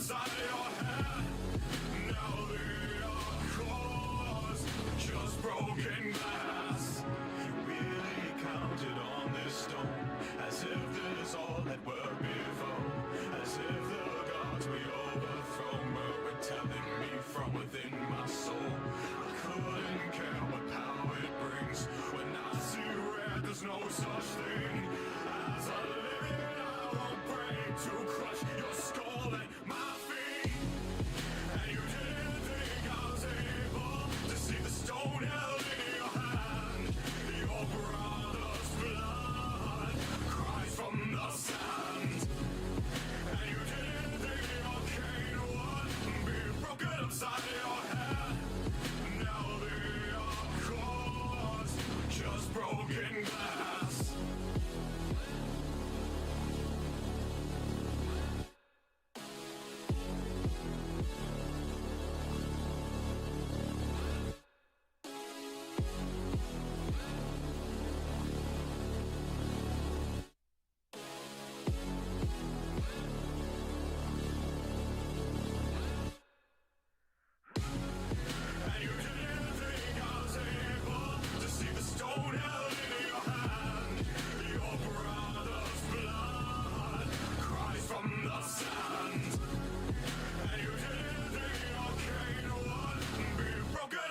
upside your head. Now they are caused just broken glass. You really counted on this stone, as if this all had worked before, as if the gods we overthrown were telling me from within my soul. I couldn't care what power it brings when I see red. There's no such thing as a living. I won't break to crush your skull at my feet. And you didn't think I was able to see the stone held in your hand. Your brother's blood cries from the sand. And you didn't think your cane would be broken upside your head. Now they are caused just broken glass.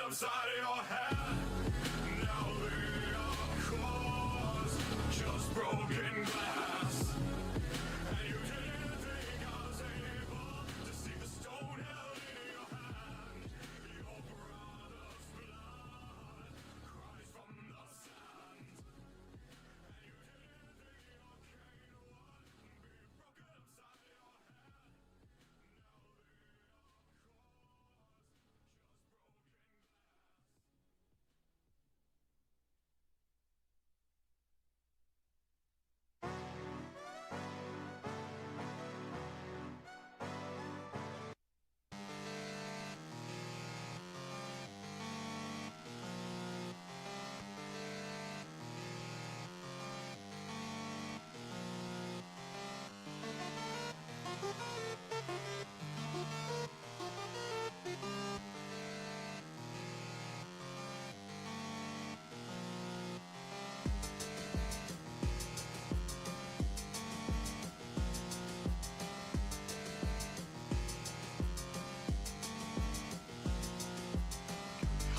Upside your head. Now they are caused just broken glass. And you didn't think I was able to see the stone held in your hand. Your brother's blood cries from the sand. And you didn't think your cane would be broken upside your head. Now they are caused just broken glass.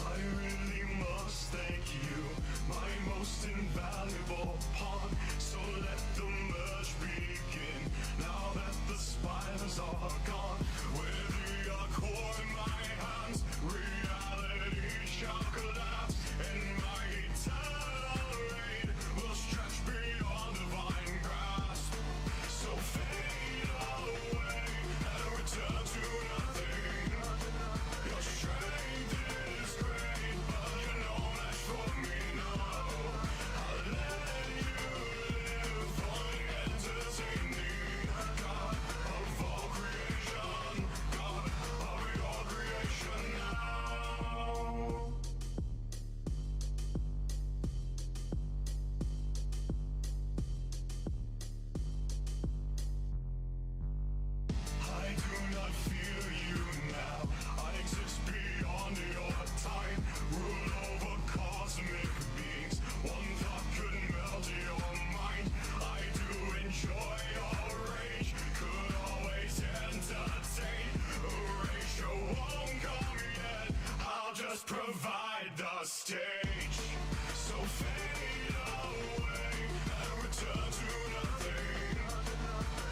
I really must thank you, my most invaluable pawn. So let the merge begin, now that the spiders are gone. With the core in my hands, reality shall collapse, and my eternal reign will stretch beyond divine grasp. So fade away and return to nothing. Your strength is great, but you're no match for me, no. I'll let you live on the entertaining. God of all creation, God of your creation now. I do not fear you now. I exist beyond your time. Rule over cosmic beings. One thought could melt your mind. I do enjoy your rage. Could always entertain. Erasure won't come yet. I'll just provide the stage. So fade away and return to nothing.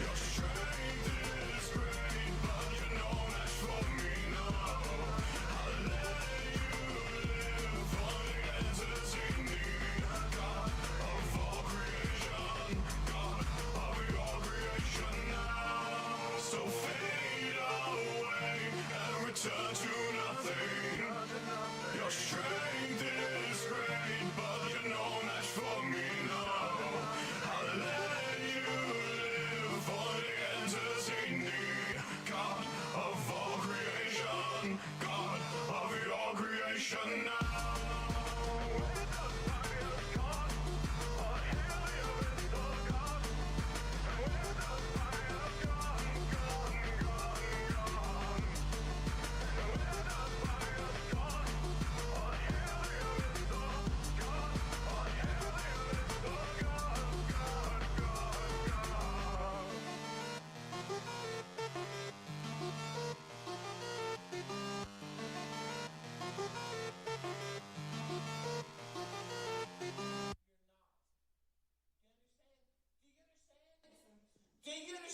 Your strength is great, but you're no match for me, no. I'll let you live on the entertaining. God of all creation, God of your creation now. So fade away and return to nothing. Your strength is great, but you're no match for me, no. I'll let you live on the entertaining. God of all creation, God of your creation now.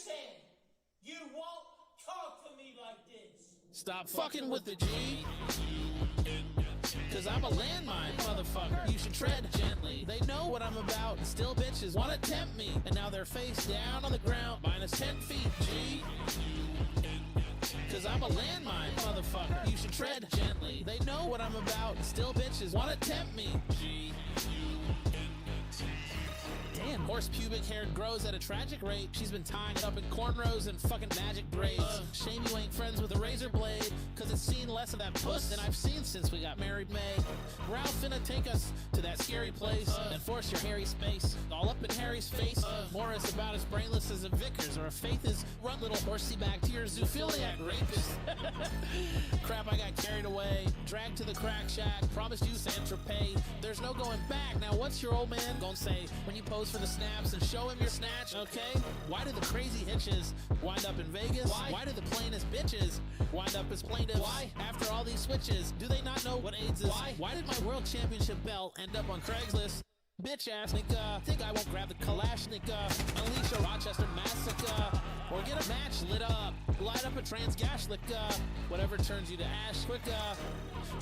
understand. You won't talk to me like this. Stop fucking with the G. Cause I'm a landmine, motherfucker. You should tread gently. They know what I'm about. Still bitches wanna tempt me. And now they're face down on the ground. Minus 10 feet, G. Cause I'm a landmine, motherfucker. You should tread gently. They know what I'm about. Still bitches wanna tempt me, G. Damn, horse pubic hair grows at a tragic rate. She's been tying it up in cornrows and fucking magic braids. Shame you ain't friends with a razor blade, cause it's seen less of that puss than I've seen since we got married May. Ralph finna take us to that scary place and force your hairy space all up in Harry's face. Morris about as brainless as a Vickers or a Faith is run little horsey back to your zoophiliac rapist. Crap, I got carried away, dragged to the crack shack, promised you Saint-Tropez. There's no going back. Now what's your old man gonna say when you pose for the snaps and show him your snatch, okay? Why do the crazy hitches wind up in Vegas? Why do the plainest bitches wind up as plaintiffs? Why? After all these switches, do they not know what AIDS is? Why did my world championship belt end up on Craigslist? Bitch ass nigga, think I won't grab the Kalashnikov, unleash a Rochester massacre, or get a match lit up, light up a transgaslica, whatever turns you to ash quicker.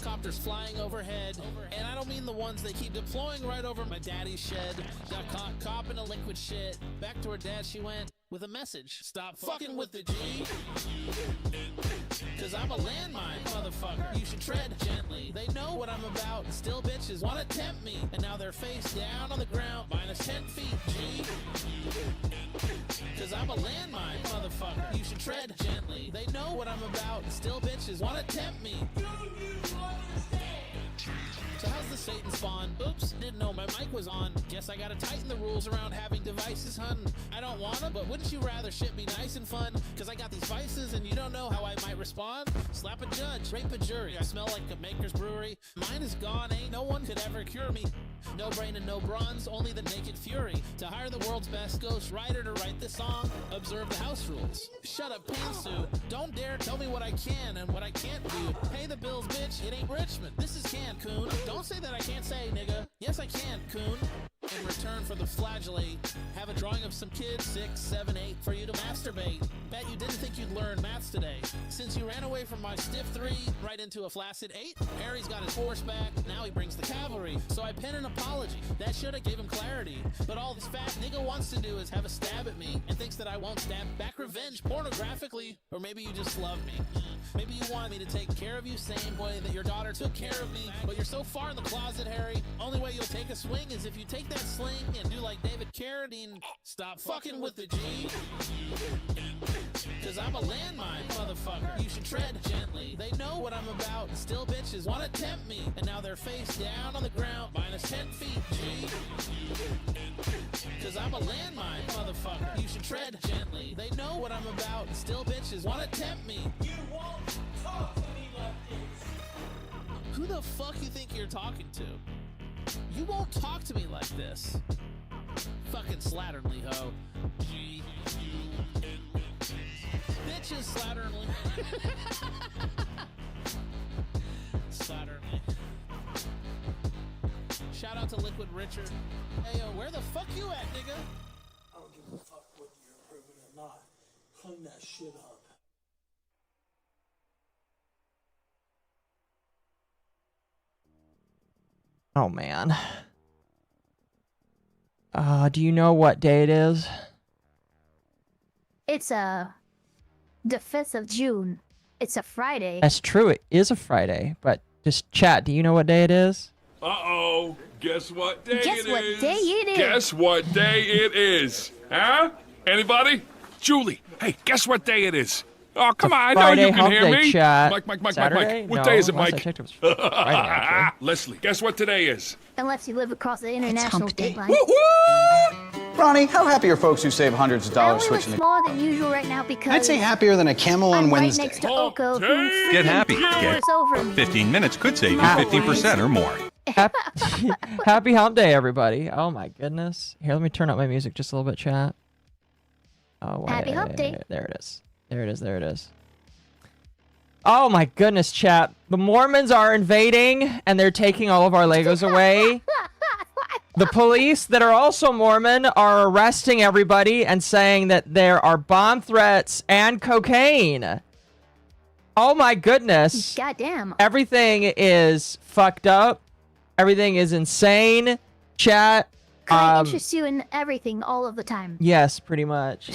Copters flying overhead, and I don't mean the ones they keep deploying right over my daddy's shed. Got caught copping a liquid shit. Back to her dad she went with a message. Stop fucking with the G. Cause I'm a landmine, motherfucker. You should tread gently. They know what I'm about. Still bitches wanna tempt me. And now they're face down on the ground. Minus 10 feet, G. Cause I'm a landmine, motherfucker. You should tread gently. They know what I'm about. Still bitches wanna tempt me. So how's the Satan spawn? Oops, didn't know my mic was on. Guess I gotta tighten the rules around having devices, hun. I don't wanna, but wouldn't you rather shit be nice and fun? Cause I got these vices and you don't know how I might respond. Slap a judge, rape a jury. I smell like a maker's brewery. Mine is gone, ain't no one could ever cure me. No brain and no bronze, only the naked fury. To hire the world's best ghost writer to write this song, observe the house rules. Shut up, pantsuit. Don't dare tell me what I can and what I can't do. Pay the bills, bitch, it ain't Richmond. This is Cancun. Don't say that I can't say, nigga. Yes, I can, coon. In return for the flagellate, have a drawing of some kids, 6, 7, 8, for you to masturbate. Bet you didn't think you'd learn maths today. Since you ran away from my stiff 3, right into a flaccid 8, Harry's got his horse back, now he brings the cavalry. So I pen an apology, that shoulda gave him clarity. But all this fat nigga wants to do is have a stab at me, and thinks that I won't stab back revenge pornographically. Or maybe you just love me. Maybe you want me to take care of you same way that your daughter took care of me. But you're so far in the closet, Harry, only way you'll take a swing is if you take that sling and do like David Carradine. Stop fucking with the G. Cause I'm a landmine, motherfucker. You should tread gently. They know what I'm about. Still bitches wanna tempt me. And now they're face down on the ground. Minus 10 feet, G. Cause I'm a landmine, motherfucker. You should tread gently. They know what I'm about. Still bitches wanna tempt me. You won't talk to me like this. Who the fuck you think you're talking to? You won't talk to me like this. Fucking slatternly hoe. G. Bitches slatternly. Slatternly. Shout out to Liquid Richard. Hey yo, where the fuck you at, nigga? I don't give a fuck whether you're approving or not. Clean that shit up. Oh man. Do you know what day it is? It's the 5th of June. It's a Friday. That's true, it is a Friday, but just chat, do you know what day it is? Uh-oh, guess what day Guess it what is? day it is? Guess what day it is? Huh? Anybody? Julie, hey, guess what day it is? Oh, come on, I know Friday you can hump hear day, me. chat. Mike. Saturday? What No, day is it, last I Mike? checked, it was Friday, actually. Leslie, guess what today is? Unless you live across the international hump day. state line. Ronnie, how happy are folks who save hundreds of I dollars only look switching to... smaller than usual right now because I'd say happier than a camel on I'm right Wednesday. next to Hump Occo, day. who Get happy. towers Get over me. 15 minutes could save you No 15% or more. Happy hump day, everybody. Oh my goodness. Here, let me turn up my music just a little bit, chat. Oh, wait. Happy hump day. There it is. There it is. There it is. Oh my goodness, chat. The Mormons are invading and they're taking all of our Legos away. The police that are also Mormon are arresting everybody and saying that there are bomb threats and cocaine. Oh my goodness. Goddamn. Everything is fucked up. Everything is insane. Chat. I interest you in everything all of the time. Yes, pretty much.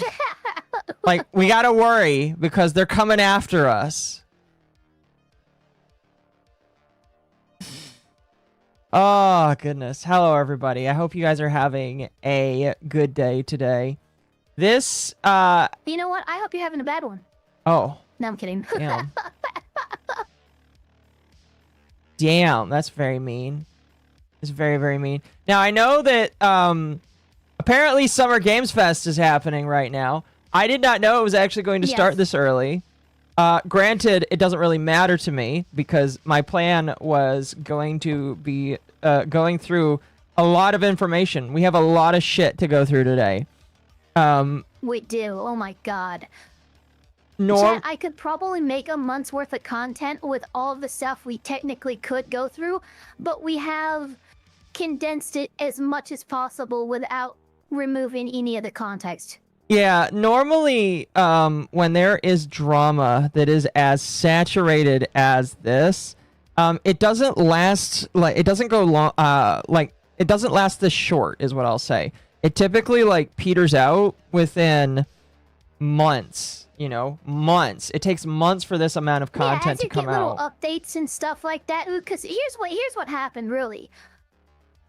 Like, we gotta worry because they're coming after us. Oh, goodness. Hello, everybody. I hope you guys are having a good day today. This, You know what? I hope you're having a bad one. Oh. No, I'm kidding. Damn. Damn, that's very mean. It's very, very mean. Now, I know that, apparently Summer Games Fest is happening right now. I did not know it was actually going to start this early. Granted, it doesn't really matter to me because my plan was going to be going through a lot of information. We have a lot of shit to go through today. We do. Oh my god. Chat, I could probably make a month's worth of content with all of the stuff we technically could go through, but we have condensed it as much as possible without removing any of the context. Yeah, normally, when there is drama that is as saturated as this, it doesn't last, like, it doesn't go long, like, it doesn't last this short, is what I'll say. It typically, like, peters out within months, you know, months. It takes months for this amount of content to come out. Yeah, as you get little updates and stuff like that, because here's what happened, really.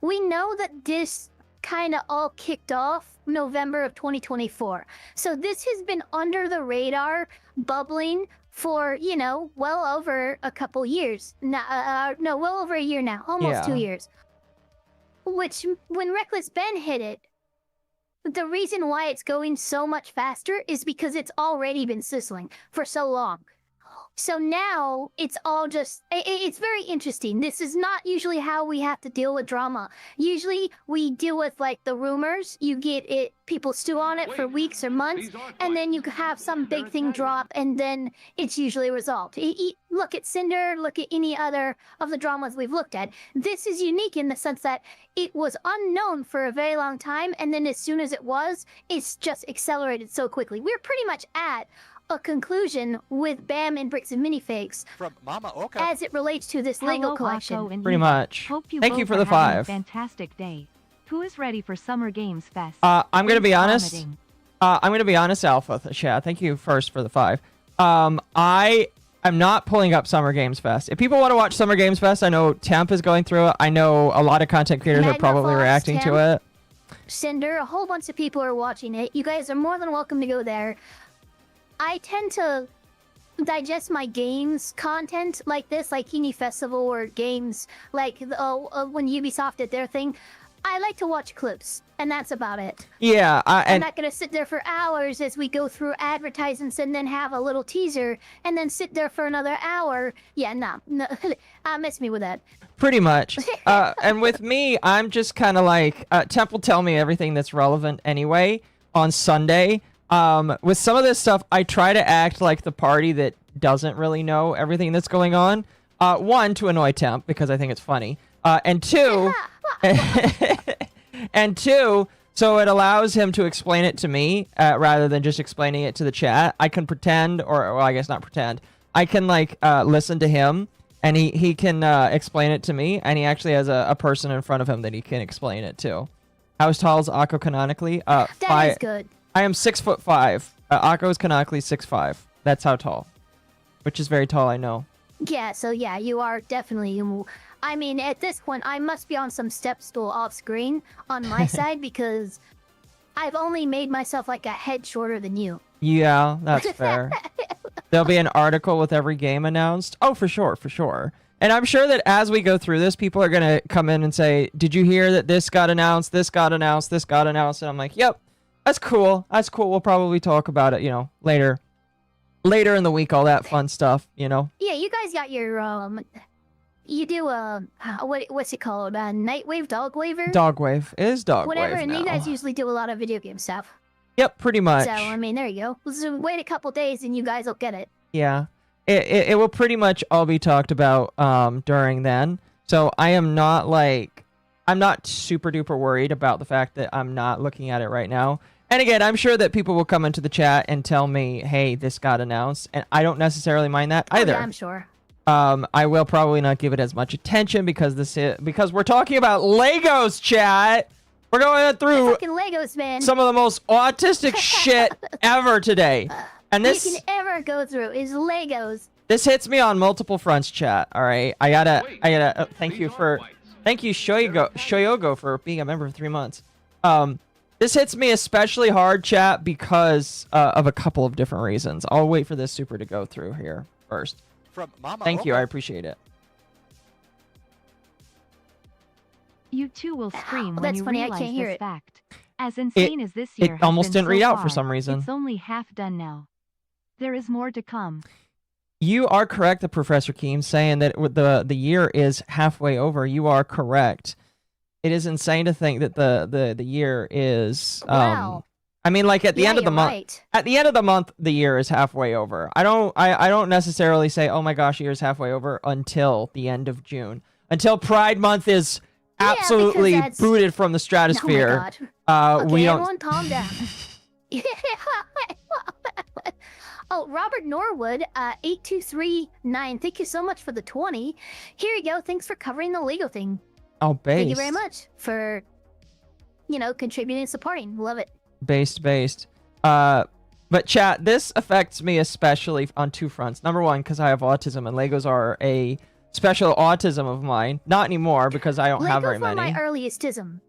We know that this kind of all kicked off November of 2024. So this has been under the radar, bubbling for, you know, well over a couple years. No, well over a year now. Almost 2 years. Which, when Reckless Ben hit it, the reason why it's going so much faster is because it's already been sizzling for so long. So now it's all just, it's very interesting. This is not usually how we have to deal with drama. Usually we deal with like the rumors, you get it, people stew on it for weeks or months, and then you have some big thing drop and then it's usually resolved. Look at Cinder, look at any other of the dramas we've looked at. This is unique in the sense that it was unknown for a very long time, and then as soon as it was, it's just accelerated so quickly. We're pretty much at a conclusion with Bam and Bricks and Minifigs From MommaOcco. as it relates to this Lego collection. Pretty much. Thank you for the 5. Fantastic day. Who is ready for Summer Games Fest? I'm gonna be honest. I'm gonna be honest, Alpha Chat. Thank you first for the 5. I am not pulling up Summer Games Fest. If people want to watch Summer Games Fest, I know Temp is going through it. I know a lot of content creators are probably reacting to it. Cinder, a whole bunch of people are watching it. You guys are more than welcome to go there. I tend to digest my games content like this, like Kini Festival or games like when Ubisoft did their thing. I like to watch clips, and that's about it. Yeah, I'm not gonna sit there for hours as we go through advertisements and then have a little teaser and then sit there for another hour. Yeah, no, miss me with that. Pretty much. And with me, I'm just kind of like, Temp will tell me everything that's relevant anyway on Sunday. With some of this stuff, I try to act like the party that doesn't really know everything that's going on. One, to annoy Temp, because I think it's funny. And two, and two, so it allows him to explain it to me, rather than just explaining it to the chat. I can pretend, or well, I guess not pretend. I can, like, listen to him, and he can explain it to me, and he actually has a person in front of him that he can explain it to. How tall is Occo canonically? That is good. I am 6'5". Occo is canonically 6'5". That's how tall. Which is very tall, I know. Yeah, so yeah, you are definitely... I mean, at this point, I must be on some step stool off screen on my side because I've only made myself like a head shorter than you. Yeah, that's fair. There'll be an article with every game announced. Oh, for sure, for sure. And I'm sure that as we go through this, people are going to come in and say, did you hear that this got announced, this got announced, this got announced? And I'm like, yep, that's cool. That's cool. We'll probably talk about it, you know, later in the week, all that fun stuff, you know? Yeah, you guys got your, you do, what's it called? Nightwave, Dogwaver? Dogwave. It is Dogwave Whatever, and now. you guys usually do a lot of video game stuff. Yep, pretty much. So, I mean, there you go. So wait a couple days and you guys will get it. Yeah. It will pretty much all be talked about during then. So I am not, like, I'm not super duper worried about the fact that I'm not looking at it right now. And again, I'm sure that people will come into the chat and tell me, hey, this got announced. And I don't necessarily mind that either. Oh, yeah, I'm sure. I will probably not give it as much attention because because we're talking about Legos, chat. We're going through Fucking Legos, man. some of the most autistic shit ever today. And you this can ever go through is Legos. this hits me on multiple fronts, chat. All right, I gotta thank you Shoyogo for being a member for 3 months. This hits me especially hard, chat, because of a couple of different reasons. I'll wait for this super to go through here first. From Thank you, I appreciate it. You too will scream when That's you funny, I realize can't hear this it. fact. As insane as this year has almost been didn't read so out for far, some reason. It's only half done now. There is more to come. You are correct, Professor Keem, saying that the year is halfway over. You are correct. It is insane to think that the year is Wow. I mean, like at the end of the you're month. right. At the end of the month, the year is halfway over. I don't necessarily say, oh my gosh, the year is halfway over until the end of June. Until Pride Month is Yeah, absolutely because that's- booted from the stratosphere. Oh my God. We Okay, don't. everyone calm down. Oh, Robert Norwood, 8239. Thank you so much for the 20. Here you go. Thanks for covering the Lego thing. Oh, based. Thank you very much for, contributing and supporting. Love it. Based. But chat, this affects me especially on two fronts. Number one, because I have autism and Legos are a special autism of mine. Not anymore because I don't have very Legos were many. my earliestism.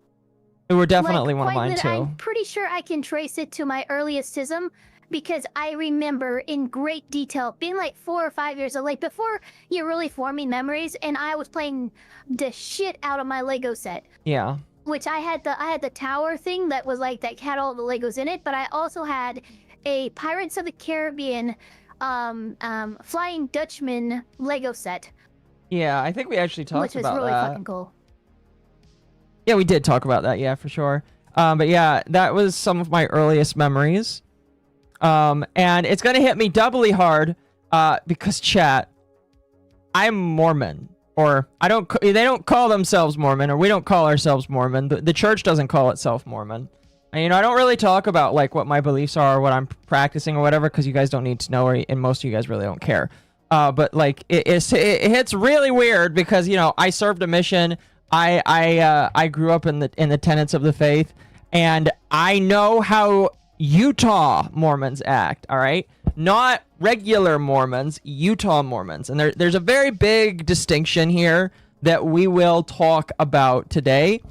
They were definitely Like, one of quite mine too. I'm pretty sure I can trace it to my earliestism because I remember in great detail being like 4 or 5 years old, like before you're really forming memories, and I was playing the shit out of my Lego set. Yeah. Which I had the tower thing that was like that had all the Legos in it, but I also had a Pirates of the Caribbean Flying Dutchman Lego set, Yeah, I think we actually talked which was about really that. fucking cool. Yeah, we did talk about that. Yeah, for sure. But yeah, that was some of my earliest memories. And it's gonna hit me doubly hard because chat, I'm Mormon, or they don't call themselves Mormon, or we don't call ourselves Mormon. The church doesn't call itself Mormon. And I don't really talk about like what my beliefs are, or what I'm practicing, or whatever, because you guys don't need to know, and most of you guys really don't care. But like it hits really weird because I served a mission. I grew up in the tenets of the faith, and I know how Utah Mormons act. All right, not regular Mormons, Utah Mormons, and there's a very big distinction here that we will talk about today,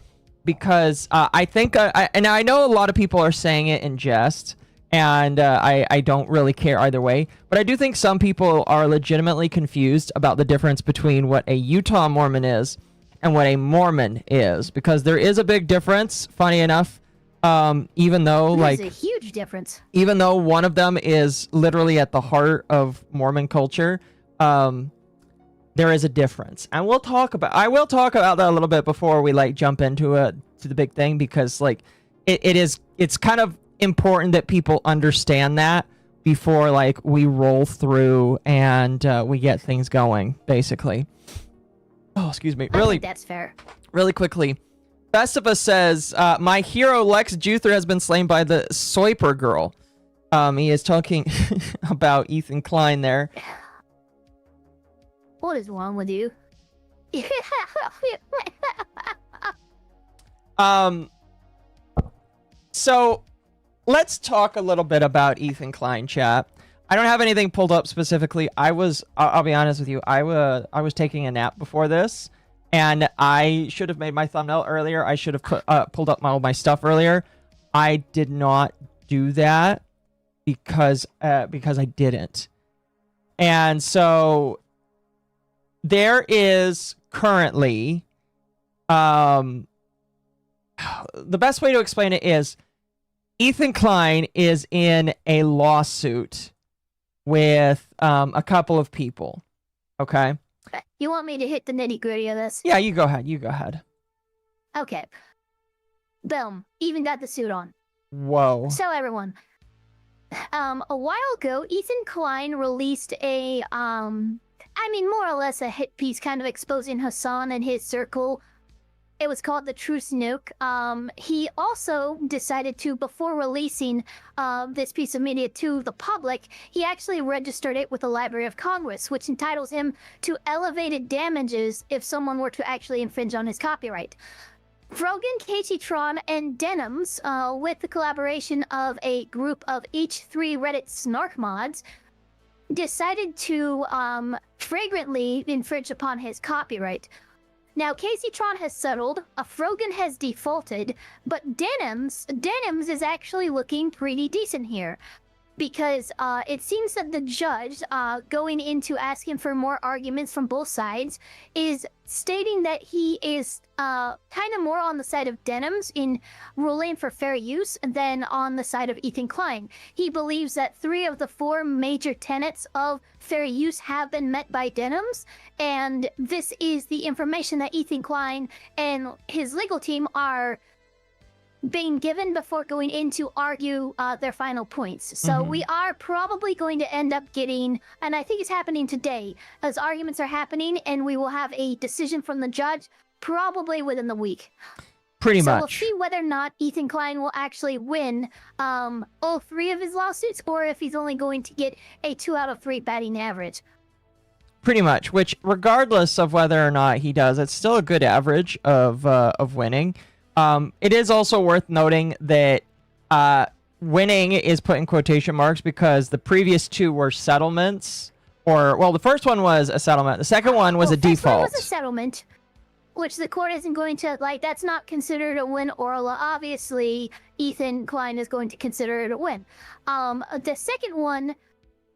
because I think and I know a lot of people are saying it in jest, and I don't really care either way, but I do think some people are legitimately confused about the difference between what a Utah Mormon is and what a Mormon is, because there is a big difference, funny enough. Even though There's like a huge difference. even though one of them is literally at the heart of Mormon culture, there is a difference, and I will talk about that a little bit before we like jump into the big thing, because like it's kind of important that people understand that before like we roll through and we get things going, basically. Oh, excuse me. I Really, think that's fair. really quickly. Festiva says, my hero Lex Juther has been slain by the Soiper girl. He is talking about Ethan Klein there. What is wrong with you? So let's talk a little bit about Ethan Klein, chat. I don't have anything pulled up specifically. I'll be honest with you. I was taking a nap before this, and I should have made my thumbnail earlier. I should have pulled up all my stuff earlier. I did not do that because I didn't. And so there is currently the best way to explain it is Ethan Klein is in a lawsuit with a couple of people. Okay? You want me to hit the nitty gritty of this? Yeah, you go ahead. Okay. Boom. Even got the suit on. Whoa. So everyone, a while ago, Ethan Klein released a, more or less a hit piece kind of exposing Hassan and his circle It was called the Truce Nuke. He also decided to, before releasing this piece of media to the public, he actually registered it with the Library of Congress, which entitles him to elevated damages if someone were to actually infringe on his copyright. Frogan, Casey Tron, and Denims, with the collaboration of a group of each 3 Reddit snark mods, decided to flagrantly infringe upon his copyright. Now, Casey Tron has settled, Frogan has defaulted, but Denims is actually looking pretty decent here. Because it seems that the judge, going into asking for more arguments from both sides, is stating that he is kind of more on the side of Denims in ruling for fair use than on the side of Ethan Klein. He believes that 3 of the 4 major tenets of fair use have been met by Denims, and this is the information that Ethan Klein and his legal team are being given before going in to argue their final points. So we are probably going to end up getting, and I think it's happening today, as arguments are happening, and we will have a decision from the judge probably within the week. Pretty much. So we'll see whether or not Ethan Klein will actually win all 3 of his lawsuits, or if he's only going to get a 2 out of 3 batting average. Pretty much, which regardless of whether or not he does, it's still a good average of winning. It is also worth noting that winning is put in quotation marks because the previous 2 were settlements, or, well, the first one was a settlement. The second one was a default. First one was a settlement, which the court isn't going to, like, that's not considered a win or a loss. Obviously, Ethan Klein is going to consider it a win. The second one,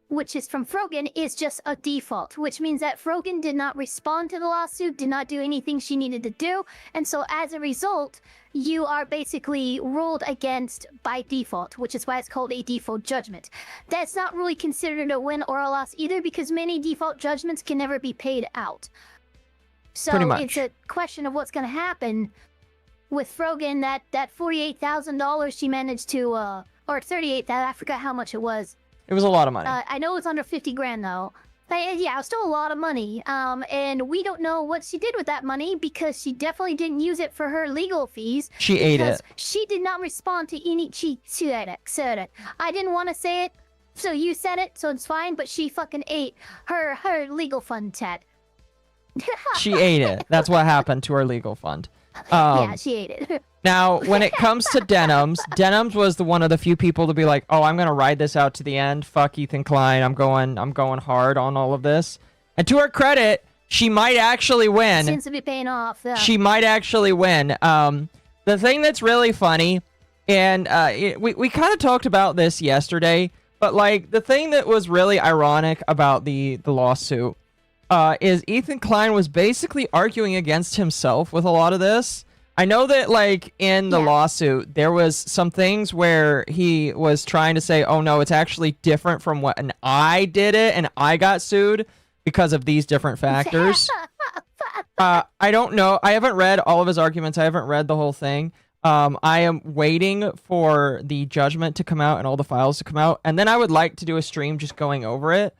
which is from Frogan, is just a default, which means that Frogan did not respond to the lawsuit, did not do anything she needed to do, and so as a result, you are basically ruled against by default, which is why it's called a default judgment. That's not really considered a win or a loss either, because many default judgments can never be paid out. So it's a question of what's going to happen with Frogan. That $48,000 she managed to, or $38,000, I forgot how much it was. It was a lot of money. I know it's under 50 grand though. But yeah, it was still a lot of money. And we don't know what she did with that money because she definitely didn't use it for her legal fees. She ate it. She did not respond to any. She said it. I didn't want to say it, so you said it, so it's fine. But she fucking ate her legal fund, Ted. She ate it. That's what happened to her legal fund. Yeah, she ate it. Now, when it comes to Denims, Denims was one of the few people to be like, "Oh, I'm gonna ride this out to the end. Fuck Ethan Klein. I'm going hard on all of this." And to her credit, she might actually win. Seems to be paying off. Yeah. She might actually win. The thing that's really funny, and we kind of talked about this yesterday, but like the thing that was really ironic about the lawsuit is Ethan Klein was basically arguing against himself with a lot of this. I know that, like, in the lawsuit, there was some things where he was trying to say, oh, no, it's actually different from what, and I did it, and I got sued because of these different factors. I don't know. I haven't read all of his arguments. I haven't read the whole thing. I am waiting for the judgment to come out and all the files to come out, and then I would like to do a stream just going over it.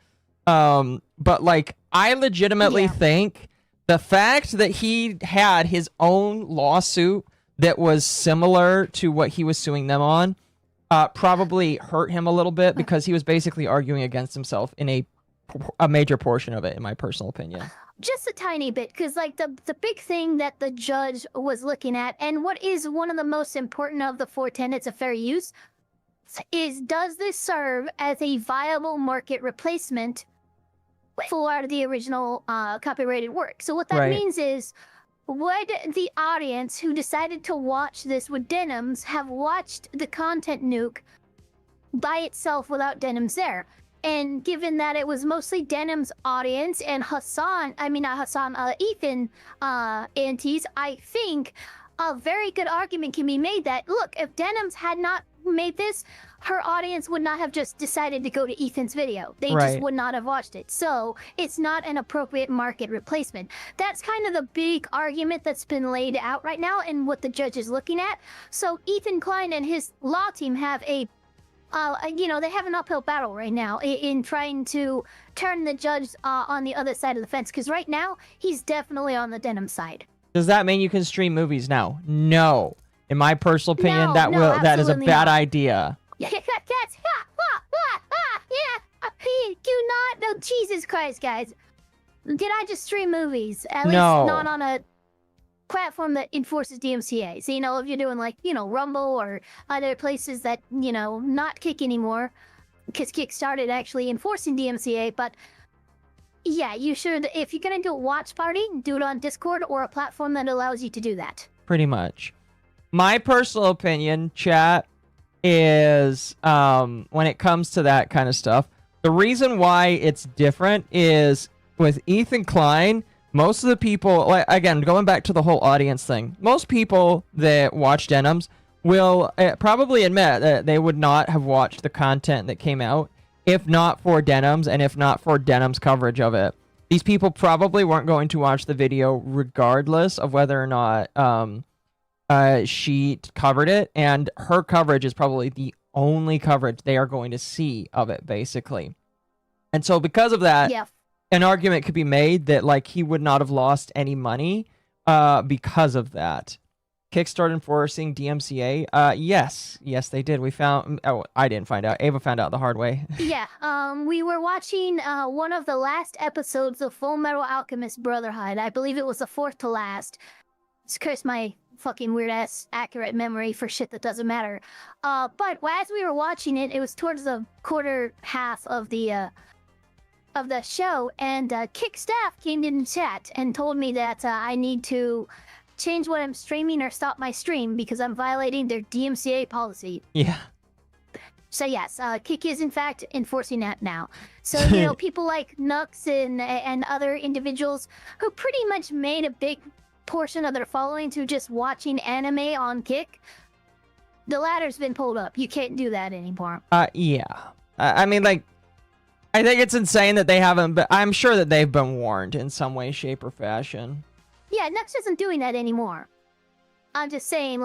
But, like, I legitimately think the fact that he had his own lawsuit that was similar to what he was suing them on probably hurt him a little bit because he was basically arguing against himself in a major portion of it, in my personal opinion. Just a tiny bit, because like the big thing that the judge was looking at, and what is one of the most important of the 4 tenets of fair use, is does this serve as a viable market replacement for the original copyrighted work? So what that means is, would the audience who decided to watch this with Denims have watched the content nuke by itself without Denims there? And given that it was mostly Denim's audience and Ethan antis, I think a very good argument can be made that, look, if Denims had not made this, her audience would not have just decided to go to Ethan's video. They just would not have watched it. So it's not an appropriate market replacement. That's kind of the big argument that's been laid out right now and what the judge is looking at. So Ethan Klein and his law team have they have an uphill battle right now in trying to turn the judge on the other side of the fence, because right now he's definitely on the Denim side. Does that mean you can stream movies now? No. In my personal opinion, No, that no, that is a absolutely bad not. idea. Yeah, cats. Yeah. Do not. No, Jesus Christ, guys. Did I just stream movies? At least No. not on a platform that enforces DMCA. So, if you're doing Rumble or other places that, not Kick anymore, because Kick started actually enforcing DMCA, but yeah, you should, if you're going to do a watch party, do it on Discord or a platform that allows you to do that. Pretty much. My personal opinion, chat, is when it comes to that kind of stuff, the reason why it's different is with Ethan Klein, most of the people, again, going back to the whole audience thing, most people that watch Denims will probably admit that they would not have watched the content that came out if not for Denims and if not for Denim's coverage of it. These people probably weren't going to watch the video regardless of whether or not she covered it, and her coverage is probably the only coverage they are going to see of it, basically. And so because of that, Yeah. an argument could be made that he would not have lost any money because of that. Kickstarter enforcing DMCA? Yes, they did. We found. Oh, I didn't find out. Ava found out the hard way. Yeah, we were watching one of the last episodes of Full Metal Alchemist Brotherhood. I believe it was the 4th to last. Just curse my fucking weird ass accurate memory for shit that doesn't matter. But as we were watching it, it was towards the quarter half of the show, and Kick staff came in chat and told me that I need to change what I'm streaming or stop my stream because I'm violating their DMCA policy. Yeah. So yes, Kick is in fact enforcing that now. So people like Nux and other individuals who pretty much made a big portion of their following to just watching anime on Kick, the ladder's been pulled up. You can't do that anymore. Yeah. I mean, I think it's insane that they haven't, but I'm sure that they've been warned in some way, shape, or fashion. Yeah, Nux isn't doing that anymore. I'm just saying,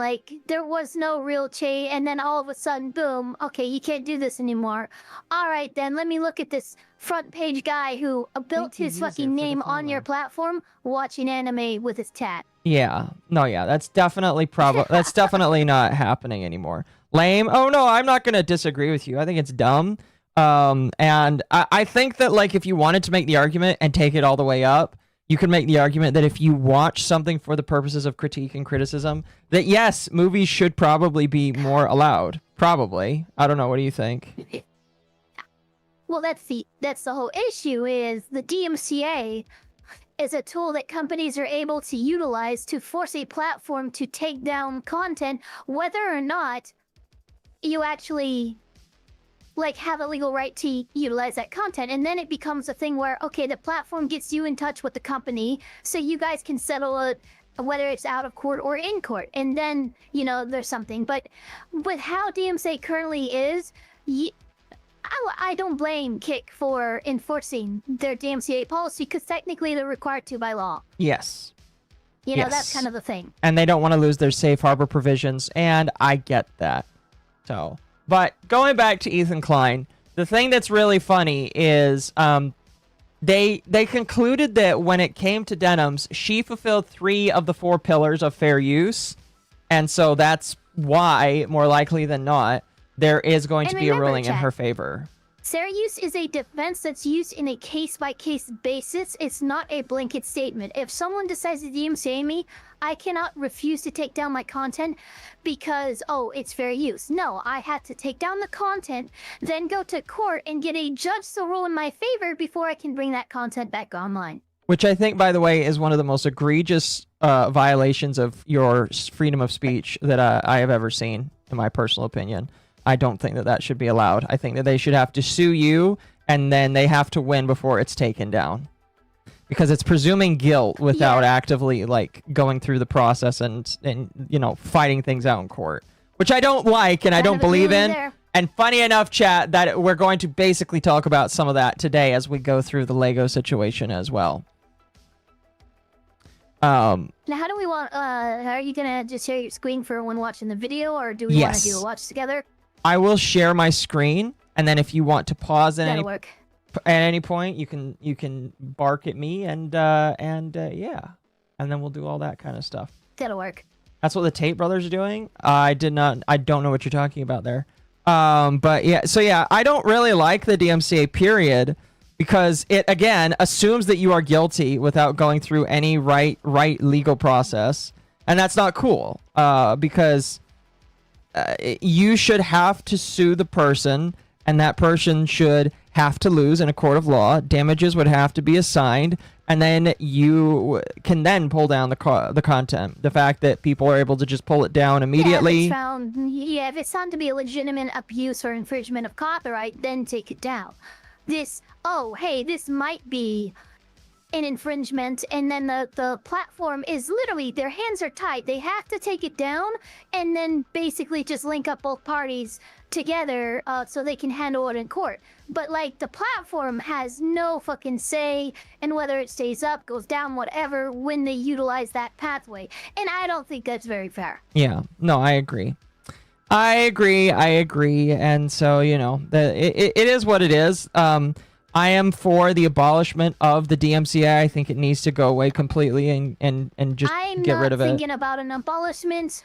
there was no real change, and then all of a sudden, boom, okay, you can't do this anymore. All right, then, let me look at this front page guy who built his fucking name on your platform watching anime with his tat. Yeah. No, yeah, that's definitely that's definitely not happening anymore. Lame. Oh, no, I'm not going to disagree with you. I think it's dumb. And I think that, if you wanted to make the argument and take it all the way up, you can make the argument that if you watch something for the purposes of critique and criticism, that yes, movies should probably be more allowed. Probably. I don't know. What do you think? Well, that's the whole issue is the DMCA is a tool that companies are able to utilize to force a platform to take down content, whether or not you actually have a legal right to utilize that content. And then it becomes a thing where, okay, the platform gets you in touch with the company so you guys can settle it, whether it's out of court or in court. And then, there's something. But with how DMCA currently is, I don't blame Kick for enforcing their DMCA policy because technically they're required to by law. Yes. That's kind of the thing. And they don't want to lose their safe harbor provisions, and I get that. So... But going back to Ethan Klein, the thing that's really funny is they concluded that when it came to Denims, she fulfilled 3 of the 4 pillars of fair use. And so that's why, more likely than not, there is going to be a ruling in her favor. Fair use is a defense that's used in a case-by-case basis. It's not a blanket statement. If someone decides to DMCA me, I cannot refuse to take down my content because, it's fair use. No, I had to take down the content, then go to court and get a judge to rule in my favor before I can bring that content back online. Which I think, by the way, is one of the most egregious violations of your freedom of speech that I have ever seen, in my personal opinion. I don't think that should be allowed. I think that they should have to sue you, and then they have to win before it's taken down. Because it's presuming guilt without actively, going through the process and fighting things out in court. Which I don't like, and I don't believe in. And funny enough, chat, that we're going to basically talk about some of that today as we go through the Lego situation as well. Now, how do we want, are you going to just share your screen for when watching the video, or do we want to do a watch together? I will share my screen, and then if you want to pause at any point, you can bark at me, and yeah, and then we'll do all that kind of stuff. That'll work. That's what the Tate brothers are doing. I don't know what you're talking about there. But yeah, so yeah, I don't really like the DMCA period because it again assumes that you are guilty without going through any right legal process, and that's not cool. Because you should have to sue the person, and that person should have to lose in a court of law. Damages would have to be assigned, and then you can then pull down the content. The fact that people are able to just pull it down immediately. If it's found to be a legitimate abuse or infringement of copyright, then take it down. This might be an infringement, and then the platform is literally, their hands are tied. They have to take it down and then basically just link up both parties together so they can handle it in court. But like, the platform has no fucking say in whether it stays up, goes down, whatever, when they utilize that pathway. And I don't think that's very fair. Yeah, no, I agree. I agree. And so, you know, it is what it is. I am for the abolishment of the DMCA. I think it needs to go away completely and just get rid of it. I'm not thinking about an abolishment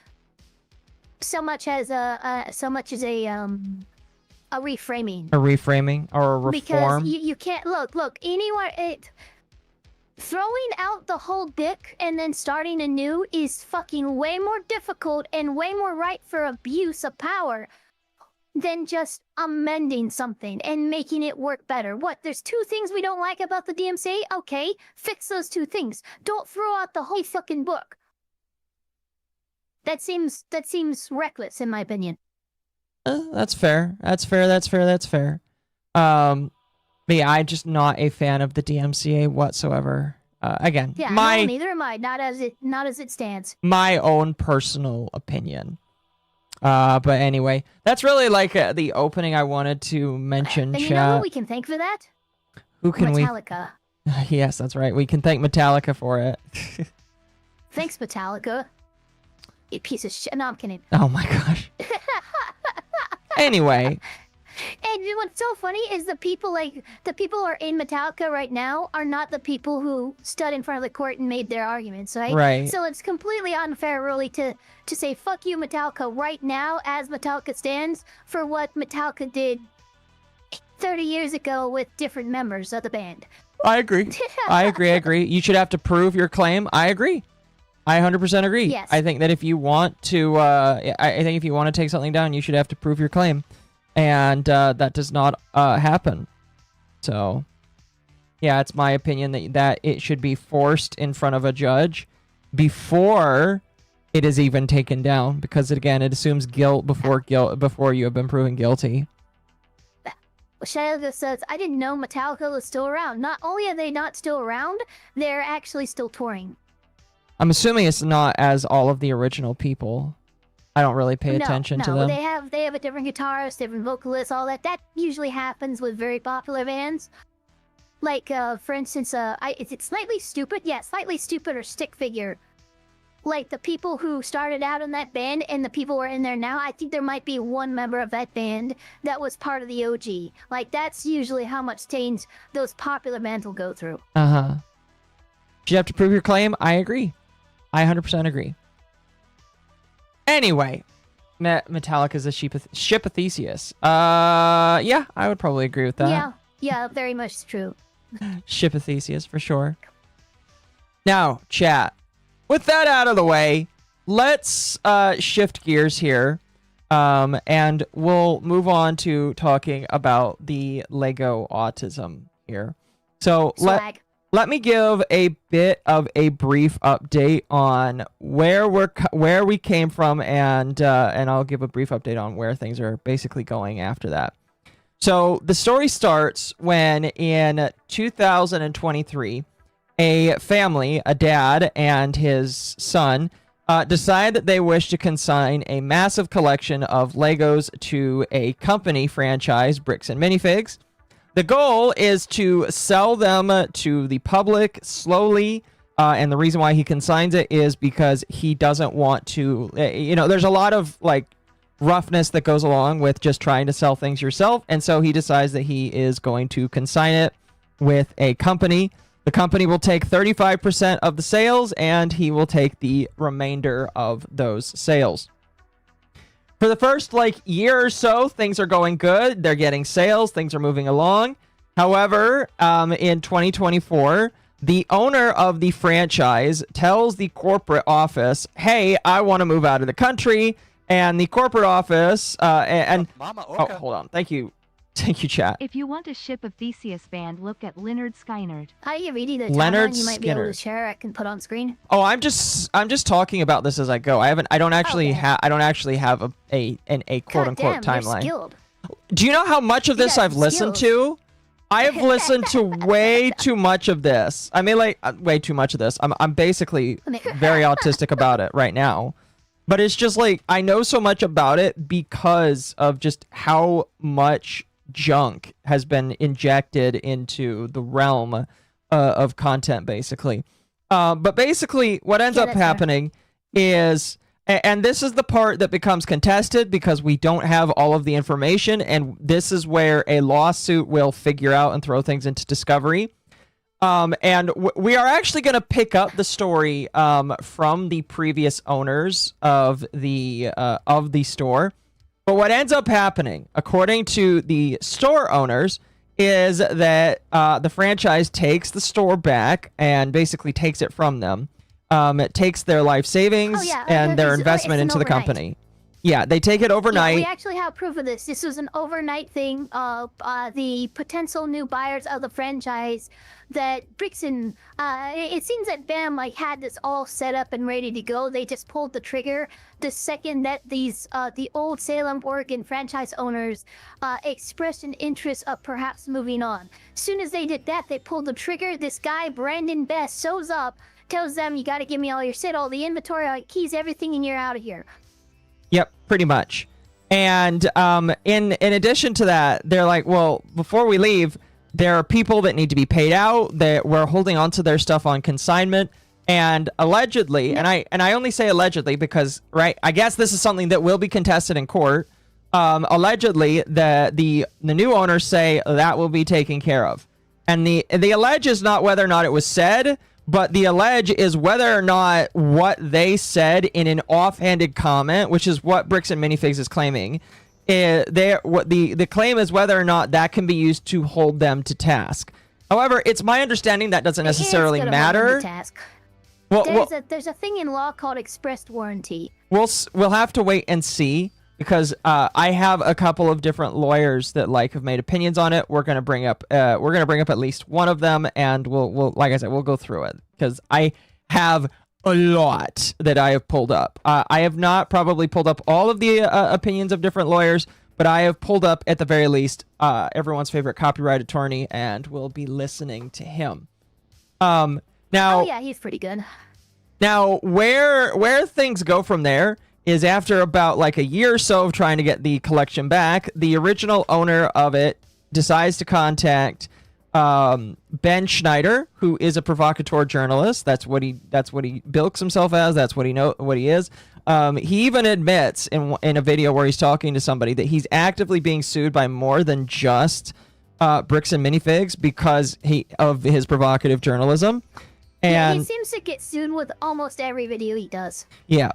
so much as a reframing. A reframing or a reform. Because you can't look anywhere. Throwing out the whole dick and then starting anew is fucking way more difficult and way more ripe for abuse of power than just amending something and making it work better. What, there's two things we don't like about the DMCA? Okay, fix those two things. Don't throw out the whole fucking book. That seems reckless, in my opinion. That's fair. But yeah, I'm just not a fan of the DMCA whatsoever. Again, yeah, no, neither am I. Not as it stands. My own personal opinion. But anyway, that's really like the opening I wanted to mention. And you know who we can thank for that? Who can Metallica. Yes, that's right. We can thank Metallica for it. Thanks, Metallica. You piece of shit. No, I'm kidding. Oh my gosh. Anyway. And what's so funny is the people who are in Metallica right now are not the people who stood in front of the court and made their arguments, right? Right. So it's completely unfair, really, to say fuck you, Metallica, right now as Metallica stands for what Metallica did 30 years ago with different members of the band. I agree. I agree. You should have to prove your claim. I agree. I 100% agree. Yes. I think that if you want to, I think if you want to take something down, you should have to prove your claim. And that does not happen. So, yeah, it's my opinion that it should be forced in front of a judge before it is even taken down, because it assumes guilt before you have been proven guilty. Shadow says, I didn't know Metallica was still around. Not only are they not still around, they're actually still touring. I'm assuming it's not as all of the original people. I don't really pay attention to them. They have a different guitarist, different vocalist, all that. That usually happens with very popular bands. Like, for instance, is it Slightly Stupid? Yeah, Slightly Stupid or Stick Figure. Like, the people who started out in that band and the people who are in there now, I think there might be one member of that band that was part of the OG. Like, that's usually how much stains those popular bands will go through. Uh-huh. You have to prove your claim? I agree. I 100% agree. Anyway, Metallica's a ship of Theseus. Yeah, I would probably agree with that. Yeah, very much true. Ship of Theseus, for sure. Now, chat. With that out of the way, let's shift gears here, and we'll move on to talking about the Lego autism here. So let me give a bit of a brief update on where we came from, and I'll give a brief update on where things are basically going after that. So the story starts when in 2023, a family, a dad and his son, decide that they wish to consign a massive collection of Legos to a company franchise, Bricks and Minifigs. The goal is to sell them to the public slowly, and the reason why he consigns it is because he doesn't want to, there's a lot of like roughness that goes along with just trying to sell things yourself, and so he decides that he is going to consign it with a company. The company will take 35% of the sales, and he will take the remainder of those sales. For the first year or so, things are going good. They're getting sales. Things are moving along. However, in 2024, the owner of the franchise tells the corporate office, "Hey, I want to move out of the country." And the corporate office MommaOcco. oh, hold on. Thank you, chat. If you want a ship of Theseus band, look at Leonard Skynyrd. Are you reading the Leonard timeline you might be able to Skynyrd. share? I can put on screen. Oh, I'm just talking about this as I go. I don't actually Okay. have a quote unquote God damn, you're timeline. skilled. Do you know how much of You this got I've listened skills. to? I have listened to way too much of this. I mean, way too much of this. I'm basically very autistic about it right now. But it's just I know so much about it because of just how much junk has been injected into the realm of content, basically. But basically, what ends up that's fair. happening is, and this is the part that becomes contested because we don't have all of the information, and this is where a lawsuit will figure out and throw things into discovery. And we are actually going to pick up the story from the previous owners of the store. But what ends up happening, according to the store owners, is that the franchise takes the store back and basically takes it from them. It takes their life savings and their investment into the company. Yeah, they take it overnight. Yeah, we actually have proof of this. This was an overnight thing. The potential new buyers of the franchise that Brixton, it seems that BAM had this all set up and ready to go. They just pulled the trigger the second that these the old Salem, Oregon franchise owners expressed an interest of perhaps moving on. As soon as they did that, they pulled the trigger. This guy, Brandon Best, shows up, tells them, "You got to give me all your shit, all the inventory, all your keys, everything, and you're out of here." Yep, pretty much. And in addition to that, they're like, well, before we leave, there are people that need to be paid out, that we're holding on to their stuff on consignment. And allegedly, and I only say allegedly because, right, I guess this is something that will be contested in court. Allegedly, the new owners say that will be taken care of. And the allege is not whether or not it was said, but the allege is whether or not what they said in an offhanded comment, which is what Bricks and Minifigs is claiming, the claim is whether or not that can be used to hold them to task. However, it's my understanding that doesn't necessarily matter. Well, There's a thing in law called expressed warranty. We'll have to wait and see, because I have a couple of different lawyers that have made opinions on it. We're gonna bring up at least one of them, and we'll like I said, we'll go through it because I have a lot that I have pulled up. I have not probably pulled up all of the opinions of different lawyers, but I have pulled up at the very least everyone's favorite copyright attorney, and we'll be listening to him. Now, oh yeah, he's pretty good. Now, where things go from there is after about a year or so of trying to get the collection back, the original owner of it decides to contact Ben Schneider, who is a provocateur journalist. That's what he bilks himself as. That's what he is. He even admits in a video where he's talking to somebody that he's actively being sued by more than just Bricks and Minifigs because of his provocative journalism. And he seems to get sued with almost every video he does. Yeah.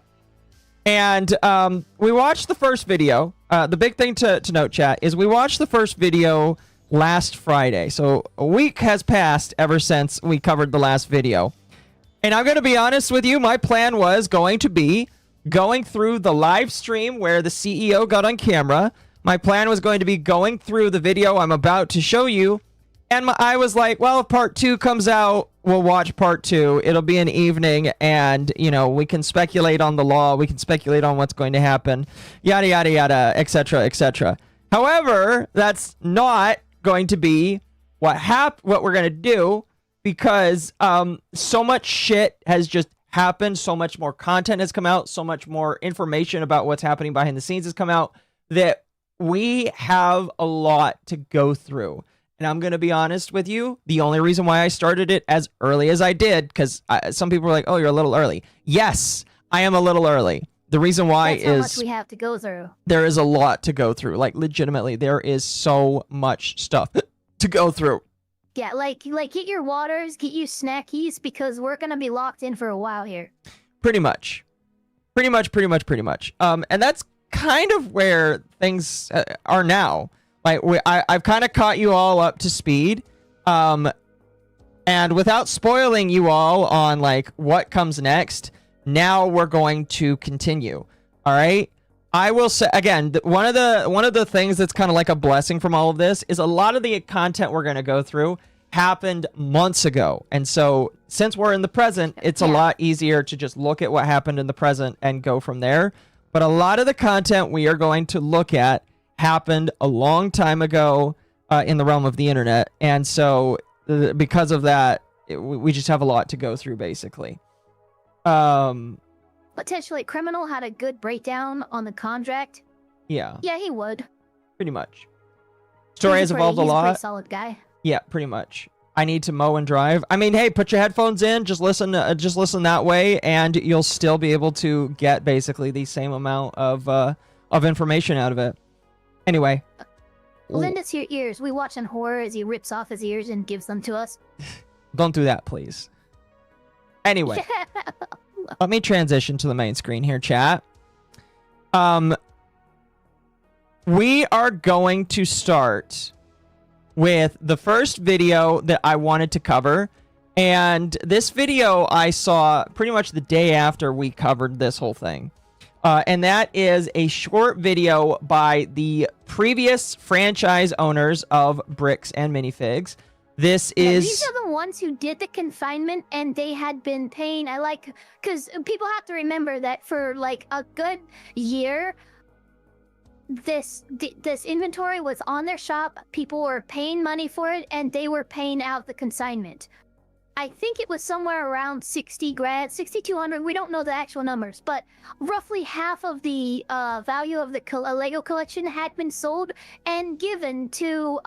And we watched the first video. The big thing to note, chat, is we watched the first video last Friday. So a week has passed ever since we covered the last video. And I'm going to be honest with you, my plan was going to be going through the live stream where the CEO got on camera. My plan was going to be going through the video I'm about to show you. And I was like, well, if part 2 comes out, we'll watch part 2. It'll be an evening, and, we can speculate on the law. We can speculate on what's going to happen, yada, yada, yada, etc., etc. However, that's not going to be what we're going to do, because so much shit has just happened. So much more content has come out. So much more information about what's happening behind the scenes has come out that we have a lot to go through. And I'm going to be honest with you, the only reason why I started it as early as I did, because some people were like, oh, you're a little early. Yes, I am a little early. The reason why That's how much we have to go through. There is a lot to go through. Legitimately, there is so much stuff to go through. Yeah, like get your waters, get you snackies, because we're gonna be locked in for a while here. Pretty much. And that's kind of where things are now. Like I've kind of caught you all up to speed. And without spoiling you all on like what comes next, now we're going to continue. All right. I will say again, one of the things that's kind of like a blessing from all of this is a lot of the content we're going to go through happened months ago. And so since we're in the present, it's a lot easier to just look at what happened in the present and go from there. But a lot of the content we are going to look at happened a long time ago in the realm of the internet. And so because of that, we just have a lot to go through, basically. Potentially, Criminal had a good breakdown on the contract. Yeah. Yeah, he would. Pretty much. Story has evolved a He's a lot. pretty solid guy. Yeah, pretty much. I need to mow and drive. I mean, hey, put your headphones in. Just listen that way, and you'll still be able to get basically the same amount of information out of it. Anyway. Lend us your ears. We watch on horror as he rips off his ears and gives them to us. Don't do that, please. Anyway. Let me transition to the main screen here, chat. We are going to start with the first video that I wanted to cover. And this video I saw pretty much the day after we covered this whole thing. And that is a short video by the previous franchise owners of Bricks and Minifigs. This is... These are the ones who did the confinement, and they had been paying... Because people have to remember that for, like, a good year, this inventory was on their shop, people were paying money for it, and they were paying out the consignment. I think it was somewhere around 60 grand, 6,200. We don't know the actual numbers, but roughly half of the value of the Lego collection had been sold and given to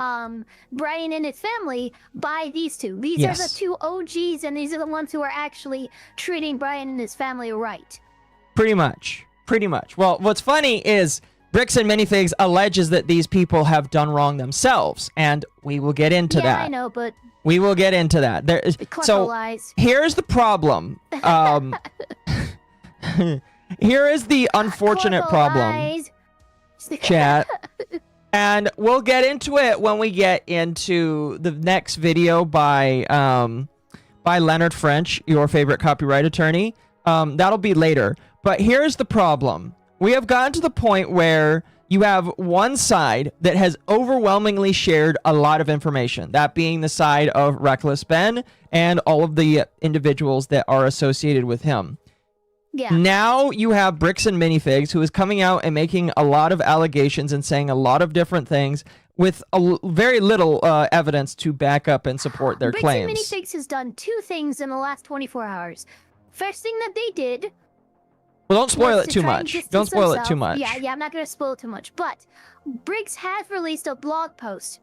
Brian and his family by these two. These are the two OGs, and these are the ones who are actually treating Brian and his family right. Pretty much. Well, what's funny is Bricks and Minifigs alleges that these people have done wrong themselves, and we will get into that. Yeah, I know, but... We will get into that. So here's the problem. Here is the unfortunate problem, chat. And we'll get into it when we get into the next video by Leonard French, your favorite copyright attorney. That'll be later. But here's the problem. We have gotten to the point where you have one side that has overwhelmingly shared a lot of information, that being the side of Reckless Ben and all of the individuals that are associated with him. Yeah. Now you have Bricks and Minifigs, who is coming out and making a lot of allegations and saying a lot of different things with very little evidence to back up and support their claims. Bricks and Minifigs has done two things in the last 24 hours. First thing that they did... Well, don't spoil it too much. Don't spoil it too much. Yeah, I'm not going to spoil it too much. But Briggs has released a blog post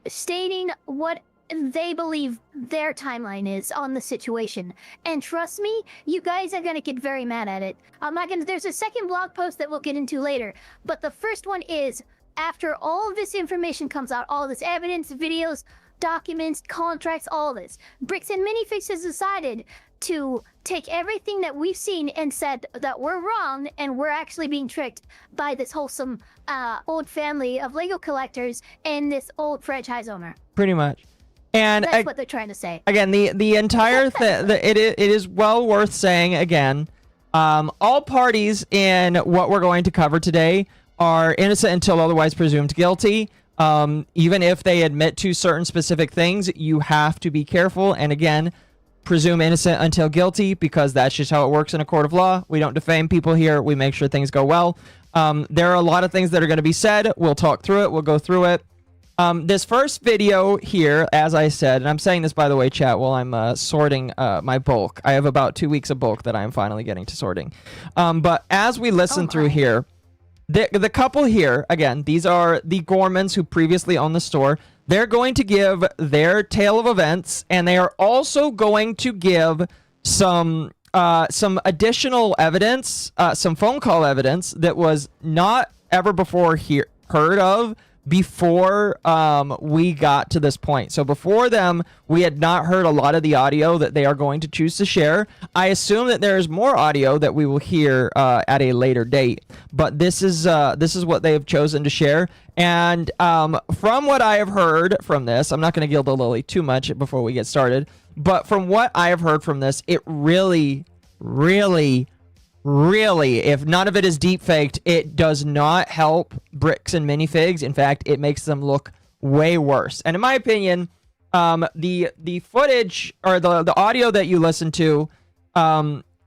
stating what they believe their timeline is on the situation. And trust me, you guys are going to get very mad at it. I'm not going to... There's a second blog post that we'll get into later. But the first one is, after all of this information comes out, all this evidence, videos, documents, contracts, all this, Bricks and Minifigs has decided to take everything that we've seen and said that we're wrong and we're actually being tricked by this wholesome old family of Lego collectors and this old franchise owner. Pretty much. And that's what they're trying to say. Again, the entire thing, it is well worth saying again, all parties in what we're going to cover today are innocent until otherwise presumed guilty. Even if they admit to certain specific things, you have to be careful. And again, presume innocent until guilty, because that's just how it works in a court of law. We don't defame people here. We make sure things go well. There are a lot of things that are going to be said. We'll talk through it. We'll go through it. This first video here, as I said, and I'm saying this, by the way, chat, while I'm sorting my bulk. I have about 2 weeks of bulk that I'm finally getting to sorting. But as we listen through here, the couple here, again, these are the Gormans who previously owned the store. They're going to give their tale of events, and they are also going to give some additional evidence, some phone call evidence that was not ever before heard of before we got to this point. So before them, we had not heard a lot of the audio that they are going to choose to share. I assume that there is more audio that we will hear at a later date, but this is what they have chosen to share. And from what I have heard from this, I'm not going to gild the lily too much before we get started, but from what I have heard from this, it really, if none of it is deep faked, it does not help Bricks and Minifigs. In fact, it makes them look way worse. And in my opinion, the footage or the audio that you listen to,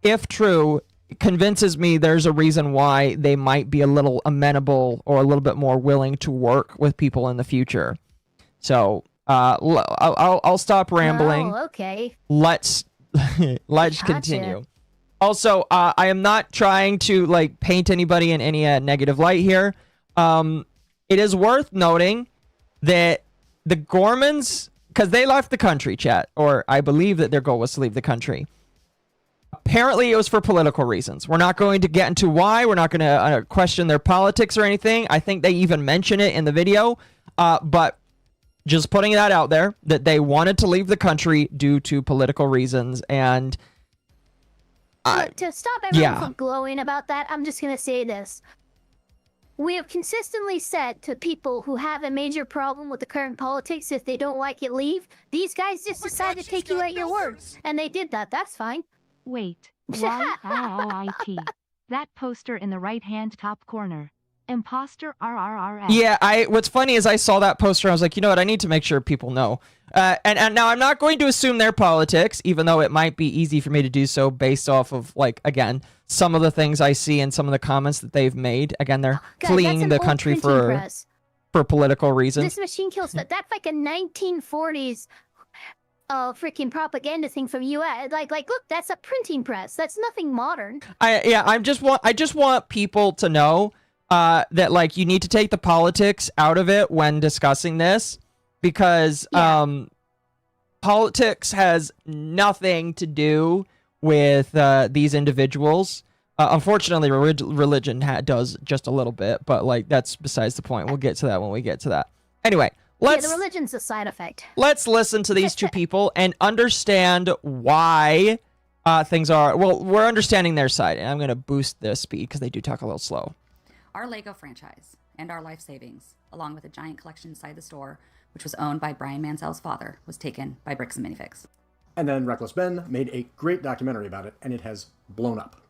if true, convinces me there's a reason why they might be a little amenable or a little bit more willing to work with people in the future. So I'll stop rambling. Oh, okay. Let's continue. Also, I am not trying to like paint anybody in any negative light here. It is worth noting that the Gormans, because they left the country, chat, or I believe that their goal was to leave the country. Apparently, it was for political reasons. We're not going to get into why. We're not going to question their politics or anything. I think they even mention it in the video. But just putting that out there, that they wanted to leave the country due to political reasons. And Look, to stop everyone from glowing about that, I'm just going to say this. We have consistently said to people who have a major problem with the current politics, if they don't like it, leave. These guys just decide to take you at your word. And they did that. That's fine. Wait. Y-I-T. That poster in the right-hand top corner. Imposter RRRF. Yeah, what's funny is I saw that poster and I was like, you know what, I need to make sure people know. And now I'm not going to assume their politics, even though it might be easy for me to do so based off of, like, again, some of the things I see and some of the comments that they've made. Again, they're fleeing the country for political reasons. This machine kills, that's like a 1940s freaking propaganda thing from US. Like, look, that's a printing press. That's nothing modern. I just want people to know that, like, you need to take the politics out of it when discussing this, because politics has nothing to do with these individuals. Unfortunately, religion does just a little bit, but, like, that's besides the point. We'll get to that when we get to that. Anyway, the religion's a side effect. Let's listen to these two people and understand why things are... Well, we're understanding their side, and I'm going to boost the speed because they do talk a little slow. Our Lego franchise and our life savings, along with a giant collection inside the store, which was owned by Brian Mansell's father, was taken by Bricks and Minifigs. And then Reckless Ben made a great documentary about it, and it has blown up.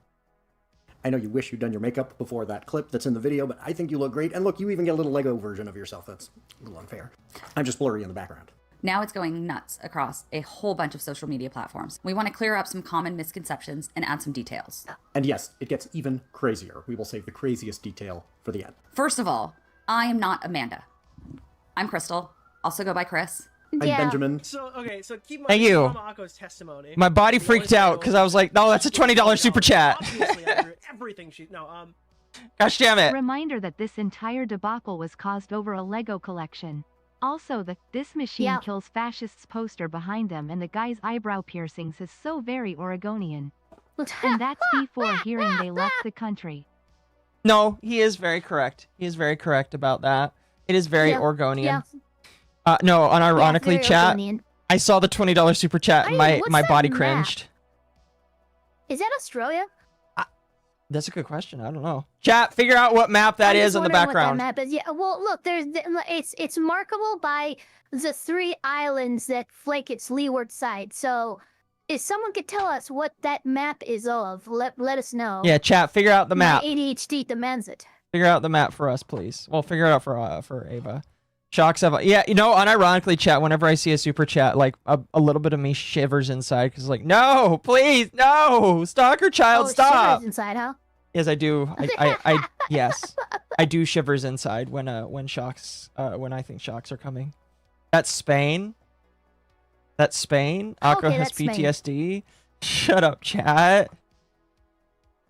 I know you wish you'd done your makeup before that clip that's in the video, but I think you look great. And look, you even get a little Lego version of yourself. That's a little unfair. I'm just blurry in the background. Now it's going nuts across a whole bunch of social media platforms. We want to clear up some common misconceptions and add some details. And yes, it gets even crazier. We will save the craziest detail for the end. First of all, I am not Amanda. I'm Crystal, also go by Chris. I'm Benjamin. So keep in mind, Thank you. MommaOcco's testimony. My body freaked out because I was like, no, that's a $20 super chat. Obviously, everything she... No, Gosh damn it. Reminder that this entire debacle was caused over a Lego collection. Also, this machine kills fascists poster behind them, and the guy's eyebrow piercings is so very Oregonian. And that's before hearing they left the country. No, he is very correct. He is very correct about that. It is very Oregonian. No, unironically, chat, Oregonian. I saw the $20 super chat and my body cringed. Is that Australia? That's a good question. I don't know. Chat, figure out what map that is in the background. What that map is. Yeah, well, look, it's markable by the 3 islands that flank its leeward side. So, if someone could tell us what that map is of, let us know. Yeah, chat, figure out the map. My ADHD demands it. Figure out the map for us, please. Well, figure it out for Ava. Shocks have... Yeah, you know, unironically, chat, whenever I see a super chat, like, a little bit of me shivers inside, because, like, no, please, no! Stalker child, stop! Shivers inside, huh? Yes, I do. Yes, I do shivers inside when shocks when I think shocks are coming. That's Spain. That's Spain. Occo has PTSD. Spain. Shut up, chat.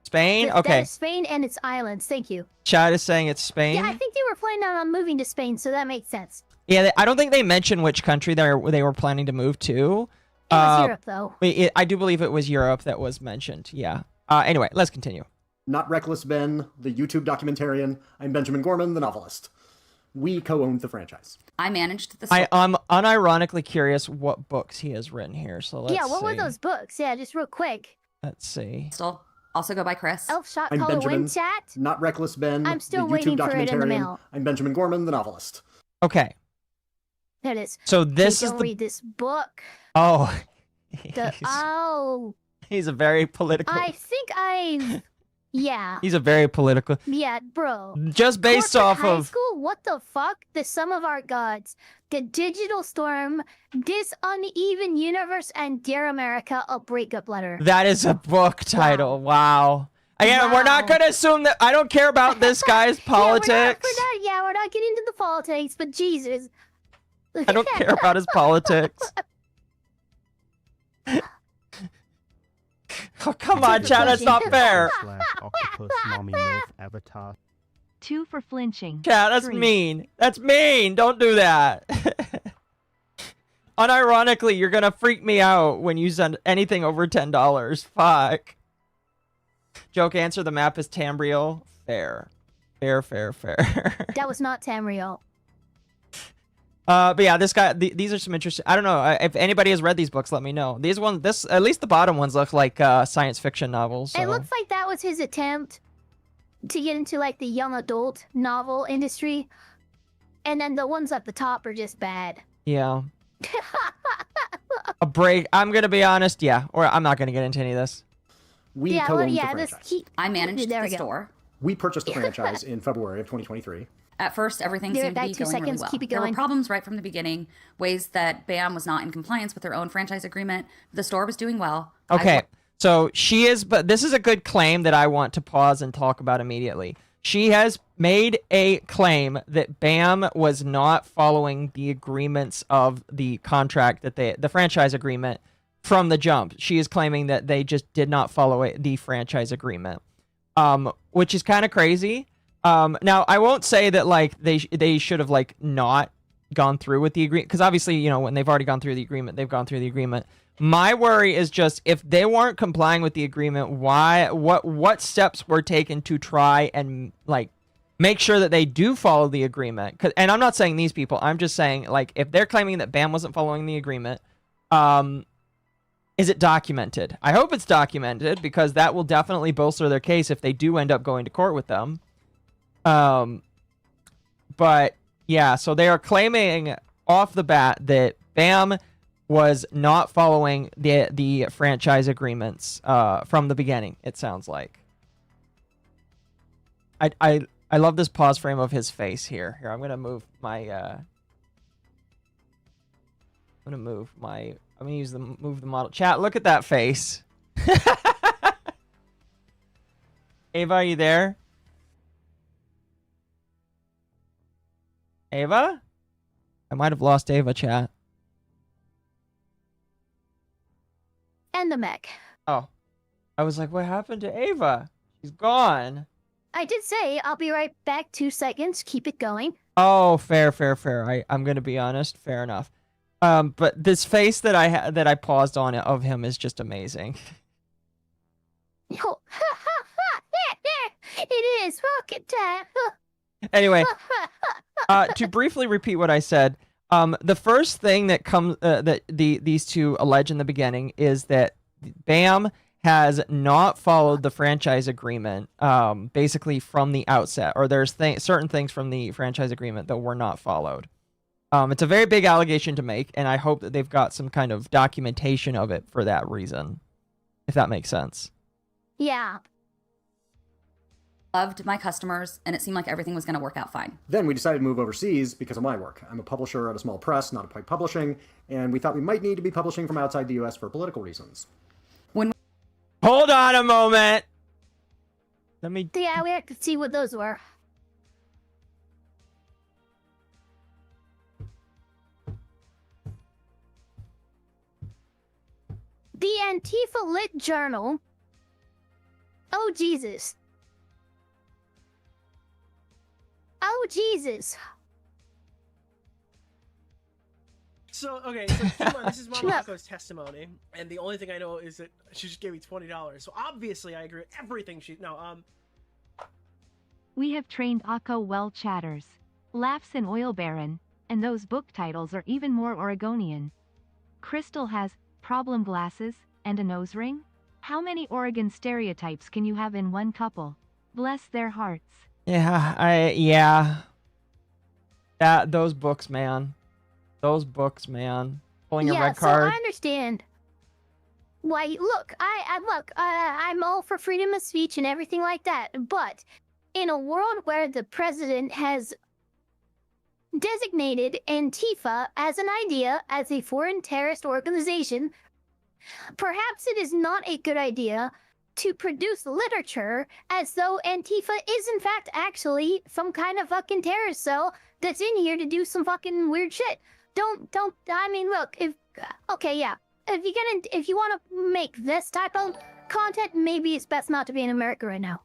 Spain. Okay. That is Spain and its islands. Thank you. Chat is saying it's Spain. Yeah, I think they were planning on moving to Spain, so that makes sense. Yeah, I don't think they mentioned which country they were planning to move to. It was Europe, though. I do believe it was Europe that was mentioned. Yeah. Anyway, let's continue. Not Reckless Ben, the YouTube documentarian. I'm Benjamin Gorman, the novelist. We co-owned the franchise. I managed the store. I'm unironically curious what books he has written here. So let's Yeah, what see. were those books? Yeah, just real quick. Let's see. Still, also go by Chris. Elf Shot I'm Color Benjamin, Wind Chat. not Reckless Ben, I'm still the YouTube waiting for it in the documentarian. mail. I'm Benjamin Gorman, the novelist. Okay. There it is. So this Hey, is don't the. read this book. Oh. Oh. He's a very political. I think I. Yeah. He's a very political. Yeah, bro. Just based Corporate off high of. school? What the fuck? The sum of our gods. The Digital Storm, This Uneven Universe, and Dear America, a breakup letter. That is a book title. Wow. Again, we're not going to assume that. I don't care about this guy's politics. We're not getting into the politics, but Jesus. I don't care about his politics. Oh, come on, Chad. That's not fair. Octopus mommy milf avatar. 2 for flinching. Chad, that's 3. mean. That's mean. Don't do that. Unironically, you're going to freak me out when you send anything over $10. Fuck. Joke answer, the map is Tamriel. Fair. Fair. That was not Tamriel. But yeah, this guy, these are some interesting. I don't know if anybody has read these books. Let me know. These ones, at least the bottom ones look like science fiction novels. So. It looks like that was his attempt to get into like the young adult novel industry, and then the ones at the top are just bad. Yeah. A break. I'm gonna be honest. Yeah, or I'm not gonna get into any of this. We co-owned the franchise. I managed There the we go. store. We purchased the franchise in February of 2023. At first, everything Give it seemed to back be 2 going really seconds, well. keep it There were going. problems right from the beginning, ways that BAM was not in compliance with their own franchise agreement. The store was doing well. Okay, so she is, but this is a good claim that I want to pause and talk about immediately. She has made a claim that BAM was not following the agreements of the contract that the franchise agreement from the jump. She is claiming that they just did not follow the franchise agreement, which is kind of crazy. Now I won't say that like they should have like not gone through with the agreement, because obviously, you know, when they've already gone through the agreement, they've gone through the agreement. My worry is just if they weren't complying with the agreement, what steps were taken to try and like make sure that they do follow the agreement? And I'm not saying these people, I'm just saying like if they're claiming that BAM wasn't following the agreement, is it documented? I hope it's documented, because that will definitely bolster their case if they do end up going to court with them. But yeah, so they are claiming off the bat that BAM was not following the franchise agreements from the beginning, it sounds like. I love this pause frame of his face here. Here, I'm gonna move my move the model. Chat, look at that face. Ava, are you there? Ava? I might have lost Ava, chat. And the mech. Oh. I was like, what happened to Ava? She's gone. I did say I'll be right back. 2 seconds. Keep it going. Oh, fair. I'm gonna be honest. Fair enough. But this face that I paused on of him is just amazing. Oh, it is rocket time. Anyway, to briefly repeat what I said, the first thing that comes that these two allege in the beginning is that BAM has not followed the franchise agreement, basically from the outset, or there's certain things from the franchise agreement that were not followed. It's a very big allegation to make, and I hope that they've got some kind of documentation of it for that reason, if that makes sense. Yeah. Loved my customers, and it seemed like everything was going to work out fine. Then we decided to move overseas because of my work. I'm a publisher at a small press, not a Pike Publishing, and we thought we might need to be publishing from outside the US for political reasons. Hold on a moment. Yeah, we have to see what those were. The Antifa Lit Journal. Oh, Jesus. Oh, Jesus. So, okay, so keep on, this is MommaOcco's testimony, and the only thing I know is that she just gave me $20. So obviously I agree with everything she... No, We have trained Occo well, chatters. Laughs an oil baron, and those book titles are even more Oregonian. Crystal has problem glasses and a nose ring? How many Oregon stereotypes can you have in one couple? Bless their hearts. Yeah. Those books, man. Those books, man. Pulling a red card. So I understand. Why, look, I'm all for freedom of speech and everything like that, but in a world where the president has designated Antifa as an idea as a foreign terrorist organization, perhaps it is not a good idea to produce literature as though Antifa is in fact actually some kind of fucking terrorist cell that's in here to do some fucking weird shit. I mean, look, if you want to make this type of content, maybe it's best not to be in America right now.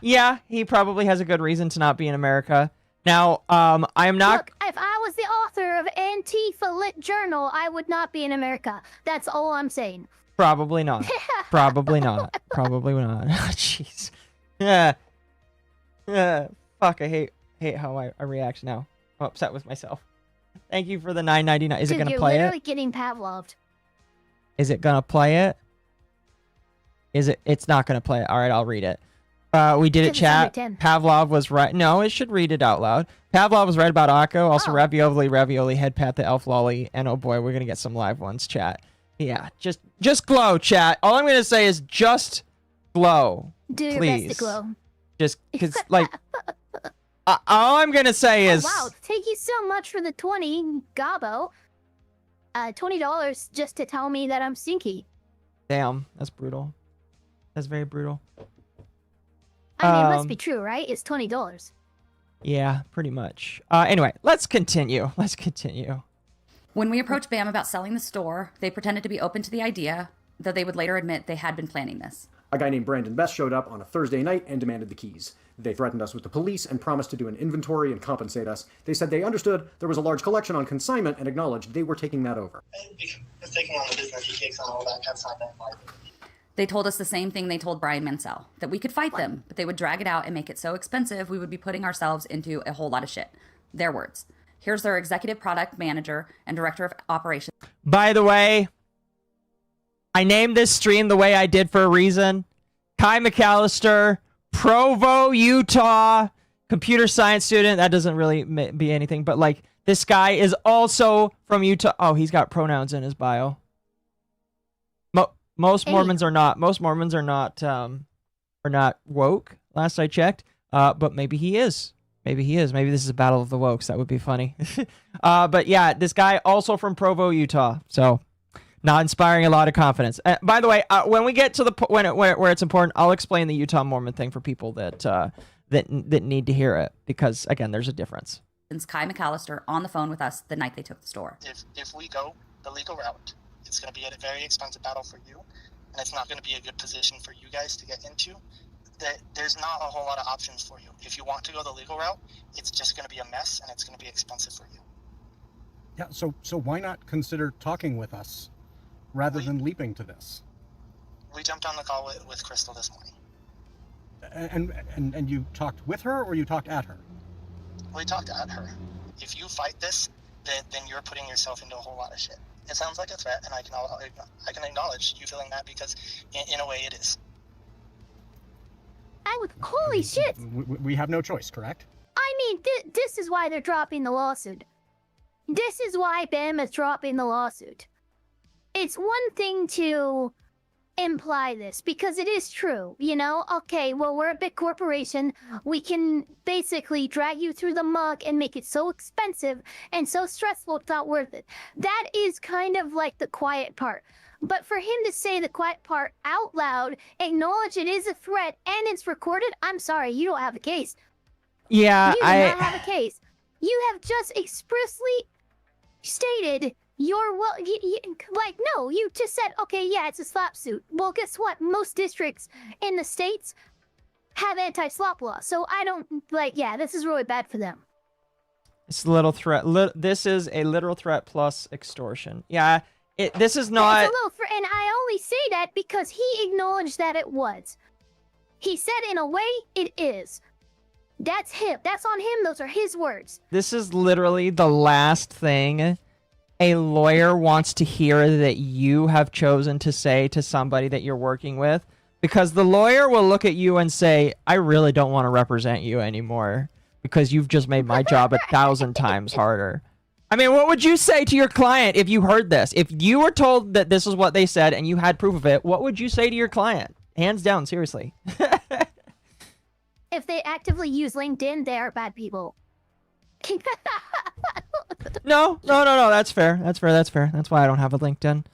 Yeah, he probably has a good reason to not be in America. Now, I am not... Look, if I was the author of Antifa Lit Journal, I would not be in America. That's all I'm saying. Probably not. Probably not. Probably not. Jeez. Yeah. Fuck, I hate how I react now. I'm upset with myself. Thank you for the $9.99. Is it going to play it? You're literally getting Pavloved. Is it going to play it? It's not going to play it. All right, I'll read it. We did it, chat. Pavlov was right. No, it should read it out loud. Pavlov was right about Occo. Also, Ravioli, Head Pat the Elf Lolly. And oh boy, we're going to get some live ones, chat. Yeah, just glow, chat. All I'm going to say is just glow. Do your please. best to glow. Just because, like, all I'm going to say is... wow, thank you so much for the 20, Gabo. $20 just to tell me that I'm stinky. Damn, that's brutal. That's very brutal. I mean, it must be true, right? It's $20. Yeah, pretty much. Anyway, let's continue. When we approached BAM about selling the store, they pretended to be open to the idea, though they would later admit they had been planning this. A guy named Brandon Best showed up on a Thursday night and demanded the keys. They threatened us with the police and promised to do an inventory and compensate us. They said they understood there was a large collection on consignment and acknowledged they were taking that over. Just taking on the business, he takes on all that consignment. They told us the same thing they told Brian Mansell, that we could fight them, but they would drag it out and make it so expensive we would be putting ourselves into a whole lot of shit. Their words. Here's their executive product manager and director of operations. By the way, I named this stream the way I did for a reason. Kai McAllister, Provo, Utah, computer science student. That doesn't really be anything, but like this guy is also from Utah. Oh, he's got pronouns in his bio. Most Mormons are not. Most Mormons are not woke. Last I checked, but maybe he is. Maybe this is a battle of the wokes. That would be funny. But yeah, this guy also from Provo, Utah. So, not inspiring a lot of confidence. By the way, when we get to the where it's important, I'll explain the Utah Mormon thing for people that need to hear it, because again, there's a difference. Since Kai McAllister on the phone with us the night they took the store. If we go the legal route, it's going to be a very expensive battle for you, and it's not going to be a good position for you guys to get into. There's not a whole lot of options for you. If you want to go the legal route, it's just going to be a mess, and it's going to be expensive for you. Yeah, so why not consider talking with us rather than leaping to this? We jumped on the call with Crystal this morning. And you talked with her, or you talked at her? We talked at her. If you fight this, then you're putting yourself into a whole lot of shit. It sounds like a threat, and I can acknowledge you feeling that, because in a way it is. Holy shit! We have no choice, correct? I mean, this is why they're dropping the lawsuit. This is why BAM is dropping the lawsuit. It's one thing to imply this, because it is true, you know? Okay, well, we're a big corporation. We can basically drag you through the muck and make it so expensive and so stressful it's not worth it. That is kind of like the quiet part. But for him to say the quiet part out loud, acknowledge it is a threat, and it's recorded, I'm sorry, you don't have a case. Yeah, you do not have a case. You have just expressly stated you just said, okay, yeah, it's a slap suit. Well, guess what? Most districts in the states have anti-slap law. So I don't, this is really bad for them. It's a little threat. This is a literal threat plus extortion. Yeah, this is not... It's a little and I only say that because he acknowledged that it was. He said, in a way, it is. That's him. That's on him. Those are his words. This is literally the last thing a lawyer wants to hear that you have chosen to say to somebody that you're working with, because the lawyer will look at you and say, I really don't want to represent you anymore because you've just made my job 1,000 times harder. I mean, what would you say to your client if you heard this? If you were told that this is what they said and you had proof of it, what would you say to your client? Hands down, seriously. If they actively use LinkedIn, they are bad people. No. That's fair. That's fair. That's why I don't have a LinkedIn.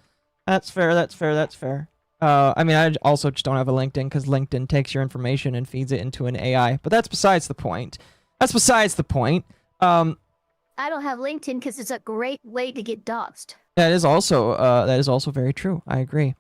That's fair. I mean, I also just don't have a LinkedIn because LinkedIn takes your information and feeds it into an AI. But that's besides the point. I don't have LinkedIn because it's a great way to get doxxed. That is also very true. I agree.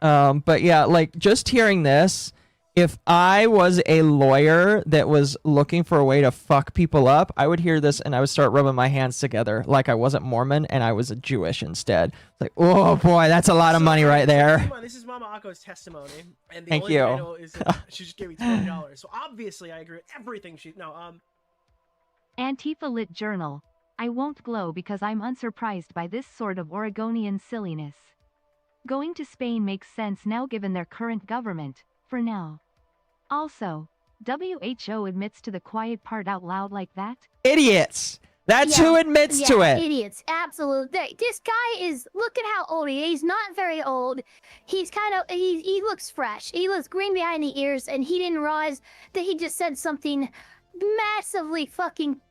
But yeah, like just hearing this, if I was a lawyer that was looking for a way to fuck people up, I would hear this and I would start rubbing my hands together like I wasn't Mormon and I was a Jewish instead. It's like, oh boy, that's a lot of money right there. This is MommaOcco's testimony, and the Thank only you. thing I know is that she just gave me $20. So obviously, I agree with everything she. No, Antifa Lit Journal. I won't glow because I'm unsurprised by this sort of Oregonian silliness. Going to Spain makes sense now given their current government, for now. Also, WHO admits to the quiet part out loud like that? Idiots! That's who admits to it. Idiots, absolutely. This guy is, look at how old he is. He's not very old. He's he looks fresh. He looks green behind the ears, and he didn't realize that he just said something massively fucking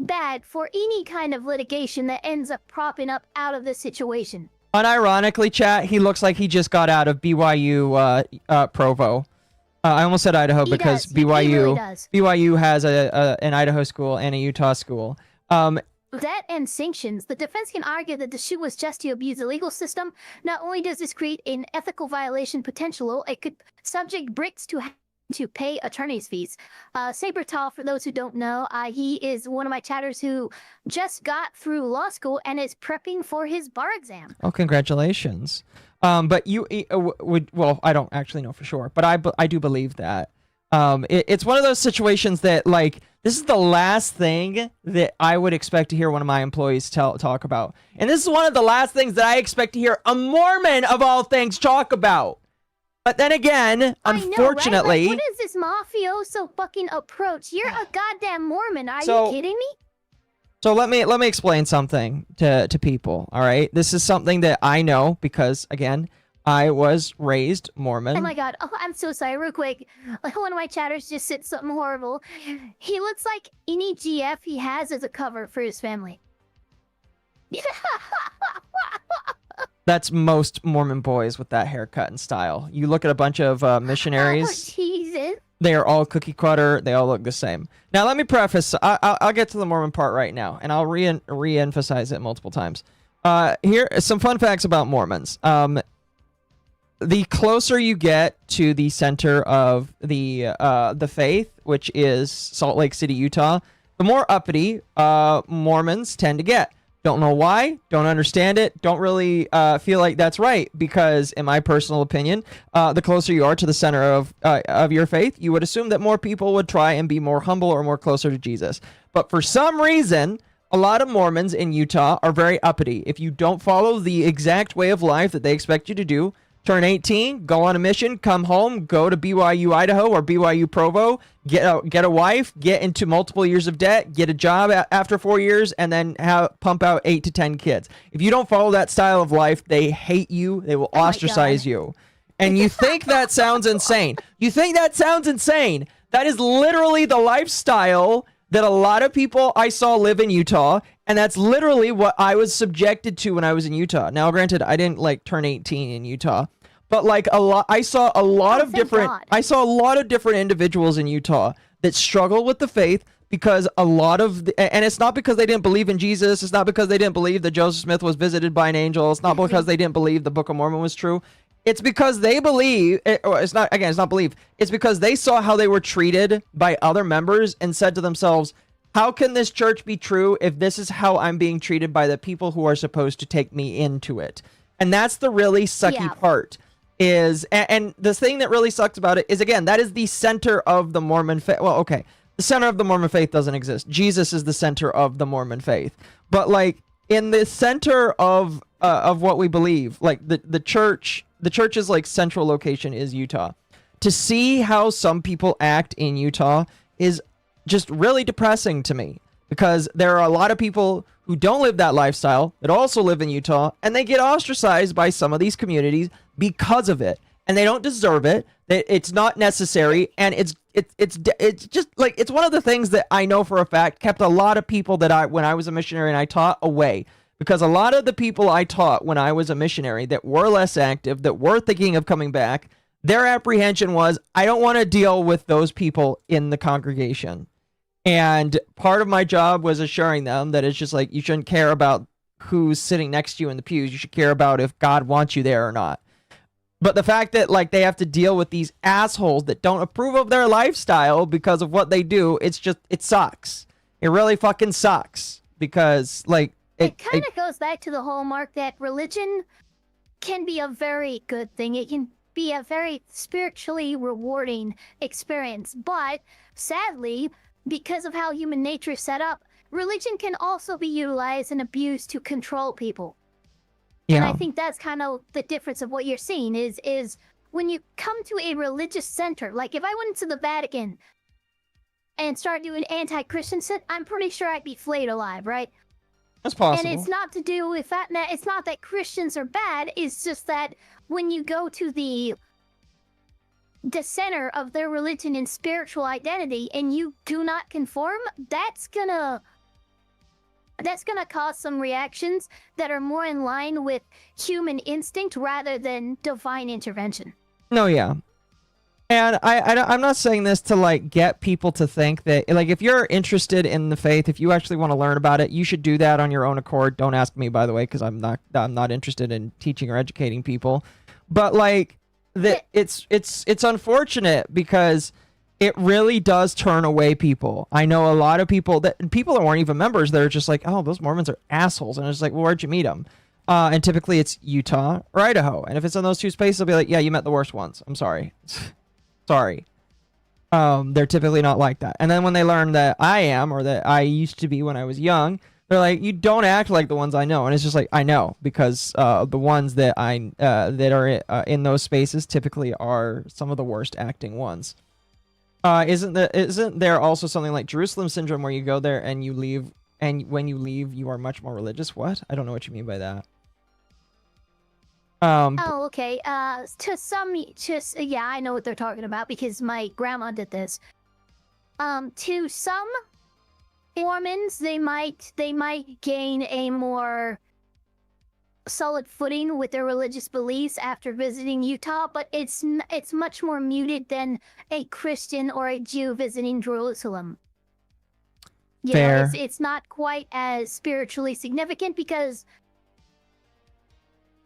bad for any kind of litigation that ends up propping up out of this situation. Unironically, chat, he looks like he just got out of BYU Provo. I almost said Idaho because BYU really does. BYU has an Idaho school and a Utah school. That and sanctions. The defense can argue that the shoe was just to abuse the legal system. Not only does this create an ethical violation potential, it could subject Brits to pay attorney's fees. Sabertall, for those who don't know, he is one of my chatters who just got through law school and is prepping for his bar exam. Oh, congratulations. But you would, well, I don't actually know for sure, but I do believe that. It's one of those situations that, like, this is the last thing that I would expect to hear one of my employees talk about. And this is one of the last things that I expect to hear a Mormon, of all things, talk about. But then again, unfortunately... I know, right? Like, what is this mafioso fucking approach? You're a goddamn Mormon. Are you kidding me? So let me explain something to people, all right? This is something that I know because, again, I was raised Mormon. Oh my god. Oh, I'm so sorry. Real quick. Like, one of my chatters just said something horrible. He looks like any GF he has as a cover for his family. That's most Mormon boys with that haircut and style. You look at a bunch of missionaries. Oh, Jesus. They are all cookie cutter. They all look the same. Now, let me preface. I'll get to the Mormon part right now, and I'll re-emphasize it multiple times. Here are some fun facts about Mormons. The closer you get to the center of the faith, which is Salt Lake City, Utah, the more uppity Mormons tend to get. Don't know why, don't understand it, don't really feel like that's right, because in my personal opinion, the closer you are to the center of your faith, you would assume that more people would try and be more humble or more closer to Jesus. But for some reason, a lot of Mormons in Utah are very uppity. If you don't follow the exact way of life that they expect you to do, turn 18, go on a mission, come home, go to BYU Idaho or BYU Provo, get a wife, get into multiple years of debt, get a job after 4 years, and then pump out 8 to 10 kids. If you don't follow that style of life, they hate you. They will ostracize you. And you think that sounds insane. You think that sounds insane. That is literally the lifestyle that a lot of people I saw live in Utah, and that's literally what I was subjected to when I was in Utah. Now, granted, I didn't like turn 18 in Utah, but like I saw a lot of different individuals in Utah that struggle with the faith because and it's not because they didn't believe in Jesus. It's not because they didn't believe that Joseph Smith was visited by an angel. It's not because they didn't believe the Book of Mormon was true. It's because they believe, it's not believe. It's because they saw how they were treated by other members and said to themselves, how can this church be true if this is how I'm being treated by the people who are supposed to take me into it? And that's the really sucky part, is, and the thing that really sucks about it is, again, that is the center of the Mormon faith. Well, okay, the center of the Mormon faith doesn't exist. Jesus is the center of the Mormon faith. But like in the center of what we believe, like the church's like central location is Utah. To see how some people act in Utah is just really depressing to me, because there are a lot of people who don't live that lifestyle that also live in Utah, and they get ostracized by some of these communities because of it, and they don't deserve it. It's not necessary, and it's just like, it's one of the things that I know for a fact kept a lot of people that when I was a missionary and I taught away, because a lot of the people I taught when I was a missionary that were less active, that were thinking of coming back, their apprehension was, I don't want to deal with those people in the congregation. And part of my job was assuring them that it's just like, you shouldn't care about who's sitting next to you in the pews. You should care about if God wants you there or not. But the fact that like they have to deal with these assholes that don't approve of their lifestyle because of what they do, it sucks. It really fucking sucks, because like it kind of goes back to the whole mark that religion can be a very good thing. It can be a very spiritually rewarding experience, but sadly, because of how human nature is set up, religion can also be utilized and abused to control people. Yeah. And I think that's kind of the difference of what you're seeing is when you come to a religious center, like if I went into the Vatican and started doing anti-Christian shit, I'm pretty sure I'd be flayed alive, right? That's possible. And it's not to do with that. It's not that Christians are bad. It's just that when you go to the center of their religion and spiritual identity and you do not conform, that's gonna cause some reactions that are more in line with human instinct rather than divine intervention. No, yeah. And I'm not saying this to like get people to think that, like, if you're interested in the faith, if you actually want to learn about it, you should do that on your own accord. Don't ask me, by the way, because I'm not interested in teaching or educating people. But like, it's unfortunate because it really does turn away people. I know a lot of people that weren't even members. They're just like, oh, those Mormons are assholes. And it's like, well, where'd you meet them? And typically it's Utah or Idaho. And if it's in those two spaces, they'll be like, yeah, you met the worst ones. I'm sorry. Sorry. They're typically not like that. And then when they learn that I am, or that I used to be when I was young, they're like, you don't act like the ones I know. And it's just like, I know, because the ones that that are in those spaces typically are some of the worst acting ones. Isn't there also something like Jerusalem syndrome, where you go there and you leave, and when you leave, you are much more religious? What? I don't know what you mean by that. Oh, okay. To some, yeah, I know what they're talking about because my grandma did this. To some Mormons, they might gain a more solid footing with their religious beliefs after visiting Utah, but it's much more muted than a Christian or a Jew visiting Jerusalem. Fair. It's not quite as spiritually significant because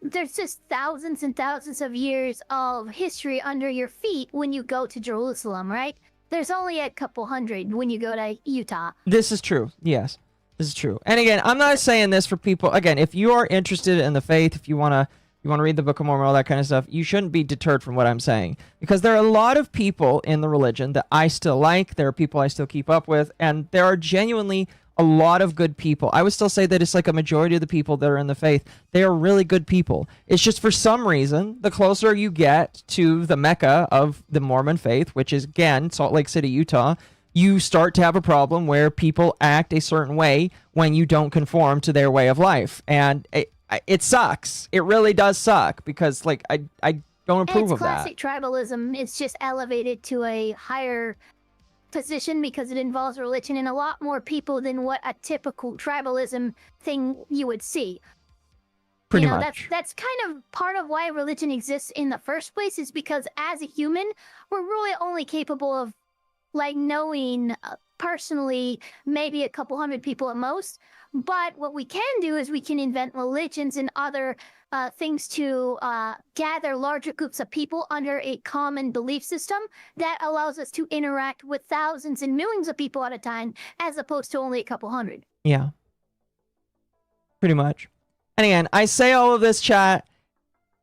there's just thousands and thousands of years of history under your feet when you go to Jerusalem, right? There's only a couple hundred when you go to Utah. This is true. Yes, this is true. And again, I'm not saying this for people. Again, if you are interested in the faith, if you wanna read the Book of Mormon, all that kind of stuff, you shouldn't be deterred from what I'm saying, because there are a lot of people in the religion that I still like. There are people I still keep up with, and there are genuinely a lot of good people. I would still say that it's like a majority of the people that are in the faith, they are really good people. It's just for some reason, the closer you get to the Mecca of the Mormon faith, which is, again, Salt Lake City, Utah, you start to have a problem where people act a certain way when you don't conform to their way of life. And it sucks. It really does suck, because like I don't approve of that. It's classic tribalism. It's just elevated to a higher position because it involves religion and a lot more people than what a typical tribalism thing you would see. Pretty much. That's kind of part of why religion exists in the first place, is because as a human, we're really only capable of like knowing personally maybe a couple hundred people at most. But what we can do is we can invent religions and other things to gather larger groups of people under a common belief system that allows us to interact with thousands and millions of people at a time, as opposed to only a couple hundred. Yeah. Pretty much. And again, I say all of this, chat.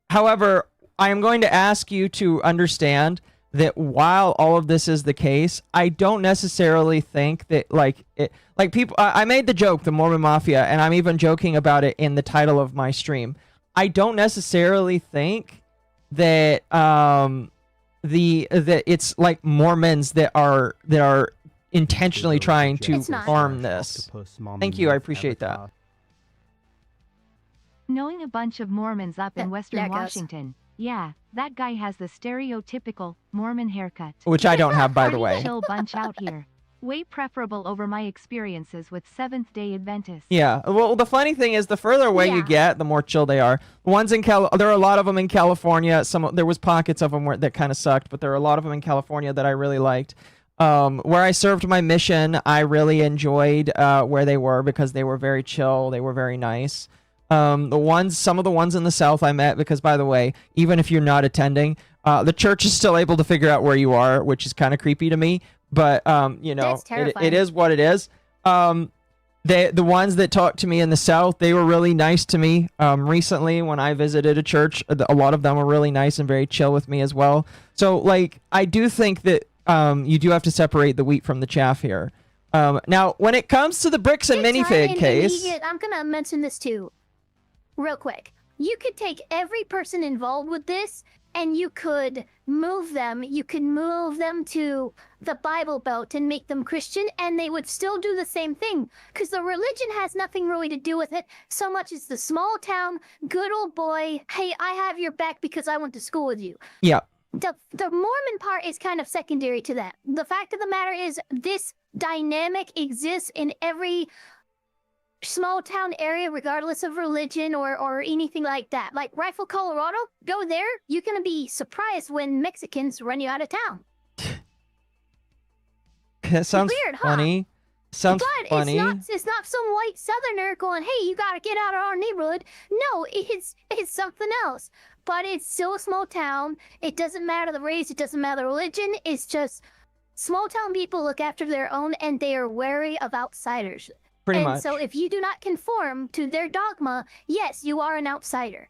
However, I am going to ask you to understand that while all of this is the case, I don't necessarily think that people. I made the joke, the Mormon Mafia, and I'm even joking about it in the title of my stream. I don't necessarily think that that it's like Mormons that are intentionally trying to harm this. Thank you, I appreciate that. Knowing a bunch of Mormons up in Western Washington. Yeah, that guy has the stereotypical Mormon haircut. Which I don't have, by the way. Pretty chill bunch out here. Way preferable over my experiences with Seventh-day Adventists. Yeah, well, the funny thing is, the further away you get, the more chill they are. The ones in there are a lot of them in California. There was pockets of them that kind of sucked, but there are a lot of them in California that I really liked. Where I served my mission, I really enjoyed where they were because they were very chill. They were very nice. Some of the ones in the South I met, because by the way, even if you're not attending, the church is still able to figure out where you are, which is kind of creepy to me. But you know, it is what it is. The ones that talked to me in the South, they were really nice to me. Recently, when I visited a church, a lot of them were really nice and very chill with me as well. So, like, I do think that you do have to separate the wheat from the chaff here. Now, when it comes to the bricks and minifig case, I'm gonna mention this too, real quick. You could take every person involved with this, and you could move them. You could move them to the Bible Belt and make them Christian, and they would still do the same thing. Because the religion has nothing really to do with it, so much as the small town, good old boy, hey, I have your back because I went to school with you. Yeah. The Mormon part is kind of secondary to that. The fact of the matter is, this dynamic exists in every small town area, regardless of religion or anything like that. Like Rifle, Colorado, go there, you're gonna be surprised when Mexicans run you out of town. That sounds weird, funny. Huh? Sounds but funny. It's not some white southerner going, hey, you gotta get out of our neighborhood. No, it's something else. But it's still a small town. It doesn't matter the race, it doesn't matter the religion. It's just small town people look after their own, and they are wary of outsiders. Pretty and much. so if you do not conform to their dogma, yes, you are an outsider.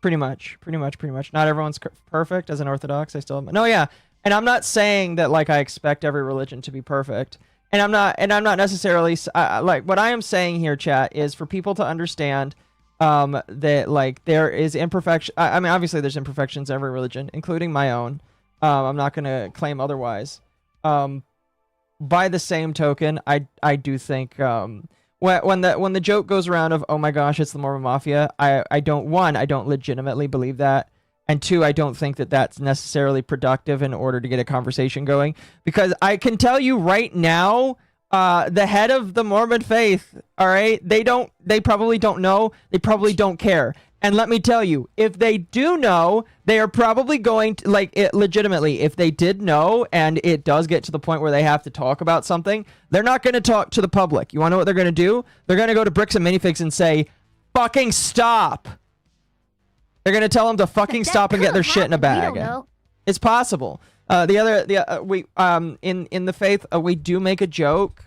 Pretty much. Not everyone's perfect. As an Orthodox, I still no, yeah. And I'm not saying that like I expect every religion to be perfect. And I'm not necessarily like what I am saying here, chat, is for people to understand that like there is imperfection. I mean, obviously there's imperfections in every religion, including my own. I'm not going to claim otherwise. By the same token, I do think when the joke goes around of, oh my gosh, it's the Mormon Mafia, I don't legitimately believe that, and two, I don't think that that's necessarily productive in order to get a conversation going, because I can tell you right now, the head of the Mormon faith, all right, they probably don't know, they probably don't care. And let me tell you, if they do know, they are probably going to, like, it legitimately, if they did know and it does get to the point where they have to talk about something, they're not going to talk to the public. You want to know what they're going to do? They're going to go to Bricks and Minifigs and say, fucking stop. They're going to tell them to fucking stop and get their shit in a bag. It's possible. In the faith, we do make a joke.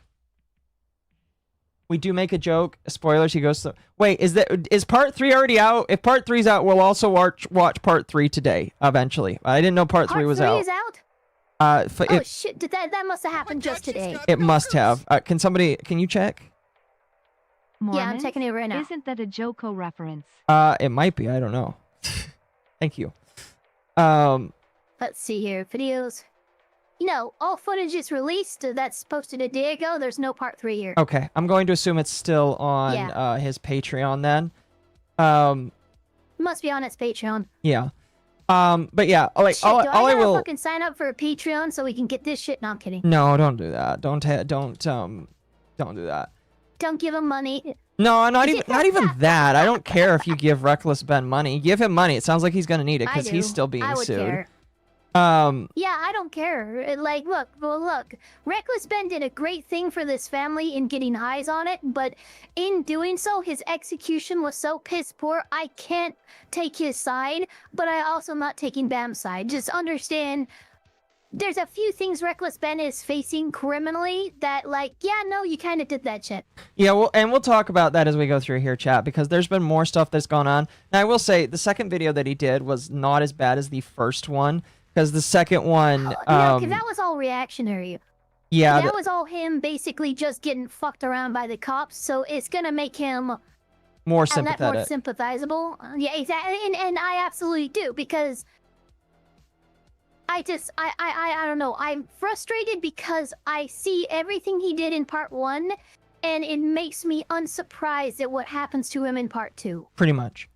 We do make a joke. Spoilers, he goes to... Wait, is part 3 already out? If part 3's out, we'll also watch part 3 today, eventually. I didn't know part 3 was out. Part 3 is out? Oh, shit, that must have happened just today. It must have. Can you check? Mormons? Yeah, I'm checking it right now. Isn't that a Joko reference? It might be. I don't know. Thank you. Let's see here. Videos. You know, all footage is released. That's posted a day ago. There's no part 3 here. Okay, I'm going to assume it's still on his Patreon then. Must be on its Patreon. Yeah. But yeah, like Shit, all I I will fucking sign up for a Patreon so we can get this shit. No, I'm kidding. No, don't do that. Don't do that. Don't give him money. No, not even that. I don't care if you give Reckless Ben money. Give him money. It sounds like he's gonna need it because he's still being sued. Care. Yeah, I don't care. Like, look, Reckless Ben did a great thing for this family in getting eyes on it, but in doing so, his execution was so piss poor, I can't take his side, but I also am not taking Bam's side. Just understand, there's a few things Reckless Ben is facing criminally that, like, yeah, no, you kind of did that shit. Yeah, well, and we'll talk about that as we go through here, chat, because there's been more stuff that's gone on. Now, I will say the second video that he did was not as bad as the first one, because the second one, yeah, because that was all reactionary. yeah, that was all him basically just getting fucked around by the cops. So it's gonna make him more a lot more sympathetic. sympathizable. Yeah, exactly, and I absolutely do, because I don't know. I'm frustrated because I see everything he did in part 1, and it makes me unsurprised at what happens to him in part 2. Pretty much.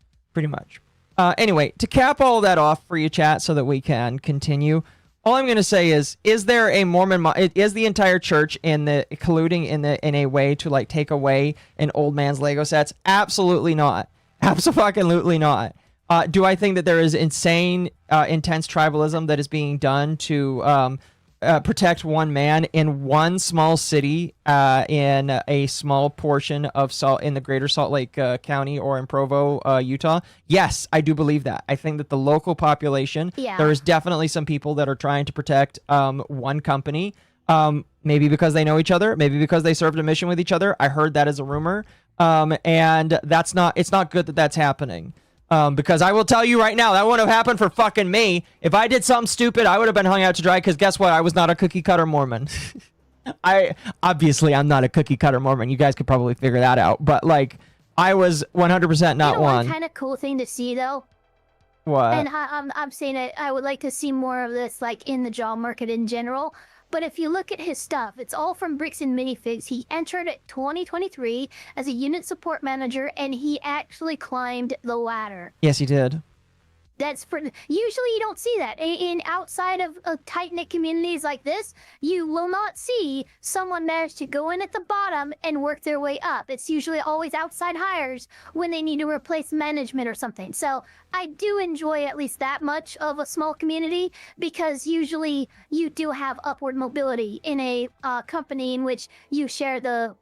Anyway, to cap all that off for you, chat, so that we can continue, all I'm going to say is there a Mormon... Is the entire church colluding in a way to, like, take away an old man's Lego sets? Absolutely not. Absolutely not. Do I think that there is insane, intense tribalism that is being done to protect one man in one small city in a small portion of in the greater Salt Lake County or in Provo, Utah? Yes, I do believe that. I think that the local population, there is definitely some people that are trying to protect one company, maybe because they know each other, maybe because they served a mission with each other. I heard that as a rumor, and it's not good that that's happening. Because I will tell you right now, that wouldn't have happened for fucking me. If I did something stupid, I would have been hung out to dry, because guess what? I was not a cookie cutter Mormon. Obviously, I'm not a cookie cutter Mormon. You guys could probably figure that out. But, like, I was 100% not one. One kind of cool thing to see, though? What? And I'm saying it, I would like to see more of this, like, in the job market in general. But if you look at his stuff, it's all from Bricks and Minifigs. He entered at 2023 as a unit support manager, and he actually climbed the ladder. Yes, he did. That's usually you don't see that in outside of tight-knit communities like this. You will not see someone manage to go in at the bottom and work their way up. It's usually always outside hires when they need to replace management or something. So I do enjoy at least that much of a small community, because usually you do have upward mobility in a company in which you share the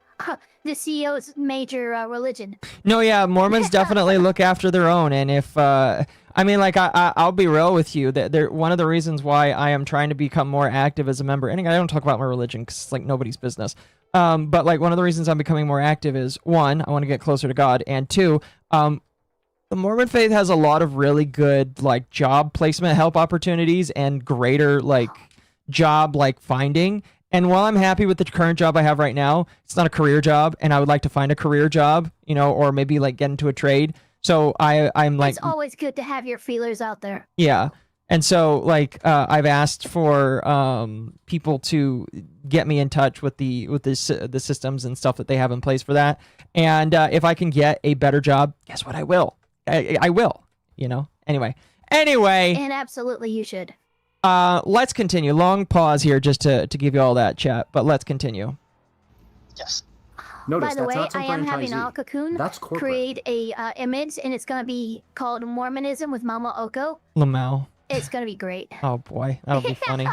CEO's major religion. No, yeah, Mormons definitely look after their own, and if I mean, like, I'll be real with you, that one of the reasons why I am trying to become more active as a member, and I don't talk about my religion because it's like nobody's business, but like one of the reasons I'm becoming more active is, one, I want to get closer to God, and two, the Mormon faith has a lot of really good, like, job placement help opportunities and greater, like, job, like, finding. And while I'm happy with the current job I have right now, it's not a career job, and I would like to find a career job, you know, or maybe, like, get into a trade. So I'm like... It's always good to have your feelers out there. Yeah. And so, like, I've asked for people to get me in touch with the systems and stuff that they have in place for that. And if I can get a better job, guess what? I will. I will, you know? Anyway. And absolutely you should. Let's continue. Long pause here just to give you all that chat, but let's continue. Yes. Notice, by the that's way, not some I am having franchisee. Alcocoon That's corporate. create a image, and it's going to be called Mormonism with MommaOcco. Lamau. It's going to be great. Oh boy, that'll be funny.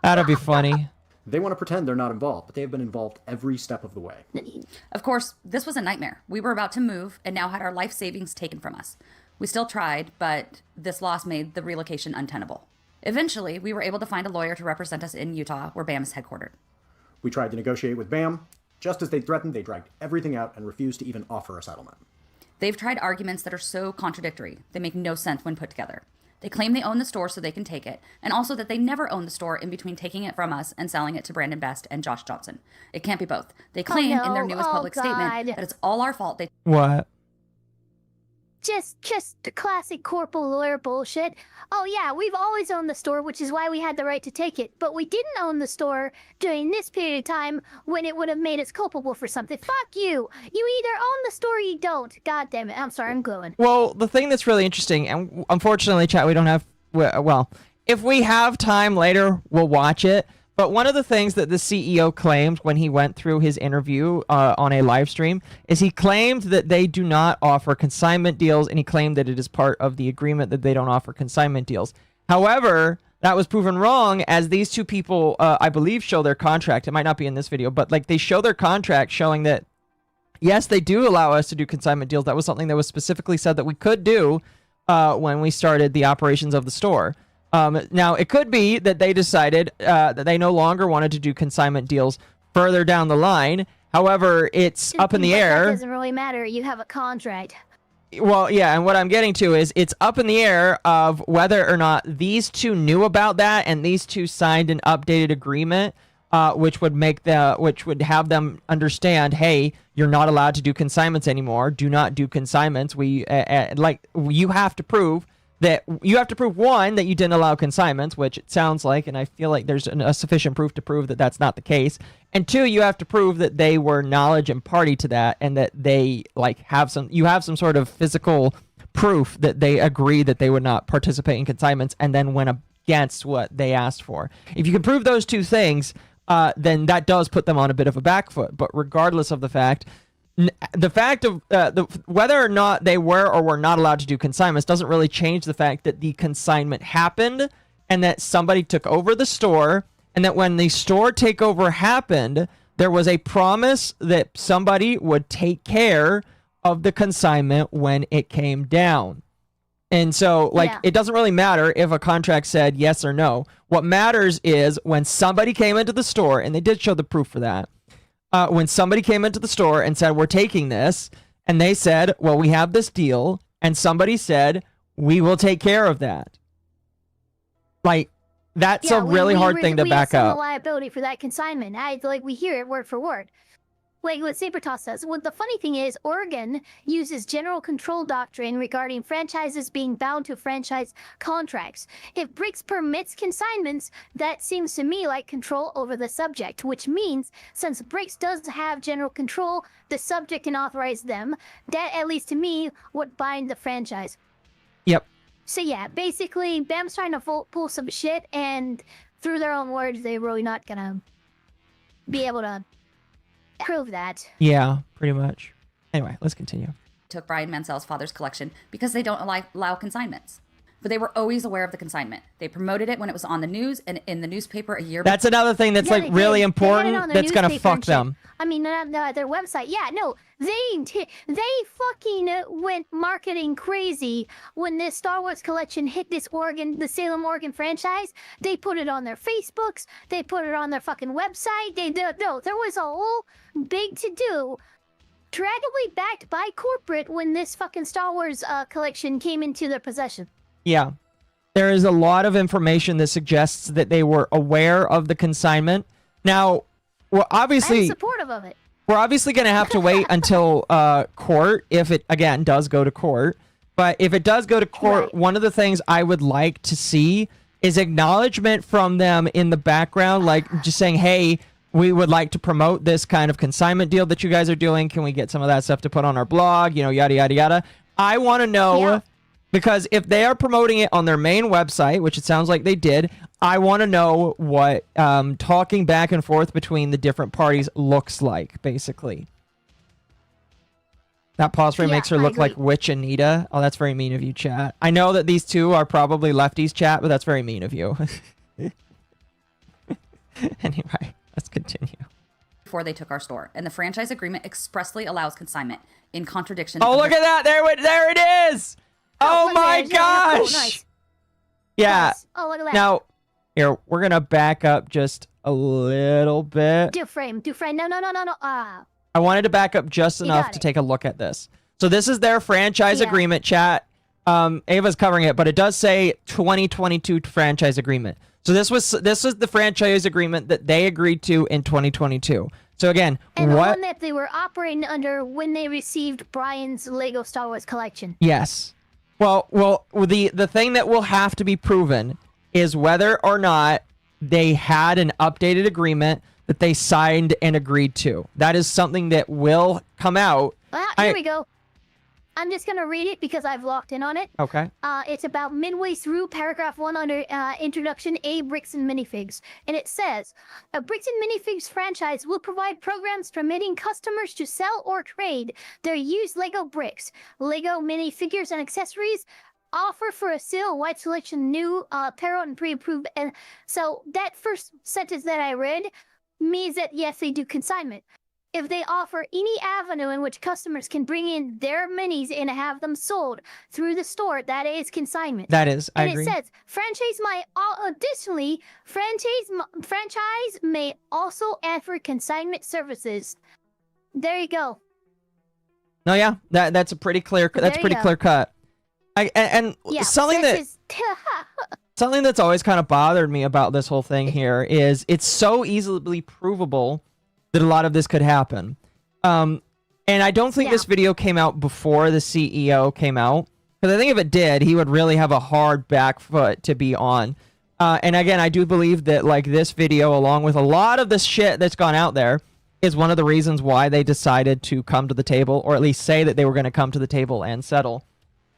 That'll be funny. They want to pretend they're not involved, but they have been involved every step of the way. Of course, this was a nightmare. We were about to move and now had our life savings taken from us. We still tried, but this loss made the relocation untenable. Eventually, we were able to find a lawyer to represent us in Utah, where BAM is headquartered. We tried to negotiate with BAM. Just as they threatened, they dragged everything out and refused to even offer a settlement. They've tried arguments that are so contradictory, they make no sense when put together. They claim they own the store so they can take it, and also that they never owned the store in between taking it from us and selling it to Brandon Best and Josh Johnson. It can't be both. They claim in their newest public statement that it's all our fault. What? Just the classic corporal lawyer bullshit. Oh yeah, we've always owned the store, which is why we had the right to take it. But we didn't own the store during this period of time when it would have made us culpable for something. Fuck you. You either own the store or you don't. God damn it. I'm sorry, I'm glowing. Well, the thing that's really interesting, and unfortunately, chat, we don't have... Well, if we have time later, we'll watch it. But one of the things that the CEO claimed when he went through his interview on a live stream is he claimed that they do not offer consignment deals, and he claimed that it is part of the agreement that they don't offer consignment deals. However, that was proven wrong, as these two people, I believe, show their contract. It might not be in this video, but like they show their contract showing that, yes, they do allow us to do consignment deals. That was something that was specifically said that we could do when we started the operations of the store. Now, it could be that they decided that they no longer wanted to do consignment deals further down the line. However, it's up in the air. That doesn't really matter. You have a contract. Well, yeah, and what I'm getting to is it's up in the air of whether or not these two knew about that and these two signed an updated agreement, which would have them understand, hey, you're not allowed to do consignments anymore. Do not do consignments. You have to prove one, that you didn't allow consignments, which it sounds like, and I feel like there's a sufficient proof to prove that that's not the case. And two, you have to prove that they were knowledge and party to that, and that they have some sort of physical proof that they agree that they would not participate in consignments, and then went against what they asked for. If you can prove those two things, then that does put them on a bit of a back foot. But regardless of the fact of whether or not they were or were not allowed to do consignments doesn't really change the fact that the consignment happened, and that somebody took over the store, and that when the store takeover happened, there was a promise that somebody would take care of the consignment when it came down. And so, it doesn't really matter if a contract said yes or no. What matters is when somebody came into the store, and they did show the proof for that, when somebody came into the store and said, we're taking this, and they said, well, we have this deal, and somebody said, we will take care of that. That's a really hard thing to back up. We assume the liability for that consignment. We hear it word for word. Like what Sabertoss says. Well, the funny thing is, Oregon uses general control doctrine regarding franchises being bound to franchise contracts. If Bricks permits consignments, that seems to me like control over the subject, which means since Bricks does have general control, the subject can authorize them. That, at least to me, would bind the franchise. Yep. So yeah, basically, BAM's trying to pull some shit, and through their own words, they're really not gonna be able to prove that. Yeah, pretty much. Anyway, let's continue. Took Brian Mansell's father's collection because they don't allow consignments. But they were always aware of the consignment. They promoted it when it was on the news and in the newspaper a year before. That's another thing that's really important that's going to fuck them. I mean, their website. Yeah, no, they fucking went marketing crazy when this Star Wars collection hit the Salem, Oregon franchise. They put it on their Facebooks. They put it on their fucking website. There was a whole big to-do, tragically backed by corporate when this fucking Star Wars collection came into their possession. Yeah. There is a lot of information that suggests that they were aware of the consignment. Now, I'm supportive of it. We're obviously going to have to wait until court, if it, again, does go to court. But if it does go to court, one of the things I would like to see is acknowledgement from them in the background, just saying, hey, we would like to promote this kind of consignment deal that you guys are doing. Can we get some of that stuff to put on our blog? Yada, yada, yada. I want to know... Yeah. Because if they are promoting it on their main website, which it sounds like they did, I want to know what talking back and forth between the different parties looks like, basically. That pause frame makes her look like Witch Anita. Oh, that's very mean of you, chat. I know that these two are probably lefties, chat, but that's very mean of you. Anyway, let's continue. Before they took our store, and the franchise agreement expressly allows consignment in contradiction. Oh, look at that! There it is! Oh my gosh! Oh, nice. Yeah. Nice. Oh, look at that. Now, here, we're going to back up just a little bit. Do frame. No. I wanted to back up just enough to take a look at this. So this is their franchise agreement, chat. Ava's covering it, but it does say 2022 franchise agreement. So this was the franchise agreement that they agreed to in 2022. So again, and the one that they were operating under when they received Brian's Lego Star Wars collection. Yes. Well, the thing that will have to be proven is whether or not they had an updated agreement that they signed and agreed to. That is something that will come out. Here we go. I'm just going to read it because I've locked in on it. Okay. It's about midway through paragraph 1 under introduction, A, Bricks and Minifigs. And it says, a Bricks and Minifigs franchise will provide programs permitting customers to sell or trade their used Lego bricks, Lego minifigures and accessories, offer for a sale wide selection new apparel and pre-approved. And so that first sentence that I read means that, yes, they do consignment. if they offer any avenue in which customers can bring in their minis and have them sold through the store, that is consignment. That is, I and agree. it says franchise might additionally franchise may also offer consignment services. There you go. No, yeah, that's a pretty clear. That's pretty clear cut. And Yeah, something this something that's always kind of bothered me about this whole thing here is it's so easily provable that a lot of this could happen. And I don't think this video came out before the CEO came out, because I think if it did, he would really have a hard back foot to be on. And again, I do believe that like this video, along with a lot of this shit that's gone out there, is one of the reasons why they decided to come to the table, or at least say that they were going to come to the table and settle.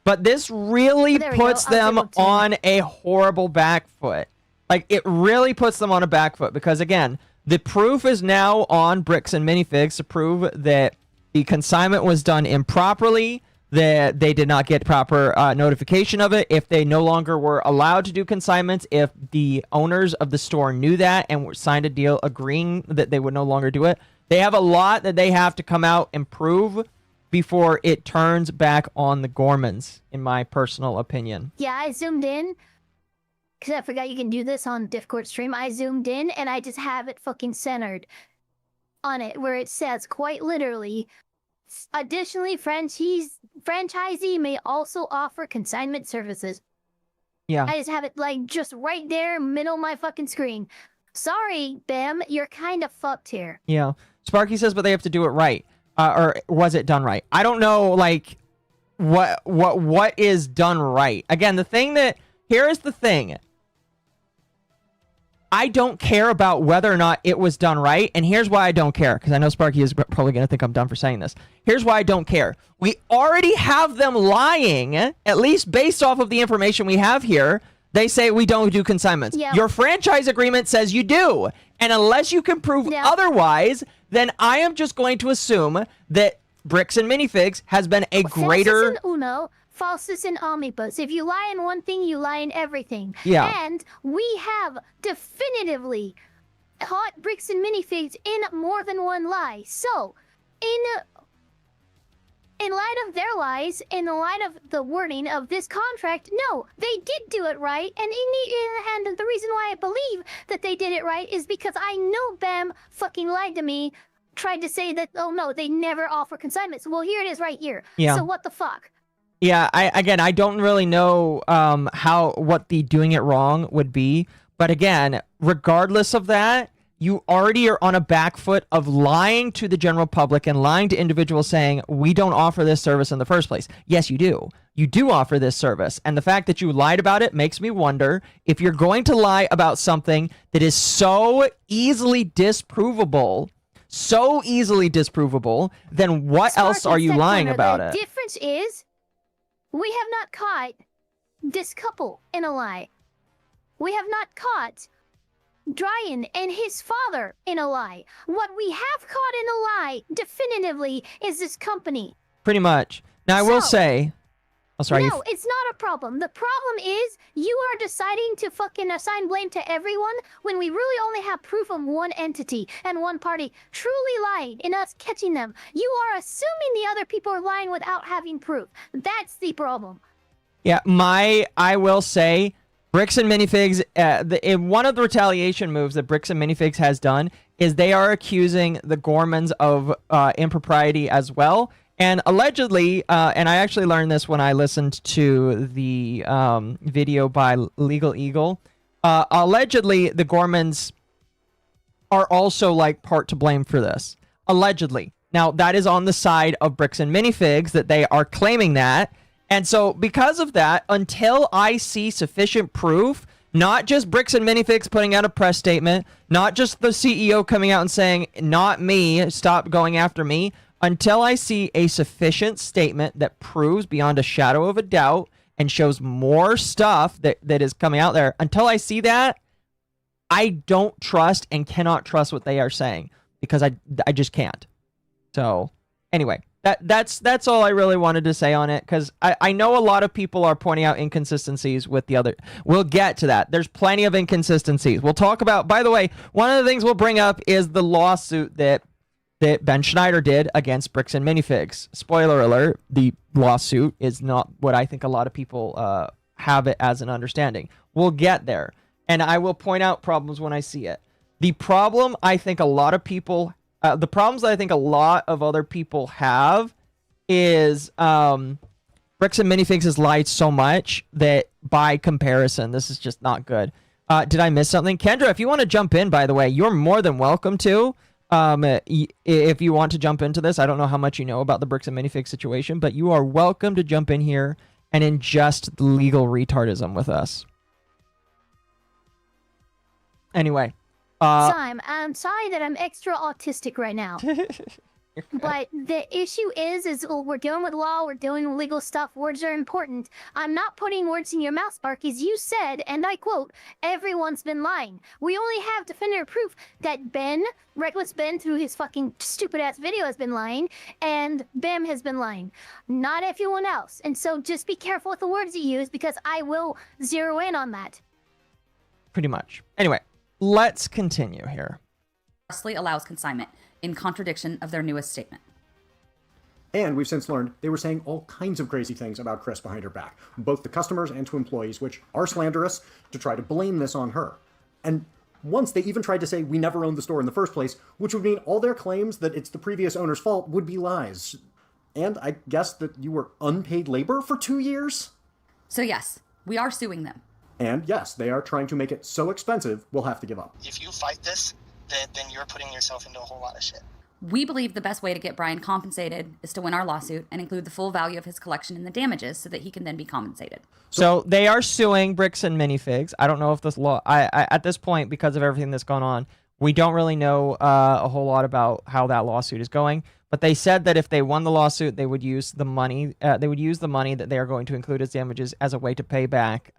But this really puts them on a horrible back foot. Like, it really puts them on a back foot, because again, the proof is now on Bricks and Minifigs to prove that the consignment was done improperly, that they did not get proper notification of it, if they no longer were allowed to do consignments, if the owners of the store knew that and signed a deal agreeing that they would no longer do it. They have a lot that they have to come out and prove before it turns back on the Gormans, in my personal opinion. Yeah, I zoomed in, because I forgot you can do this on Discord stream. I zoomed in, and I just have it fucking centered on it, where it says, quite literally, additionally, franchisee may also offer consignment services. Yeah. I just have it, like, just right there, middle of my fucking screen. Sorry, Bam, you're kind of fucked here. Yeah. Sparky says, but they have to do it right. Or was it done right? I don't know, like, what is done right. Again, here is the thing. I don't care about whether or not it was done right, and here's why I don't care, because I know Sparky is probably going to think I'm dumb for saying this. Here's why I don't care. We already have them lying, at least based off of the information we have here. They say we don't do consignments. Yep. Your franchise agreement says you do, and unless you can prove otherwise, then I am just going to assume that Bricks and Minifigs has been a greater... Falsus in uno, falsus in omnibus. If you lie in one thing, you lie in everything. Yeah. And we have definitively caught Bricks and Minifigs in more than one lie. So, in light of their lies, in the light of the wording of this contract, no, they did do it right. And and the reason why I believe that they did it right is because I know Bam fucking lied to me, tried to say that, oh no, they never offer consignments. Well, here it is right here. Yeah. So what the fuck? Yeah, I don't really know what the doing it wrong would be. But again, regardless of that, you already are on a back foot of lying to the general public and lying to individuals saying, we don't offer this service in the first place. Yes, you do. You do offer this service. And the fact that you lied about it makes me wonder, if you're going to lie about something that is so easily disprovable, then what else are you lying about it? The difference is, we have not caught this couple in a lie. We have not caught Dryan and his father in a lie. What we have caught in a lie, definitively, is this company. Pretty much. Now, I will say... Oh, sorry. No, it's not a problem. The problem is, you are deciding to fucking assign blame to everyone when we really only have proof of one entity and one party truly lied in us catching them. You are assuming the other people are lying without having proof. That's the problem. Yeah, I will say... Bricks and Minifigs, one of the retaliation moves that Bricks and Minifigs has done is they are accusing the Gormans of impropriety as well. And allegedly, and I actually learned this when I listened to the video by Legal Eagle, allegedly the Gormans are also like part to blame for this. Allegedly. Now, that is on the side of Bricks and Minifigs that they are claiming that. And so, because of that, until I see sufficient proof, not just Bricks and Minifigs putting out a press statement, not just the CEO coming out and saying, not me, stop going after me, until I see a sufficient statement that proves beyond a shadow of a doubt and shows more stuff that is coming out there, until I see that, I don't trust and cannot trust what they are saying, because I just can't. So, anyway. That's all I really wanted to say on it, because I know a lot of people are pointing out inconsistencies with the other. We'll get to that. There's plenty of inconsistencies. We'll talk about, by the way, one of the things we'll bring up is the lawsuit that that Ben Schneider did against Bricks and Minifigs. Spoiler alert, the lawsuit is not what I think a lot of people have it as an understanding. We'll get there, and I will point out problems when I see it. The problem I think a lot of people, the problems that I think a lot of other people have is Bricks and Minifigs has lied so much that by comparison, this is just not good. Did I miss something? Kendra, if you want to jump in, by the way, you're more than welcome to. If you want to jump into this, I don't know how much you know about the Bricks and Minifigs situation, but you are welcome to jump in here and ingest the legal retardism with us. Anyway. I'm sorry that I'm extra autistic right now. But the issue is we're dealing with law, we're dealing with legal stuff, words are important. I'm not putting words in your mouth, Sparky's. You said, and I quote, everyone's been lying. We only have definitive proof that Ben, Reckless Ben, through his fucking stupid-ass video has been lying, and Bam has been lying. Not everyone else. And so just be careful with the words you use, because I will zero in on that. Pretty much. Anyway, let's continue here. Expressly allows consignment, in contradiction of their newest statement. And we've since learned they were saying all kinds of crazy things about Chris behind her back, both to customers and to employees, which are slanderous, to try to blame this on her. And once they even tried to say we never owned the store in the first place, which would mean all their claims that it's the previous owner's fault would be lies. And I guess that you were unpaid labor for 2 years? So yes, we are suing them. And yes, they are trying to make it so expensive, we'll have to give up. If you fight this, then you're putting yourself into a whole lot of shit. We believe the best way to get Brian compensated is to win our lawsuit and include the full value of his collection in the damages so that he can then be compensated. So they are suing Bricks and Minifigs. I don't know if this law, I at this point, because of everything that's gone on, we don't really know a whole lot about how that lawsuit is going. But they said that if they won the lawsuit, they would use the money. They would use the money that they are going to include as damages as a way to pay back,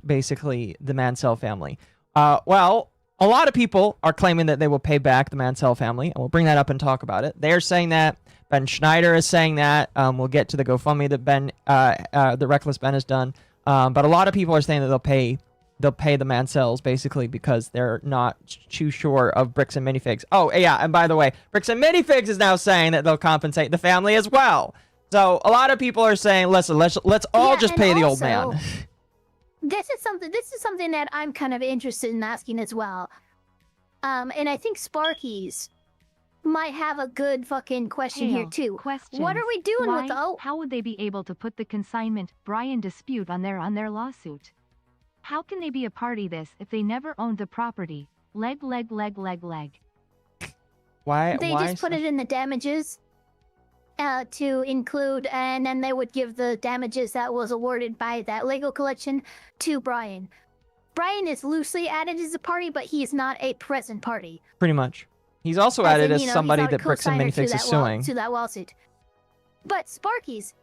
basically the Mansell family. Well, a lot of people are claiming that they will pay back the Mansell family, and we'll bring that up and talk about it. They are saying that. Ben Schneider is saying that. We'll get to the GoFundMe that the Reckless Ben has done. But a lot of people are saying that they'll pay the Mansells basically because they're not too sure of Bricks and Minifigs. Oh yeah, and by the way, Bricks and Minifigs is now saying that they'll compensate the family as well. So a lot of people are saying, listen, let's all just pay the old man. This is something that I'm kind of interested in asking as well. And I think Sparky's might have a good fucking question here too. Questions. What are we doing Why, with how would they be able to put the consignment Brian dispute on their lawsuit? How can they be a party this if they never owned the property? Leg. Why? They just put it in the damages to include, and then they would give the damages that was awarded by that Lego collection to Brian. Brian is loosely added as a party, but he is not a present party. Pretty much. He's also added as somebody that Bricks and Minifigs is suing. To that lawsuit. But Sparky's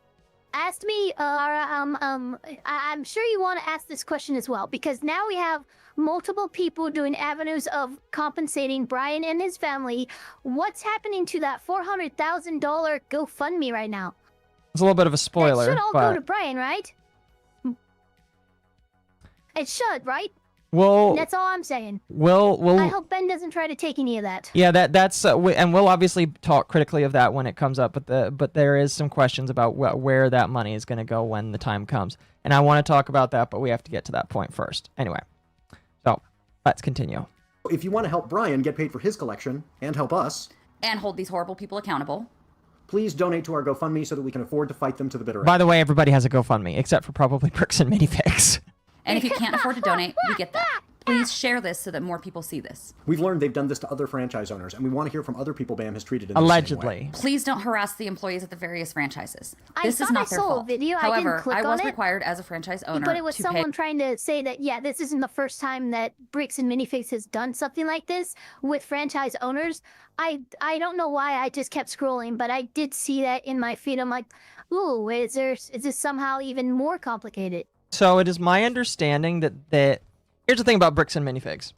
asked me, I'm sure you want to ask this question as well, because now we have multiple people doing avenues of compensating Brian and his family. What's happening to that $400,000 GoFundMe right now? It's a little bit of a spoiler. It should all go to Brian, right? It should, right? Well, that's all I'm saying. We'll I hope Ben doesn't try to take any of that. Yeah, that's and we'll obviously talk critically of that when it comes up. But there is some questions about where that money is going to go when the time comes, and I want to talk about that, but we have to get to that point first. Anyway, so let's continue. If you want to help Brian get paid for his collection and help us, and hold these horrible people accountable, please donate to our GoFundMe so that we can afford to fight them to the bitter end. By the way, everybody has a GoFundMe except for probably Bricks and Minifigs. And if you can't afford to donate, we get that. Please share this so that more people see this. We've learned they've done this to other franchise owners, and we want to hear from other people BAM has treated in allegedly. The same way. Please don't harass the employees at the various franchises. I This is thought not I their saw a fault. video. I However, didn't click I was on it. required as a franchise owner But it was to someone pay. trying to say that, yeah, this isn't the first time that Bricks and Minifigs has done something like this with franchise owners. I don't know why I just kept scrolling, but I did see that in my feed. I'm like, ooh, is this somehow even more complicated? So it is my understanding that here's the thing about Bricks and Minifigs.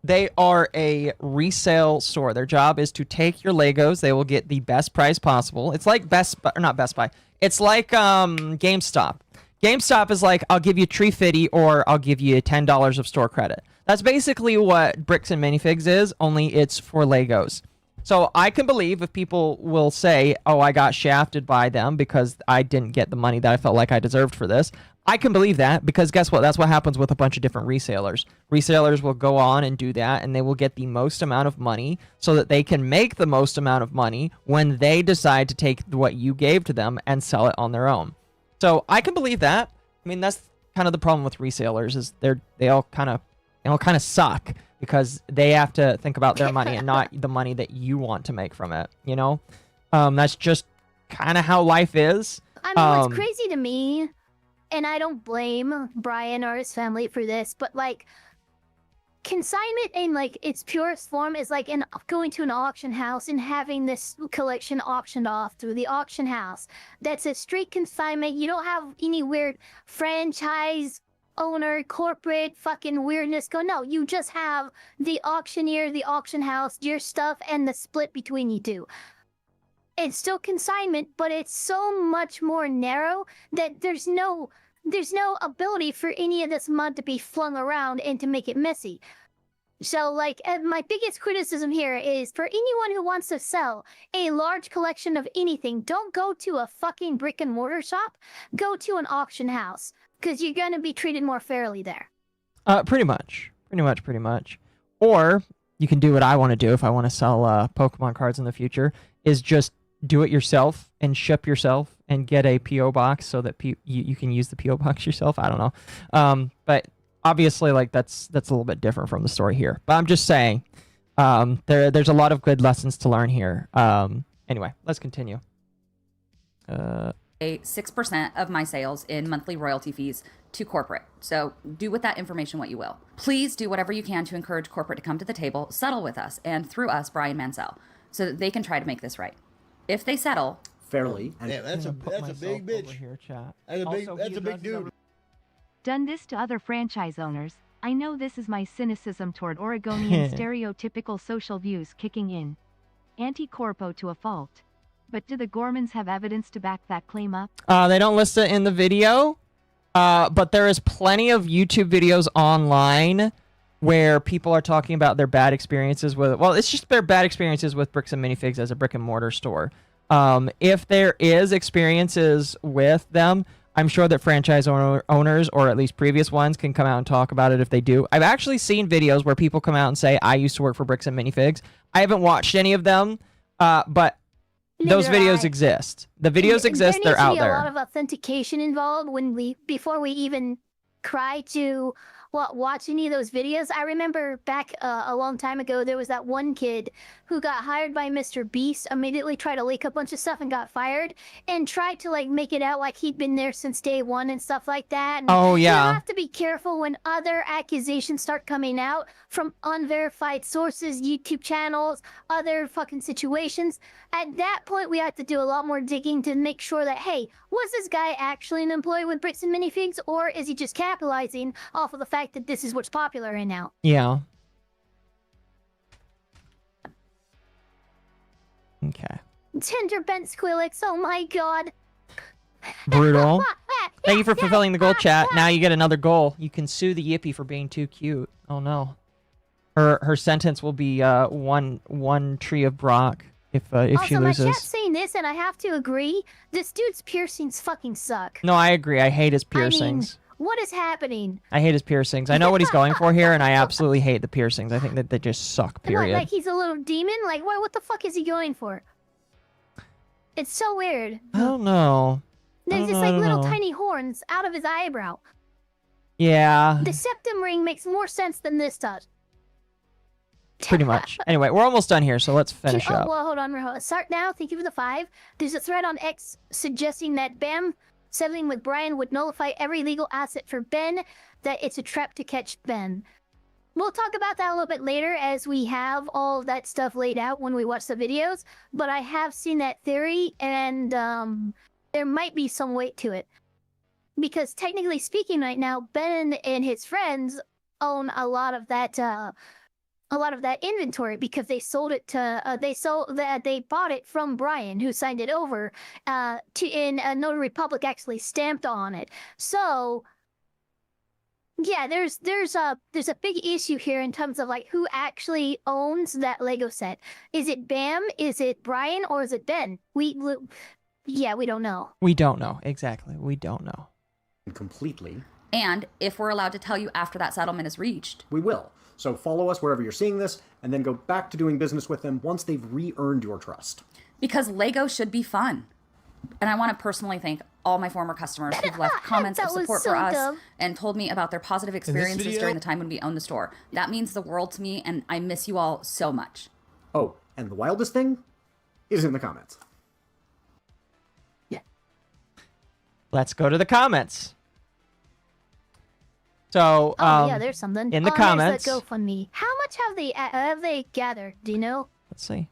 They are a resale store. Their job is to take your Legos. They will get the best price possible. It's like not Best Buy. It's like GameStop. GameStop is like, I'll give you $3.50 or I'll give you $10 of store credit. That's basically what Bricks and Minifigs is, only it's for Legos. So I can believe if people will say, oh, I got shafted by them because I didn't get the money that I felt like I deserved for this. I can believe that because guess what? That's what happens with a bunch of different resellers. Resellers will go on and do that, and they will get the most amount of money so that they can make the most amount of money when they decide to take what you gave to them and sell it on their own. So I can believe that. I mean, that's kind of the problem with resellers is they all kind of suck because they have to think about their money and not the money that you want to make from it. You know, that's just kind of how life is. I mean, what's crazy to me, and I don't blame Brian or his family for this, but like consignment in like its purest form is like going to an auction house and having this collection auctioned off through the auction house. That's a straight consignment. You don't have any weird franchise owner, corporate fucking weirdness go. No, you just have the auctioneer, the auction house, your stuff, and the split between you two. It's still consignment, but it's so much more narrow that there's no ability for any of this mud to be flung around and to make it messy. So, like, my biggest criticism here is for anyone who wants to sell a large collection of anything, don't go to a fucking brick and mortar shop. Go to an auction house, because you're going to be treated more fairly there. Pretty much. Or you can do what I want to do if I want to sell Pokemon cards in the future, is just do it yourself and ship yourself and get a P.O. box so that you can use the P.O. box yourself. I don't know. But obviously, like, that's a little bit different from the story here. But I'm just saying, there's a lot of good lessons to learn here. Anyway, let's continue. 6% of my sales in monthly royalty fees to corporate. So do with that information what you will. Please do whatever you can to encourage corporate to come to the table, settle with us, and through us, Brian Mansell, so that they can try to make this right. If they settle fairly, yeah, that's a big bitch. Here, chat. That's a big dude. Done this to other franchise owners. I know this is my cynicism toward Oregonian stereotypical social views kicking in. Anti-corpo to a fault. But do the Gormans have evidence to back that claim up? They don't list it in the video, but there is plenty of YouTube videos online where people are talking about their bad experiences with, well, it's just their bad experiences with Bricks and Minifigs as a brick and mortar store. If there is experiences with them, I'm sure that franchise owners, or at least previous ones, can come out and talk about it if they do. I've actually seen videos where people come out and say, I used to work for Bricks and Minifigs. I haven't watched any of them, but those videos exist. The videos exist, they're out there. There needs to be a lot of authentication involved before we even cry to watch any of those videos. I remember back a long time ago, there was that one kid who got hired by Mr. Beast, immediately tried to leak a bunch of stuff and got fired, and tried to like make it out like he'd been there since day one and stuff like that. And oh yeah. You have to be careful when other accusations start coming out from unverified sources, YouTube channels, other fucking situations. At that point, we have to do a lot more digging to make sure that, hey, was this guy actually an employee with Bricks and Minifigs, or is he just capitalizing off of the fact that this is what's popular right now? Yeah. Okay. Tender bent Squillix, oh my god. Brutal. Thank you for fulfilling the goal, chat. Now you get another goal. You can sue the Yippie for being too cute. Oh no. Her sentence will be one tree of Brock if she loses. Also, my chat's saying this, and I have to agree. This dude's piercings fucking suck. No, I agree. I hate his piercings. I mean, what is happening? I hate his piercings. I know what he's going for here, and I absolutely hate the piercings. I think that they just suck, period. Like he's a little demon? Like, what the fuck is he going for? It's so weird. I don't know. There's just like little tiny horns out of his eyebrow. Yeah. The septum ring makes more sense than this does. Pretty much. Anyway, we're almost done here, so let's finish up. Well, hold on. Start now. Thank you for the 5. There's a thread on X suggesting that Bam settling with Brian would nullify every legal asset for Ben, that it's a trap to catch Ben. We'll talk about that a little bit later as we have all of that stuff laid out when we watch the videos, but I have seen that theory, and there might be some weight to it. Because technically speaking right now, Ben and his friends own a lot of that inventory because they sold it to they bought it from Brian, who signed it over and a notary public actually stamped on it. So Yeah, there's a big issue here in terms of like who actually owns that Lego set. Is it Bam? Is it Brian? Or is it Ben? Yeah, we don't know. We don't know. Exactly. We don't know. Completely. And if we're allowed to tell you after that settlement is reached, we will. So follow us wherever you're seeing this, and then go back to doing business with them once they've re-earned your trust. Because Lego should be fun. And I want to personally thank all my former customers who've left comments of support for us and told me about their positive experiences during the time when we owned the store. That means the world to me, and I miss you all so much. Oh, and the wildest thing is in the comments. Yeah. Let's go to the comments. So, yeah, there's something in the comments. There's the GoFundMe. How much have they gathered? Do you know? Let's see.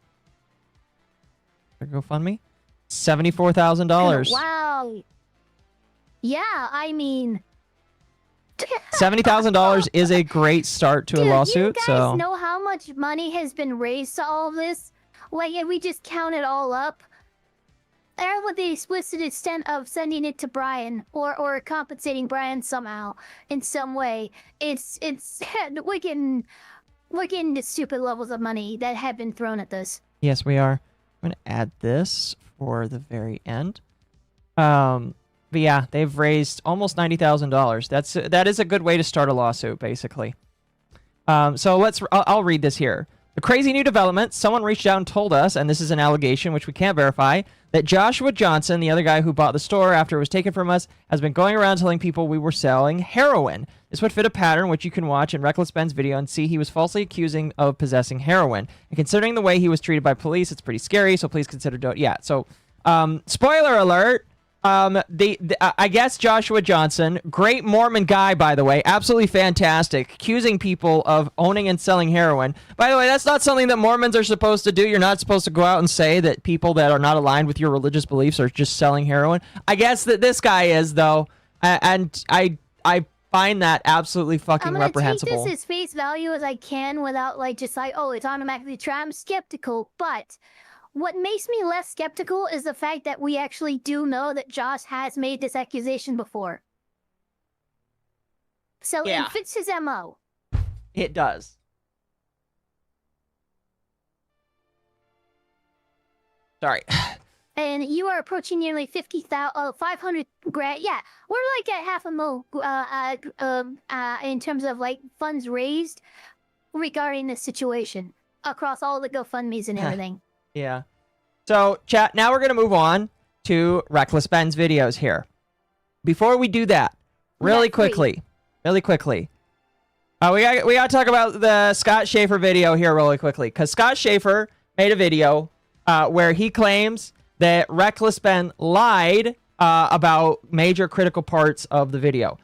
Their GoFundMe, $74,000. Wow. Yeah, I mean, $70,000 is a great start to a lawsuit. You guys know how much money has been raised to all of this? Like, if we just count it all up, or with the explicit extent of sending it to Brian or compensating Brian somehow in some way, it's we're getting to stupid levels of money that have been thrown at this. Yes, we are. I'm going to add this for the very end. But yeah, they've raised almost $90,000. That is a good way to start a lawsuit, basically. So I'll read this here. A crazy new development. Someone reached out and told us, and this is an allegation which we can't verify, that Joshua Johnson, the other guy who bought the store after it was taken from us, has been going around telling people we were selling heroin. This would fit a pattern which you can watch in Reckless Ben's video and see he was falsely accusing of possessing heroin. And considering the way he was treated by police, it's pretty scary, so please consider yeah. So, spoiler alert. I guess Joshua Johnson, great Mormon guy, by the way, absolutely fantastic, accusing people of owning and selling heroin. By the way, that's not something that Mormons are supposed to do. You're not supposed to go out and say that people that are not aligned with your religious beliefs are just selling heroin. I guess that this guy is, though, and I find that absolutely fucking reprehensible. I'm gonna take this as face value as I can without just oh, it's automatically true. I'm skeptical, but what makes me less skeptical is the fact that we actually do know that Josh has made this accusation before. So yeah. It fits his MO. It does. Sorry. And you are approaching nearly 500 grand. Yeah, we're at $500,000 in terms of funds raised regarding this situation across all the GoFundMes and everything. Yeah. So, chat, now we're going to move on to Reckless Ben's videos here. Before we do that, really quickly, we got to talk about the Scott Schaefer video here really quickly, because Scott Schaefer made a video where he claims that Reckless Ben lied about major critical parts of the video.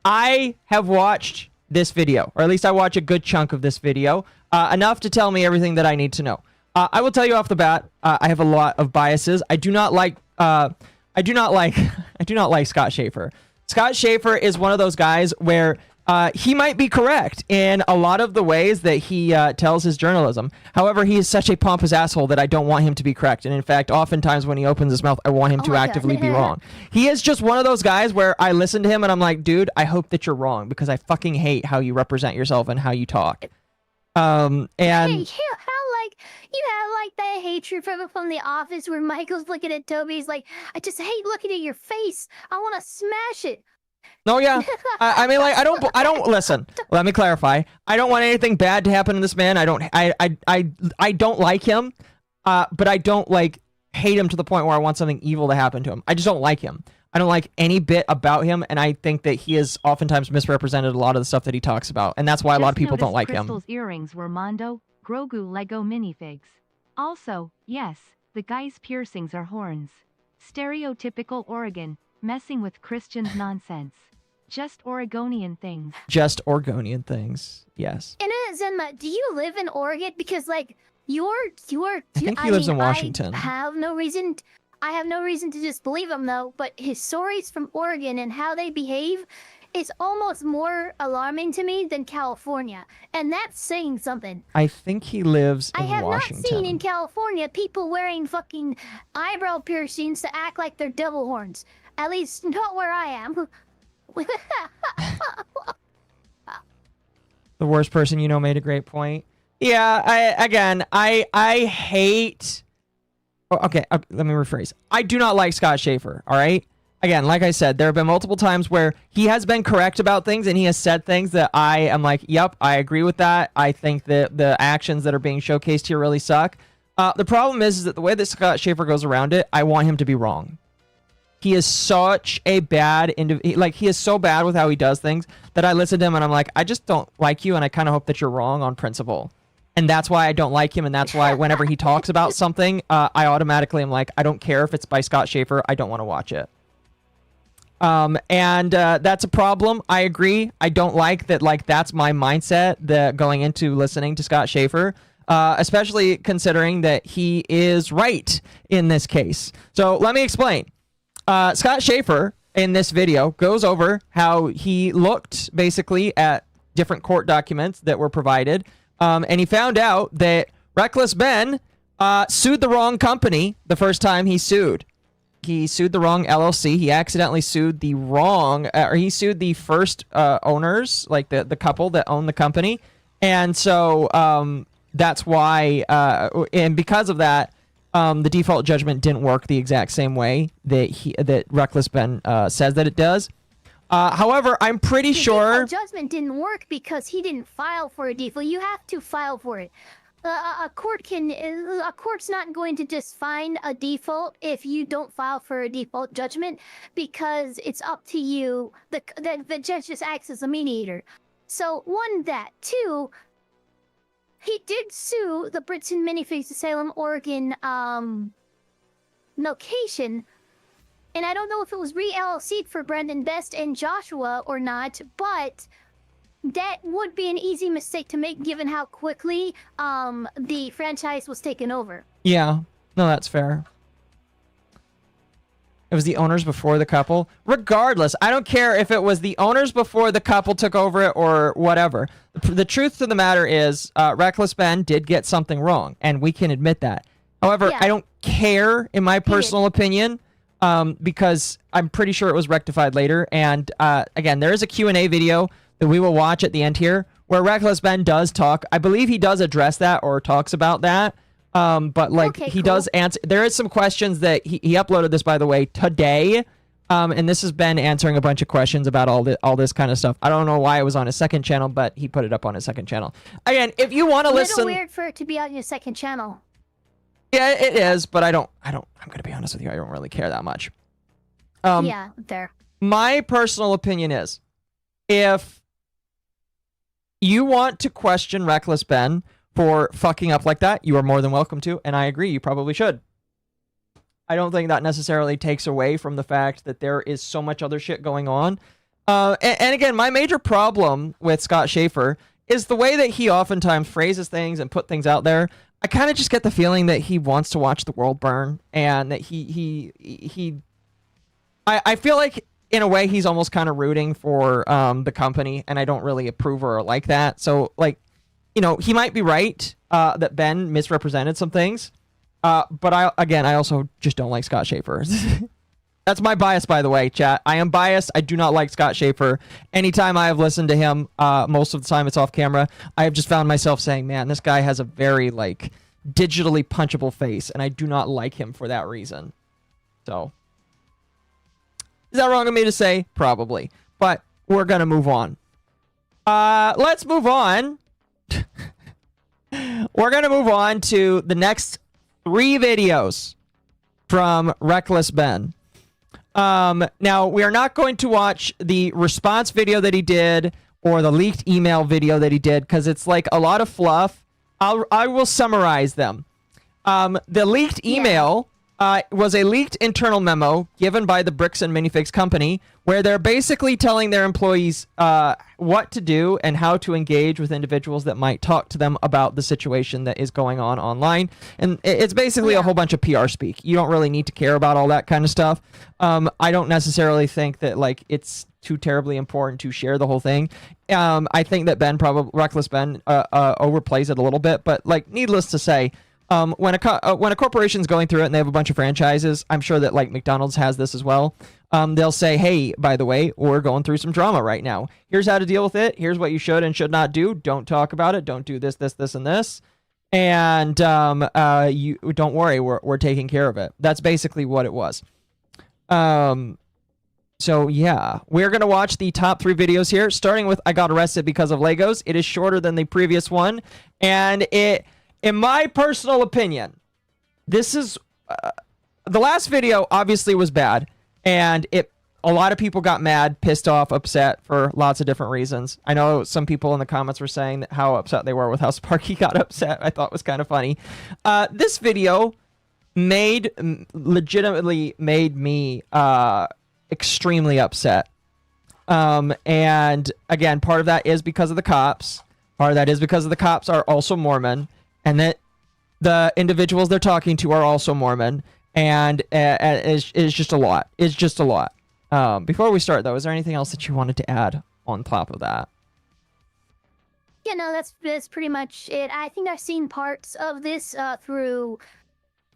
I have watched this video, or at least I watch a good chunk of this video, enough to tell me everything that I need to know. I will tell you off the bat, I have a lot of biases. I do not like Scott Schaefer. Scott Schaefer is one of those guys where he might be correct in a lot of the ways that he tells his journalism. However, he is such a pompous asshole that I don't want him to be correct. And in fact, oftentimes when he opens his mouth, I want him to actively be wrong. He is just one of those guys where I listen to him and I'm like, dude, I hope that you're wrong, because I fucking hate how you represent yourself and how you talk. And hey, you have that hatred from The Office where Michael's looking at Toby. He's like, I just hate looking at your face. I want to smash it. No, yeah. I mean, I don't listen. Let me clarify. I don't want anything bad to happen to this man. I don't like him, but I don't hate him to the point where I want something evil to happen to him. I just don't like him. I don't like any bit about him, and I think that he has oftentimes misrepresented a lot of the stuff that he talks about, and that's why a lot of people don't like him. Crystal's earrings were Mondo, Grogu Lego minifigs. Also, yes, the guy's piercings are horns. Stereotypical Oregon, messing with Christians nonsense. Just Oregonian things. Just Oregonian things, yes. And Zenma, do you live in Oregon? Because I think he lives in Washington. I have no reason to disbelieve him though, but his stories from Oregon and how they behave is almost more alarming to me than California. And that's saying something. I think he lives in Washington. I have not seen in California people wearing fucking eyebrow piercings to act like they're devil horns. At least not where I am. The worst person you know made a great point. Yeah, I hate... Okay, let me rephrase. I do not like Scott Schaefer, all right? Again, like I said, there have been multiple times where he has been correct about things and he has said things that I am like, yep, I agree with that. I think that the actions that are being showcased here really suck. The problem is that the way that Scott Schaefer goes around it, I want him to be wrong. He is such a bad like he is so bad with how he does things that I listen to him and I'm like, I just don't like you and I kind of hope that you're wrong on principle. And that's why I don't like him, and that's why whenever he talks about something, I automatically am like, I don't care if it's by Scott Schaefer, I don't want to watch it. That's a problem. I agree. I don't like that, like, that's my mindset that going into listening to Scott Schaefer, especially considering that he is right in this case. So let me explain. Scott Schaefer in this video goes over how he looked basically at different court documents that were provided. And he found out that Reckless Ben sued the wrong company the first time he sued. He sued the wrong LLC. He accidentally sued the wrong, or he sued the first owners, like the couple that owned the company. And so that's why, and because of that, the default judgment didn't work the exact same way that Reckless Ben says that it does. However, I'm pretty sure... The judgment didn't work because he didn't file for a default. You have to file for it. A court's not going to just find a default if you don't file for a default judgment because it's up to you. The judge just acts as a mediator. So, one, that. Two, he did sue the Britson Minifigs of Salem, Oregon location. And I don't know if it was re-LLC'd for Brendan Best and Joshua or not, but that would be an easy mistake to make given how quickly the franchise was taken over. Yeah, no, that's fair. It was the owners before the couple. Regardless, I don't care if it was the owners before the couple took over it or whatever. The truth of the matter is Reckless Ben did get something wrong, and we can admit that. However, I don't care, in my personal opinion, because I'm pretty sure it was rectified later. And again, there is a Q&A video that we will watch at the end here where Reckless Ben does talk. I believe he does address that or talks about that. But like he does answer. There is some questions that he uploaded this, by the way, today. And this has been answering a bunch of questions about all this kind of stuff. I don't know why it was on his second channel, but he put it up on his second channel. Again, if you want to listen, a little weird for it to be on your second channel. Yeah, it is, but I'm gonna be honest with you, I don't really care that much. Yeah, there. My personal opinion is, if you want to question Reckless Ben for fucking up like that, you are more than welcome to, and I agree, you probably should. I don't think that necessarily takes away from the fact that there is so much other shit going on. And again, my major problem with Scott Schaefer is the way that he oftentimes phrases things and put things out there. I kind of just get the feeling that he wants to watch the world burn, and that I feel like in a way he's almost kind of rooting for the company, and I don't really approve or like that. So like, you know, he might be right that Ben misrepresented some things, but I also just don't like Scott Schaefer. That's my bias, by the way, chat. I am biased. I do not like Scott Schaefer. Anytime I have listened to him, most of the time it's off camera, I have just found myself saying, man, this guy has a very, like, digitally punchable face, and I do not like him for that reason. So, is that wrong of me to say? Probably. But we're going to move on. Let's move on. We're going to move on to the next 3 videos from Reckless Ben. Now, we are not going to watch the response video that he did or the leaked email video that he did because it's like a lot of fluff. I will summarize them. The leaked email was a leaked internal memo given by the Bricks and Minifigs company where they're basically telling their employees what to do and how to engage with individuals that might talk to them about the situation that is going on online. And it's basically a whole bunch of PR speak. You don't really need to care about all that kind of stuff. I don't necessarily think that like it's too terribly important to share the whole thing. I think that Reckless Ben overplays it a little bit, but like needless to say, when a corporation's going through it and they have a bunch of franchises, I'm sure that like McDonald's has this as well. they'll say, hey, by the way, we're going through some drama right now. Here's how to deal with it. Here's what you should and should not do. Don't talk about it. Don't do this, this, this, and this. And you don't worry, we're taking care of it. That's basically what it was. So yeah, we're gonna watch the top 3 videos here, starting with I got arrested because of Legos. It is shorter than the previous one, and it, in my personal opinion, this is the last video obviously was bad, and a lot of people got mad, pissed off, upset for lots of different reasons. I know some people in the comments were saying that how upset they were with how Sparky got upset. I thought was kind of funny. This video legitimately made me extremely upset. And again, part of that is because of the cops. Part of that is because of the cops are also Mormon, and that the individuals they're talking to are also Mormon, and it's just a lot. It's just a lot. Before we start, though, is there anything else that you wanted to add on top of that? Yeah, no, that's pretty much it. I think I've seen parts of this through...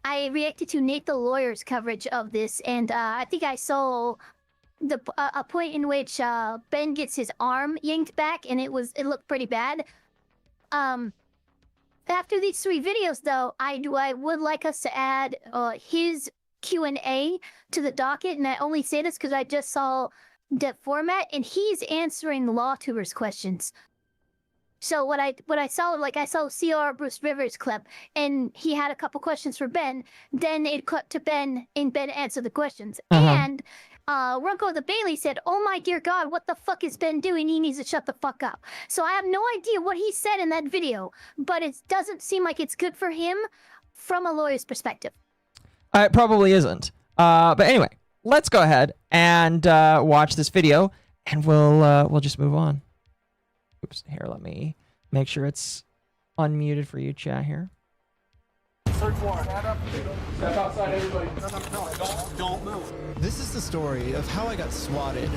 I reacted to Nate the Lawyer's coverage of this, and I think I saw a point in which Ben gets his arm yanked back, and it looked pretty bad. After these 3 videos, though, I would like us to add his Q&A to the docket, and I only say this because I just saw the format, and he's answering the law tubers questions. So what I saw, like I saw CR Bruce Rivers clip, and he had a couple questions for Ben. Then it cut to Ben, and Ben answered the questions. And Runko the Bailey said, "Oh my dear God, what the fuck is Ben doing? He needs to shut the fuck up." So I have no idea what he said in that video, but it doesn't seem like it's good for him from a lawyer's perspective. It probably isn't. But anyway, let's go ahead and watch this video, and we'll just move on. Oops, here, let me make sure it's unmuted for you, chat here. Search warrant. Step outside, everybody. Don't move. This is the story of how I got swatted,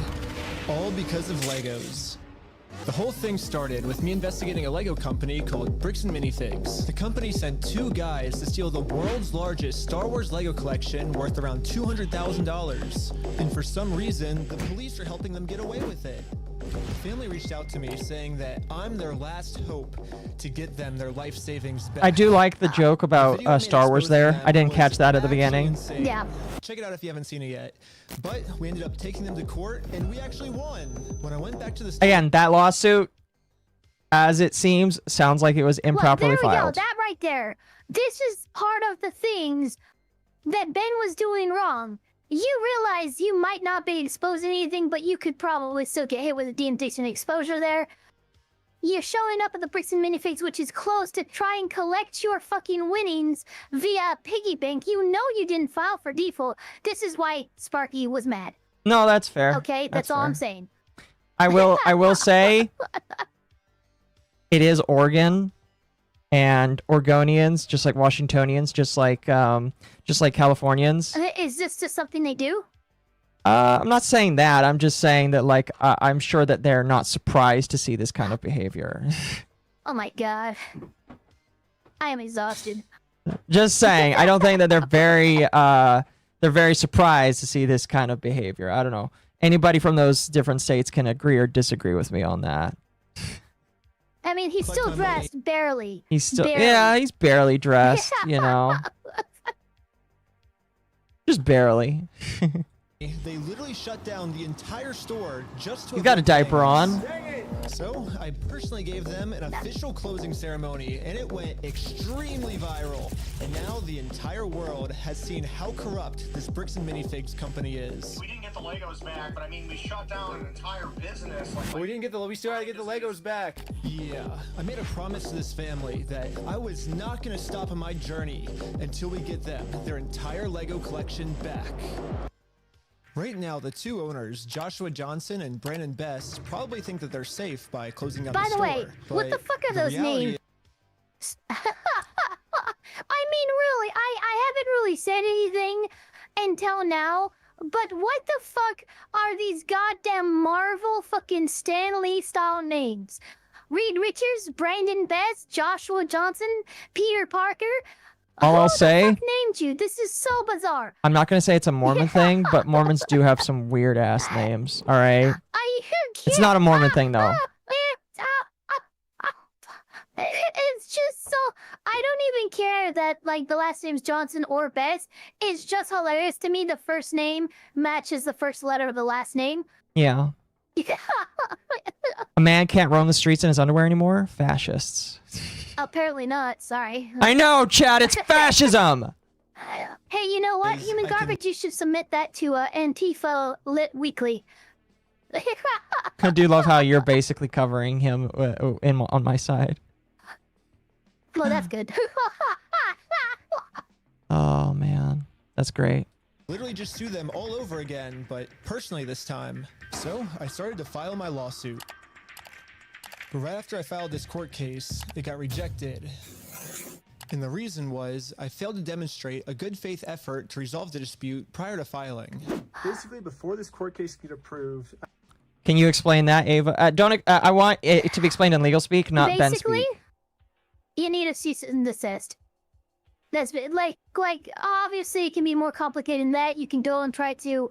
all because of Legos. The whole thing started with me investigating a Lego company called Bricks and Minifigs. The company sent 2 guys to steal the world's largest Star Wars Lego collection worth around $200,000. And for some reason, the police are helping them get away with it. The family reached out to me saying that I'm their last hope to get them their life savings back. I do like the joke about Star Wars there. I didn't catch that at the beginning. Yeah. Check it out if you haven't seen it yet. But we ended up taking them to court, and we actually won. When I went back to the again, that lawsuit, as it seems, sounds like it was improperly filed. There we filed. go. That right there. This is part of the things that Ben was doing wrong. You realize you might not be exposing anything, but you could probably still get hit with a decent exposure there. You're showing up at the Bricks and Minifigs, which is closed, to try and collect your fucking winnings via piggy bank. You know you didn't file for default. This is why Sparky was mad. No, that's fair. Okay, that's all fair. I'm saying. I will say it is Oregon and Oregonians, just like Washingtonians, just like Californians. Is this just something they do? I'm not saying that. I'm just saying that, like, I'm sure that they're not surprised to see this kind of behavior. Oh my God. I am exhausted. Just saying. I don't think that they're very surprised to see this kind of behavior. I don't know. Anybody from those different states can agree or disagree with me on that. I mean, he's still dressed, barely. He's still, barely. yeah, he's barely dressed, you know. Just barely. They literally shut down the entire store just to... He's got a diaper on. So, I personally gave them an official closing ceremony, and it went extremely viral. And now the entire world has seen how corrupt this Bricks and Minifigs company is. We didn't get the Legos back, but I mean, we shut down an entire business. We still gotta get the Legos back. Yeah, I made a promise to this family that I was not gonna stop on my journey until we get them their entire Lego collection back. Right now, the 2 owners, Joshua Johnson and Brandon Best, probably think that they're safe by closing down the store. By the way, what the fuck are those names? I mean, really, I haven't really said anything until now, but what the fuck are these goddamn Marvel fucking Stan Lee style names? Reed Richards, Brandon Best, Joshua Johnson, Peter Parker. All I'll say, Who the fuck named you? This is so bizarre. I'm not gonna say it's a Mormon thing, but Mormons do have some weird ass names. All right. It's not a Mormon thing though. It's just so I don't even care that like the last name's Johnson or Betts. It's just hilarious to me. The first name matches the first letter of the last name. Yeah. A man can't roam the streets in his underwear anymore? Fascists. Apparently not. Sorry. I know, Chad. It's fascism. Hey, you know what? Human garbage. You should submit that to Antifa Lit Weekly. I do love how you're basically covering him on my side. Well, that's good. Oh man, that's great. Literally just sue them all over again, but personally this time. So I started to file my lawsuit. But right after I filed this court case, it got rejected. And the reason was I failed to demonstrate a good faith effort to resolve the dispute prior to filing. Basically, before this court case get approved. Can you explain that, Ava? I want it to be explained in legal speak, not Ben Basically, speak. you need a cease and desist. That's like obviously it can be more complicated than that. You can go and try to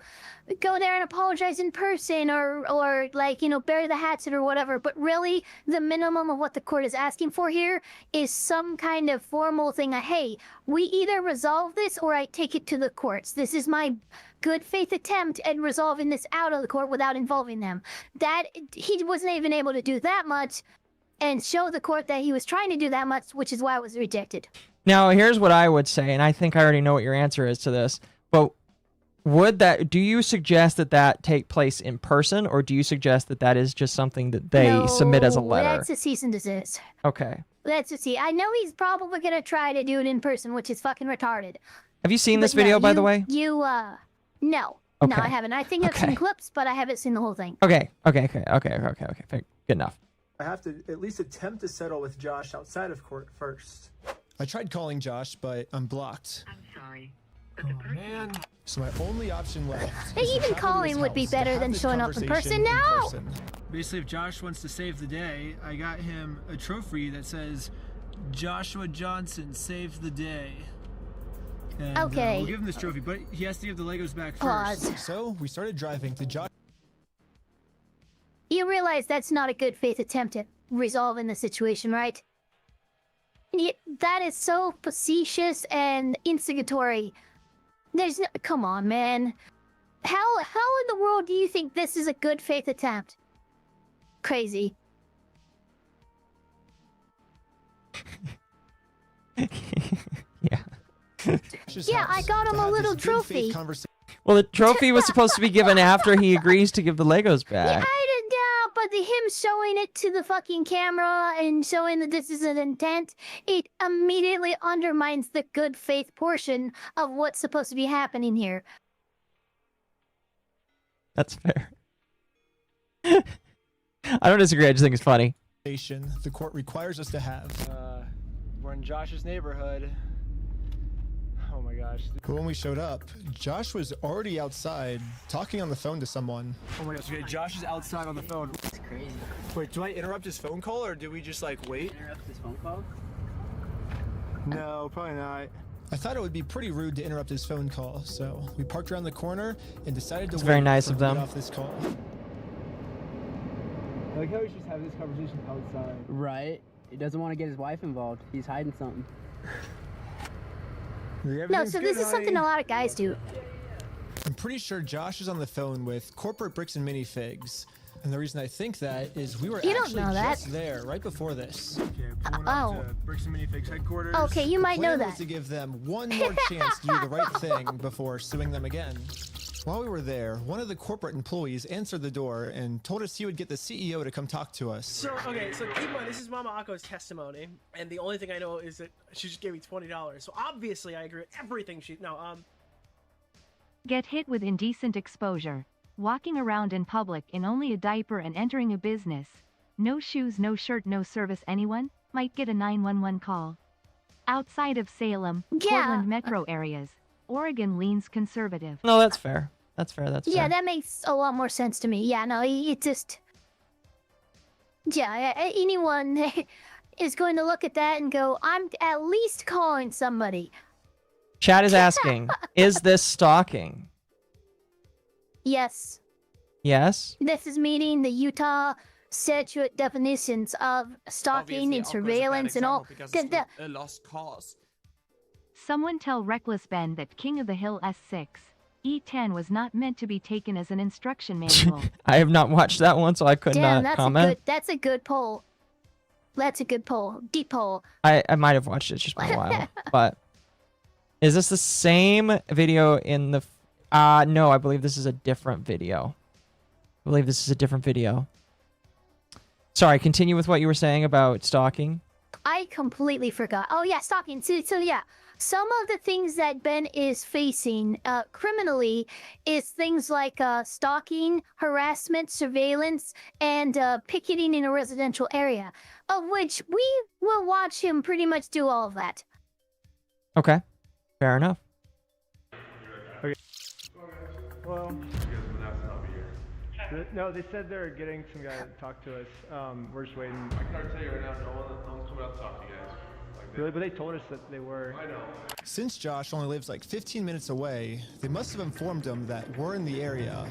go there and apologize in person or like, you know, bury the hatchet or whatever. But really, the minimum of what the court is asking for here is some kind of formal thing. Hey, we either resolve this or I take it to the courts. This is my good faith attempt at resolving this out of the court without involving them. That he wasn't even able to do that much and show the court that he was trying to do that much, which is why it was rejected. Now, here's what I would say, and I think I already know what your answer is to this, but do you suggest that take place in person, or do you suggest that is just something that they submit as a letter? That's a cease and desist. Okay. Let's just see. I know he's probably going to try to do it in person, which is fucking retarded. Have you seen this video, by the way? No. Okay. No, I haven't. I think I've seen clips, but I haven't seen the whole thing. Okay. Good enough. I have to at least attempt to settle with Josh outside of court first. I tried calling Josh, but I'm blocked. I'm sorry. Oh, man. So my only option left. Hey, even calling would be better than showing up in person now. Basically, if Josh wants to save the day, I got him a trophy that says, Joshua Johnson saved the day. And, okay. We'll give him this trophy, but he has to give the Legos back first. Pause. So we started driving to Josh. You realize that's not a good faith attempt at resolving the situation, right? That is so facetious and instigatory. There's no, come on, man. How in the world do you think this is a good faith attempt? Crazy. Yeah. Yeah, I got him a little trophy. Well, the trophy was supposed to be given after he agrees to give the Legos back. But him showing it to the fucking camera and showing that this is an intent, it immediately undermines the good faith portion of what's supposed to be happening here. That's fair. I don't disagree. I just think it's funny. The court requires us to have. We're in Josh's neighborhood. Oh my gosh. But when we showed up, Josh was already outside talking on the phone to someone. Oh my gosh, okay, Josh is outside on the phone. That's crazy. Wait, do I interrupt his phone call or do we just like wait? Interrupt his phone call? No, probably not. I thought it would be pretty rude to interrupt his phone call, so we parked around the corner and decided to It's wait very nice for of him to them. get off this call. I like how he's just having this conversation outside. Right. He doesn't want to get his wife involved. He's hiding something. No, so this is something a lot of guys do. I'm pretty sure Josh is on the phone with corporate bricks and minifigs. And the reason I think that is we were You don't actually know that. just there right before this. Oh. Bricks and Minifigs headquarters. Okay, you might know Plan that. was to give them one more chance to do the right thing before suing them again. While we were there, one of the corporate employees answered the door and told us he would get the CEO to come talk to us. So, okay, so keep in mind, this is MommaOcco's testimony, and the only thing I know is that she just gave me $20. So obviously I agree with everything she, Get hit with indecent exposure. Walking around in public in only a diaper and entering a business. No shoes, no shirt, no service. Anyone might get a 911 call. Outside of Salem, Portland metro areas, Oregon leans conservative. No, that's fair. That's fair. That's Yeah, fair. that makes a lot more sense to me. Yeah, no, it just... Yeah, anyone... is going to look at that and go, I'm at least calling somebody. Chat is asking, is this stalking? Yes. Yes? This is meeting the Utah statute definitions of stalking and surveillance and all. A lost cause. Someone tell Reckless Ben that King of the Hill S6, E10 was not meant to be taken as an instruction manual. I have not watched that one, so I could Damn, not comment. that's a good poll. That's a good poll. Deep poll. I might have watched it, it's just been a while. But is this the same video in the... no, I believe this is a different video. I believe this is a different video. Sorry, continue with what you were saying about stalking. I completely forgot. Oh, yeah, stalking. So yeah. Some of the things that Ben is facing criminally is things like stalking, harassment, surveillance, and picketing in a residential area, of which we will watch him pretty much do all of that. Okay, fair enough. Okay. Well, no, they said they're getting some guy to talk to us. We're just waiting. I can tell you right now, no one's coming out to talk to you guys. Really? But they told us that they were. I know. Since Josh only lives like 15 minutes away, they must have informed him that we're in the area.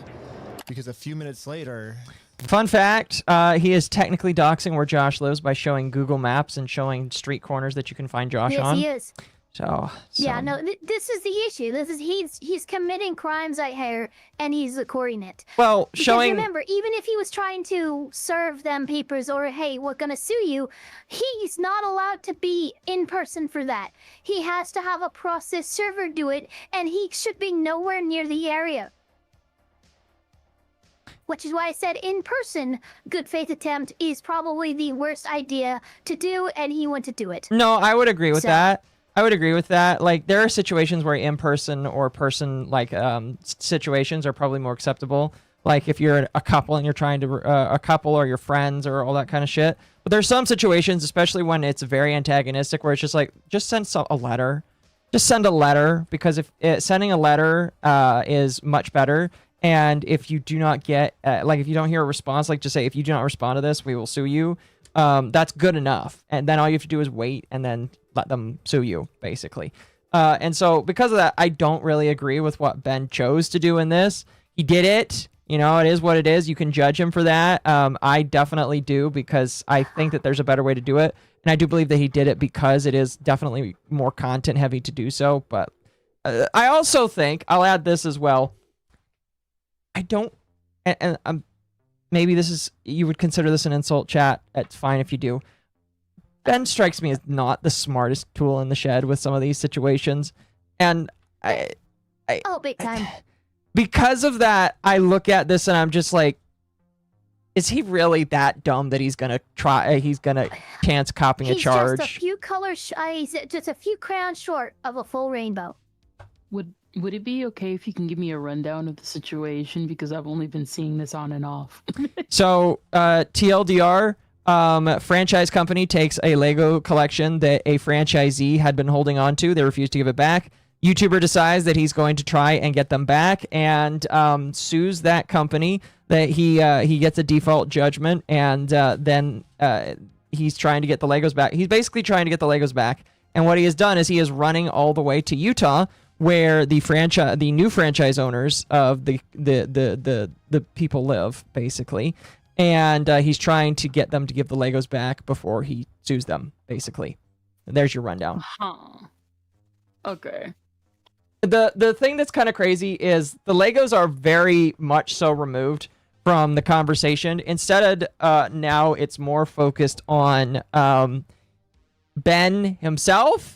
Because a few minutes later... Fun fact, he is technically doxing where Josh lives by showing Google Maps and showing street corners that you can find Josh on. Yes, he is. So yeah, no, this is the issue. This is he's committing crimes out here, and he's recording it. Well, because showing... remember, even if he was trying to serve them papers or, hey, we're gonna sue you, he's not allowed to be in person for that. He has to have a process server do it, and he should be nowhere near the area. Which is why I said in person, good faith attempt is probably the worst idea to do, and he went to do it. No, I would agree with that. I would agree with that. Like, there are situations where in-person or person, like, situations are probably more acceptable. Like, if you're a couple and you're trying to, a couple or your friends or all that kind of shit. But there's some situations, especially when it's very antagonistic, where it's just like, just send a letter. Just send a letter, because if sending a letter is much better. And if you do not get, like, if you don't hear a response, like, just say, if you do not respond to this, we will sue you. That's good enough. And then all you have to do is wait and then let them sue you, basically. And so because of that, I don't really agree with what Ben chose to do in this. He did it. You know, it is what it is. You can judge him for that. I definitely do, because I think that there's a better way to do it. And I do believe that he did it because it is definitely more content heavy to do so. But I also think, I'll add this as well. I don't, and maybe this is, you would consider this an insult, chat. It's fine if you do. Ben strikes me as not the smartest tool in the shed with some of these situations. And oh, big time. Because of that, I look at this and I'm just like, is he really that dumb that he's gonna chance copying a charge? Just a few colors, he's just a few crayons short of a full rainbow. Would it be okay if you can give me a rundown of the situation, because I've only been seeing this on and off? So, TLDR, franchise company takes a Lego collection that a franchisee had been holding on to. They refused to give it back. YouTuber decides that he's going to try and get them back, and sues that company. That he gets a default judgment, and then he's trying to get the Legos back. He's basically trying to get the Legos back. And what he has done is he is running all the way to Utah, where the new franchise owners of the people live, basically. And he's trying to get them to give the Legos back before he sues them, basically. And there's your rundown. Huh. Okay. The thing that's kind of crazy is the Legos are very much so removed from the conversation. Instead, now it's more focused on Ben himself.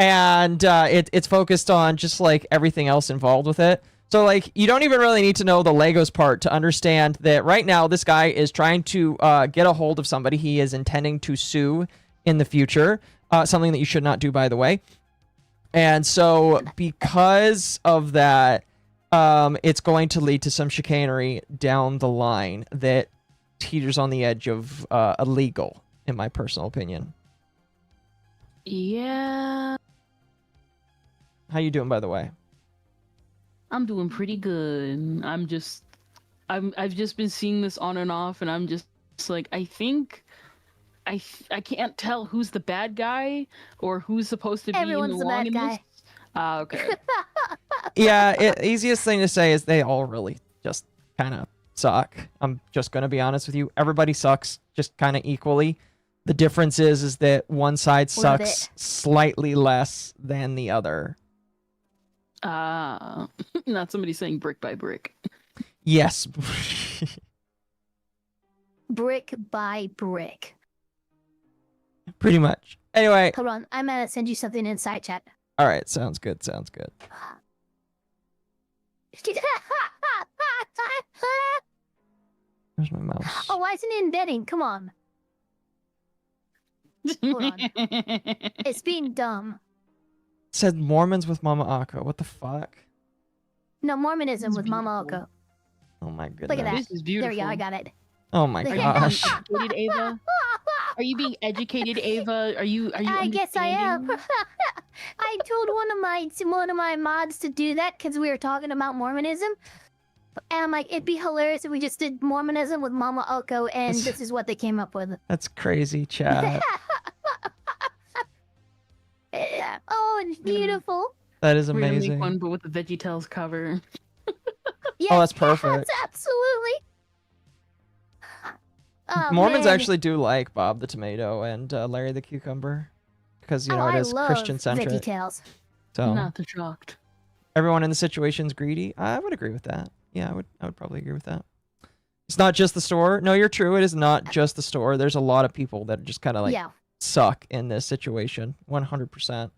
And it's focused on just like everything else involved with it. So like you don't even really need to know the Legos part to understand that right now this guy is trying to get a hold of somebody he is intending to sue in the future. Something that you should not do, by the way. And so because of that, it's going to lead to some chicanery down the line that teeters on the edge of illegal, in my personal opinion. Yeah. How you doing, by the way? I'm doing pretty good. I've just been seeing this on and off, and I'm just like, I think I can't tell who's the bad guy or who's supposed to be Everyone's in the the wrong bad in guy. this. Okay. Yeah, easiest thing to say is they all really just kind of suck. I'm just going to be honest with you. Everybody sucks just kind of equally. The difference is that one side sucks slightly less than the other. Not somebody saying brick by brick. Yes. Brick by brick. Pretty much. Anyway. Hold on, I'm gonna send you something in side chat. All right, sounds good. Sounds good. Where's my mouse? Oh, why isn't it embedding? Come on. Hold on. It's being dumb. It said Mormons with MommaOcco. What the fuck? No, Mormonism with MommaOcco. Oh my goodness. Look at that. This is beautiful. There you go, I got it. Oh my Look at gosh. that. Educated, Ava? Are you being educated, Ava? Are you? I guess I am. I told one of my mods to do that because we were talking about Mormonism. And I'm like, it'd be hilarious if we just did Mormonism with MommaOcco, and this is what they came up with. That's crazy, chat. Yeah. Oh, it's beautiful. That is We're gonna amazing. make one, but with the VeggieTales cover. Yeah, Oh, that's perfect. absolutely. Oh, Mormons man. actually do like Bob the Tomato and Larry the Cucumber because you know it I is love Christian centric. VeggieTales. So Not the shocked. everyone in the situation's greedy. I would agree with that. Yeah, I would probably agree with that. It's not just the store. No, you're true. It is not just the store. There's a lot of people that just kind of like suck in this situation. 100%.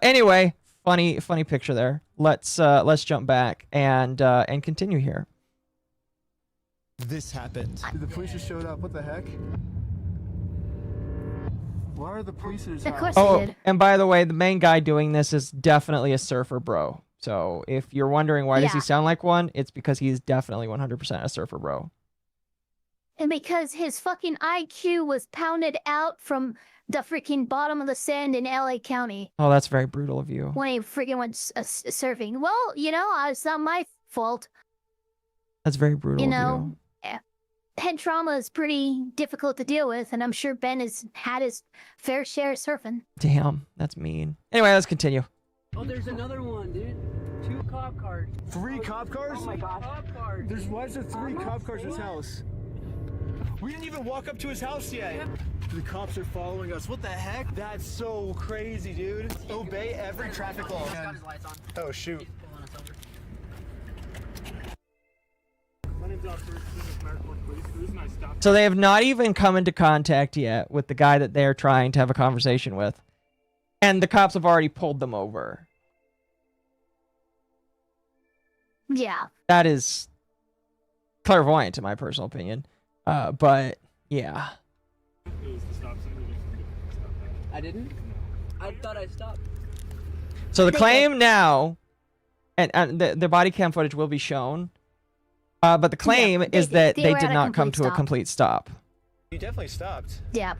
Anyway, funny picture there. Let's jump back and continue here. This happened. The police just showed up. What the heck? Why are the police at his Of house? course they Oh, did. and by the way, the main guy doing this is definitely a surfer bro. So if you're wondering why does he sound like one, it's because he's definitely 100% a surfer bro. And because his fucking IQ was pounded out from the freaking bottom of the sand in LA County Oh, that's very brutal of you. when he freaking went surfing. Well, you know, it's not my fault. That's very brutal You of know, you. head trauma is pretty difficult to deal with, and I'm sure Ben has had his fair share of surfing. Damn, that's mean. Anyway, let's continue. Oh, there's another one, dude. 2 cop cars. 3 cop cars? Oh my god. Cop cars. Why is there 3 cop cars at his house? We didn't even walk up to his house yet. The cops are following us. What the heck? That's so crazy, dude. Obey every traffic law. Oh, shoot. My name's Officer Police. The reason I stopped. So they have not even come into contact yet with the guy that they're trying to have a conversation with. And the cops have already pulled them over. Yeah. That is clairvoyant in my personal opinion. But yeah. It was the stop sign. You didn't stop that. I didn't? I thought I stopped. So the claim now, and the body cam footage will be shown, but the claim is that they were did at a not come complete to a stop. complete stop. You definitely stopped. Yeah.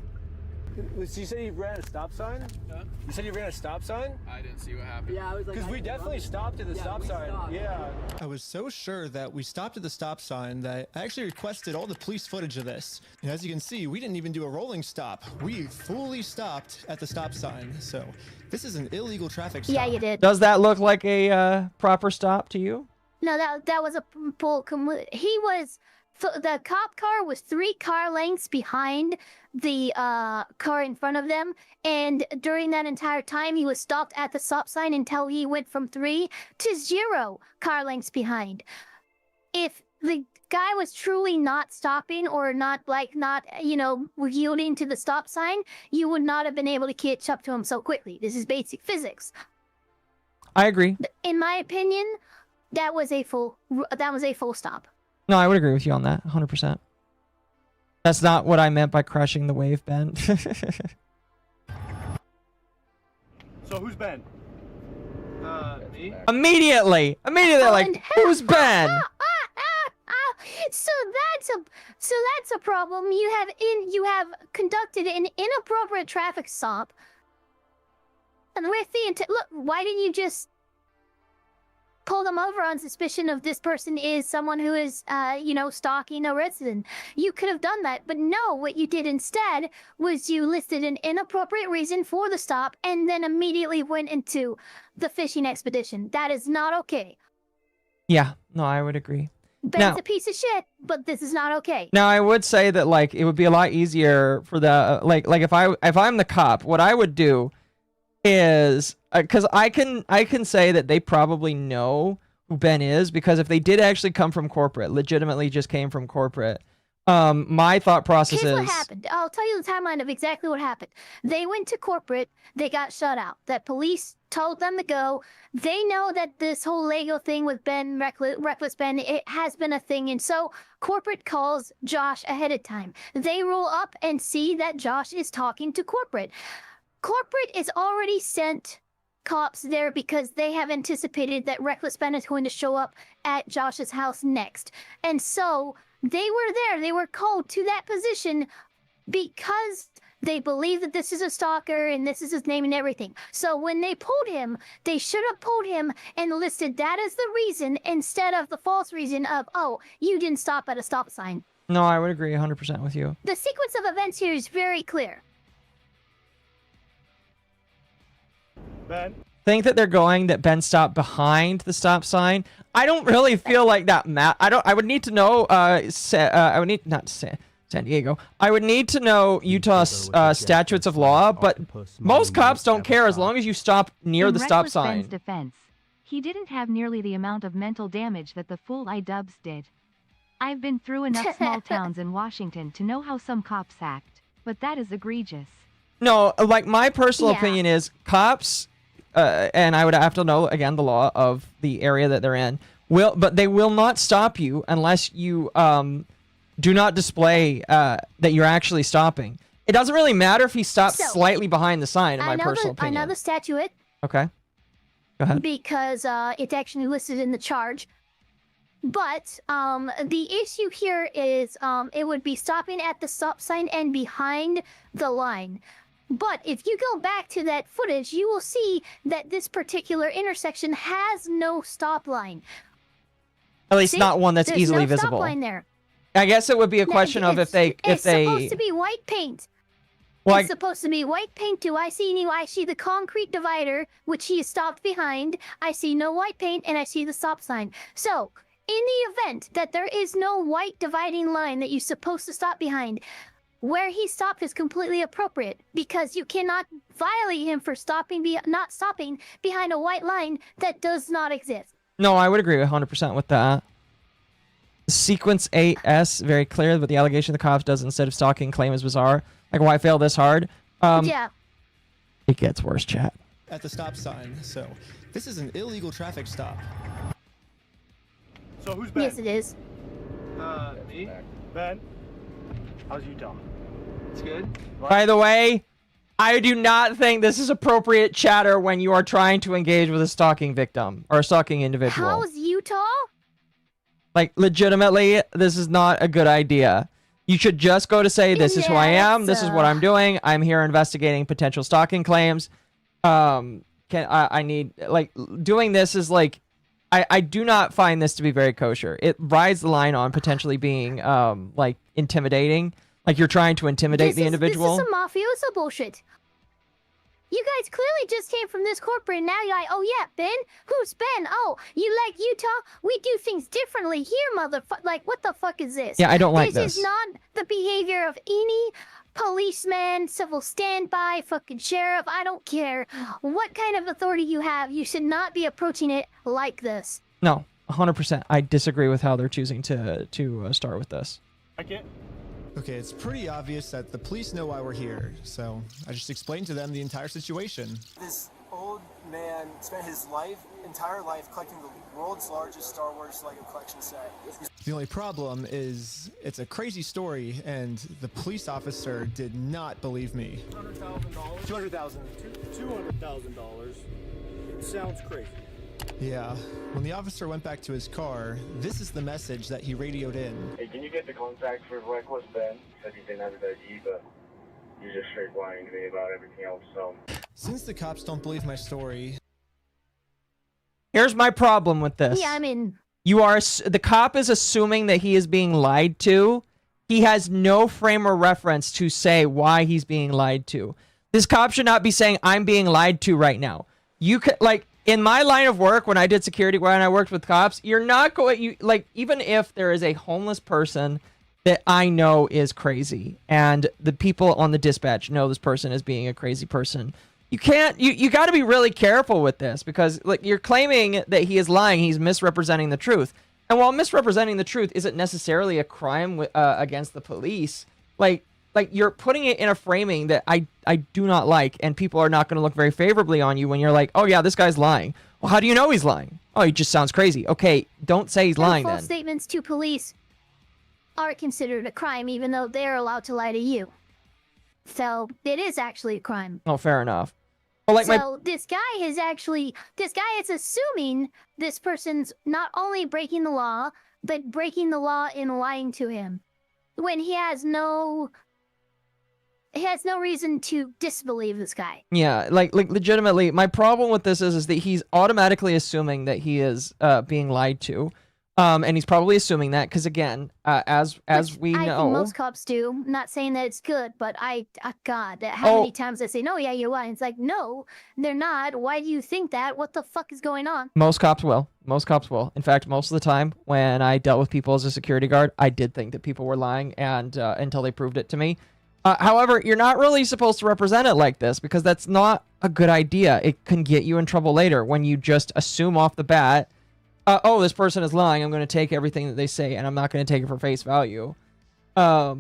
You said you ran a stop sign? Huh? You said you ran a stop sign? I didn't see what happened. Yeah, I was like... Because we definitely stopped at the stop sign. Yeah. I was so sure that we stopped at the stop sign that I actually requested all the police footage of this. And as you can see, we didn't even do a rolling stop. We fully stopped at the stop sign. So this is an illegal traffic stop. Yeah, you did. Does that look like a proper stop to you? No, that was a full. He was. The cop car was 3 car lengths behind the car in front of them, and during that entire time, he was stopped at the stop sign until he went from 3 to 0 car lengths behind. If the guy was truly not stopping or not yielding to the stop sign, you would not have been able to catch up to him so quickly. This is basic physics. I agree. In my opinion, that was a full stop. No, I would agree with you on that, 100%. That's not what I meant by crushing the wave, Ben. So who's Ben? Me? Immediately, like, who's Ben? So that's a problem. You have conducted an inappropriate traffic stop, and with the look. Why didn't you just? pull them over on suspicion of this person is someone who is, you know, stalking a resident. You could have done that, but no, what you did instead was you listed an inappropriate reason for the stop and then immediately went into the fishing expedition. That is not okay. Yeah, no, I would agree. Ben's a piece of shit, but this is not okay. Now I would say that like it would be a lot easier for the like if I'm the cop, what I would do is because I can say that they probably know who Ben is, because if they did actually come from corporate, legitimately just came from corporate, my thought process Here's is what happened. I'll tell you the timeline of exactly what happened. They went to corporate. They got shut out. That police told them to go. They know that this whole Lego thing with Ben, Reckless Ben, it has been a thing. And so corporate calls Josh ahead of time. They roll up and see that Josh is talking to corporate. Corporate is already sent cops there because they have anticipated that Reckless Ben is going to show up at Josh's house next. And so they were there. They were called to that position because they believe that this is a stalker and this is his name and everything. So when they pulled him, they should have pulled him and listed that as the reason instead of the false reason of, oh, you didn't stop at a stop sign. No, I would agree 100% with you. The sequence of events here is very clear. Ben? Think that they're going that Ben stopped behind the stop sign. I don't really feel like that. I would need to know. I would need not San Diego. I would need to know Utah's statutes of law, but most cops don't care as long as you stop near the stop sign. Ben's defense, he didn't have nearly the amount of mental damage that the fool I-dubs did. I've been through enough small towns in Washington to know how some cops act, but that is egregious. No, like my personal opinion is cops, and I would have to know again the law of the area that they're in. But they will not stop you unless you do not display that you're actually stopping. It doesn't really matter if he stops slightly behind the sign, in my personal opinion. I know the statute. Okay. Go ahead. Because it's actually listed in the charge. But the issue here is it would be stopping at the stop sign and behind the line. But if you go back to that footage, you will see that this particular intersection has no stop line. At least not one that's easily There's no visible. stop line there. I guess it would be a question of if they It's supposed to be white paint. Well, It's supposed to be white paint too. I see the concrete divider, which he is stopped behind. I see no white paint, and I see the stop sign. So, in the event that there is no white dividing line that you're supposed to stop behind, where he stopped is completely appropriate because you cannot violate him for not stopping behind a white line that does not exist. No, I would agree 100% with that. Sequence 8S, very clear, but the allegation the cops does instead of stalking claim is bizarre. Like, why fail this hard? Yeah. It gets worse, chat. At the stop sign, so this is an illegal traffic stop. So who's Ben? Yes, it is. Me? Ben? How's Utah? It's good. By the way, I do not think this is appropriate chatter when you are trying to engage with a stalking victim or a stalking individual. How's Utah? Like, legitimately, this is not a good idea. You should just go to say, this is who I am, this is what I'm doing, I'm here investigating potential stalking claims. I need, like, doing this is like, I do not find this to be very kosher. It rides the line on potentially being, like, intimidating. Like, you're trying to intimidate the individual. This is some mafioso bullshit. You guys clearly just came from this corporate, and now you're like, oh yeah, Ben? Who's Ben? Oh, you like Utah? We do things differently here, motherfucker. Like, what the fuck is this? Yeah, I don't like this. This is not the behavior of any policeman, civil standby, fucking sheriff. I don't care what kind of authority you have. You should not be approaching it like this. No, 100%. I disagree with how they're choosing to start with this. Okay, it's pretty obvious that the police know why we're here, so I just explained to them the entire situation. This old man spent his entire life collecting the world's largest Star Wars Lego collection set. The only problem is it's a crazy story, and the police officer did not believe me. $200,000. $200,000. It sounds crazy. Yeah, when the officer went back to his car, this is the message that he radioed in. Hey, can you get the contact for Reckless Ben? Said he didn't have his ID, but you're just straight lying to me about everything else, so... Since the cops don't believe my story... Here's my problem with this. Yeah, I mean, the cop is assuming that he is being lied to. He has no frame or reference to say why he's being lied to. This cop should not be saying, I'm being lied to right now. You could, like, in my line of work, when I did security, when I worked with cops, you're not going, even if there is a homeless person that I know is crazy, and the people on the dispatch know this person is being a crazy person, you can't, you got to be really careful with this, because, like, you're claiming that he is lying, he's misrepresenting the truth. And while misrepresenting the truth isn't necessarily a crime against the police, like you're putting it in a framing that I do not like, and people are not going to look very favorably on you when you're like, oh yeah, this guy's lying. Well, how do you know he's lying? Oh, he just sounds crazy. Okay, don't say he's lying false then. statements to police are considered a crime, even though they're allowed to lie to you. So it is actually a crime. Oh, fair enough. Well, like this guy is assuming this person's not only breaking the law, but breaking the law in lying to him, when he has no reason to disbelieve this guy. Yeah, like legitimately, my problem with this is that he's automatically assuming that he is being lied to. And he's probably assuming that because, again, as we know, I think most cops do. Not saying that it's good, but God, how many times I say, no, yeah, you're lying. It's like, no, they're not. Why do you think that? What the fuck is going on? Most cops will. Most cops will. In fact, most of the time when I dealt with people as a security guard, I did think that people were lying, and until they proved it to me. However, you're not really supposed to represent it like this, because that's not a good idea. It can get you in trouble later when you just assume off the bat, oh, this person is lying, I'm going to take everything that they say, and I'm not going to take it for face value. Yeah,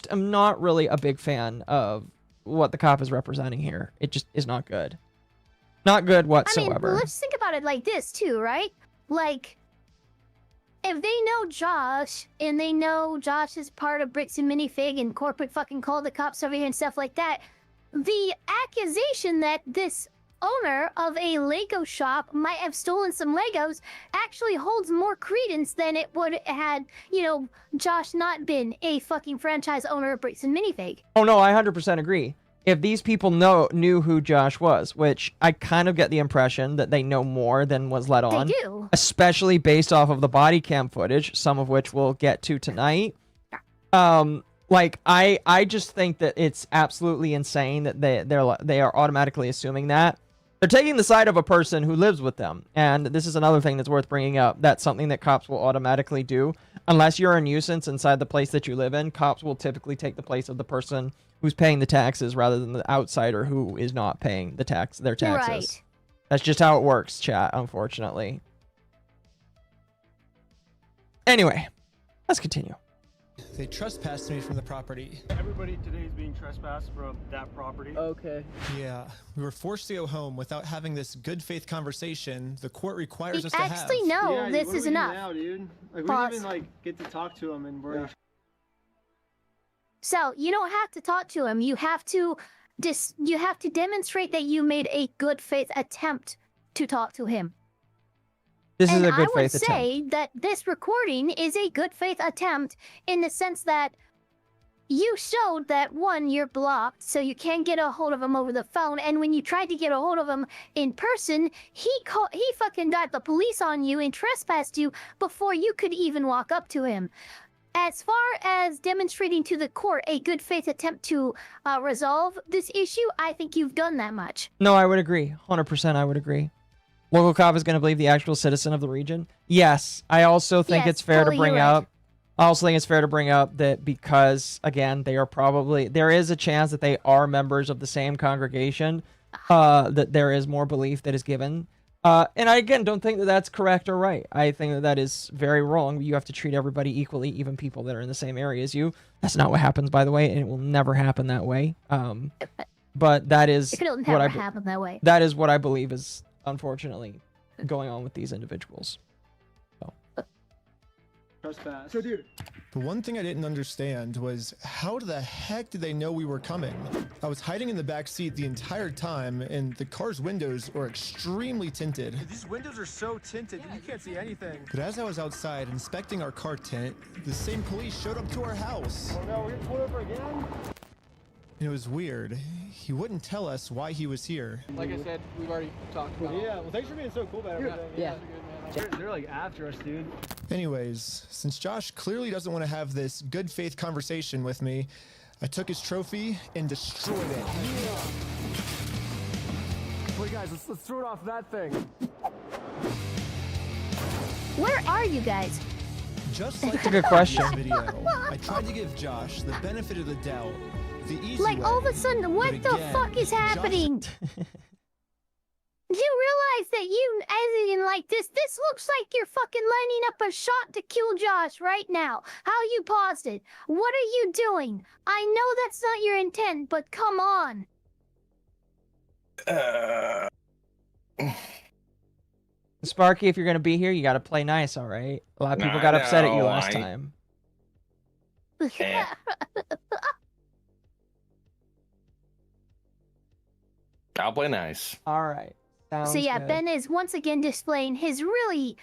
I'm not really a big fan of what the cop is representing here. It just is not good. Not good whatsoever. I mean, let's think about it like this, too, right? Like, if they know Josh, and they know Josh is part of Bricks and Minifig and corporate fucking call the cops over here and stuff like that, the accusation that this owner of a Lego shop might have stolen some Legos actually holds more credence than it would had, Josh not been a fucking franchise owner of Bricks and Minifig. Oh no, I 100% agree. If these people knew who Josh was, which I kind of get the impression that they know more than was let on. They do. Especially based off of the body cam footage, some of which we'll get to tonight. Like, I just think that it's absolutely insane that they are automatically assuming that. They're taking the side of a person who lives with them. And this is another thing that's worth bringing up. That's something that cops will automatically do. Unless you're a nuisance inside the place that you live in, cops will typically take the place of the person who's paying the taxes rather than the outsider who is not paying their taxes. Right. That's just how it works, chat, unfortunately. Anyway, let's continue. They trespassed me from the property. Everybody today is being trespassed from that property. Okay. Yeah, we were forced to go home without having this good faith conversation the court requires us to have. Actually, no, this is enough. Now, dude? Like, we Pause. didn't even get to talk to him, and we're. So you don't have to talk to him. You have to demonstrate that you made a good faith attempt to talk to him. This is a good faith attempt. I would say that this recording is a good faith attempt in the sense that you showed that, one, you're blocked, so you can't get a hold of him over the phone, and when you tried to get a hold of him in person, he fucking got the police on you and trespassed you before you could even walk up to him. As far as demonstrating to the court a good faith attempt to resolve this issue, I think you've done that much. No, I would agree. 100% I would agree. Local cop is going to believe the actual citizen of the region. Yes, I also think it's fair to bring up. I also think it's fair to bring up that because, again, there is a chance that they are members of the same congregation, that there is more belief that is given. And I, again, don't think that that's correct or right. I think that that is very wrong. You have to treat everybody equally, even people that are in the same area as you. That's not what happens, by the way, and it will never happen that way. But that is what happen that way. That is what I believe is, unfortunately, going on with these individuals. Trespass. So, dude, the one thing I didn't understand was how the heck did they know we were coming? I was hiding in the back seat the entire time, and the car's windows are extremely tinted. These windows are so tinted that you can't see anything. But as I was outside inspecting our car tint, the same police showed up to our house. Oh no, we're pulled over again? It was weird. He wouldn't tell us why he was here. Like I said, we've already talked about it. Yeah, well, thanks for being so cool about everything. Yeah. They're like after us, dude. Anyways, since Josh clearly doesn't want to have this good faith conversation with me, I took his trophy and destroyed it. Wait, guys, let's throw it off that thing. Where are you guys? Just like That's a good question. Video, I tried to give Josh the benefit of the doubt, the easy Like way, all of a sudden, what but the again, fuck is Josh- happening? Do you realize that you, as in like this looks like you're fucking lining up a shot to kill Josh right now. How you paused it? What are you doing? I know that's not your intent, but come on. Sparky, if you're gonna be here, you gotta play nice, all right? A lot of people got upset at you last time. I'll play nice. All right. Sounds So yeah, good. Ben is once again displaying his really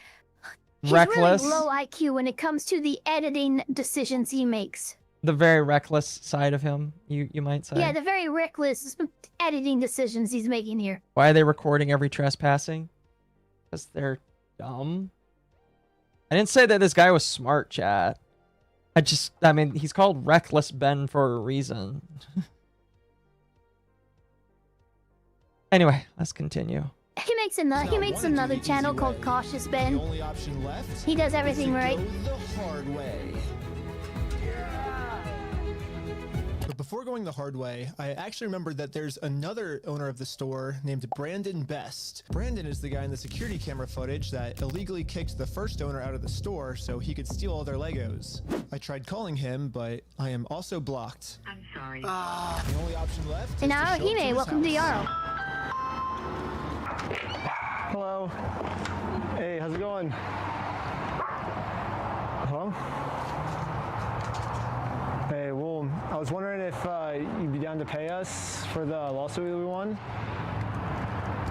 Reckless. low IQ when it comes to the editing decisions he makes. The very reckless side of him, you might say. Yeah, the very reckless editing decisions he's making here. Why are they recording every trespassing? Because they're dumb. I didn't say that this guy was smart, chat. I mean, he's called Reckless Ben for a reason. Anyway, let's continue. He makes another channel called Cautious Ben. Only option left. He does everything right. The hard way. But before going the hard way, I actually remembered that there's another owner of the store named Brandon Best. Brandon is the guy in the security camera footage that illegally kicked the first owner out of the store so he could steal all their Legos. I tried calling him, but I am also blocked. I'm sorry. The only option left And is to show up to Hime, his welcome to house. Yarrow. Hello. Hey, how's it going? Huh? Hey, well, I was wondering if you'd be down to pay us for the lawsuit that we won.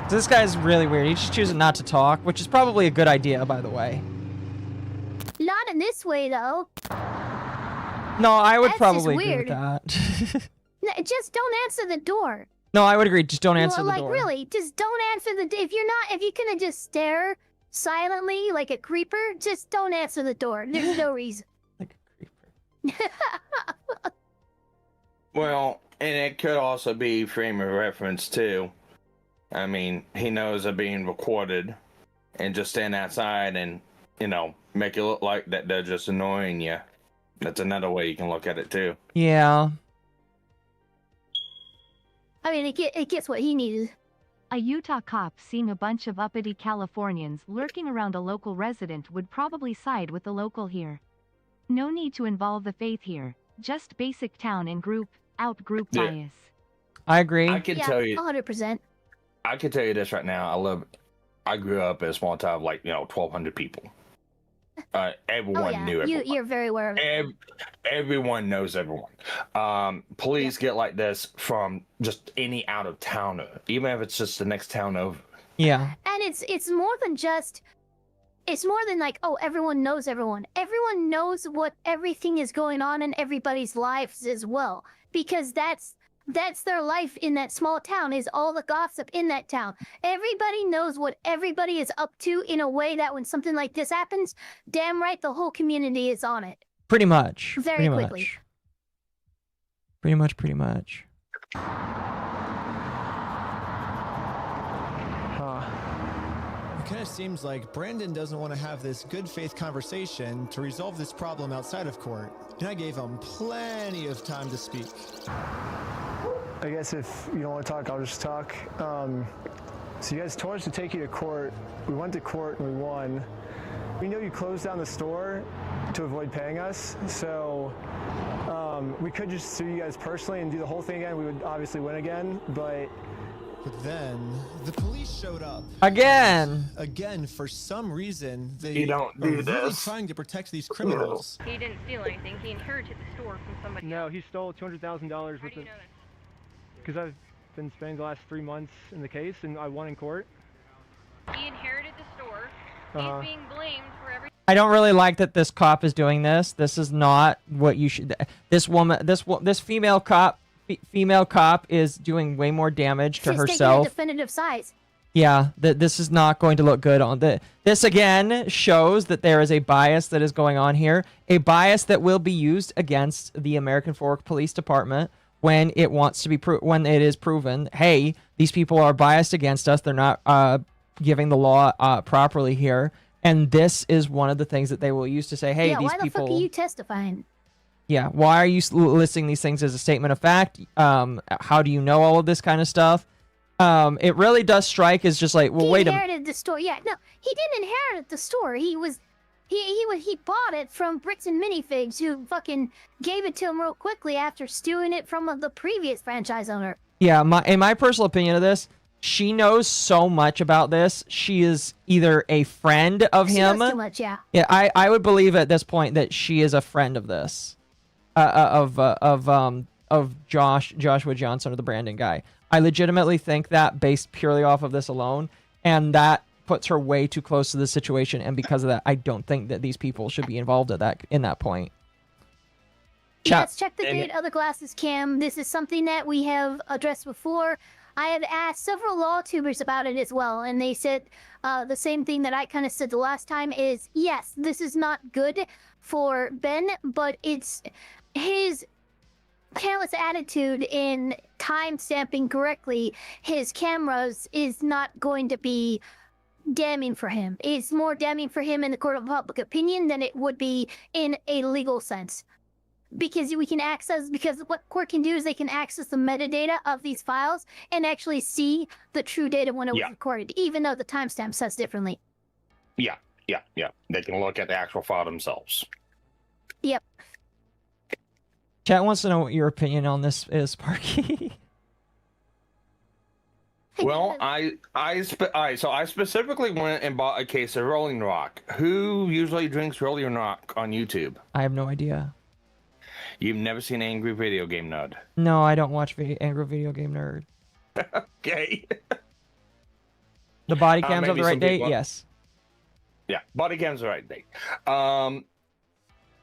This guy's really weird. He's just choosing not to talk, which is probably a good idea, by the way. Not in this way, though. No, I would That's probably just agree with weird. that. No, just don't answer the door. No, I would agree. Just don't answer the Like, door. really, just don't answer the door. If you're gonna just stare silently like a creeper, just don't answer the door. There's no reason. Well, and it could also be frame of reference too. I mean, he knows they're being recorded, and just stand outside and, you know, make it look like that they're just annoying you. That's another way you can look at it too. Yeah. I mean, it gets what he needed. A Utah cop seeing a bunch of uppity Californians lurking around a local resident would probably side with the local here. No need to involve the faith here, just basic town and out-group Yeah. bias. I agree. I can tell you, 100%. I can tell you this right now. I grew up in a small town of 1,200 people. Everyone knew everyone. You're very aware of it. Everyone knows everyone. Police get like this from just any out of towner, even if it's just the next town over. Yeah. And it's more than just. It's more than like, oh, everyone knows everyone. Everyone knows what everything is going on in everybody's lives as well, because that's their life in that small town, is all the gossip in that town. Everybody knows what everybody is up to in a way that when something like this happens, damn right the whole community is on it. Pretty much. Very pretty quickly. Much. Pretty much. It kind of seems like Brandon doesn't want to have this good faith conversation to resolve this problem outside of court, and I gave him plenty of time to speak. I guess if you don't want to talk, I'll just talk. So you guys told us to take you to court. We went to court and we won. We know you closed down the store to avoid paying us, so we could just sue you guys personally and do the whole thing again. We would obviously win again, but then the police showed up. Again, for some reason, they You don't do are really this. trying to protect these criminals. He didn't steal anything. He inherited the store from somebody. no, he stole $200,000 worth of. Because I've been spending the last 3 months in the case, and I won in court. He inherited the store. Uh-huh. He's being blamed for everything. I don't really like that this cop is doing this. This is not what you should. This female cop female cop is doing way more damage to She's taking a herself. definitive size. Yeah, this is not going to look good on the. This again shows that there is a bias that is going on here, a bias that will be used against the American Fork Police Department when it wants to be when it is proven, hey, these people are biased against us. They're not giving the law properly here, and this is one of the things that they will use to say, hey, yeah, these why the people. fuck are you testifying? Yeah, why are you listing these things as a statement of fact? How do you know all of this kind of stuff? It really does strike as just like, well, wait a minute. He inherited the store. Yeah, no, he didn't inherit the store. He bought it from Bricks and Minifigs, who fucking gave it to him real quickly after stealing it from the previous franchise owner. Yeah, in my personal opinion of this, she knows so much about this. She is either a friend of him. Knows too much, yeah. Yeah, I would believe at this point that she is a friend of this, of Joshua Johnson, or the Brandon guy. I legitimately think that based purely off of this alone, and that puts her way too close to the situation, and because of that, I don't think that these people should be involved in that point. Let's check the date of the glasses cam. This is something that we have addressed before. I have asked several law tubers about it as well, and they said the same thing that I kind of said the last time is, yes, this is not good for Ben, but it's his careless attitude in time stamping correctly his cameras is not going to be damning for him. It's more damning for him in the court of public opinion than it would be in a legal sense. Because what court can do is they can access the metadata of these files and actually see the true data when it was recorded, even though the timestamp says differently. Yeah. They can look at the actual file themselves. Yep. Chat wants to know what your opinion on this is, Sparky. Well, I specifically went and bought a case of Rolling Rock. Who usually drinks Rolling Rock on YouTube? I have no idea. You've never seen Angry Video Game Nerd? No, I don't watch Angry Video Game Nerd. Okay. The body cam's of the right date? Yes. Yeah, body cam's the right date.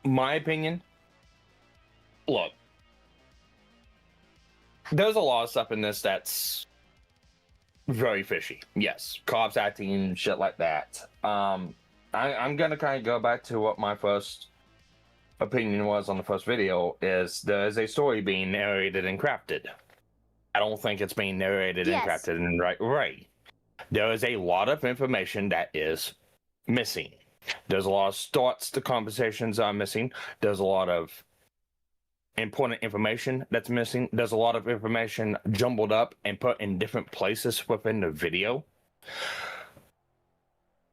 My opinion, look, there's a lot of stuff in this that's very fishy. Yes, cops acting shit like that. I'm gonna kind of go back to what my first opinion was on the first video, is there is a story being narrated and crafted. I don't think it's being narrated and crafted in the right way. There is a lot of information that is missing. There's a lot of starts to conversations are missing. There's a lot of important information that's missing. There's a lot of information jumbled up and put in different places within the video.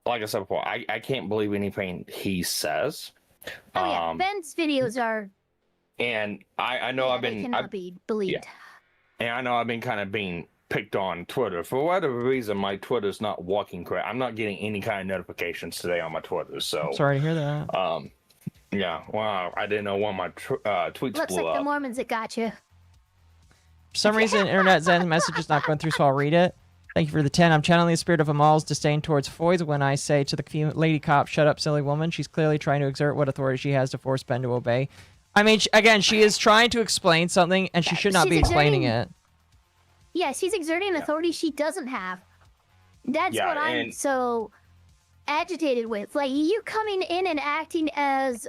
Like I said before, I can't believe anything he says. Oh yeah, Ben's videos are. And I know they cannot be believed. Yeah. And I know I've been kind of being picked on Twitter. For whatever reason, my Twitter's not working correct. I'm not getting any kind of notifications today on my Twitter. So I'm sorry to hear that. Yeah, wow, I didn't know when my tweets Looks blew like up. the Mormons that got you. For some reason, Internet Zen's message is not going through, so I'll read it. Thank you for the 10. I'm channeling the spirit of Amal's disdain towards Foy's when I say to the lady cop, shut up, silly woman. She's clearly trying to exert what authority she has to force Ben to obey. I mean, again, she is trying to explain something, and she should not be explaining it. Yeah, she's exerting authority she doesn't have. That's what I'm so agitated with. Like, you coming in and acting as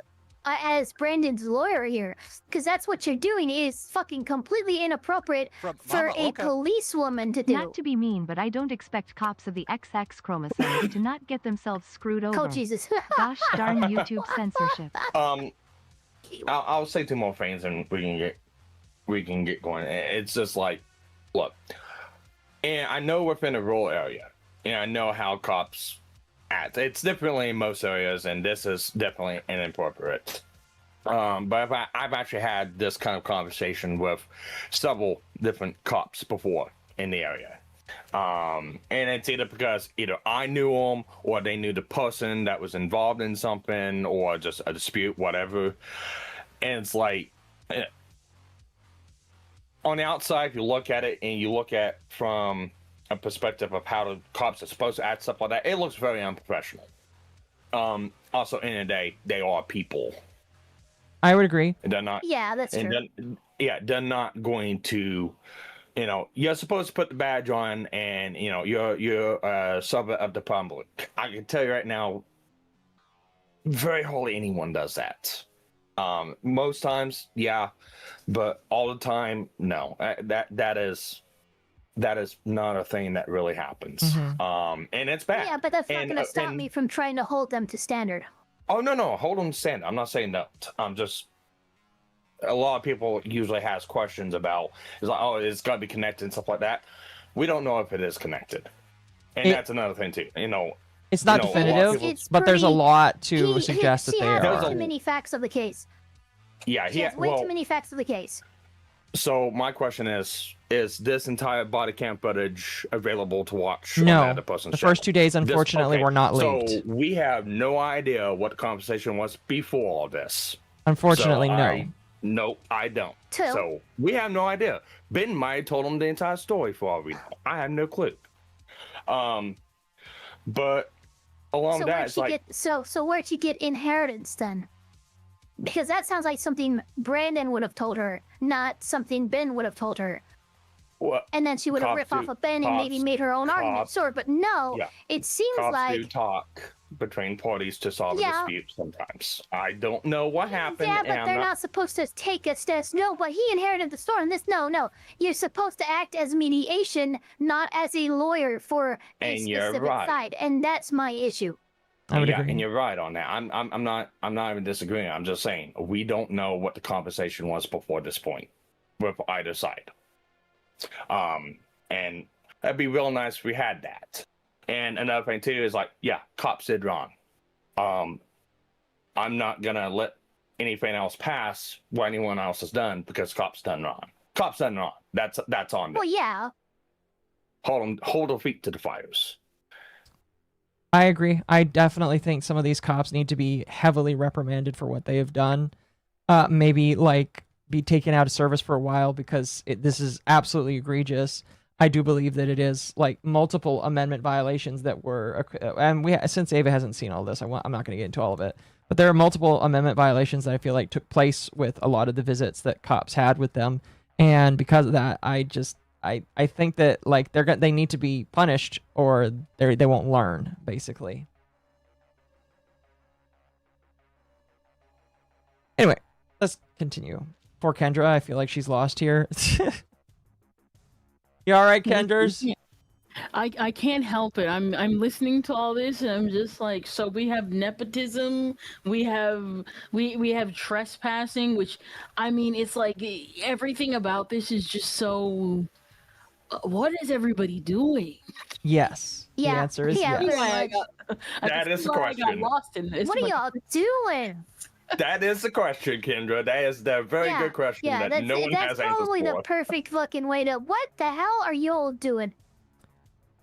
Brandon's lawyer here, because that's what you're doing is fucking completely inappropriate for a policewoman to do. Not to be mean, but I don't expect cops of the XX chromosome to not get themselves screwed over. Oh, Jesus. Gosh darn YouTube censorship. I'll say two more things and we can get going. It's just like, look, and I know we're in a rural area, and I know how cops act. It's differently in most areas, and this is definitely inappropriate. But I've actually had this kind of conversation with several different cops before in the area. And it's either because either I knew them or they knew the person that was involved in something or just a dispute, whatever. And it's like, on the outside, if you look at it and you look at from a perspective of how the cops are supposed to act, stuff like that, it looks very unprofessional. Also, in the day, they are people. I would agree. They're not. Yeah, that's true. they're not going to, you know, you're supposed to put the badge on, and you know, you're a servant of the public. I can tell you right now, very hardly anyone does that. Most times, yeah, but all the time, no. That is not a thing that really happens. Mm-hmm. And it's bad. Yeah, but that's not going to stop me from trying to hold them to standard. Oh no, hold them to standard. I'm not saying that. I'm just, a lot of people usually has questions about, it's like, oh, it's got to be connected and stuff like that. We don't know if it is connected, and that's another thing too. You know, it's not definitive, but there's a lot to suggest that they are. He has too many facts of the case. Yeah, he has way too many facts of the case. So my question is this entire body cam footage available to watch? No, on the other person's the first 2 days, unfortunately, were not leaked. So we have no idea what the conversation was before all this. Unfortunately, so no. No, I don't. Two. So we have no idea. Ben might have told him the entire story for all we know. I have no clue. But along that, it's like, so where'd you get inheritance then? Because that sounds like something Brandon would have told her, not something Ben would have told her. What? And then she would have ripped off of Ben and maybe made her own argument. Sure, but no, it seems cops like do talk between parties to solve a dispute sometimes. I don't know what happened. Yeah, but and they're not supposed to take a stance. No, but he inherited the store and this. No. You're supposed to act as mediation, not as a lawyer for a specific side. And that's my issue. And you're right on that. I'm not even disagreeing. I'm just saying we don't know what the conversation was before this point with either side. And that'd be real nice if we had that. And another thing too is like, yeah, cops did wrong. I'm not gonna let anything else pass what anyone else has done because cops done wrong. Cops done wrong. That's on them. Well, yeah. Hold their feet to the fires. I agree. I definitely think some of these cops need to be heavily reprimanded for what they have done. Maybe like be taken out of service for a while because this is absolutely egregious. I do believe that it is like multiple amendment violations that were, and since Ava hasn't seen all this, I'm not going to get into all of it. But there are multiple amendment violations that I feel like took place with a lot of the visits that cops had with them, and because of that, I think that like they need to be punished or they won't learn, basically. Anyway, let's continue. Poor Kendra, I feel like she's lost here. You all right, Kenders? I can't help it. I'm listening to all this and I'm just like, so we have nepotism, we have trespassing, which I mean, it's like everything about this is just so. What is everybody doing? Yes. Yeah. The answer is yes. That is the question. I got lost in this. What are y'all doing? That is the question, Kendra. That is the very good question that no one has answers for. That's probably the perfect fucking way to. What the hell are y'all doing?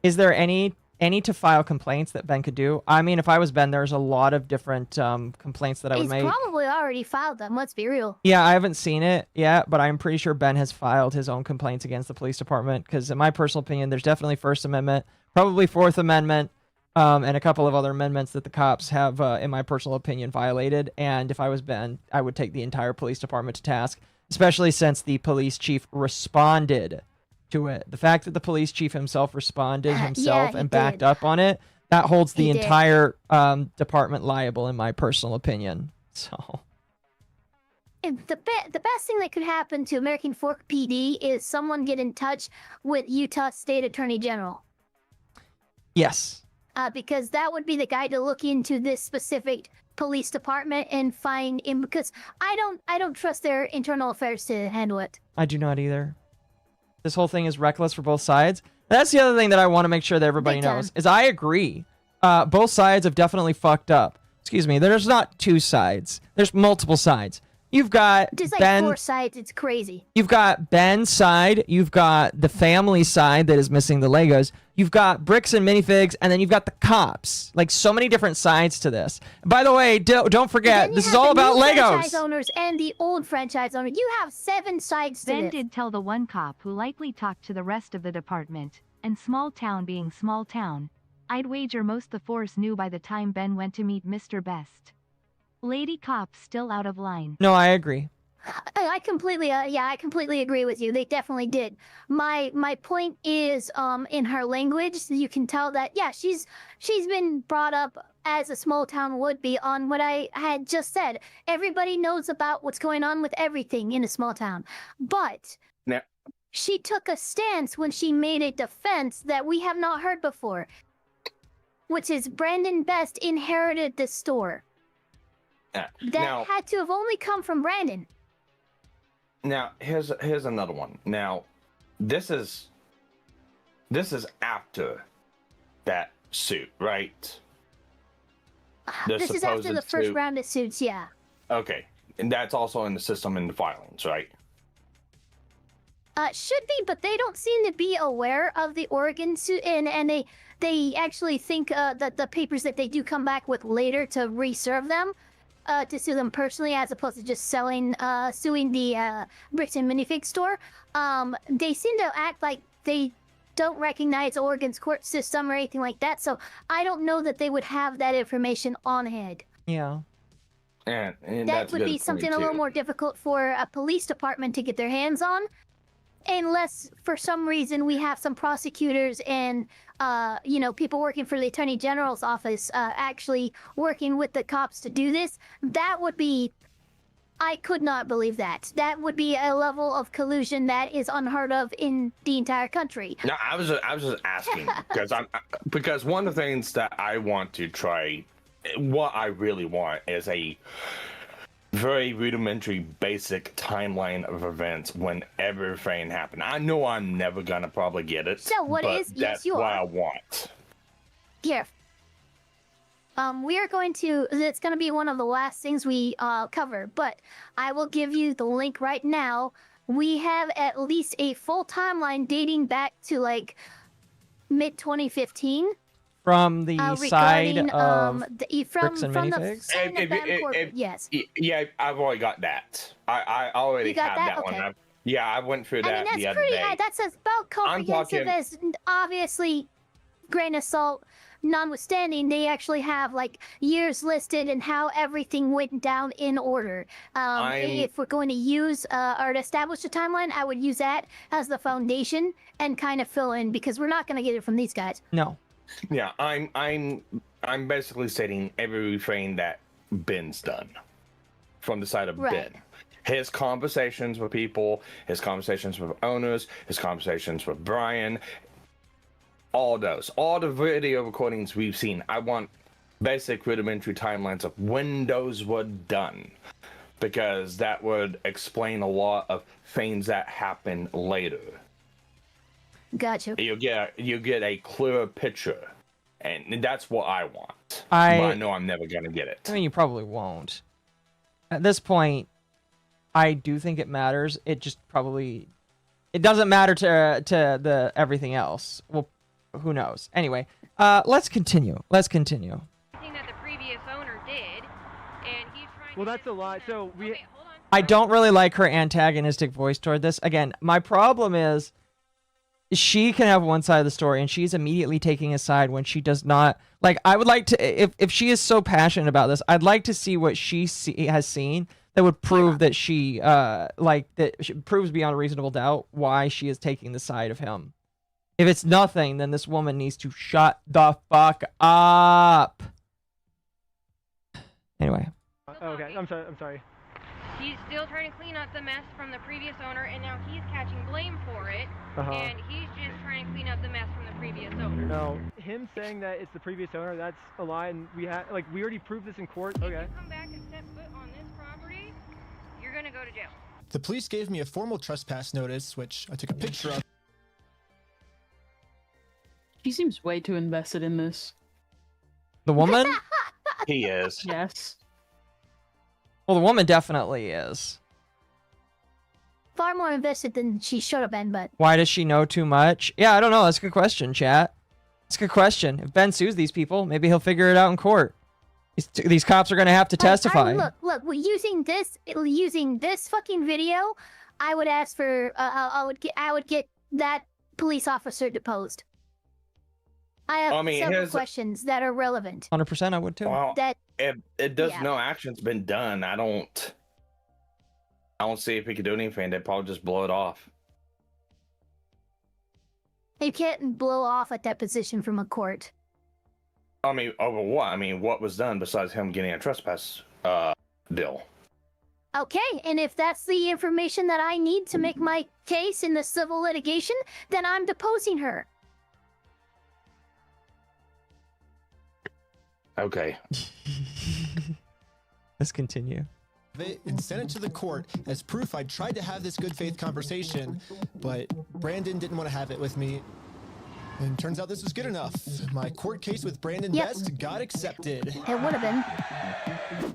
Is there any to file complaints that Ben could do? I mean, if I was Ben, there's a lot of different complaints that I would make. He's probably already filed them. Let's be real. Yeah, I haven't seen it yet, but I'm pretty sure Ben has filed his own complaints against the police department. Because in my personal opinion, there's definitely First Amendment, probably Fourth Amendment. And a couple of other amendments that the cops have, in my personal opinion, violated. And if I was Ben, I would take the entire police department to task, especially since the police chief responded to it. The fact that the police chief himself responded and backed up on it, that holds the entire department liable, in my personal opinion. So. And the best thing that could happen to American Fork PD is someone get in touch with Utah State Attorney General. Yes. Because that would be the guy to look into this specific police department and find him, because I don't trust their internal affairs to handle it. I do not either. This whole thing is reckless for both sides. That's the other thing that I want to make sure that everybody knows is I agree. Both sides have definitely fucked up. Excuse me. There's not two sides. There's multiple sides. You've got just like Ben, 4 sides. It's crazy. You've got Ben's side. You've got the family side that is missing the Legos. You've got Bricks and Minifigs, and then you've got the cops. Like so many different sides to this. By the way, don't forget, this is all about Legos. Franchise owners and the old franchise owner. You have 7 sides to this. Ben did tell the one cop who likely talked to the rest of the department, and small town being small town, I'd wager most the force knew by the time Ben went to meet Mr. Best. Lady cop still out of line. No, I agree. I completely, yeah, I completely agree with you. They definitely did. My point is, in her language, you can tell that, yeah, she's been brought up as a small town would be on what I had just said. Everybody knows about what's going on with everything in a small town, but Now, she took a stance when she made a defense that we have not heard before, which is Brandon Best inherited the store. That had to have only come from Brandon. Now, here's another one. Now, this is after that suit, right? This is after the first round of suits, yeah. Okay, and that's also in the system in the filings, right? Should be, but they don't seem to be aware of the Oregon suit, and they actually think that the papers that they do come back with later to reserve them, to sue them personally, as opposed to just suing the Bricks and Minifig store. They seem to act like they don't recognize Oregon's court system or anything like that, so I don't know that they would have that information on hand. Yeah. And that would be something a little more difficult for a police department to get their hands on, unless for some reason we have some prosecutors and people working for the Attorney General's office actually working with the cops to do this. That would be, I could not believe that. That would be a level of collusion that is unheard of in the entire country. No, I was just asking because one of the things that I want to try, what I really want is a very rudimentary, basic timeline of events when everything happened. I know I'm never gonna probably get it. So what but is? That's Yes, you what are. I want. Here. We are going to. It's going to be one of the last things we cover, but I will give you the link right now. We have at least a full timeline dating back to like mid 2015. From the side of from Bricks and Minifigs? Yes. Yeah, I've already got that. I already have that okay. one. I went through that that's the other pretty. day. That's about comprehensive as obviously, grain of salt notwithstanding. They actually have like years listed and how everything went down in order. If we're going to use or to establish a timeline, I would use that as the foundation and kind of fill in, because we're not going to get it from these guys. No. Yeah, I'm basically stating everything that Ben's done from the side of Ben. His conversations with people, his conversations with owners, his conversations with Brian, all the video recordings we've seen. I want basic rudimentary timelines of when those were done, because that would explain a lot of things that happen later. Gotcha. You get a clearer picture, and that's what I want. But I know I'm never gonna get it. I mean, you probably won't. At this point, I do think it matters. It just probably it doesn't matter to the everything else. Well, who knows? Anyway, let's continue. Let's continue. That the previous owner did, and he's trying. Well, that's a lot. So we. I don't really like her antagonistic voice toward this. Again, my problem is she can have one side of the story, and she's immediately taking a side when she does not. Like, I would like to, if she is so passionate about this, I'd like to see what she has seen that would prove that she, proves beyond a reasonable doubt why she is taking the side of him. If it's nothing, then this woman needs to shut the fuck up. Anyway. Okay, I'm sorry. He's still trying to clean up the mess from the previous owner, and now he's catching blame for it. And he's just trying to clean up the mess from the previous owner. No, him saying that it's the previous owner, that's a lie, and we already proved this in court. Okay. If you come back and step foot on this property, you're gonna go to jail. The police gave me a formal trespass notice, which I took a picture of. She seems way too invested in this. The woman? He is. Yes. Well, the woman definitely is. Far more invested than she should have been, but... Why does she know too much? Yeah, I don't know. That's a good question, chat. That's a good question. If Ben sues these people, maybe he'll figure it out in court. These cops are going to have to testify. Look, using this fucking video, I would ask for... I would get that police officer deposed. I have several questions that are relevant. 100% I would too. Well, if no action's been done, I don't... I don't see if he could do anything. They'd probably just blow it off. You can't blow off a deposition from a court. I mean, over what? I mean, what was done besides him getting a trespass deal? Okay, and if that's the information that I need to make my case in the civil litigation, then I'm deposing her. Okay. Let's continue. And sent it to the court as proof I tried to have this good faith conversation, but Brandon didn't want to have it with me. And turns out this was good enough. My court case with Brandon Best got accepted. It would have been.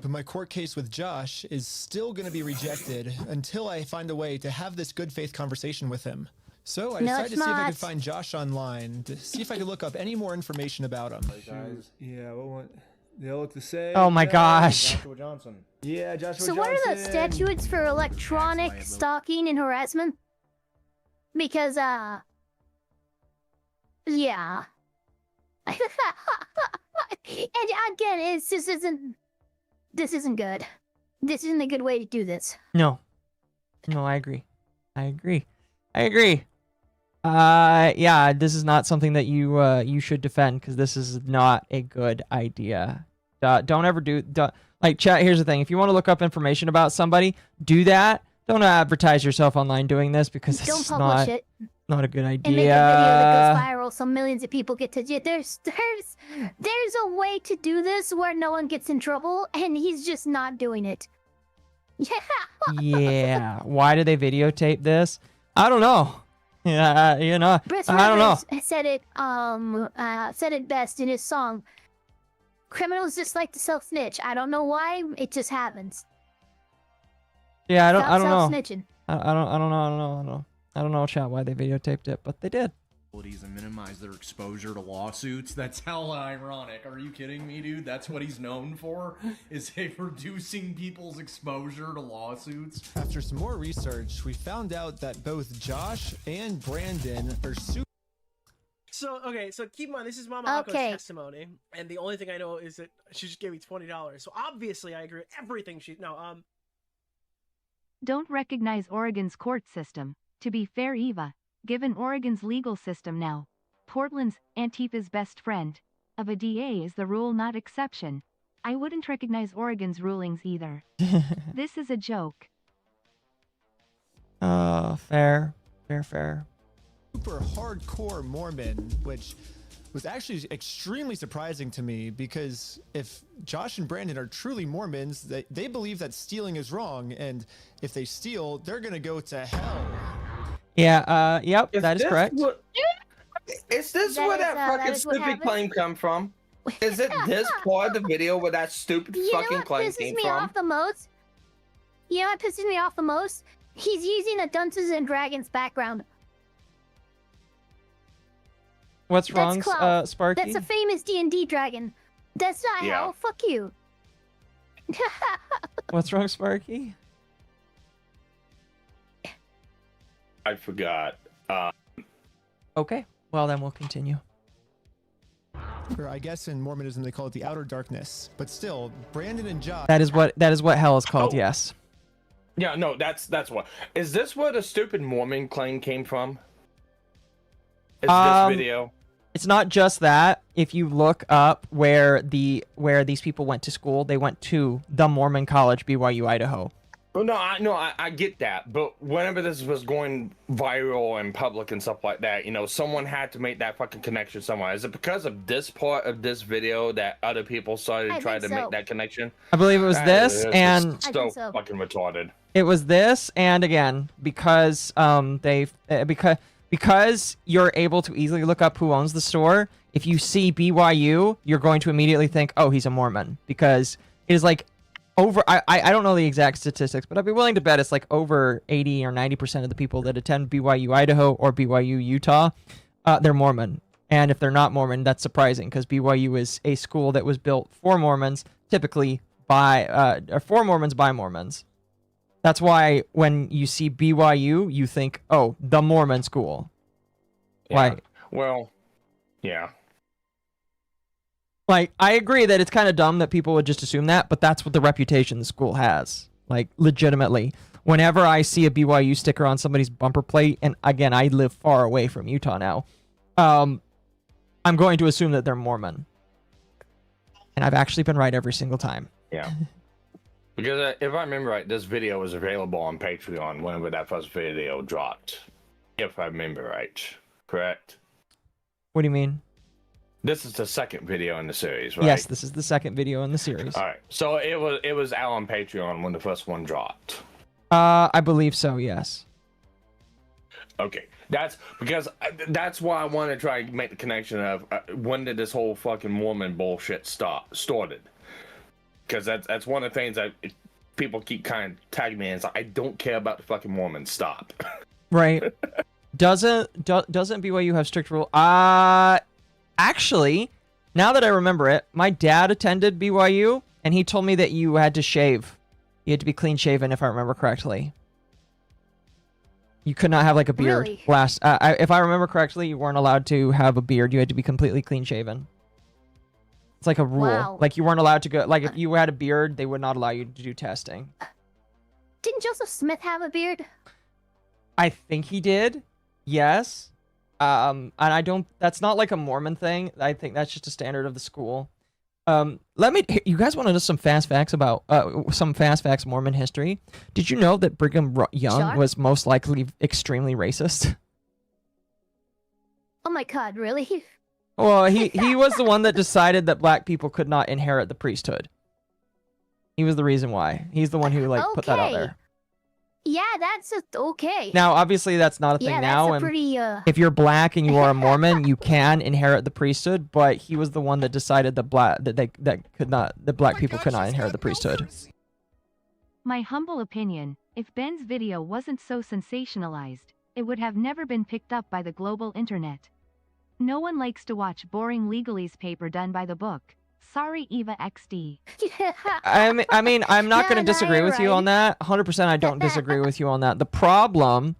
But my court case with Josh is still going to be rejected until I find a way to have this good faith conversation with him. So I decided to see if I could find Josh online, to see if I could look up any more information about him. Yeah, they all look the same. Oh my gosh. Joshua Johnson. Yeah, Joshua So Johnson. what are the statutes for electronic stalking and harassment? Because, yeah. And again, this isn't good. This isn't a good way to do this. No, I agree. Yeah, this is not something that you should defend, because this is not a good idea. Don't ever do like, chat. Here's the thing: if you want to look up information about somebody, do that. Don't advertise yourself online doing this, because it's publish it. not a good idea. And make a video that goes viral so millions of people get to. There's a way to do this where no one gets in trouble, and he's just not doing it. Yeah. Yeah. Why do they videotape this? I don't know. Yeah, you know, I don't know. Said it best in his song. Criminals just like to self-snitch. I don't know why. It just happens. Yeah, I don't know. Snitching. I don't know, chat, why they videotaped it, but they did. And minimize their exposure to lawsuits. That's hella ironic. Are you kidding me, dude? That's what he's known for, is reducing people's exposure to lawsuits. After some more research, we found out that both Josh and Brandon are So keep in mind, this is MommaOcco's testimony, and the only thing I know is that she just gave me $20. So obviously, I agree with everything she. No, Don't recognize Oregon's court system. To be fair, Eva, given Oregon's legal system now, Portland's Antifa's best friend of a DA is the rule, not exception. I wouldn't recognize Oregon's rulings either. This is a joke. Fair. super hardcore Mormon, which was actually extremely surprising to me, because if Josh and Brandon are truly Mormons, they believe that stealing is wrong, and if they steal, they're gonna go to hell. Yeah, yep, that is correct. Is this where that fucking stupid claim come from? Is it this part of the video where that stupid fucking claim came from? You know what pisses me off the most? He's using a Dungeons and Dragons background. What's wrong, Sparky? That's a famous D&D dragon. That's not hell. Fuck you. What's wrong, Sparky? I forgot. Okay, well then we'll continue. Or I guess in Mormonism they call it the outer darkness, but still, Brandon and Josh. That is what hell is called. Yes. Yeah, no, that's what. Is this where the stupid Mormon claim came from? Is this video? It's not just that. If you look up where these people went to school, they went to the Mormon College, BYU, Idaho. Well, no, I get that, but whenever this was going viral and public and stuff like that, you know, someone had to make that fucking connection somewhere. Is it because of this part of this video that other people started trying to make that connection? I believe it was this, and so fucking retarded. It was this, and again, because because you're able to easily look up who owns the store. If you see BYU, you're going to immediately think, oh, he's a Mormon, because it is like over, I don't know the exact statistics, but I'd be willing to bet it's like over 80 or 90% of the people that attend BYU Idaho or BYU Utah, they're Mormon. And if they're not Mormon, that's surprising, because BYU is a school that was built for Mormons, typically for Mormons by Mormons. That's why when you see BYU, you think, oh, the Mormon school. Yeah. Like, well, yeah. Like, I agree that it's kind of dumb that people would just assume that, but that's what the reputation the school has. Like, legitimately. whenever I see a BYU sticker on somebody's bumper plate, and again, I live far away from Utah now, I'm going to assume that they're Mormon. And I've actually been right every single time. Yeah. Because if I remember right, this video was available on Patreon whenever that first video dropped. If I remember right. Correct? What do you mean? This is the second video in the series, right? Yes, this is the second video in the series. All right. So it was out on Patreon when the first one dropped. I believe so, yes. Okay. That's why I want to try to make the connection of when did this whole fucking Mormon bullshit started? Because that's one of the things that people keep kind of tagging me in. It's like, I don't care about the fucking Mormons. Stop. Right. Doesn't BYU have strict rule? Actually, now that I remember it, my dad attended BYU, and he told me that you had to shave. You had to be clean shaven, if I remember correctly. You could not have like a beard. Really? If I remember correctly, you weren't allowed to have a beard. You had to be completely clean shaven. It's like a rule. Wow. Like you weren't allowed to go. Like if you had a beard, they would not allow you to do testing. Didn't Joseph Smith have a beard? I think he did. Yes. And I don't. That's not like a Mormon thing. I think that's just a standard of the school. You guys want to know some fast facts about Mormon history? Did you know that Brigham Young was most likely extremely racist? Oh my God, really? Well, he was the one that decided that black people could not inherit the priesthood. He was the reason why. He's the one who put that out there. Yeah, that's okay. Now, obviously, that's not a thing now. That's a pretty, if you're black and you are a Mormon, you can inherit the priesthood. But he was the one that decided that black people could not inherit the priesthood. My humble opinion, if Ben's video wasn't so sensationalized, it would have never been picked up by the global internet. No one likes to watch boring legalese paper done by the book. Sorry, Eva XD. I mean, I'm not going to disagree with you on that. 100% I don't disagree with you on that. The problem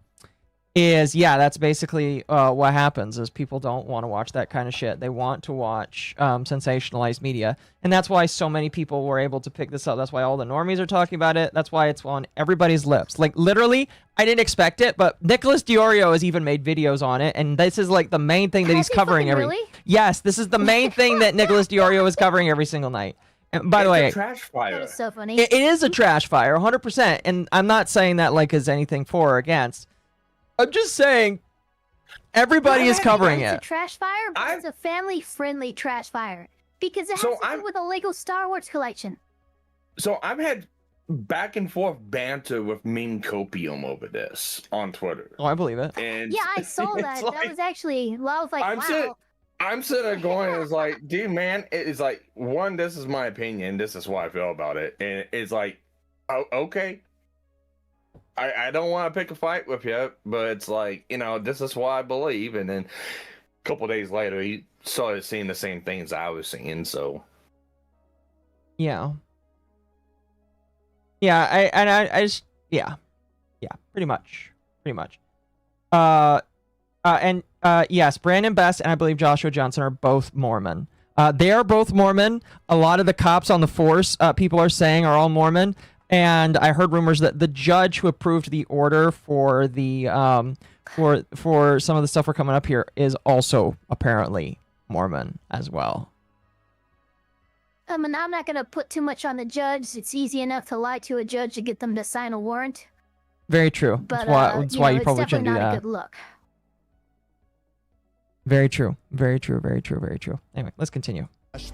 is, yeah, that's basically what happens is people don't want to watch that kind of shit. They want to watch sensationalized media. And that's why so many people were able to pick this up. That's why all the normies are talking about it. That's why it's on everybody's lips. Like, literally, I didn't expect it, but Nicholas DiOrio has even made videos on it. And this is, like, the main thing that he's covering really? Yes, this is the main thing that Nicholas DiOrio is covering every single night. And by the way, it's a trash fire. That is so funny. It is a trash fire, 100%. And I'm not saying that, like, is anything for or against. I'm just saying, everybody is covering it. It's a trash fire, but it's a family-friendly trash fire. Because it has to do with a Lego Star Wars collection. So I've had back and forth banter with Meme Copium over this on Twitter. Oh, I believe it. And yeah, I saw that. That was actually, I was like, wow. I'm sitting there going, it's like, dude, man, it's like, one, this is my opinion. This is what I feel about it. And it's like, oh, okay. I don't want to pick a fight with you, but it's like, this is what I believe. And then a couple days later, he started seeing the same things I was seeing, so. Yeah. Yeah, I just, yeah, pretty much. Yes, Brandon Best and I believe Joshua Johnson are both Mormon. They are both Mormon. A lot of the cops on the force, people are saying, are all Mormon. And I heard rumors that the judge who approved the order for the for some of the stuff we're coming up here is also apparently Mormon as well. I mean, I'm not gonna put too much on the judge. It's easy enough to lie to a judge to get them to sign a warrant. Very true. But that's why you probably shouldn't do that. It's definitely not a good look. Very true. Anyway, let's continue.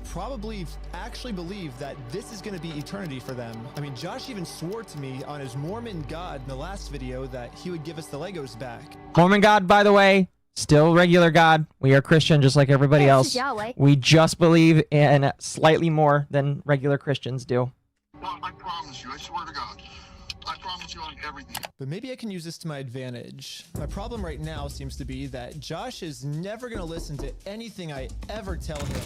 Probably actually believe that this is going to be eternity for them. I mean, Josh even swore to me on his Mormon God in the last video that he would give us the Legos back. Mormon God, by the way, still regular God. We are Christian just like everybody else. We just believe in slightly more than regular Christians do. Well, I promise you, I swear to God. I promise you on everything. But maybe I can use this to my advantage. My problem right now seems to be that Josh is never going to listen to anything I ever tell him.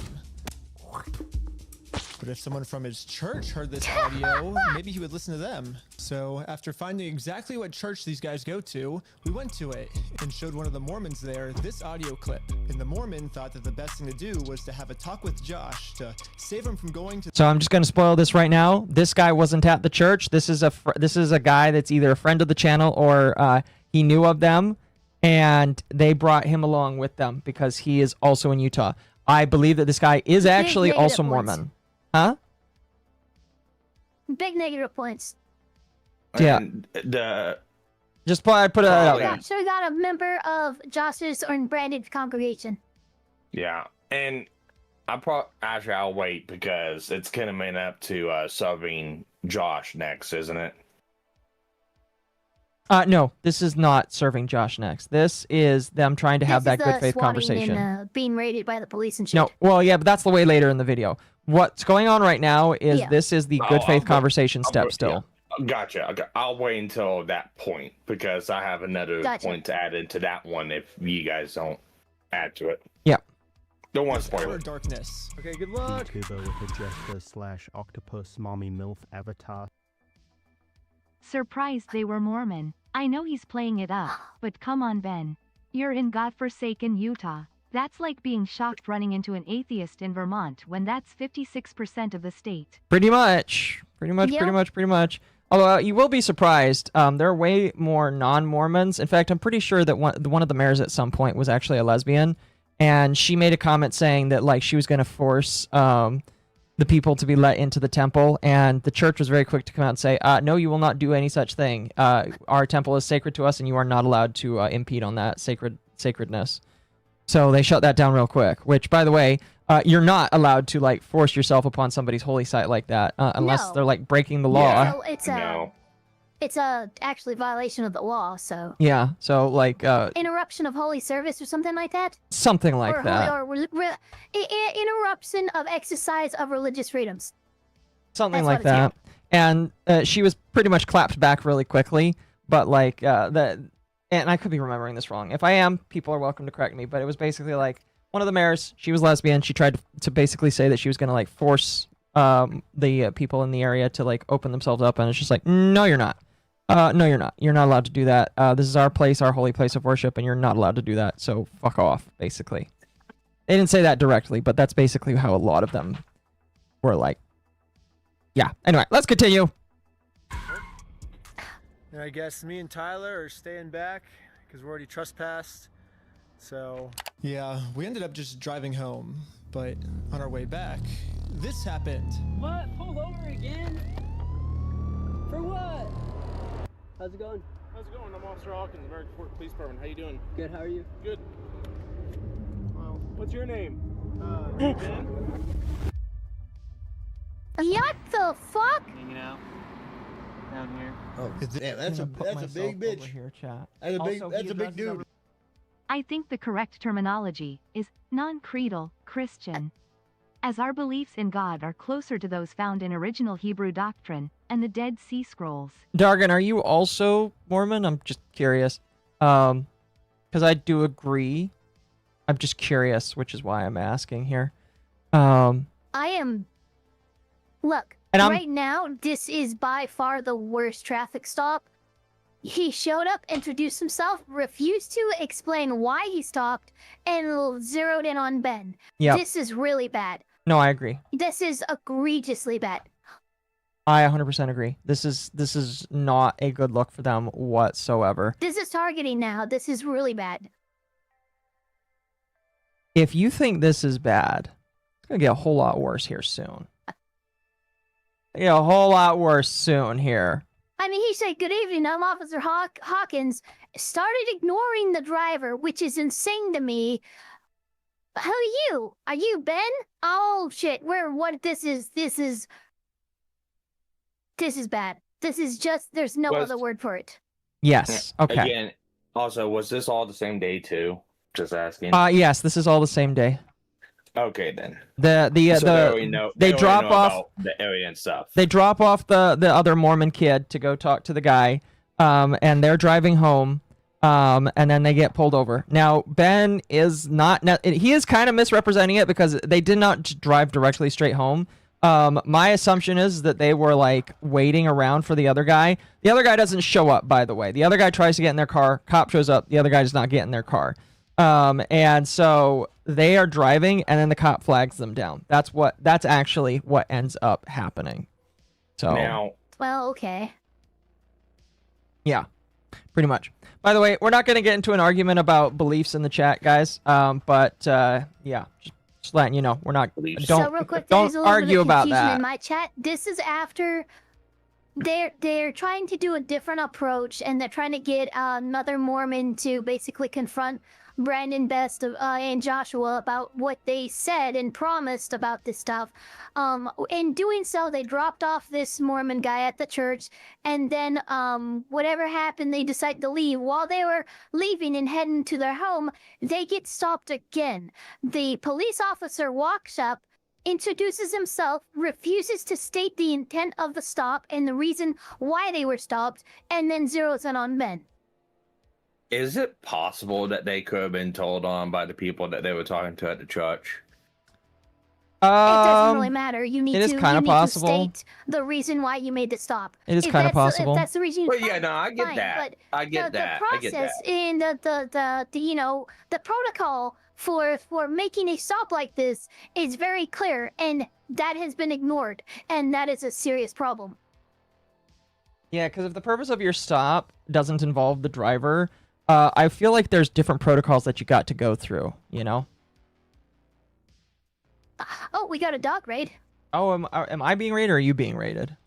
But if someone from his church heard this audio, maybe he would listen to them. So after finding exactly what church these guys go to, we went to it and showed one of the Mormons there this audio clip. And the Mormon thought that the best thing to do was to have a talk with Josh to save him from going to... So I'm just going to spoil this right now. This guy wasn't at the church. This is a guy that's either a friend of the channel or he knew of them, and they brought him along with them because he is also in Utah. I believe that this guy is actually also Mormon. Huh? Big negative points. Yeah. Just put it out there. So we got a member of Josh's or Brandon's congregation. Yeah, and I'll wait because it's coming up to serving Josh next, isn't it? No, this is not serving Josh next. This is them trying to have that good faith conversation. And, being raided by the police and shit. No, well, yeah, but that's the way later in the video. What's going on right now is this is the good faith conversation step still. Yeah. Gotcha. I'll wait until that point because I have another point to add into that one if you guys don't add to it. Yeah. Don't want to spoil it. Darkness. Okay, good luck. YouTuber with a jester/octopus mommy MILF avatar. Surprised they were Mormon. I know he's playing it up, but come on, Ben. You're in godforsaken Utah. That's like being shocked running into an atheist in Vermont when that's 56% of the state. Pretty much. Although you will be surprised, there are way more non-Mormons. In fact, I'm pretty sure that one of the mayors at some point was actually a lesbian, and she made a comment saying that like she was going to force the people to be let into the temple, and the church was very quick to come out and say, no, you will not do any such thing. Our temple is sacred to us, and you are not allowed to impede on that sacredness. So they shut that down real quick, which, by the way, you're not allowed to like force yourself upon somebody's holy site like that unless they're like breaking the law. So it's a actually violation of the law, so. Yeah, so like interruption of holy service or something like that? Something like that. Interruption of exercise of religious freedoms. Something like that. And she was pretty much clapped back really quickly, but like and I could be remembering this wrong. If I am, people are welcome to correct me, but it was basically like one of the mayors, she was lesbian, she tried to basically say that she was going to like force the people in the area to like open themselves up, and it's just like, no, you're not. No, you're not. You're not allowed to do that. This is our place, our holy place of worship, and you're not allowed to do that, so fuck off, basically. They didn't say that directly, but that's basically how a lot of them were like. Yeah, anyway, let's continue. And I guess me and Tyler are staying back because we're already trespassed, so... Yeah, we ended up just driving home, but on our way back, this happened. What? Pulled over again? For what? How's it going? How's it going? I'm Officer Hawkins, American Fort Police Department. How you doing? Good, how are you? Good. Well, what's your name? Ben? What the fuck? Hanging out down here. Oh, yeah, that's a big bitch. Here, chat. That's a big dude. I think the correct terminology is non-creedal Christian, as our beliefs in God are closer to those found in original Hebrew doctrine and the Dead Sea Scrolls. Dargan, are you also Mormon? I'm just curious. Because I do agree. I'm just curious, which is why I'm asking here. I am... Look, right now, this is by far the worst traffic stop. He showed up, introduced himself, refused to explain why he stopped, and zeroed in on Ben. Yep. This is really bad. No, I agree. This is egregiously bad. I 100% agree. This is not a good look for them whatsoever. This is targeting now. This is really bad. If you think this is bad, it's going to get a whole lot worse here soon. A whole lot worse soon here. I mean, he said, "Good evening, I'm Officer Hawkins." Started ignoring the driver, which is insane to me. Who are you? Are you Ben? Oh shit! This is bad. This is just. There's no other word for it. Yes. Okay. Again, also, was this all the same day too? Just asking. Yes, this is all the same day. Okay then. They drop off the area and stuff. They drop off the other Mormon kid to go talk to the guy, and they're driving home, and then they get pulled over. Now Ben is not. He is kind of misrepresenting it because they did not drive directly straight home. My assumption is that they were like waiting around for the other guy. The other guy doesn't show up, by the way. The other guy tries to get in their car. Cop shows up. The other guy does not get in their car. And so they are driving, and then the cop flags them down. That's actually what ends up happening. So now, well, okay. Yeah, pretty much. By the way, we're not going to get into an argument about beliefs in the chat, guys. But yeah, just letting you know, we're not. So real quick, Don't there's a little argue bit of about confusion that. in my chat. This is after they're trying to do a different approach, and they're trying to get another Mormon to basically confront Brandon Best and Joshua about what they said and promised about this stuff. In doing so, they dropped off this Mormon guy at the church, and then whatever happened, they decided to leave. While they were leaving and heading to their home, they get stopped again. The police officer walks up, introduces himself, refuses to state the intent of the stop and the reason why they were stopped, and then zeroes in on Ben. is it possible that they could have been told on by the people that they were talking to at the church? It doesn't really matter. You need it is to kinda possible. state the reason why you made the stop. It is If kinda that's possible. If that's the reason. Well, yeah, no, I get fine, that. but I get that. The I get process that. in the you know, the protocol for making a stop like this is very clear, and that has been ignored, and that is a serious problem. Yeah, because if the purpose of your stop doesn't involve the driver, I feel like there's different protocols that you got to go through, you know? Oh, we got a dog raid. Oh, am I being raided or are you being raided?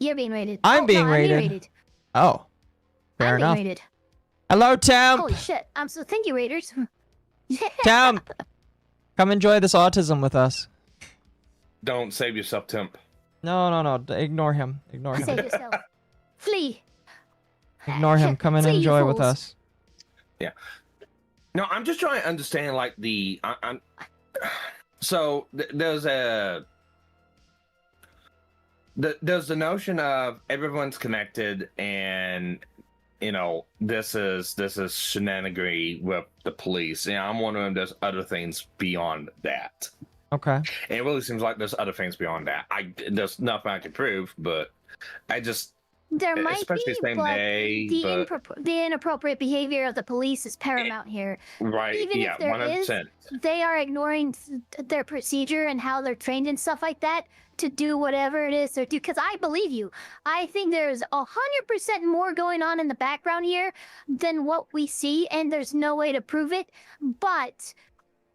You're being raided. I'm Oh, being no, raided. I'm being raided. Oh, fair I'm enough. being raided. Hello, Temp! Holy shit. So thank you, Raiders. Temp! Come enjoy this autism with us. Don't save yourself, Temp. No. Ignore him. Ignore him. Save yourself. Flee. Ignore him. Come and Flee, you enjoy with fools. us. Yeah. No, I'm just trying to understand, like, so there's the notion of everyone's connected, and you know this is shenanigery with the police. And I'm wondering if there's other things beyond that. Okay. And it really seems like there's other things beyond that. There's nothing I can prove, but I just. There might Especially be, same but day, the inappropriate behavior of the police is paramount here. Right, Even yeah, if there 100%. is, they are ignoring their procedure and how they're trained and stuff like that to do whatever it is they're doing. Because I believe you. I think there's 100% more going on in the background here than what we see, and there's no way to prove it. But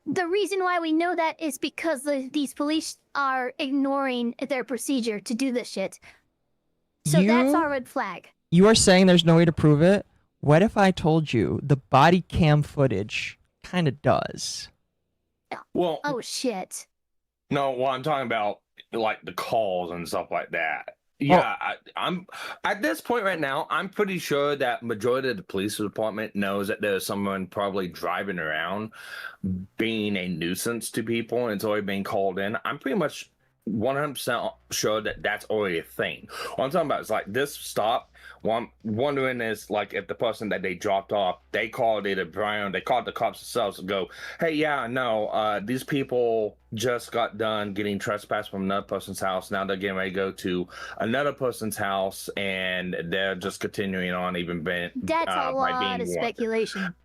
the reason why we know that is because these police are ignoring their procedure to do this shit. So that's our red flag. You are saying there's no way to prove it? What if I told you the body cam footage kind of does? Well, oh shit. No, well, I'm talking about like the calls and stuff like that. Yeah, I'm at this point right now. I'm pretty sure that majority of the police department knows that there's someone probably driving around, being a nuisance to people, and it's already being called in. I'm pretty much 100% sure that that's already a thing. What I'm talking about is like this stop. What I'm wondering is like if the person that they dropped off, they called either Brian, they called the cops themselves and go, hey, yeah, no, these people just got done getting trespassed from another person's house. Now they're getting ready to go to another person's house, and they're just continuing on even being That's a lot of speculation.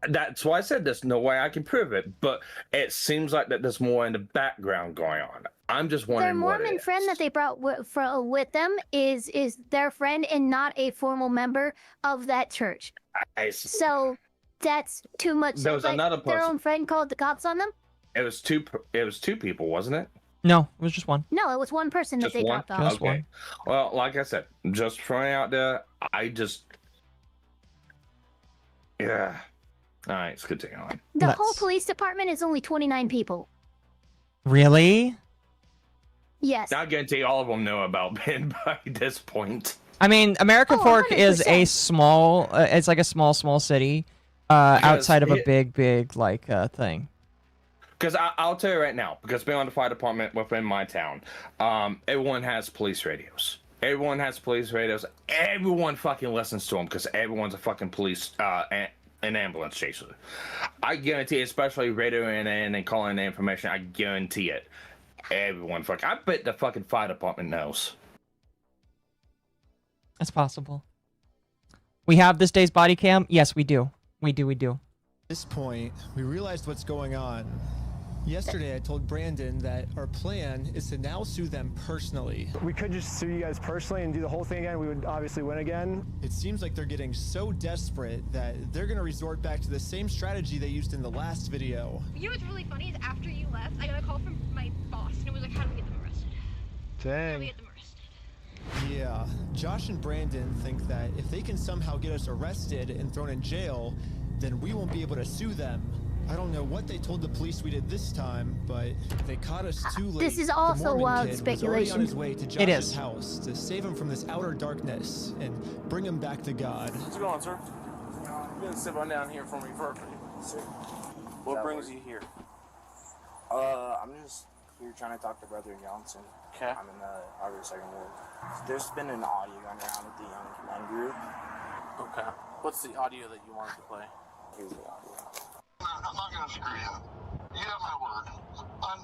That's why I said there's no way I can prove it, but it seems like that there's more in the background going on. I'm just wondering. Their Mormon friend that they brought with them is their friend and not a formal member of that church. So that's too much. There was another person. Their own friend called the cops on them. It was two people, wasn't it? No, it was just one. No, it was one person that they dropped off. Just one. Well, like I said, just throwing out there. Yeah. All right, let's continue on. The whole police department is only 29 people. Really? Yes. I guarantee all of them know about Ben by this point. I mean, American Fork is a small, it's like a small city outside of a big, like, thing. Because I'll tell you right now, because being on the fire department within my town, everyone has police radios. Everyone has police radios. Everyone fucking listens to them because everyone's a fucking police an ambulance chaser. I guarantee, especially radioing in and calling the information, I guarantee it. Everyone I bet the fucking fire department knows. That's possible. We have this day's body cam? Yes, we do. We do. At this point, we realized what's going on. Yesterday, I told Brandon that our plan is to now sue them personally. We could just sue you guys personally and do the whole thing again. We would obviously win again. It seems like they're getting so desperate that they're going to resort back to the same strategy they used in the last video. You know what's really funny is after you left, I got a call from my boss, and it was like, how do we get them arrested? How do we Dang. get them arrested? Yeah, Josh and Brandon think that if they can somehow get us arrested and thrown in jail, then we won't be able to sue them. I don't know what they told the police we did this time, but they caught us too late. This is also the Mormon wild kid speculation. was already on his way to It Josh's is. house to save him from this outer darkness and bring him back to God. What's going on, sir? You gonna sit on down here for me for a minute, sir? What brings you here? I'm just here trying to talk to Brother Johnson. Okay. I'm in the Harvard Second Ward. There's been an audio going around with the Young Men group. Okay. What's the audio that you wanted to play? Here's the audio. I'm not gonna screw you. You have my word.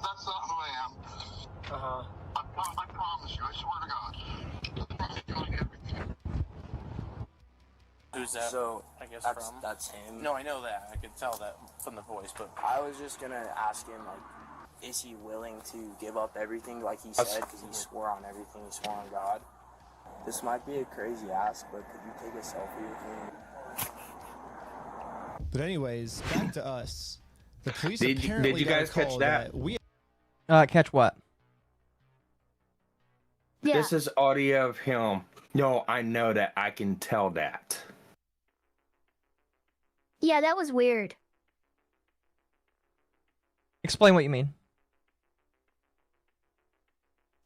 That's not who I am. I promise you. I swear to God. Who's that? So I guess that's him. No, I know that. I could tell that from the voice, but I was just gonna ask him, like, is he willing to give up everything like he said? Because he swore on everything. He swore on God. This might be a crazy ask, but could you take a selfie with me? But anyways, back to us. The police Did apparently you guys got a catch call that? we Catch what? Yeah. This is audio of him. No, I know that. I can tell that. Yeah, that was weird. Explain what you mean.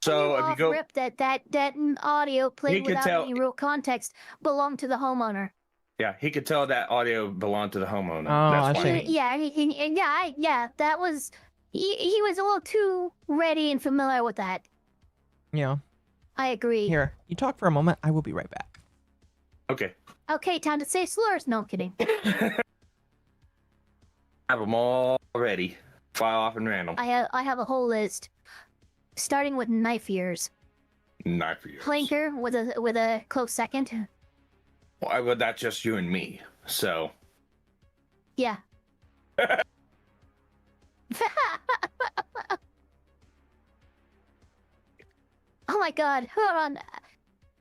So if you go, Rip that audio He played could without tell- any real context belonged to the homeowner. yeah, he could tell that audio belonged to the homeowner. Oh, That's I why. see. Yeah, that was he was a little too ready and familiar with that. Yeah. I agree. Here, you talk for a moment. I will be right back. Okay. Okay, time to say slurs. No, I'm kidding. Have them all ready. File off and random. I have a whole list, starting with knife ears. Knife ears. Planker with a close second. Well, that's just you and me. So. Yeah. Oh my God! Hold on,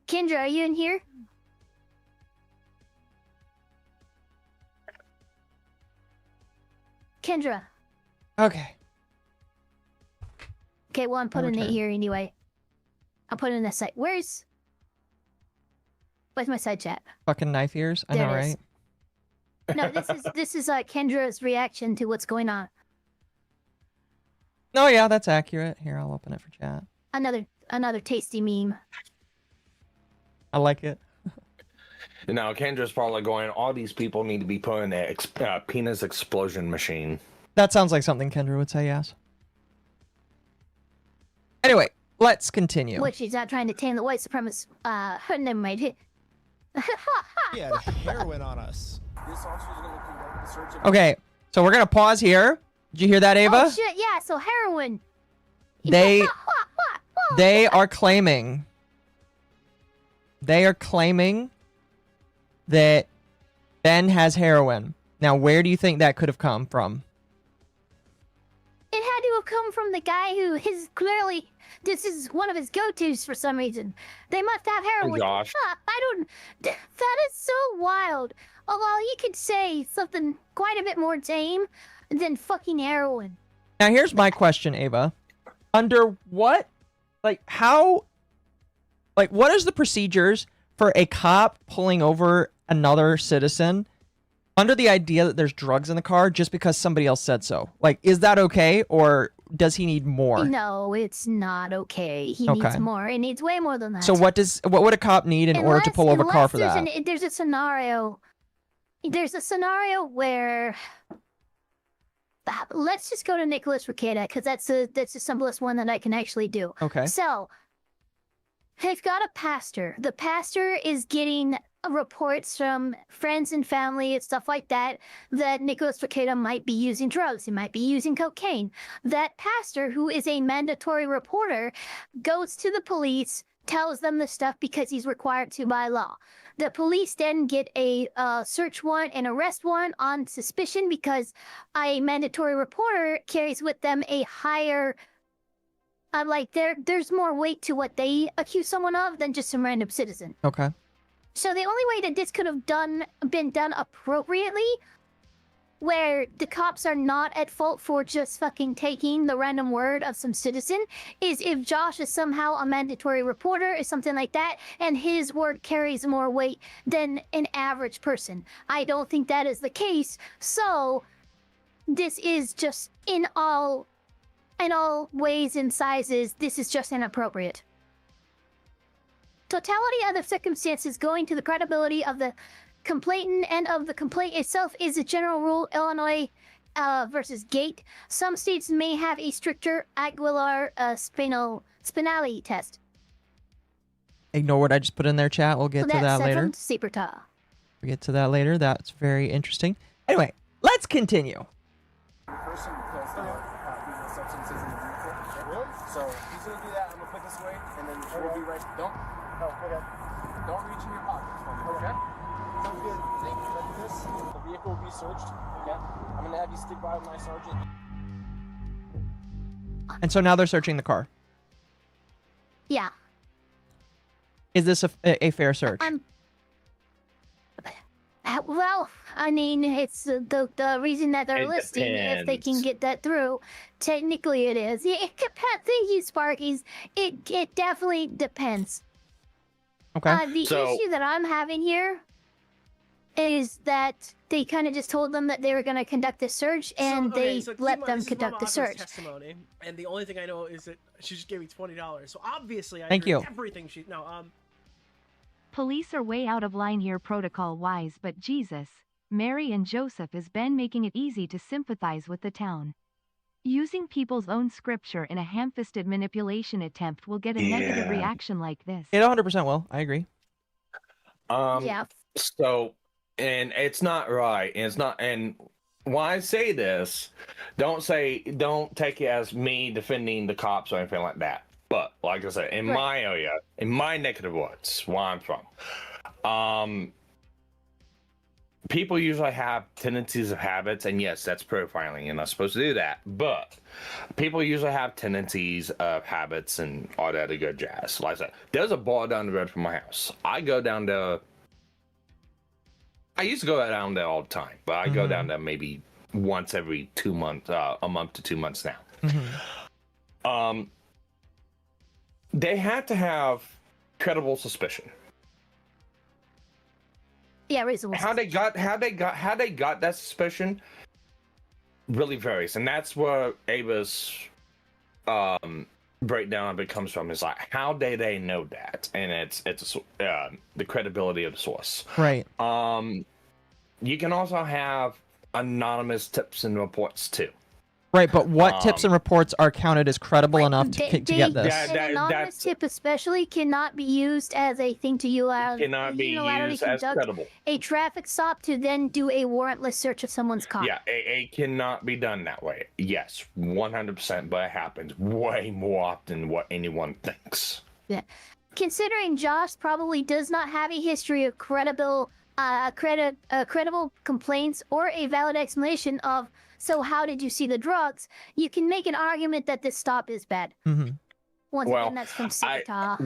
Kendra, are you in here? Kendra. Okay. Okay, well, I'm putting it return. here anyway. I'm putting it in the side. Where's my side chat? Fucking knife ears. I There know, it is. right? No, this is Kendra's reaction to what's going on. No, yeah, that's accurate. Here, I'll open it for chat. Another tasty meme. I like it. Now, Kendra's probably going, all these people need to be put in a penis explosion machine. That sounds like something Kendra would say, yes. Anyway, let's continue. Which he's not trying to tame the white supremacist. Never mind. He had heroin on us. This officer's gonna conduct the search of Okay, so we're gonna pause here. Did you hear that, Ava? Oh shit! Yeah. So heroin. They are claiming. They are claiming that Ben has heroin. Now, where do you think that could have come from? It had to have come from the guy who is clearly this is one of his go-tos for some reason. They must have heroin. Josh. I don't. That is so wild. Although you could say something quite a bit more tame than fucking heroin. Now, here's my question, Ava. Under what, like, how, like, what is the procedures for a cop pulling over another citizen under the idea that there's drugs in the car just because somebody else said so? Like, is that okay, or does he need more? No, it's not okay. He Okay. needs more. It needs way more than that. So what would a cop need in order to pull over a car for that? There's a scenario. There's a scenario where. Let's just go to Nicholas Requeda, because that's the simplest one that I can actually do. Okay. So, they've got a pastor. The pastor is getting reports from friends and family and stuff like that that Nicholas Takeda might be using drugs. He might be using cocaine. That pastor, who is a mandatory reporter, goes to the police, tells them the stuff because he's required to by law. The police then get a search warrant and arrest warrant on suspicion because a mandatory reporter carries with them a higher, there's more weight to what they accuse someone of than just some random citizen. Okay. So the only way that this could have been done appropriately, where the cops are not at fault for just fucking taking the random word of some citizen, is if Josh is somehow a mandatory reporter or something like that, and his word carries more weight than an average person. I don't think that is the case, so this is just in all ways and sizes, this is just inappropriate. Totality of the circumstances going to the credibility of the complainant and of the complaint itself is a general rule. Illinois versus Gate. Some states may have a stricter Aguilar spinality test. Ignore what I just put in their chat. We'll get to that later. We'll get to that later. That's very interesting. Anyway, let's continue. Person because there are substances in the vehicle. Really? So he's gonna do that. I'm gonna put this away, and then we'll be right. Don't reach in your pockets for me. Okay. Sounds good. Thank you. Like this, the vehicle will be searched. Okay. I'm gonna have you stick by with my sergeant. And so now they're searching the car. Yeah. Is this a fair search? Well, I mean, it's the reason that they're listing, if they can get that through, technically it is. Yeah, thank you, Sparkies. It definitely depends. Okay. The issue that I'm having here is that they kind of just told them that they were going to conduct the search, and they let them conduct the search. Testimony, and the only thing I know is that she just gave me $20. So obviously, I Thank agree you. with everything she. No, Police are way out of line here protocol-wise, but Jesus, Mary and Joseph is Ben making it easy to sympathize with the town. Using people's own scripture in a ham-fisted manipulation attempt will get a negative reaction like this. It 100% will. I agree. Yeah. So, and it's not right. And it's not. And why I say this, don't take it as me defending the cops or anything like that. But like I said, in my area, in my neck of the woods, where I'm from, people usually have tendencies of habits, and yes, that's profiling. You're not supposed to do that. But people usually have tendencies of habits and all that other good jazz. Like I said, there's a bar down the road from my house. I go down there. I used to go down there all the time, but I go down there maybe once every 2 months, a month to 2 months now. They had to have credible suspicion. Yeah, reasonable. How they got that suspicion really varies, and that's where Ava's breakdown of it comes from. Is like, how do they know that? And it's the credibility of the source. Right. You can also have anonymous tips and reports too. Right, but what tips and reports are counted as credible enough to get this? An anonymous tip especially cannot be used as a thing to cannot be used as credible. A traffic stop to then do a warrantless search of someone's car. Yeah, it cannot be done that way. Yes, 100%, but it happens way more often than what anyone thinks. Yeah. Considering Josh probably does not have a history of credible complaints or a valid explanation of, so how did you see the drugs? You can make an argument that this stop is bad. Once again, that's from Sita.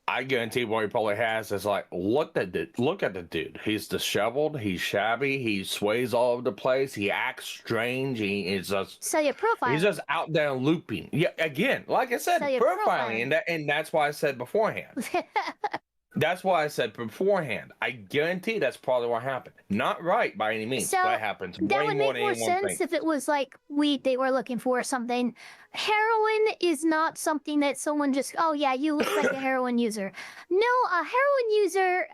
I guarantee what he probably has is like, look at the dude. He's disheveled. He's shabby. He sways all over the place. He acts strange. He is just. So your profile. He's just out there looping. Yeah, again, like I said, profiling, and that's why I said beforehand. That's why I said beforehand. I guarantee that's probably what happened. Not right by any means, but it happens that way would more make than more anyone sense thinks. if it was like weed they were looking for or something. Heroin is not something that someone just, oh yeah, you look like a heroin user. No, a heroin user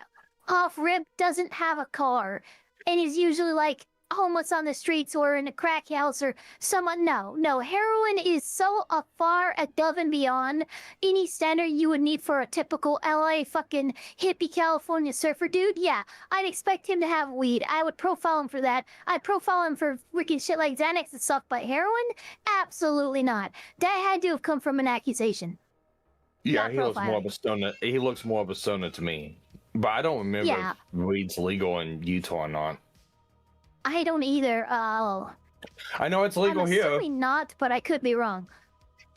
off rip doesn't have a car and is usually like homeless on the streets or in a crack house or someone. No, heroin is so far above and beyond any standard you would need for a typical LA fucking hippie California surfer dude. Yeah, I'd expect him to have weed. I would profile him for that. I'd profile him for freaking shit like Xanax and stuff, but heroin? Absolutely not. That had to have come from an accusation. Yeah, he looks more of a stoner. He looks more of a stoner to me. But I don't remember if weed's legal in Utah or not. I don't either. I know it's legal here. Assuming not, but I could be wrong.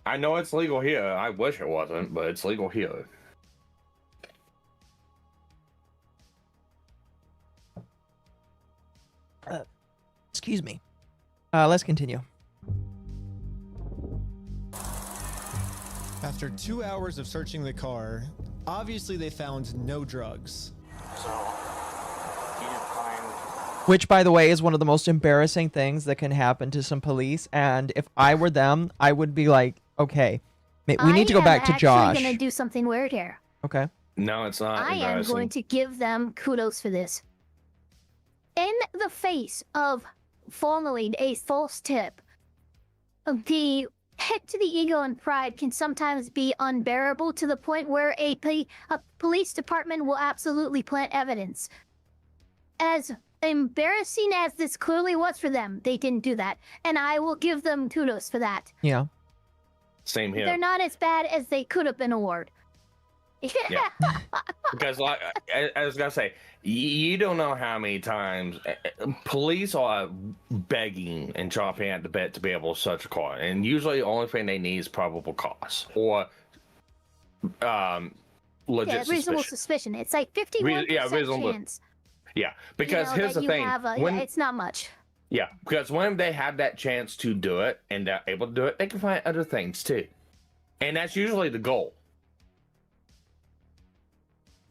I know it's legal here. I wish it wasn't, but it's legal here. Excuse me. Let's continue. After 2 hours of searching the car, obviously they found no drugs. So, he didn't find... Which, by the way, is one of the most embarrassing things that can happen to some police. And if I were them, I would be like, okay, we need to go back to Josh. I'm actually going to do something weird here. Okay. No, it's not. I am going to give them kudos for this. In the face of formally a false tip, the hit to the ego and pride can sometimes be unbearable to the point where a police department will absolutely plant evidence. As embarrassing as this clearly was for them, they didn't do that. And I will give them kudos for that. Yeah. Same here. They're not as bad as they could have been awarded. Yeah. Because, like, I was gonna say, you don't know how many times police are begging and chomping at the bit to be able to search a car, and usually the only thing they need is probable cause or legit reasonable suspicion. It's like 51% chance. Yeah, because here's the thing: it's not much. Yeah, because when they have that chance to do it and they're able to do it, they can find other things too, and that's usually the goal.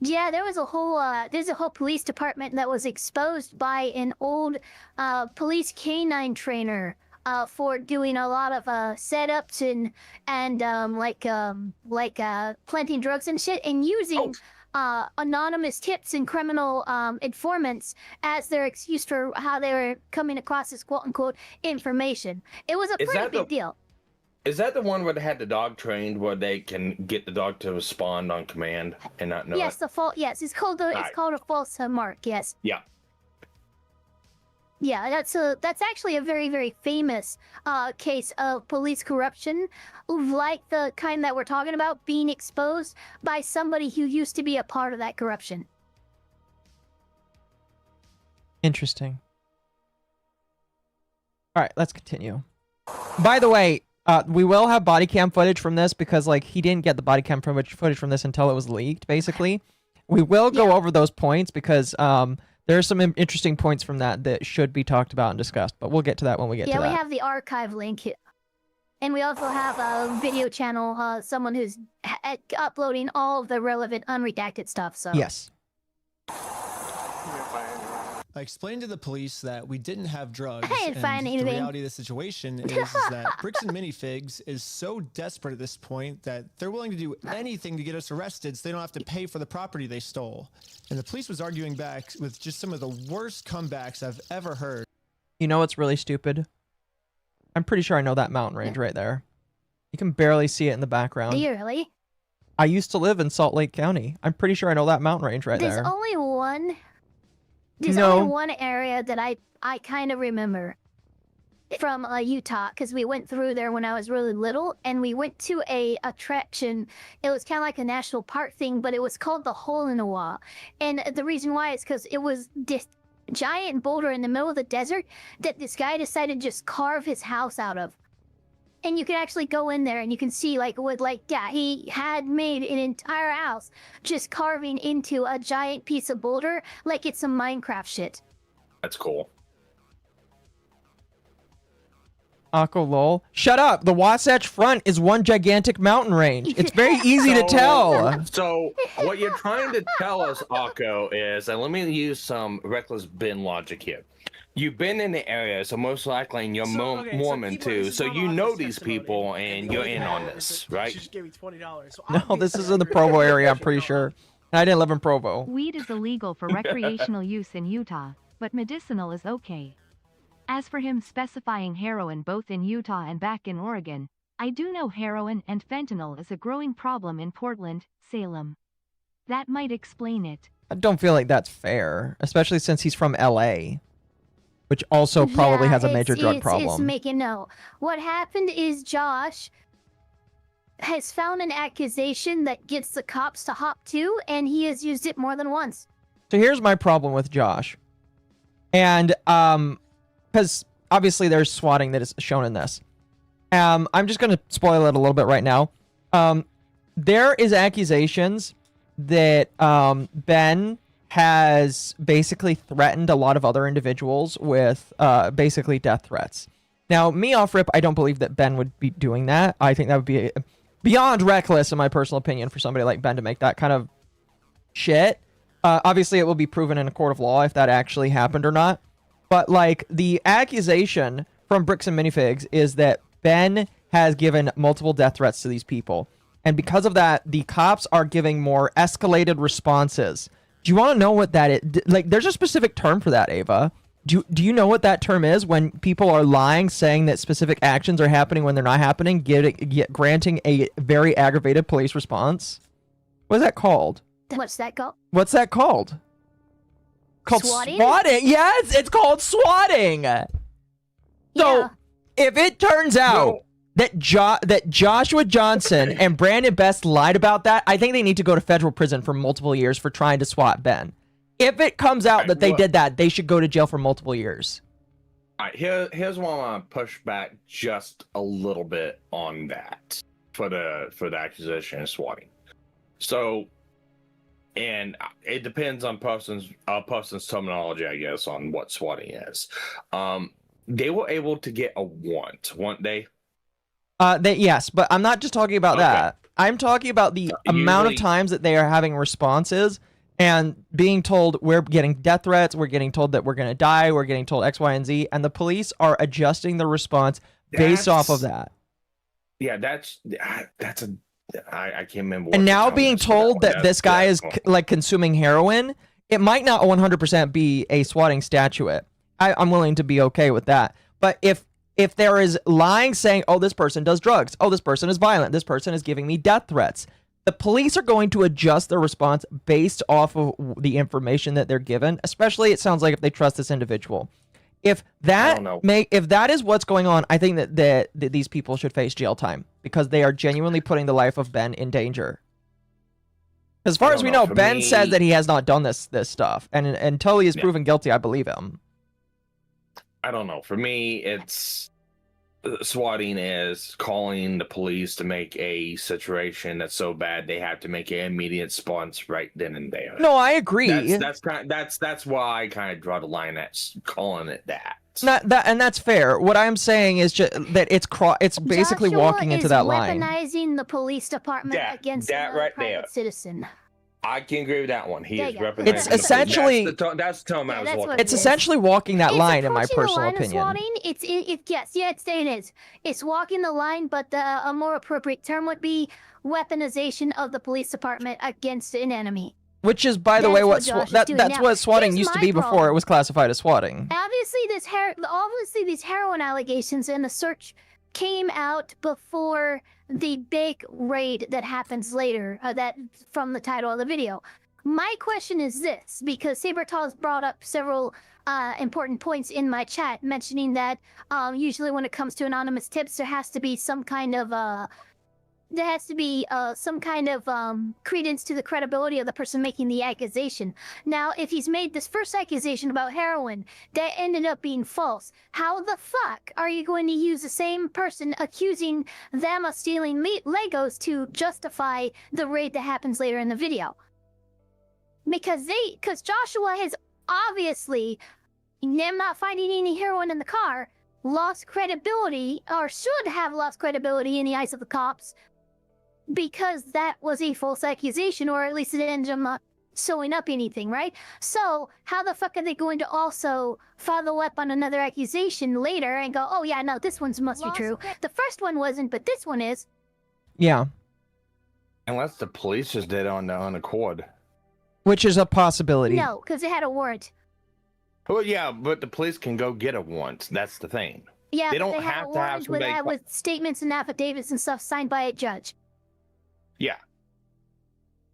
Yeah, there's a whole police department that was exposed by an old police canine trainer for doing a lot of setups and planting drugs and shit, and using anonymous tips and criminal informants as their excuse for how they were coming across this quote-unquote information. It was a pretty big deal. Is that the one where they had the dog trained, where they can get the dog to respond on command and not know? Yes, it? It's called a false mark. Yes. Yeah. Yeah, that's actually a very, very famous case of police corruption, like the kind that we're talking about, being exposed by somebody who used to be a part of that corruption. Interesting. All right, let's continue. By the way, we will have body cam footage from this because, like, he didn't get the body cam footage from this until it was leaked, basically. We will go over those points because there are some interesting points from that should be talked about and discussed, but we'll get to that when we get to that. Yeah, we have the archive link here. And we also have a video channel, someone who's uploading all of the relevant unredacted stuff, so... Yes. I explained to the police that we didn't have drugs, I didn't find anything. The reality of the situation is that Bricks and Minifigs is so desperate at this point that they're willing to do anything to get us arrested so they don't have to pay for the property they stole. And the police was arguing back with just some of the worst comebacks I've ever heard. You know what's really stupid? I'm pretty sure I know that mountain range right there. You can barely see it in the background. Do you really? I used to live in Salt Lake County. I'm pretty sure I know that mountain range right there. There's only one area that I kind of remember from Utah, because we went through there when I was really little, and we went to a attraction. It was kind of like a national park thing, but it was called the Hole in the Wall. And the reason why is because it was this giant boulder in the middle of the desert that this guy decided to just carve his house out of. And you can actually go in there and you can see he had made an entire house just carving into a giant piece of boulder like it's some Minecraft shit. That's cool. Occo lol. Shut up! The Wasatch Front is one gigantic mountain range. It's very easy to tell. So what you're trying to tell us, Occo, is, and let me use some reckless bin logic here. You've been in the area, so most likely you're Mormon too, so you know these people and you're in on this, right? She just gave me $20. So No, this is in the Provo area, I'm pretty sure. I didn't live in Provo. Weed is illegal for recreational use in Utah, but medicinal is okay. As for him specifying heroin both in Utah and back in Oregon, I do know heroin and fentanyl is a growing problem in Portland, Salem. That might explain it. I don't feel like that's fair, especially since he's from LA, which also probably has a major drug problem. It's making no. What happened is Josh has found an accusation that gets the cops to hop to, and he has used it more than once. So here's my problem with Josh. And, because obviously there's swatting that is shown in this. I'm just going to spoil it a little bit right now. There is accusations that Ben has basically threatened a lot of other individuals with basically death threats. Now, me off rip, I don't believe that Ben would be doing that. I think that would be beyond reckless, in my personal opinion, for somebody like Ben to make that kind of shit. Obviously, it will be proven in a court of law if that actually happened or not. But, like, the accusation from Bricks and Minifigs is that Ben has given multiple death threats to these people. And because of that, the cops are giving more escalated responses. Do you want to know what that is? Like, there's a specific term for that, Ava. Do you know what that term is when people are lying, saying that specific actions are happening when they're not happening, granting a very aggravated police response? What is that called? What's that called? What's that called? Called swatting? Swatting. Yes, it's called swatting. So, if it turns out that Joshua Johnson and Brandon Best lied about that, I think they need to go to federal prison for multiple years for trying to swat Ben. If it comes out that they did that, they should go to jail for multiple years. All right, here's why I want to push back just a little bit on that for the accusation of swatting. So, and it depends on a person's terminology, I guess, on what swatting is. They were able to get a warrant, weren't they? Yes, but I'm not just talking about that. I'm talking about the amount of times that they are having responses and being told we're getting death threats, we're getting told that we're going to die, we're getting told X, Y, and Z, and the police are adjusting the response based off of that. Yeah, that's a... I can't remember. And now being told that this guy is like consuming heroin, it might not 100% be a swatting statute. I'm willing to be okay with that. But if there is lying saying, oh, this person does drugs, oh, this person is violent, this person is giving me death threats, the police are going to adjust their response based off of the information that they're given, especially it sounds like if they trust this individual. If that is what's going on, I think that these people should face jail time because they are genuinely putting the life of Ben in danger. As far as we know, Ben says that he has not done this stuff, and until he is proven guilty, I believe him. I don't know. For me, it's swatting is calling the police to make a situation that's so bad they have to make an immediate response right then and there. No, I agree. That's why I kind of draw the line at calling it that. And that's fair. What I'm saying is just that it's basically walking into that line. Weaponizing the police department against a private citizen. I can agree with that one. He is weaponizing. It's essentially that's the tone I was looking. It's essentially walking that line, in my personal opinion. It is. It's walking the line, but a more appropriate term would be weaponization of the police department against an enemy. Which is, by the way, that's what swatting used to be before it was classified as swatting. Obviously, these heroin allegations and the search came out before the big raid that happens later, that from the title of the video. My question is this, because Sabertall's brought up several important points in my chat, mentioning that usually when it comes to anonymous tips, there has to be some kind of credence to the credibility of the person making the accusation. Now, if he's made this first accusation about heroin that ended up being false, how the fuck are you going to use the same person accusing them of stealing Legos to justify the raid that happens later in the video? Because Joshua has obviously, them not finding any heroin in the car, lost credibility, or should have lost credibility in the eyes of the cops, because that was a false accusation, or at least it ended up not showing up anything, right? So how the fuck are they going to also follow up on another accusation later and go, oh yeah, no, this one must be true. The first one wasn't, but this one is. Yeah. Unless the police just did it on their own accord. Which is a possibility. No, because it had a warrant. Well, yeah, but the police can go get it once. That's the thing. Yeah, they but don't they have to have with, somebody. with statements and affidavits and stuff signed by a judge. Yeah.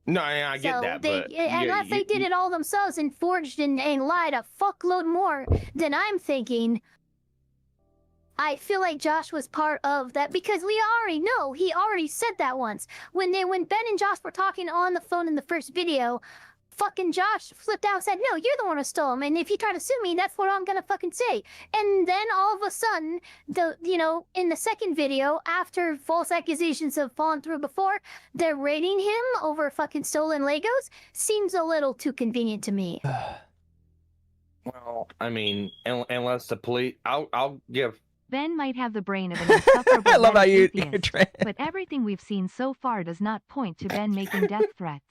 No, I get that, but unless they did it all themselves and forged and lied a fuckload more, then I'm thinking. I feel like Josh was part of that because we already know he already said that once when Ben and Josh were talking on the phone in the first video. Fucking Josh flipped out and said, "No, you're the one who stole them, and if you try to sue me, that's what I'm gonna fucking say." And then all of a sudden, in the second video, after false accusations have fallen through before, they're raiding him over fucking stolen Legos. Seems a little too convenient to me. Well, I mean, unless the police, I'll give. Ben might have the brain of an insufferable I love how you atheist, but everything we've seen so far does not point to Ben making death threats.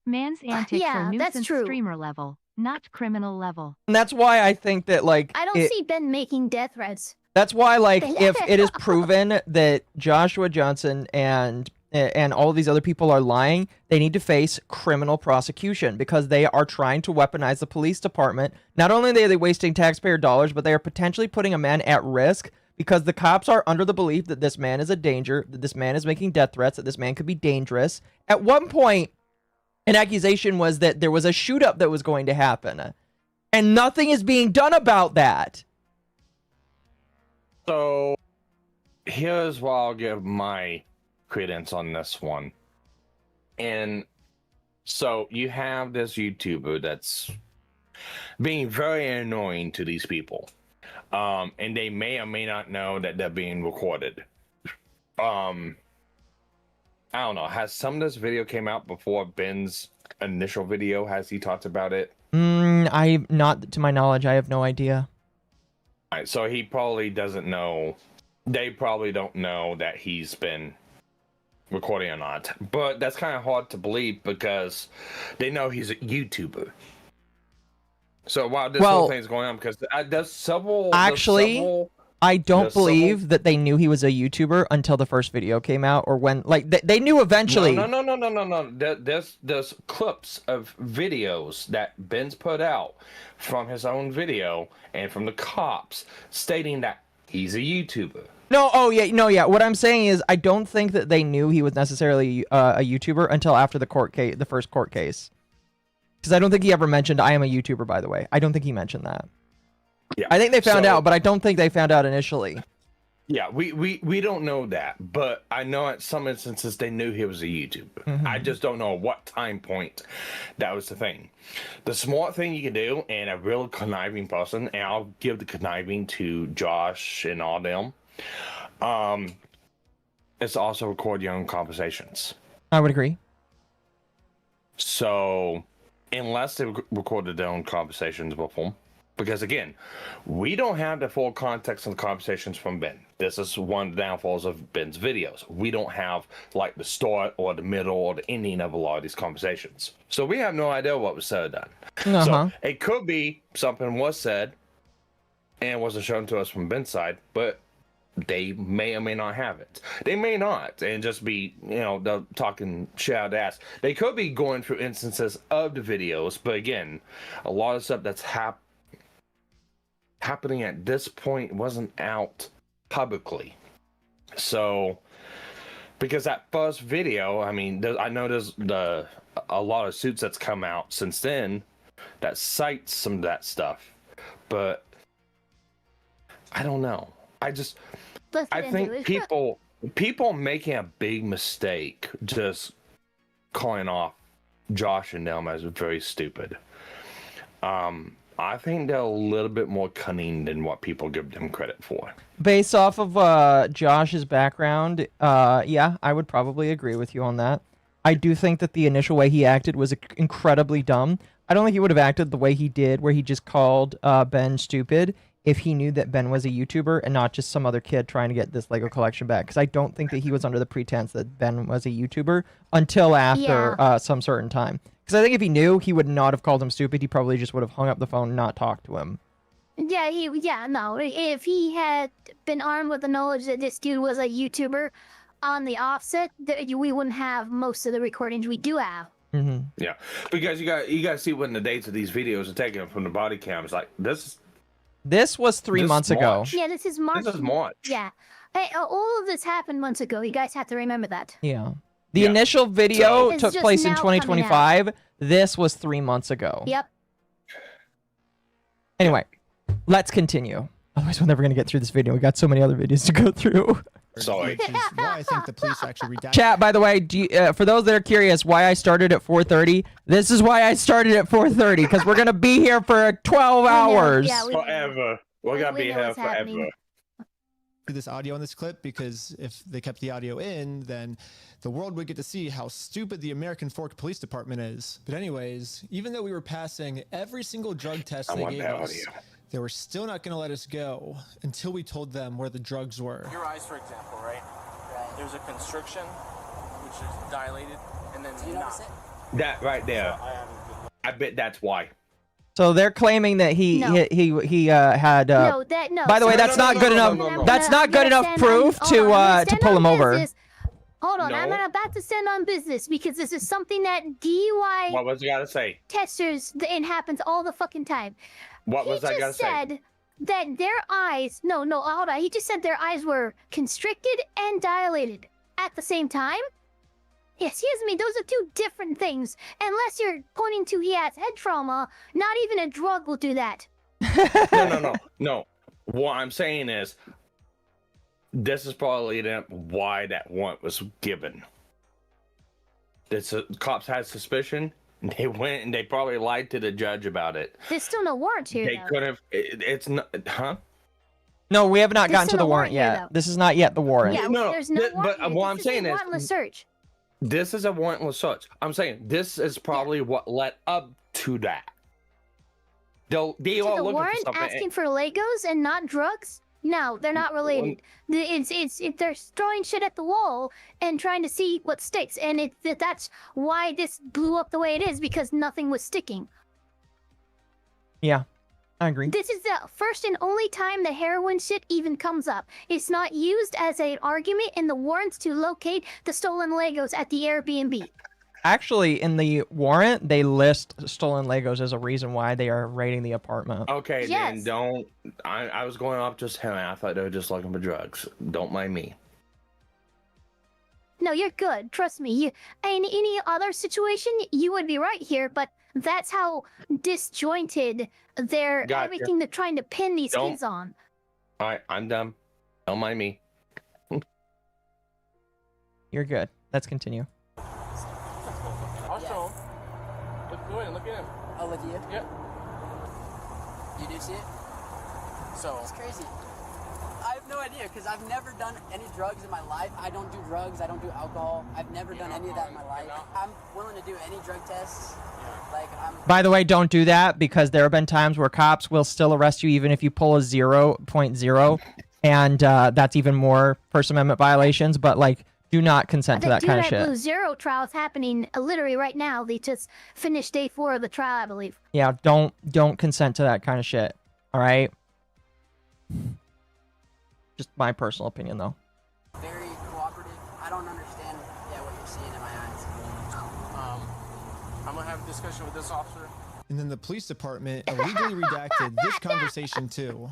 Man's antics are nuisance streamer level, not criminal level. And that's why I think that, like... I don't see Ben making death threats. That's why, like, if it is proven that Joshua Johnson and all of these other people are lying, they need to face criminal prosecution because they are trying to weaponize the police department. Not only are they wasting taxpayer dollars, but they are potentially putting a man at risk because the cops are under the belief that this man is a danger, that this man is making death threats, that this man could be dangerous. At one point, an accusation was that there was a shoot-up that was going to happen, and nothing is being done about that. So, here's what I'll give my credence on this one. And so, you have this YouTuber that's being very annoying to these people. And they may or may not know that they're being recorded. I don't know. Has some of this video came out before Ben's initial video? Has he talked about it? Not to my knowledge. I have no idea. All right, so he probably doesn't know. They probably don't know that he's been recording or not. But that's kind of hard to believe because they know he's a YouTuber. So while this whole thing's going on, because there's several... I don't believe that they knew he was a YouTuber until the first video came out, or when, like, they knew eventually. No. There's clips of videos that Ben's put out from his own video and from the cops stating that he's a YouTuber. Yeah. What I'm saying is, I don't think that they knew he was necessarily a YouTuber until after the first court case. Because I don't think he ever mentioned, "I am a YouTuber," by the way. I don't think he mentioned that. Yeah. I think they found out, but I don't think they found out initially. Yeah, we don't know that, but I know at some instances they knew he was a YouTuber. Mm-hmm. I just don't know what time point that was the thing. The smart thing you can do, and a real conniving person, and I'll give the conniving to Josh and all them, is to also record your own conversations. I would agree. So, unless they recorded their own conversations before, because again, we don't have the full context of the conversations from Ben. This is one of the downfalls of Ben's videos. We don't have like the start or the middle or the ending of a lot of these conversations. So we have no idea what was said or done. So it could be something was said and wasn't shown to us from Ben's side, but they may or may not have it. They may not, and just be, they're talking shit out of the ass. They could be going through instances of the videos, but again, a lot of stuff that's happening at this point wasn't out publicly. So, because that first video, I mean, I know there's a lot of suits that's come out since then that cites some of that stuff, but I don't know. I think people making a big mistake just calling off Josh and them as very stupid. I think they're a little bit more cunning than what people give them credit for. Based off of Josh's background, yeah, I would probably agree with you on that. I do think that the initial way he acted was incredibly dumb. I don't think he would have acted the way he did, where he just called Ben stupid, if he knew that Ben was a YouTuber and not just some other kid trying to get this Lego collection back. Because I don't think that he was under the pretense that Ben was a YouTuber until after some certain time. Because I think if he knew, he would not have called him stupid. He probably just would have hung up the phone and not talked to him. No. If he had been armed with the knowledge that this dude was a YouTuber on the offset, we wouldn't have most of the recordings we do have. Yeah, Yeah, because you got to see when the dates of these videos are taken from the body cams. Like this was 3 months ago. Yeah, this is March. This is March. Yeah. Hey, all of this happened months ago. You guys have to remember that. Yeah. The initial video It's took just place in now coming 2025. This was 3 months ago. Yep. Anyway, let's continue. Otherwise, we're never going to get through this video. We got so many other videos to go through. Sorry. Which is why I think the police actually redacted. Chat, by the way, for those that are curious why I started at 4:30, this is why I started at 4:30, because we're going to be here for 12 hours. Yeah, Forever. We're going to be know here what's forever. happening. This audio in this clip, because if they kept the audio in, then the world would get to see how stupid the American Fork Police Department is. But anyways, even though we were passing every single drug test they gave us, they were still not going to let us go until we told them where the drugs were. Your eyes, for example, right? There's a constriction, which is dilated, and then not. That right there. I bet that's why. So they're claiming that he had. No, no. By the way, that's not good enough. That's not good enough proof to pull him over. Hold on, No. I'm about to stand on business because this is something that DUI What was I got to say? testers it happens all the fucking time. What was I got to Just say? said that their eyes. No, hold on. He just said their eyes were constricted and dilated at the same time. Excuse me, those are two different things. Unless you're pointing to he has head trauma, not even a drug will do that. No. What I'm saying is, this is probably why that warrant was given. The cops had suspicion. They went and they probably lied to the judge about it. There's still no warrant here. They though. could have. It's not, huh? No, we have not There's gotten to still the no warrant warrant here, yet. though. This is not yet the warrant. Yeah, No, there's no warrant. but here. what This I'm is saying a is, warrantless search. this is a warrantless search. I'm saying this is probably what led up to that. They To all the looking for warrant something. asking for Legos and not drugs? No, they're not related. They're throwing shit at the wall and trying to see what sticks, and that's why this blew up the way it is, because nothing was sticking. Yeah, I agree. This is the first and only time the heroin shit even comes up. It's not used as an argument in the warrants to locate the stolen Legos at the Airbnb. Actually, in the warrant, they list stolen Legos as a reason why they are raiding the apartment. Okay, Yes. then don't. I was going off just him. I thought they were just looking for drugs. Don't mind me. No, you're good. Trust me. In any other situation, you would be right here, but that's how disjointed Gotcha. everything they're trying to pin these Don't- kids on. All right, I'm done. Don't mind me. You're good. Let's continue. I'll show him. Go ahead, look at him. I'll look at you. Yep. You do see it? So. It's crazy. I have no idea because I've never done any drugs in my life. I don't do drugs. I don't do alcohol. I've never done any of that in my life. I'm willing to do any drug tests. Like By the way, don't do that, because there have been times where cops will still arrest you even if you pull a 0.0, and that's even more First Amendment violations. But like, do not consent to that kind of shit. Blue Zero trial is happening literally right now. They just finished day 4 of the trial, I believe. Yeah, don't consent to that kind of shit. All right. Just my personal opinion, though. very cooperative. I don't understand what you're seeing in my eyes. I'm gonna have a discussion with this officer. And then the police department illegally redacted this conversation too.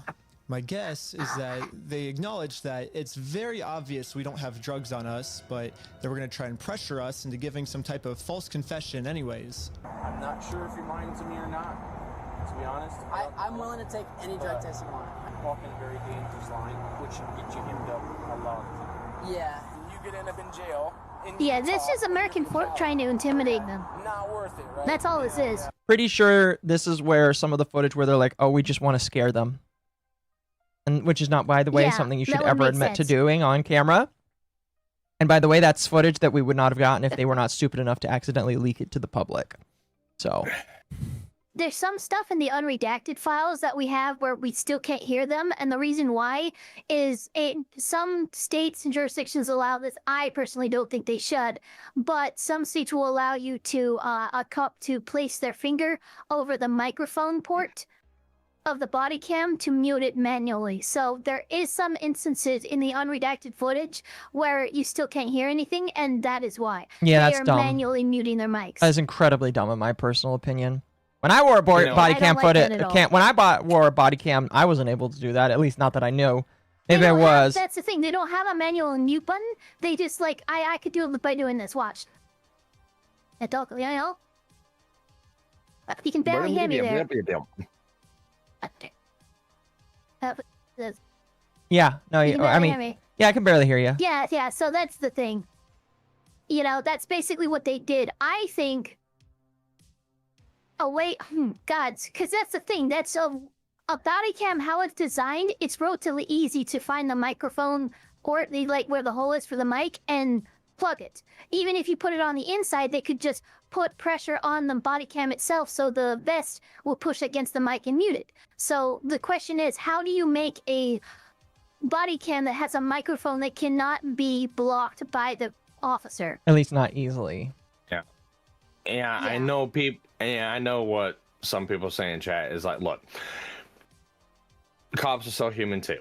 My guess is that they acknowledge that it's very obvious we don't have drugs on us, but they were going to try and pressure us into giving some type of false confession anyways. I'm not sure if you're lying to me or not, to be honest. I'm willing to take any drug test you want. I'm walking a very dangerous line, which can get you hemmed up a lot of the time. Yeah. And you could end up in jail. Yeah, this is American Fork trying to intimidate them. Not worth it, right? That's all this is. Pretty sure this is where some of the footage where they're like, oh, we just want to scare them. And which is not, by the way, Yeah, something you that should would ever make admit to sense. doing on camera. And by the way, that's footage that we would not have gotten if they were not stupid enough to accidentally leak it to the public. So, There's some stuff in the unredacted files that we have where we still can't hear them, and the reason why is some states and jurisdictions allow this. I personally don't think they should, but some states will allow you to a cop to place their finger over the microphone port of the body cam to mute it manually. So there is some instances in the unredacted footage where you still can't hear anything, and that is why. Yeah, they that's are dumb. manually muting their mics. That is incredibly dumb, in my personal opinion. When I wore a body I cam don't like that footage, at all. when I wore a body cam, I wasn't able to do that. At least not that I knew. Maybe I They don't was. That's the thing. They don't have a manual mute button. They just like, I could do it by doing this. Watch. You know? You can barely hear me there. Yeah, no, You can I barely mean, hear me. yeah, I can barely hear you. Yeah, so that's the thing. You know, that's basically what they did. I think... Oh, wait. Gods. Because that's the thing. That's a body cam, how it's designed, it's relatively easy to find the microphone or like where the hole is for the mic and plug it. Even if you put it on the inside, they could just put pressure on the body cam itself so the vest will push against the mic and mute it. So the question is, how do you make a body cam that has a microphone that cannot be blocked by the officer? At least not easily. Yeah, I know people. Yeah, I know what some people say in chat is like, look, cops are so human too,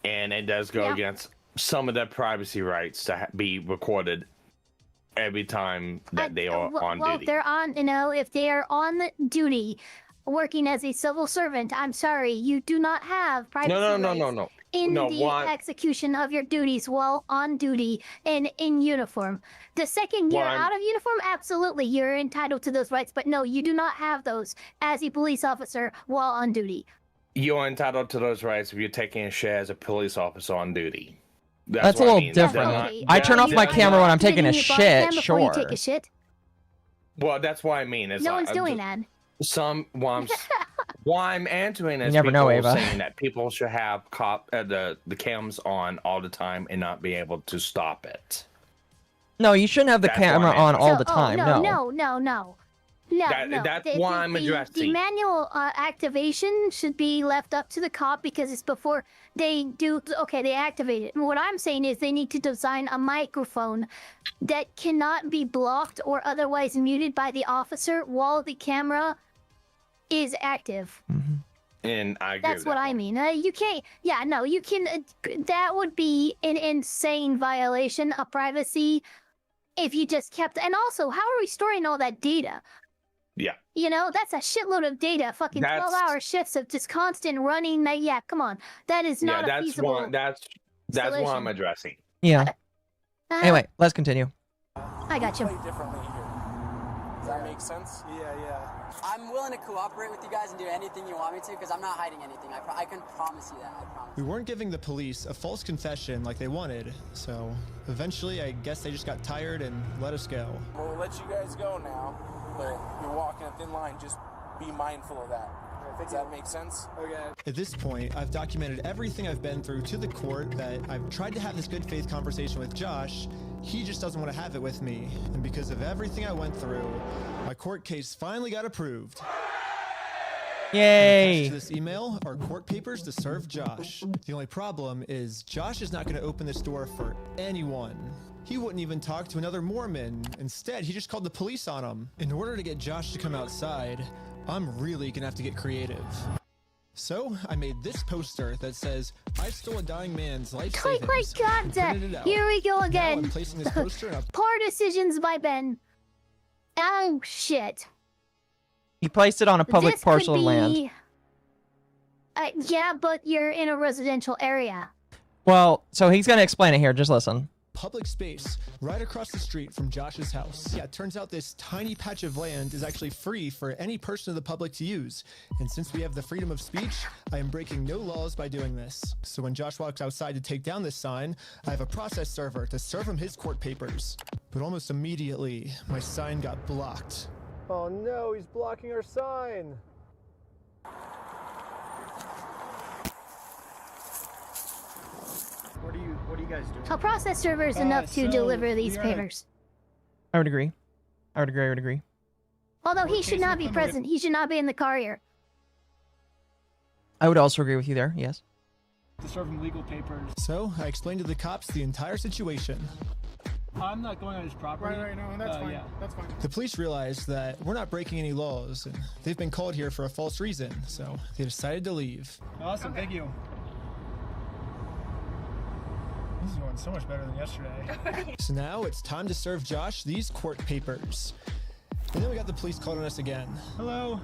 and it does go against some of their privacy rights to be recorded every time that they are on well, duty. they're on, you know, if they are on duty, working as a civil servant, I'm sorry, you do not have privacy rights in the execution of your duties while on duty and in uniform. The second you're out of uniform, absolutely, you're entitled to those rights, but no, you do not have those as a police officer while on duty. You're entitled to those rights if you're taking a share as a police officer on duty. That's a little different. I turn off my camera when I'm taking a shit, sure. You take a shit. Well, that's what I mean. It's No like, one's doing that. Why I'm answering is You never know, people Ava. saying that people should have the cams on all the time and not be able to stop it. No, you shouldn't have the camera on all the time. No. That's why I'm addressing. The manual activation should be left up to the cop because it's before they do. Okay, they activate it. And what I'm saying is they need to design a microphone that cannot be blocked or otherwise muted by the officer while the camera is active. And I agree. That's what I mean. You can't. Yeah, no, you can. That would be an insane violation of privacy if you just kept. And also, how are we storing all that data? Yeah. You know, that's a shitload of data. Fucking 12-hour shifts of just constant running. Yeah, come on. That is not a feasible. That's what I'm addressing. Yeah. Anyway, let's continue. I got you. Differently here. Does that make sense? Yeah. I'm willing to cooperate with you guys and do anything you want me to because I'm not hiding anything. I can promise you that. I promise. We weren't giving the police a false confession like they wanted, so eventually I guess they just got tired and let us go. We'll let you guys go now, but you're walking a thin line. Just be mindful of that. Does that make sense? Okay. At this point, I've documented everything I've been through to the court, that I've tried to have this good faith conversation with Josh. He just doesn't want to have it with me. And because of everything I went through, my court case finally got approved. Yay! To this email are court papers to serve Josh. The only problem is Josh is not going to open this door for anyone. He wouldn't even talk to another Mormon. Instead, he just called the police on him. In order to get Josh to come outside, I'm really gonna have to get creative. So I made this poster that says, I stole a dying man's life savings. Oh my god, here we go again. Now I'm placing this poster in a Poor decisions by Ben. Oh, shit. You placed it on a public parcel of land. Yeah, but you're in a residential area. Well, so he's going to explain it here. Just listen. Public space right across the street from Josh's house. Yeah, it turns out this tiny patch of land is actually free for any person of the public to use. And since we have the freedom of speech, I am breaking no laws by doing this. So when Josh walks outside to take down this sign, I have a process server to serve him his court papers. But almost immediately, my sign got blocked. Oh no, he's blocking our sign. What are you guys doing? A process server is enough to deliver these papers. I would agree. I would agree. Although he should not be present. He should not be in the car here. I would also agree with you there, yes. To serve him legal papers. So I explained to the cops the entire situation. I'm not going on his property. Right, no, that's fine. Yeah. That's fine. The police realized that we're not breaking any laws, and they've been called here for a false reason, so they decided to leave. Awesome, thank you. This is going so much better than yesterday. So now it's time to serve Josh these court papers. And then we got the police called on us again. Hello.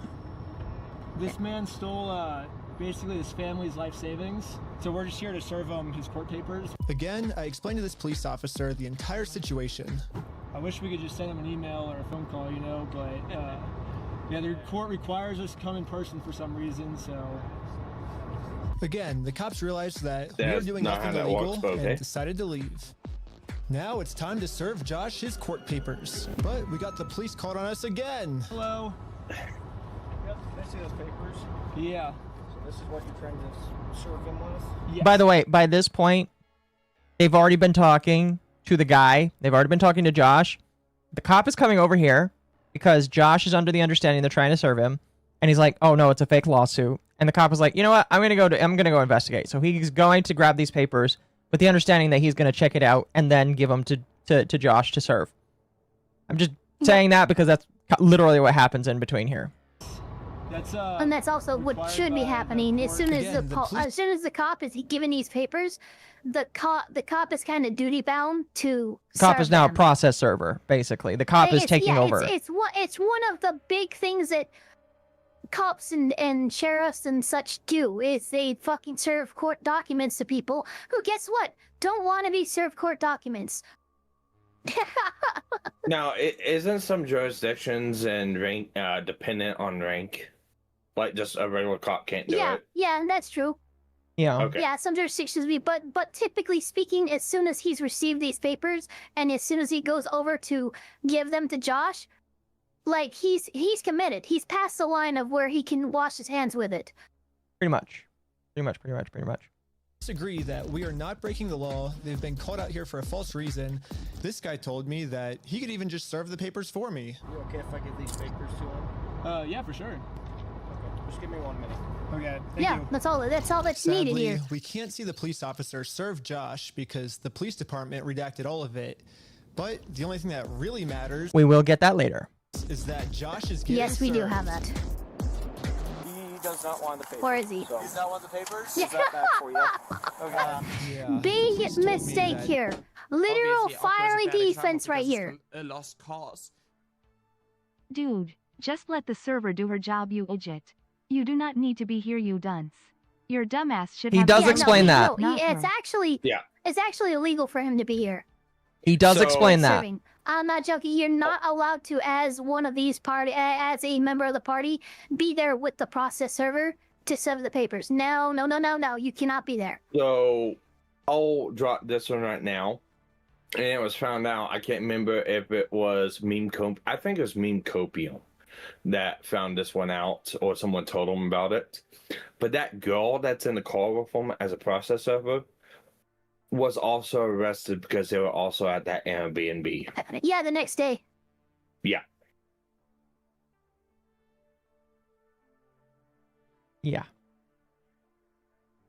This man stole basically his family's life savings. So we're just here to serve him his court papers. Again, I explained to this police officer the entire situation. I wish we could just send him an email or a phone call, you know, but yeah, the court requires us to come in person for some reason, so. Again, the cops realized that we were doing nothing illegal and decided to leave. Now it's time to serve Josh his court papers. But we got the police called on us again. Hello. Yep, I see those papers. Yeah. So this is what you're trying to serve him with? Yes. By the way, by this point, they've already been talking to the guy. They've already been talking to Josh. The cop is coming over here because Josh is under the understanding they're trying to serve him. And he's like, oh no, it's a fake lawsuit. And the cop is like, you know what? I'm gonna go investigate. So he's going to grab these papers with the understanding that he's gonna check it out and then give them to Josh to serve. I'm just saying that because that's literally what happens in between here. That's and that's also what should be happening. As soon as the cop is given these papers, the cop is kind of duty bound to. The cop is now a them. process server, basically. The cop is taking over. It's one of the big things that cops and sheriffs and such do is they fucking serve court documents to people who, guess what, don't want to be served court documents. Now, isn't some jurisdictions and rank dependent on rank? Like just a regular cop can't do it. Yeah, that's true. Yeah. Okay. Yeah, some jurisdictions be, but typically speaking, as soon as he's received these papers and as soon as he goes over to give them to Josh, like he's committed. He's past the line of where he can wash his hands with it. Pretty much. Disagree that we are not breaking the law. They've been called out here for a false reason. This guy told me that he could even just serve the papers for me. You okay if I give these papers to him? Yeah, for sure. Okay, just give me 1 minute. Okay, Yeah, that's all that's Sadly, needed here. we can't see the police officer serve Josh because the police department redacted all of it. But the only thing that really matters We will get that later. is that Josh is getting Yes, we do served. have that. He does not want the papers. Or is he? So. He's not want the papers? Yeah. Is that bad for you? Okay. Big mistake here. Literal fiery defense right here. A lost cause. Dude, just let the server do her job, you idiot. You do not need to be here, you dunce. Your dumbass should He have- does Yeah, explain that. It's actually Yeah. it's actually illegal for him to be here. He does explain that. Serving. I'm not joking. You're not allowed to, as one of these party, as a member of the party, be there with the process server to serve the papers. No. You cannot be there. So I'll drop this one right now. And it was found out, I can't remember if it was I think it was Meme Copium that found this one out, or someone told them about it. But that girl that's in the car with them as a process server was also arrested because they were also at that Airbnb. Yeah, the next day. Yeah. Yeah.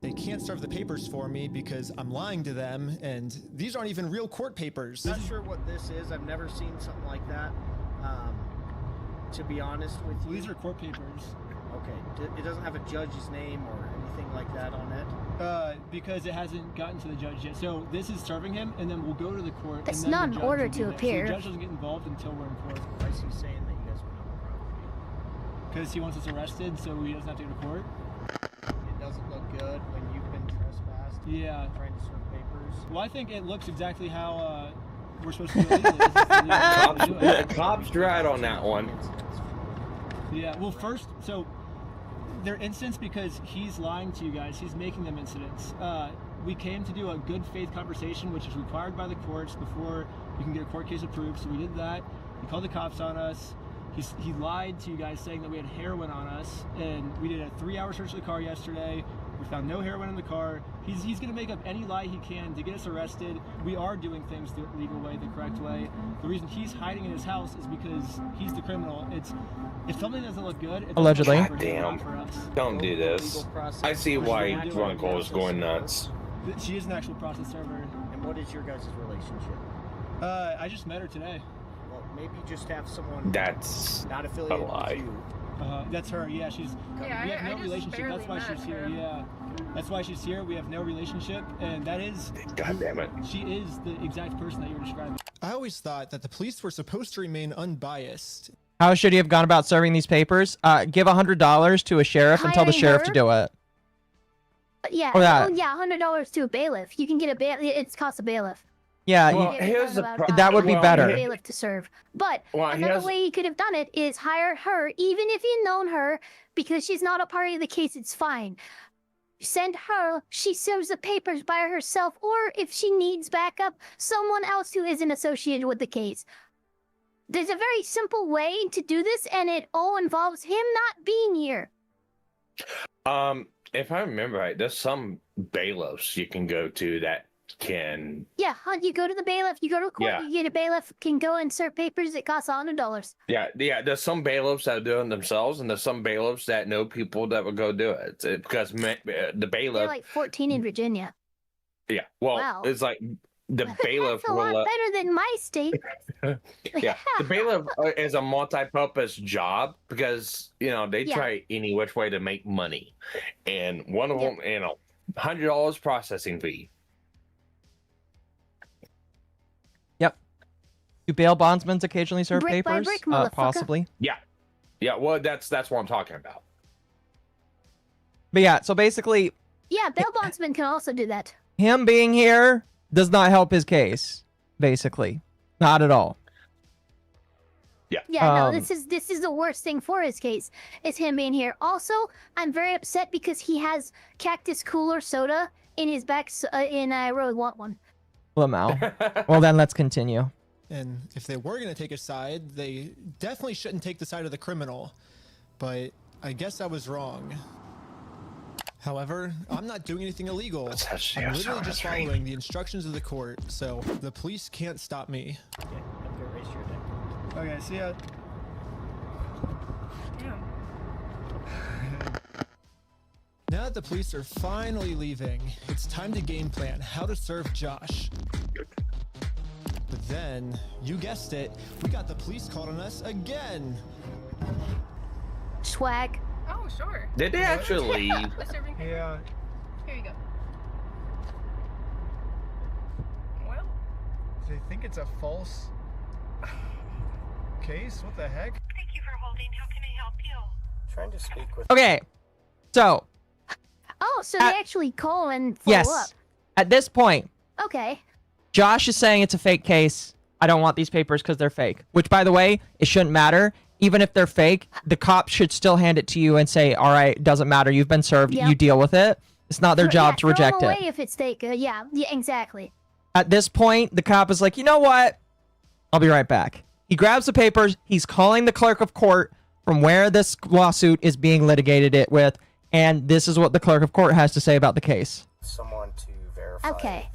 They can't serve the papers for me because I'm lying to them, and these aren't even real court papers. Not sure what this is. I've never seen something like that. To be honest with you. These are court papers. Okay. It doesn't have a judge's name or anything like that on it? Because it hasn't gotten to the judge yet. So this is serving him, and then we'll go to the court. It's and then not the in judge order will be to there. appear. So the judge doesn't get involved until we're in court. Why is he saying that you guys went on the property? Because he wants us arrested, so he doesn't have to go to court. It doesn't look good when you've been trespassed. Yeah. Trying to serve papers. Well, I think it looks exactly how we're supposed to do it legally. Cops right on that one. Yeah, well, first, so they're incidents because he's lying to you guys. He's making them incidents. We came to do a good faith conversation, which is required by the courts before you can get a court case approved. So we did that. He called the cops on us. He lied to you guys saying that we had heroin on us, and we did a 3-hour search of the car yesterday. We found no heroin in the car. He's going to make up any lie he can to get us arrested. We are doing things the legal way, the correct way. The reason he's hiding in his house is because he's the criminal. If something doesn't look good, it Allegedly. God damn. Don't do this. I see why Drunko is going nuts. She is an actual process server. And what is your guys' relationship? I just met her today. Well, maybe just have someone That's not affiliated a lie. with you. That's her. Yeah, she's. Yeah, we have I no just relationship. That's barely why she's met here. her. Yeah, that's why she's here. We have no relationship, and that is. God damn it. She is the exact person that you were describing. I always thought that the police were supposed to remain unbiased. How should he have gone about serving these papers? Give $100 to a sheriff and tell the Hiring sheriff her? to do it. Yeah. Or that. Oh, yeah, $100 to a bailiff. You can get a bailiff. It's cost a bailiff. Yeah, Well, You get here's the about, that would be well, better. a bailiff to serve. But Well, another here's- way you could have done it is hire her, even if you've known her, because she's not a party of the case. It's fine. Send her. She serves the papers by herself, or if she needs backup, someone else who isn't associated with the case. There's a very simple way to do this, and it all involves him not being here. If I remember right, there's some bailiffs you can go to that can. Yeah, you go to the bailiff, you go to court, Yeah. you get a bailiff, can go and serve papers. It costs $100. Yeah. There's some bailiffs that do it themselves, and there's some bailiffs that know people that would go do it. Because the They're bailiff. like 14 in Virginia. Yeah. Well, Wow. it's like the bailiff That's a lot will. better than my state. Yeah, the bailiff is a multi-purpose job because they Yeah. try any which way to make money, and one of them, $100 processing fee. Do bail bondsmen occasionally serve Brick by papers? brick, motherfucker. Possibly. Yeah. Well, that's what I'm talking about. But yeah, so basically, Yeah, bail bondsmen can also do that. him being here does not help his case. Basically, not at all. Yeah. Yeah, no, Um, this is the worst thing for his case, is him being here. Also, I'm very upset because he has Cactus Cooler soda in his back, and I really want one. Lamau. Well, then let's continue. And if they were going to take a side, they definitely shouldn't take the side of the criminal. But I guess I was wrong. However, I'm not doing anything illegal. I'm literally just following the instructions of the court, so the police can't stop me. Okay, see ya. Now that the police are finally leaving, it's time to game plan how to serve Josh. But then, you guessed it, we got the police called on us again. Swag. Oh, sure. Did they actually leave? The serving paper. Yeah. Here you go. Well, They think it's a false case? What the heck? thank you for holding. How can I help you? Trying to speak with. Okay, so Oh, so they actually call and follow yes, up. at this point, Okay. Josh is saying it's a fake case. I don't want these papers because they're fake. Which, by the way, it shouldn't matter. Even if they're fake, the cops should still hand it to you and say, all right, doesn't matter. You've been served. Yep. You deal with it. It's not their job to throw reject them it. away if it's fake. Yeah, exactly. At this point, the cop is like, you know what? I'll be right back. He grabs the papers. He's calling the clerk of court from where this lawsuit is being litigated it with. And this is what the clerk of court has to say about the case. Someone to verify Okay.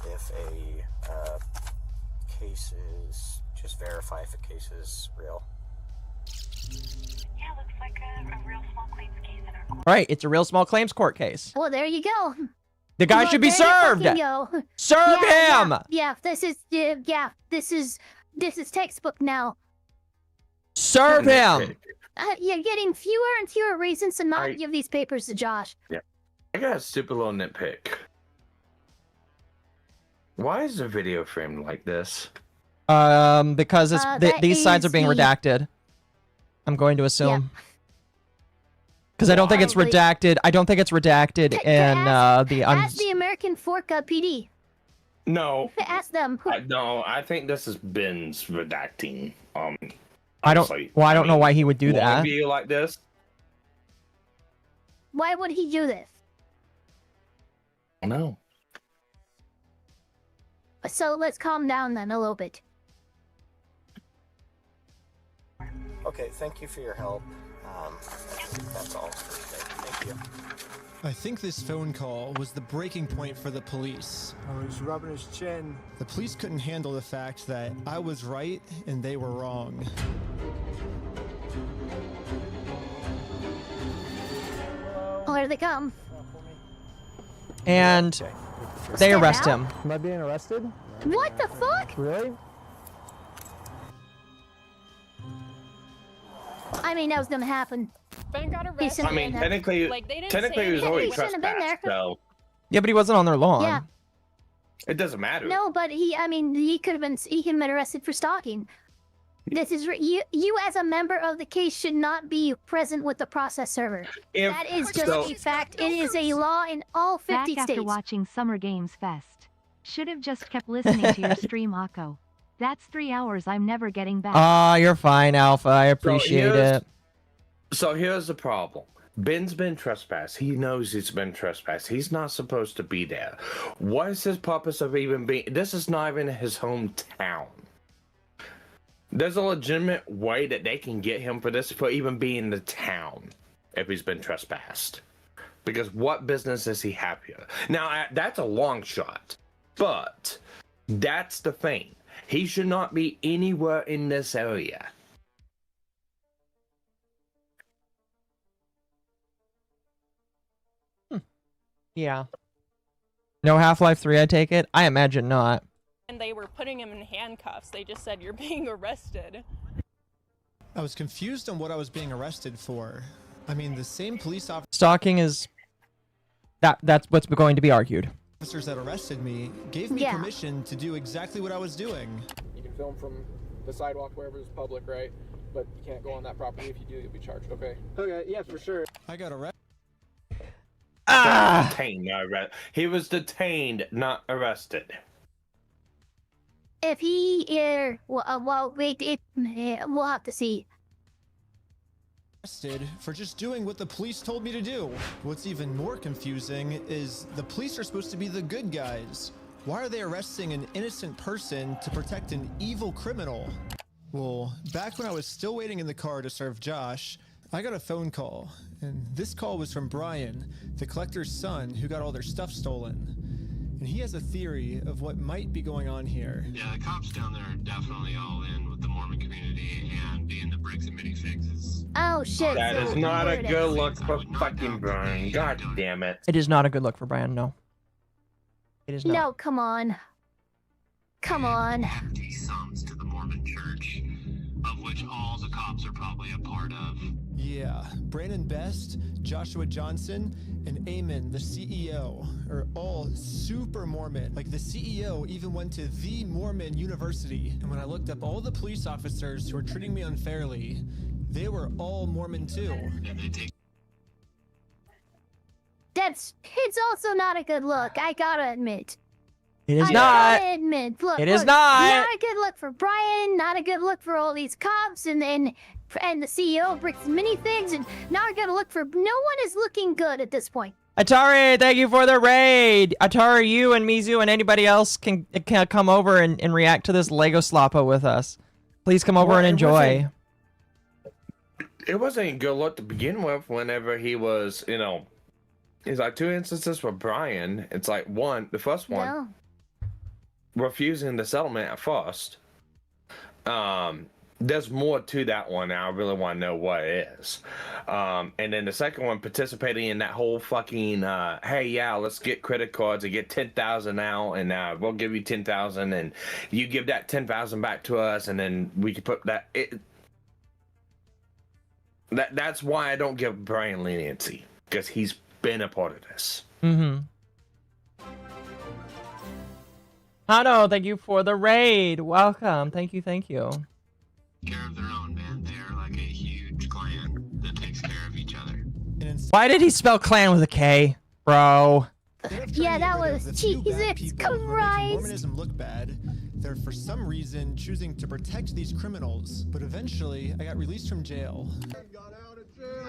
if a case is, just verify if a case is real. Yeah, looks like a real small claims case in our court. Right. It's a real small claims court case. Well, there you go. The guy Well, should be there you served. fucking go. Serve Yeah, him. Yeah, this is textbook now. Serve him. You're getting fewer and fewer reasons to not give these papers to Josh. Yeah. I got a stupid little nitpick. Why is the video framed like this? Because it's that these sides are is being the- redacted. I'm going to assume. Because I don't think it's Probably. redacted. I don't think it's redacted in the Ask the American Fork PD. No. Ask them. No, I think this is Ben's redacting. I don't. honestly. Well, I don't know why he would do One that. video like this? Why would he do this? No. So let's calm down then a little bit. Okay, thank you for your help. That's all for today. Thank you. I think this phone call was the breaking point for the police. Oh, he's rubbing his chin. The police couldn't handle the fact that I was right and they were wrong. Oh, here they come. And they arrest him. Am I being arrested? What the fuck? Really? I mean, that was gonna happen. Ben got arrested. I mean, technically, like, they didn't technically say he was anything. already He shouldn't have been trespassed, there. so Yeah, but he wasn't on their lawn. Yeah. it doesn't matter. No, but he could have been arrested for stalking. This is you as a member of the case should not be present with the process server. That is just a fact. It is a law in all 50 Back states. after watching Summer Games Fest. Should have just kept listening to your stream, Occo. That's 3 hours I'm never getting back. Ah, you're fine, Alpha. I appreciate it. So here's the problem. Ben's been trespassed. He knows he's been trespassed. He's not supposed to be there. What is his purpose of even being? This is not even his hometown. There's a legitimate way that they can get him for this, for even being in the town, if he's been trespassed. Because what business does he have here? Now, that's a long shot. But that's the thing. He should not be anywhere in this area. Yeah. No Half-Life 3, I take it? I imagine not. And they were putting him in handcuffs. They just said, you're being arrested. I was confused on what I was being arrested for. I mean, the same police Stalking is... That's what's going to be argued. officers that arrested me gave me permission to do exactly what I was doing. You can film from the sidewalk wherever is public, right? But you can't go on that property. If you do, you'll be charged, okay? Okay, yeah, for sure. I got arrested. Detained, not arrested. He was detained, not arrested. If he well, wait, we'll have to see. Arrested for just doing what the police told me to do. What's even more confusing is the police are supposed to be the good guys. Why are they arresting an innocent person to protect an evil criminal? Well, back when I was still waiting in the car to serve Josh, I got a phone call, and this call was from Brian, the collector's son who got all their stuff stolen. And he has a theory of what might be going on here. Yeah, the cops down there are definitely all in with the Mormon community, and being the bricks and minifixes. Oh shit! That is not a good look for fucking Brian. God damn it. It is not a good look for Brian, no. It is not. No, come on. Come on. Empty sums to the Mormon church, of which all the cops are probably a part of. Yeah, Brandon Best, Joshua Johnson, and Eamon, the CEO, are all super Mormon. Like, the CEO even went to the Mormon University. And when I looked up all the police officers who were treating me unfairly, they were all Mormon too. It's also not a good look, I gotta admit. It is I not. gotta admit. Look, It is not. Not a good look for Brian, not a good look for all these cops and the CEO of Bricks and Minifigs, and not a good look for... No one is looking good at this point. Atari, thank you for the raid. Atari, you and Mizu and anybody else can come over and react to this Lego Sloppa with us. Please come over and enjoy. It wasn't a good look to begin with whenever he was, you know, it's like 2 instances for Brian. It's like the first one, No. refusing the settlement at first. There's more to that one now. I really want to know what it is. And then the second one, participating in that whole fucking, hey, yeah, let's get credit cards and get 10,000 out, and we'll give you 10,000, and you give that 10,000 back to us, and then we can put that. That's why I don't give Brian leniency, because he's been a part of this. Mm-hmm. Hano, thank you for the raid. Welcome. Thank you, thank you. Care of their own, man. They're like a huge clan that takes care of each other. Why did he spell clan with a K, bro? Yeah, that was Jesus Christ. Mormonism look bad. They're for some reason choosing to protect these criminals. But eventually, I got released from jail.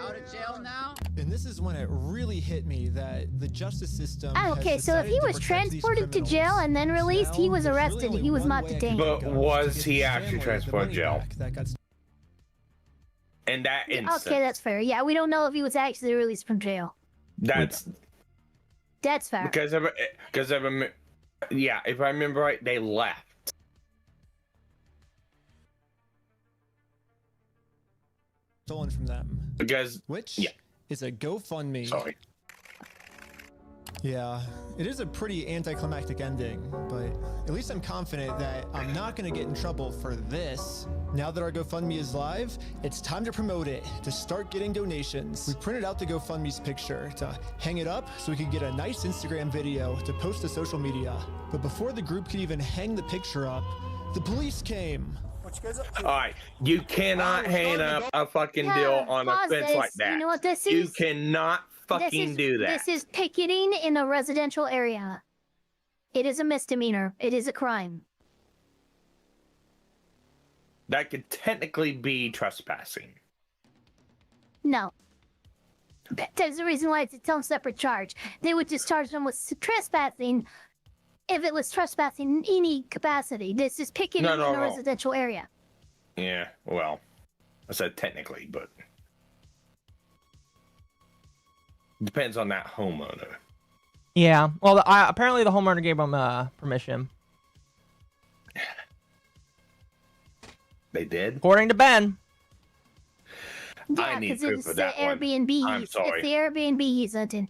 Out of jail now? And this is when it really hit me that the justice system. Okay, so if he was transported to jail and then released, he was arrested. He was not detained. But was he actually transported to jail? In that instance. Okay, that's fair. Yeah, we don't know if he was actually released from jail. That's fair. Because yeah, if I remember right, they left. Stolen from them. Because which is a GoFundMe. Sorry. Yeah, it is a pretty anticlimactic ending, but at least I'm confident that I'm not going to get in trouble for this. Now that our GoFundMe is live, it's time to promote it, to start getting donations. We printed out the GoFundMe's picture to hang it up so we could get a nice Instagram video to post to social media. But before the group could even hang the picture up, the police came. Alright, you cannot hang up a fucking deal on a fence like that. You know what this You is? cannot fucking do that. This is picketing in a residential area. It is a misdemeanor. It is a crime. That could technically be trespassing. No. There's a reason why it's its own separate charge. They would just charge them with trespassing if it was trespassing in any capacity. This is picketing in a residential area. Yeah, well, I said technically, but depends on that homeowner. Yeah, well, apparently the homeowner gave him permission. They did? According to Ben. Yeah, because it's the Airbnb. I'm sorry. It's the Airbnb he's renting.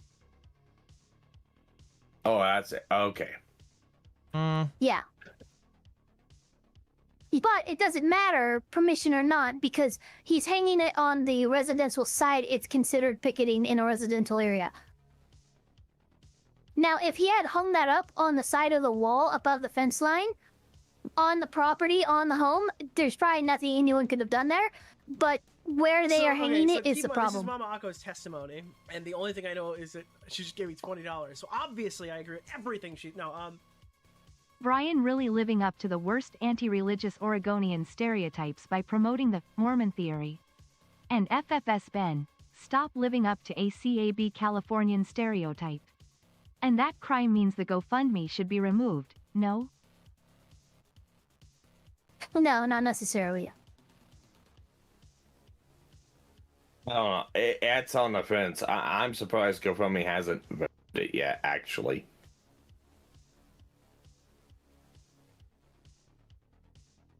Oh, that's it. Okay. Yeah. But it doesn't matter, permission or not, because he's hanging it on the residential side. It's considered picketing in a residential area. Now, if he had hung that up on the side of the wall above the fence line, on the property, on the home, there's probably nothing anyone could have done there. But where they are hanging it is the problem. This is MommaOcco's testimony, and the only thing I know is that she just gave me $20. So obviously, I agree with everything she. No, Brian really living up to the worst anti-religious Oregonian stereotypes by promoting the Mormon theory. And FFS Ben, stop living up to ACAB Californian stereotype. And that crime means the GoFundMe should be removed, no? No, not necessarily. I don't know. It's on the fence. I'm surprised GoFundMe hasn't voted it yet, actually.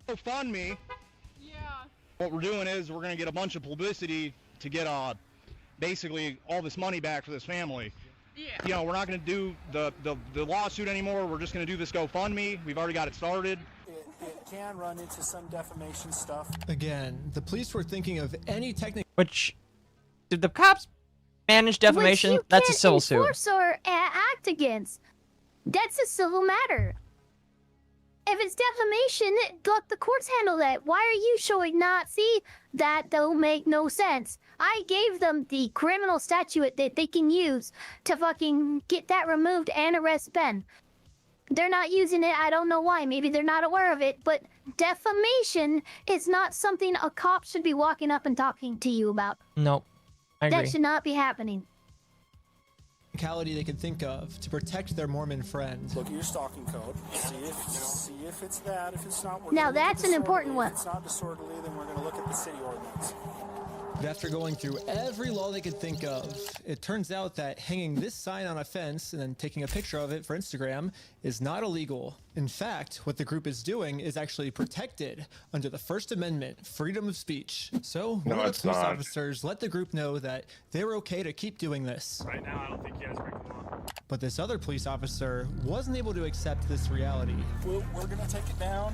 GoFundMe. Yeah. What we're doing is we're gonna get a bunch of publicity to get basically all this money back for this family. Yeah. You know, we're not gonna do the lawsuit anymore. We're just gonna do this GoFundMe. We've already got it started. It can run into some defamation stuff. Again, the police were thinking of any technical. Which, did the cops manage defamation? Which you That's a can't civil suit. enforce or act against. That's a civil matter. If it's defamation, let the courts handle that. Why are you showing not? See, that don't make no sense. I gave them the criminal statute that they can use to fucking get that removed and arrest Ben. They're not using it. I don't know why. Maybe they're not aware of it. But defamation is not something a cop should be walking up and talking to you about. Nope. I agree. That should not be happening. They could think of to protect their Mormon friends. Look at your stalking code. See if it's that. If it's not, Now that's an important one. If it's not disorderly, then we're going to look at the city ordinance. But after going through every law they could think of, it turns out that hanging this sign on a fence and then taking a picture of it for Instagram is not illegal. In fact, what the group is doing is actually protected under the First Amendment, freedom of speech. So one of the police officers let the group know that they were okay to keep doing this. Right now, I don't think you guys break the law. But this other police officer wasn't able to accept this reality. We're going to take it down.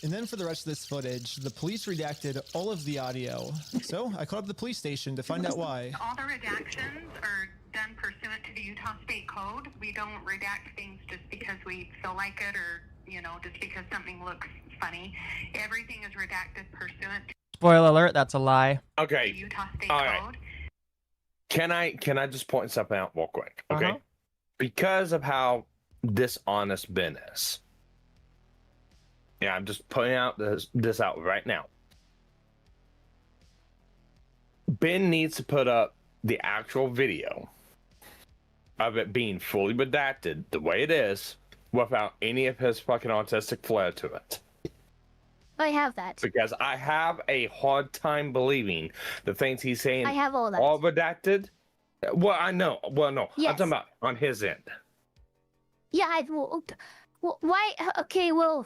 And then for the rest of this footage, the police redacted all of the audio. So I called up the police station to find out why. All the redactions are done pursuant to the Utah State Code. We don't redact things just because we feel like it or, you know, just because something looks funny. Everything is redacted pursuant to Spoiler alert, that's a lie. Okay. the Utah State All right. Code. Can I just point something out real quick? Okay. Because of how dishonest Ben is. Yeah, I'm just putting out this out right now. Ben needs to put up the actual video of it being fully redacted the way it is without any of his fucking autistic flair to it. I have that. Because I have a hard time believing the things he's saying I have all that. all redacted. Well, I know. Well, no. Yes. I'm talking about on his end. Yeah, well, why? Okay, well,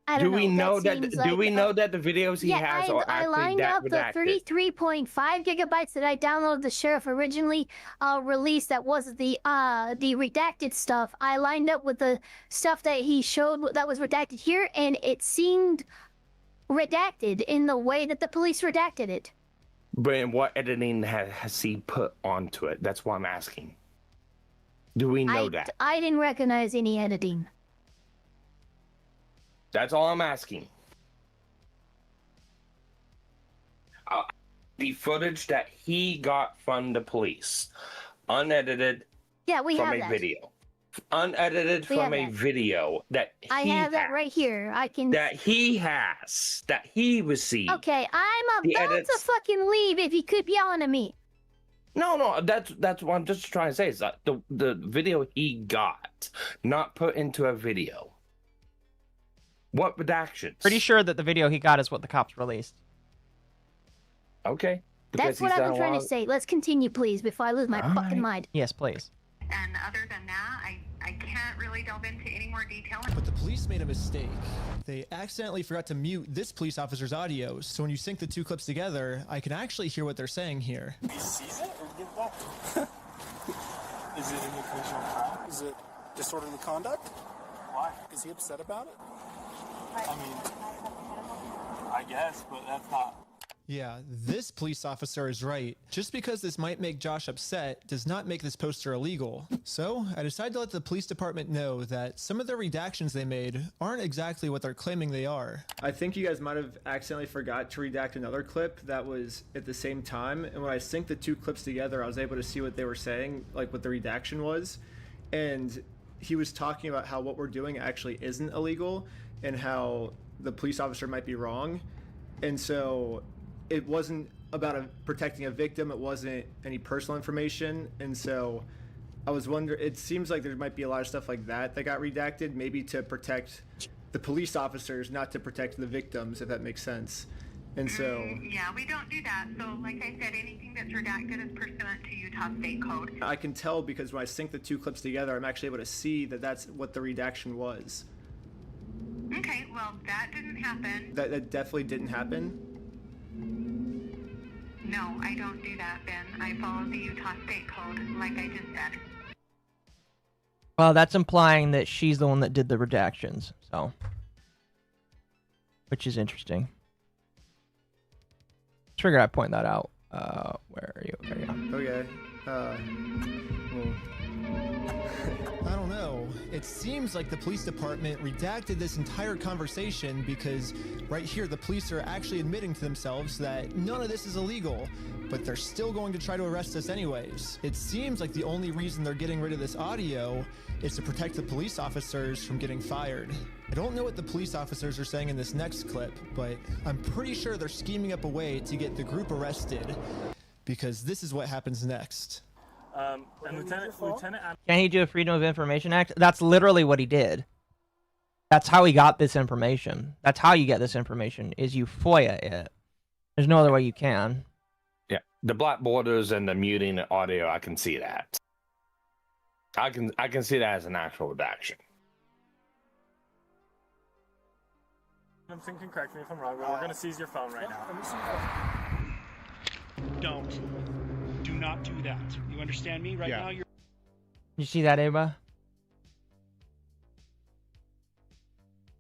I don't Do we know that? seems Do we know that the videos he has are I actually lined that up the redacted? 33.5 gigabytes that I downloaded the sheriff originally released. That was the redacted stuff. I lined up with the stuff that he showed that was redacted here, and it seemed redacted in the way that the police redacted it. But what editing has he put onto it? That's what I'm asking. Do we know that? I didn't recognize any editing. That's all I'm asking. The footage that he got from the police, unedited we from have a that. video. Unedited We from have a that. video that he I have that right here. I can. that he has, that he received. Okay, I'm The about to edits- fucking leave if you keep yelling at me. No, that's what I'm just trying to say is that the video he got, not put into a video. What redactions? Pretty sure that the video he got is what the cops released. Okay. That's what I've been trying to say. Let's continue, please, before I lose my fucking mind. Yes, please. And other than that, I can't really delve into any more detail. But the police made a mistake. They accidentally forgot to mute this police officer's audio, so when you sync the two clips together, I can actually hear what they're saying here. He sees it or give it back to him? Is it an occasional crime? Is it disorderly conduct? Why? Is he upset about it? I mean, I guess, but that's not. Yeah, this police officer is right. Just because this might make Josh upset does not make this poster illegal. So I decided to let the police department know that some of the redactions they made aren't exactly what they're claiming they are. I think you guys might have accidentally forgot to redact another clip that was at the same time, and when I synced the two clips together, I was able to see what they were saying, like what the redaction was. And he was talking about how what we're doing actually isn't illegal and how the police officer might be wrong. And so it wasn't about protecting a victim. It wasn't any personal information. And so I was wondering, it seems like there might be a lot of stuff like that got redacted, maybe to protect the police officers, not to protect the victims, if that makes sense. And so... Yeah, we don't do that. So, like I said, anything that's redacted is pursuant to Utah State Code. I can tell because when I sync the two clips together, I'm actually able to see that that's what the redaction was. Okay, well, that didn't happen. That definitely didn't happen. No, I don't do that, Ben. I follow the Utah State Code, like I just said. Well, that's implying that she's the one that did the redactions, so. Which is interesting. Figured I'd point that out. Where are you? There you go. Okay. I don't know. It seems like the police department redacted this entire conversation because right here the police are actually admitting to themselves that none of this is illegal, but they're still going to try to arrest us anyways. It seems like the only reason they're getting rid of this audio is to protect the police officers from getting fired. I don't know what the police officers are saying in this next clip, but I'm pretty sure they're scheming up a way to get the group arrested because this is what happens next. And Lieutenant. Can he do a Freedom of Information Act? That's literally what he did. That's how he got this information. That's how you get this information, is you FOIA it. There's no other way you can. Yeah, the black borders and the muting the audio, I can see that. I can see that as an actual redaction. I'm thinking, correct me if I'm wrong, but we're going to seize your phone right now. Don't. Do not do that. You understand me? Right now, you're... You see that, Ava?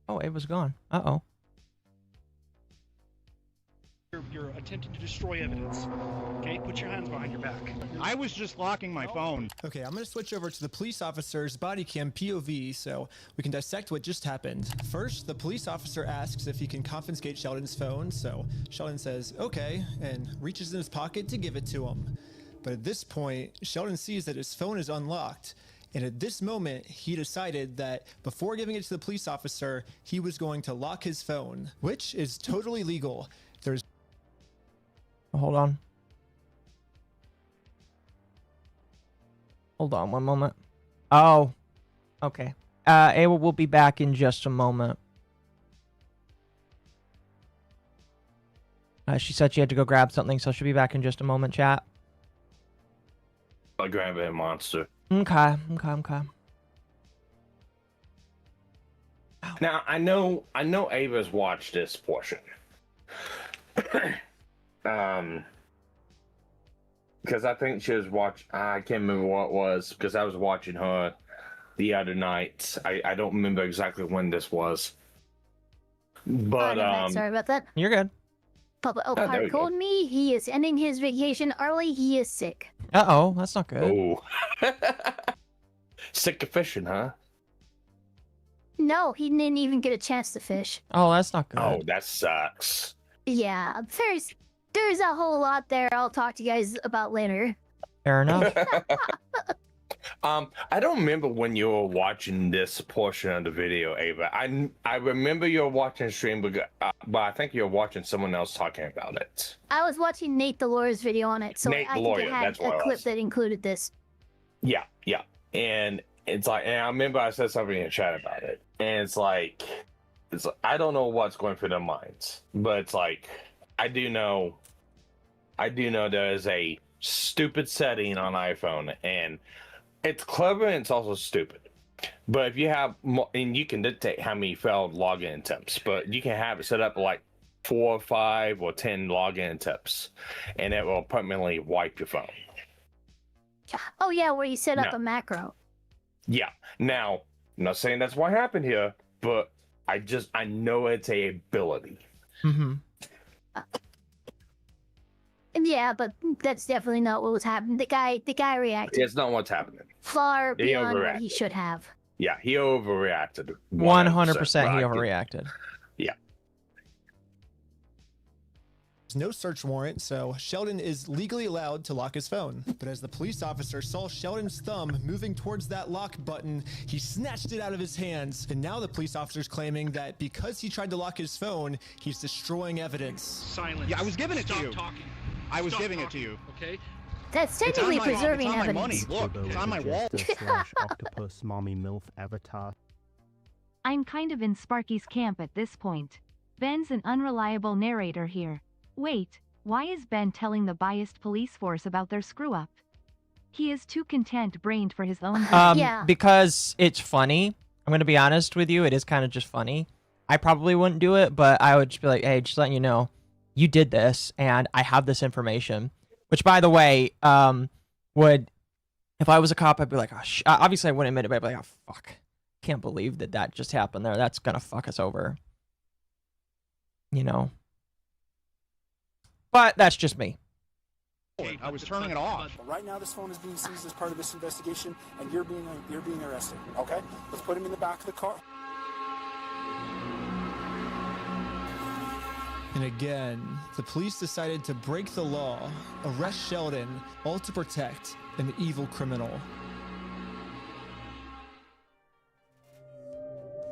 Oh, Ava's gone. Uh-oh. You're attempting to destroy evidence. Okay? Put your hands behind your back. I was just locking my phone. Okay, I'm going to switch over to the police officer's body cam POV so we can dissect what just happened. First, the police officer asks if he can confiscate Sheldon's phone, so Sheldon says, okay, and reaches in his pocket to give it to him. But at this point, Sheldon sees that his phone is unlocked, and at this moment, he decided that before giving it to the police officer, he was going to lock his phone, which is totally legal. There's... Hold on. Hold on one moment. Oh, okay. Ava will be back in just a moment. She said she had to go grab something, so she'll be back in just a moment, chat. I'll grab a monster. Okay. Now I know Ava's watched this portion. Because I think she was I can't remember what it was, because I was watching her the other night. I don't remember exactly when this was. But sorry about that. You're good. Papa there Opar we go. told me he is ending his vacation early. He is sick. Uh-oh, that's not good. Oh. Sick of fishing, huh? No, he didn't even get a chance to fish. Oh, that's not good. Oh, that sucks. Yeah, there's a whole lot there I'll talk to you guys about later. Fair enough. I don't remember when you were watching this portion of the video, Ava. I remember you were watching stream, but I think you were watching someone else talking about it. I was watching Nate the Lawyer's video on it, so Nate I the think Lawyer, it had that's what a it clip was. that included this. Yeah. And it's like, and I remember I said something in chat about it, and it's like I don't know what's going through their minds, but it's like I do know there is a stupid setting on iPhone, and it's clever and it's also stupid. But if you have, and you can dictate how many failed login attempts, but you can have it set up like 4, 5, or 10 login attempts, and it will permanently wipe your phone. Oh yeah, where you set up No. a macro. Yeah. Now, I'm not saying that's what happened here, but I know it's a ability. Mm-hmm. Yeah, but that's definitely not what was happening. The guy reacted It's not what's happening. far He beyond what overreacted. he should have. Yeah, he overreacted. 100% he overreacted. Yeah. There's no search warrant, so Sheldon is legally allowed to lock his phone. But as the police officer saw Sheldon's thumb moving towards that lock button, he snatched it out of his hands. And now the police officer's claiming that because he tried to lock his phone, he's destroying evidence. Silence. Yeah, I was giving it to Stop you. talking. I was Stop giving it to talking, you. Okay. That's It's on technically my- preserving it's on my evidence. money. Look, it's on my wall. Octopus mommy milf avatar. I'm kind of in Sparky's camp at this point. Ben's an unreliable narrator here. Wait, why is Ben telling the biased police force about their screw-up? He is too content-brained for his own good. Because it's funny. I'm going to be honest with you. It is kind of just funny. I probably wouldn't do it, but I would just be like, hey, just letting you know, you did this, and I have this information. Which, by the way, would, if I was a cop, I'd be like, oh, obviously I wouldn't admit it, but I'd be like, oh, fuck. Can't believe that just happened there. That's going to fuck us over. You know? But that's just me. I was turning it off. Right now, this phone is being seized as part of this investigation, and you're being arrested. Okay, let's put him in the back of the car. And again, the police decided to break the law, arrest Sheldon, all to protect an evil criminal.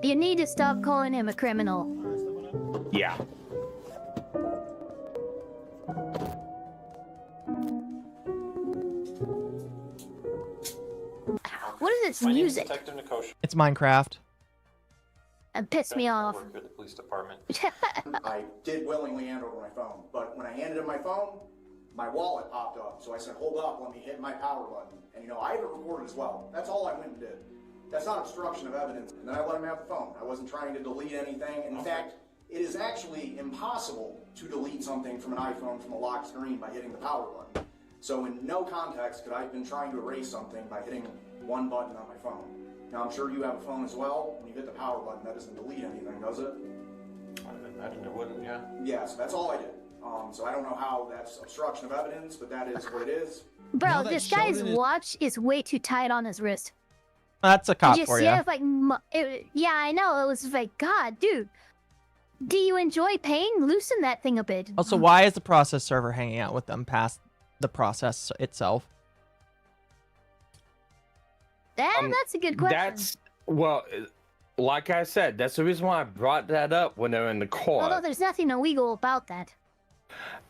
You need to stop calling him a criminal. Yeah. What is this music? It's Minecraft. It pissed me off. Work for the police department. I did willingly hand over my phone, but when I handed him my phone, my wallet popped up. So I said, hold up, let me hit my power button. And I have it recorded as well. That's all I went and did. That's not obstruction of evidence. And then I let him have the phone. I wasn't trying to delete anything. In fact, it is actually impossible to delete something from an iPhone from a locked screen by hitting the power button. So in no context could I have been trying to erase something by hitting one button on my phone. Now I'm sure you have a phone as well. When you hit the power button, that doesn't delete anything, does it? I would imagine it wouldn't, yeah. Yeah, so that's all I did. So I don't know how that's obstruction of evidence, but that is what it is. Bro, this guy's watch is way too tight on his wrist. That's a cop Did you for see you. it? Yeah, I know. It was like, God, dude. Do you enjoy pain? Loosen that thing a bit. Also, why is the process server hanging out with them past the process itself? That's a good question. Well, like I said, that's the reason why I brought that up when they're in the court. Although there's nothing illegal about that.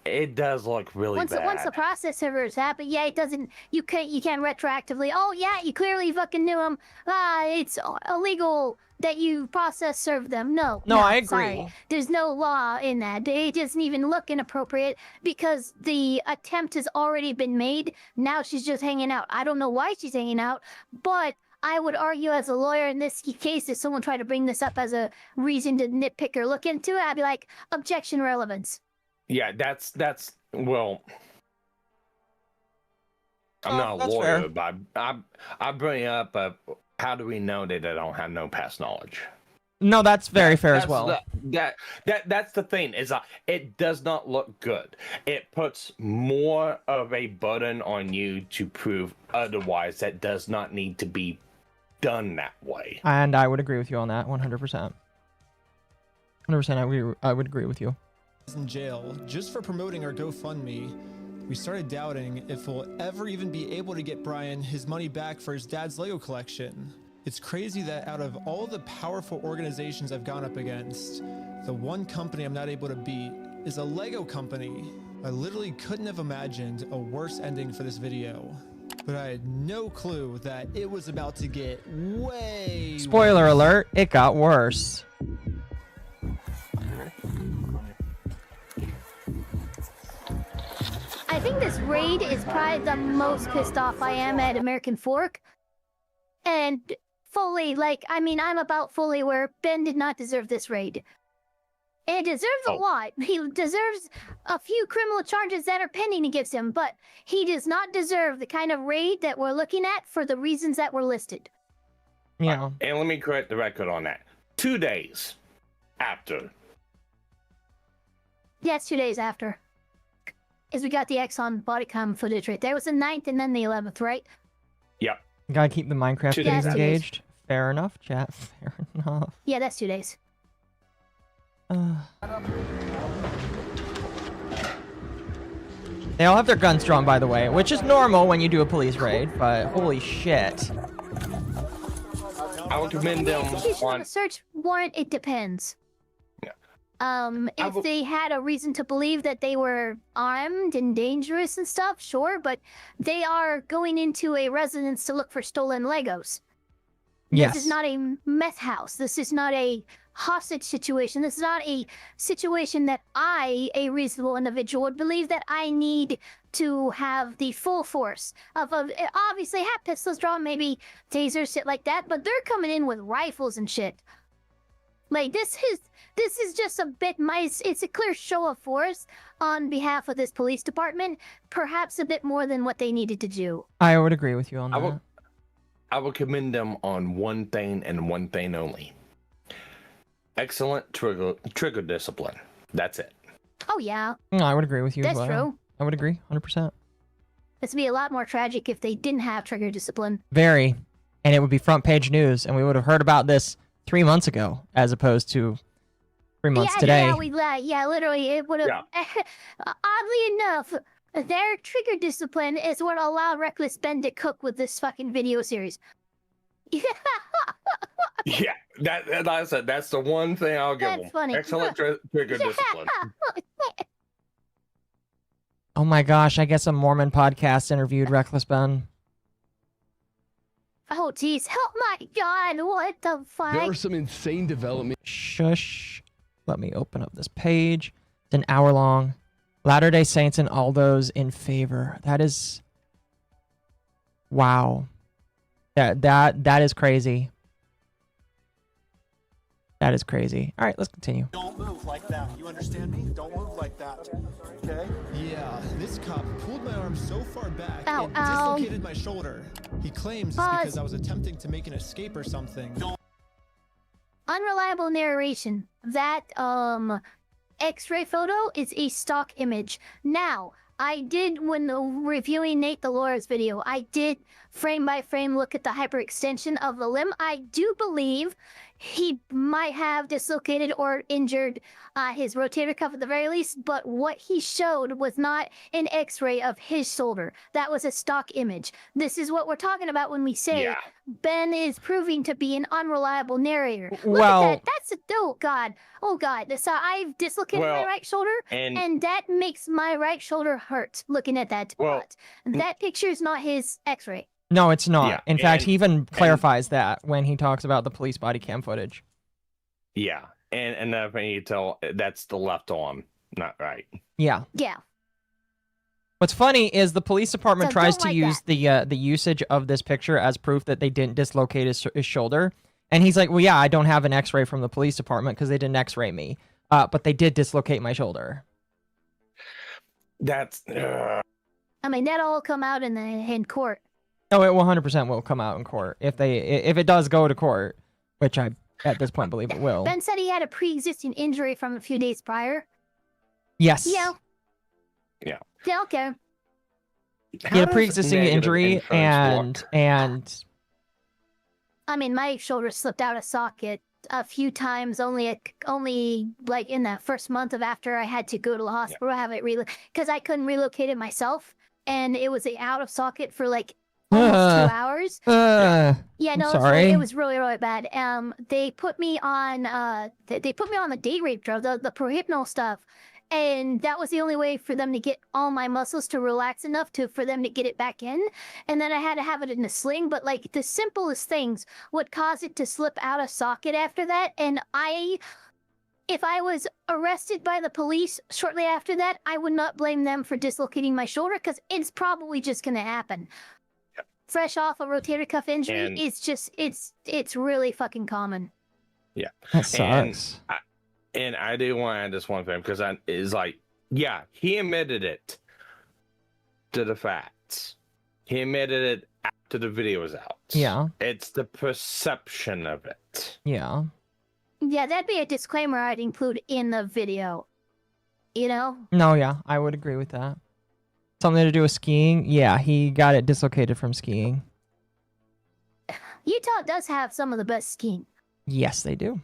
It does look really Once bad. the process server is happened, yeah, it doesn't. You can't retroactively. Oh yeah, you clearly fucking knew him. It's illegal that you process serve them. No, I agree. Sorry. There's no law in that. It doesn't even look inappropriate because the attempt has already been made. Now she's just hanging out. I don't know why she's hanging out, but I would argue as a lawyer in this case, if someone tried to bring this up as a reason to nitpick or look into it, I'd be like, objection relevance. Yeah, that's well. I'm not a that's lawyer, fair. but I bring up how do we know that they don't have no past knowledge? No, that's very fair as That's well. That's the thing is it does not look good. It puts more of a burden on you to prove otherwise. That does not need to be done that way. And I would agree with you on that 100%. 100%, I would agree with you. In jail just for promoting our GoFundMe. We started doubting if we'll ever even be able to get Brian his money back for his dad's Lego collection. It's crazy that out of all the powerful organizations I've gone up against, the one company I'm not able to beat is a Lego company. I literally couldn't have imagined a worse ending for this video, but I had no clue that it was about to get way Spoiler alert, it got worse. I think this raid is probably the most pissed off I am at American Fork. And fully, like, I mean, I'm about fully aware Ben did not deserve this raid. And deserves a lot. He deserves a few criminal charges that are pending against him, but he does not deserve the kind of raid that we're looking at for the reasons that were listed. Yeah. And let me correct the record on that. 2 days after. Yeah, it's 2 days after. Is we got the Exxon body cam footage right there. It was the 9th and then the 11th, right? Yep. Gotta keep the Minecraft 2 games days. engaged. Fair enough, chat. Fair enough. Yeah, that's 2 days. They all have their guns drawn, by the way, which is normal when you do a police raid, but holy shit. I would commend them On a search warrant, it depends. If they had a reason to believe that they were armed and dangerous and stuff, sure, but they are going into a residence to look for stolen Legos. Yes. This is not a meth house. This is not a hostage situation. This is not a situation that I, a reasonable individual, would believe that I need to have the full force of obviously have pistols drawn, maybe tasers, shit like that, but they're coming in with rifles and shit. Like, this is just a bit, it's a clear show of force on behalf of this police department, perhaps a bit more than what they needed to do. I would agree with you on that. I will commend them on one thing and one thing only. Excellent trigger discipline. That's it. Oh, yeah. No, I would agree with you That's as well. true. I would agree, 100%. This would be a lot more tragic if they didn't have trigger discipline. Very. And it would be front page news, and we would have heard about this 3 months ago, as opposed to 3 months today. Yeah, literally, it would have. Oddly enough, their trigger discipline is what allowed Reckless Ben to cook with this fucking video series. Yeah, like I said, that's the one thing I'll give them. That's funny. Excellent trigger discipline. Oh my gosh, I guess a Mormon podcast interviewed Reckless Ben. Oh, jeez. Oh, my God. What the fuck? There are some insane development. Shush. Let me open up this page. It's an hour long. Latter-day Saints and Aldos in favor. That is... Wow. That is crazy. That is crazy. All right, let's continue. Don't move like that. You understand me? Don't move like that. Okay? Yeah, this cop pulled my arm so far back Ow, it ow. dislocated my shoulder. He claims it's Pause. because I was attempting to make an escape or something. Unreliable narration. That, X-ray photo is a stock image. Now, I did, when reviewing Nate the Lawyer's video, I did frame by frame look at the hyperextension of the limb. I do believe he might have dislocated or injured his rotator cuff at the very least, but what he showed was not an X-ray of his shoulder. That was a stock image. This is what we're talking about when we say Ben is proving to be an unreliable narrator. Look at that. That's oh god. So I've dislocated my right shoulder, and that makes my right shoulder hurt looking at that spot. That picture is not his X-ray. No, it's not. Yeah, In fact, he even clarifies that when he talks about the police body cam footage. Yeah, and another thing you tell, that's the left arm, not right. Yeah. Yeah. What's funny is the police department So tries don't to like use the usage of this picture as proof that they didn't dislocate his shoulder. And he's like, well, yeah, I don't have an x-ray from the police department because they didn't x-ray me. But they did dislocate my shoulder. That's... I mean, that'll all come out in court. Oh, it 100% will come out in court if it does go to court, which I at this point believe it will. Ben said he had a pre-existing injury from a few days prior. Yes. Yeah. Yeah. Yeah, okay. He had a pre-existing injury and I mean, my shoulder slipped out of socket a few times, only like in that first month of after I had to go to the hospital, have it because I couldn't relocate it myself, and it was out of socket for like almost 2 hours. Yeah, no, sorry. it was really, really bad. They put me on they put me on the date rape drug, the prohypnol stuff. And that was the only way for them to get all my muscles to relax enough for them to get it back in. And then I had to have it in a sling. But like the simplest things would cause it to slip out of socket after that. And if I was arrested by the police shortly after that, I would not blame them for dislocating my shoulder because it's probably just going to happen. Yep. Fresh off a rotator cuff injury, it's really fucking common. Yeah. That sucks. And I do want to add this one thing because it's like, yeah, he admitted it to the facts. He admitted it after the video was out. Yeah. It's the perception of it. Yeah. Yeah, that'd be a disclaimer I'd include in the video. You know? No, yeah, I would agree with that. Something to do with skiing? Yeah, he got it dislocated from skiing. Utah does have some of the best skiing. Yes, they do.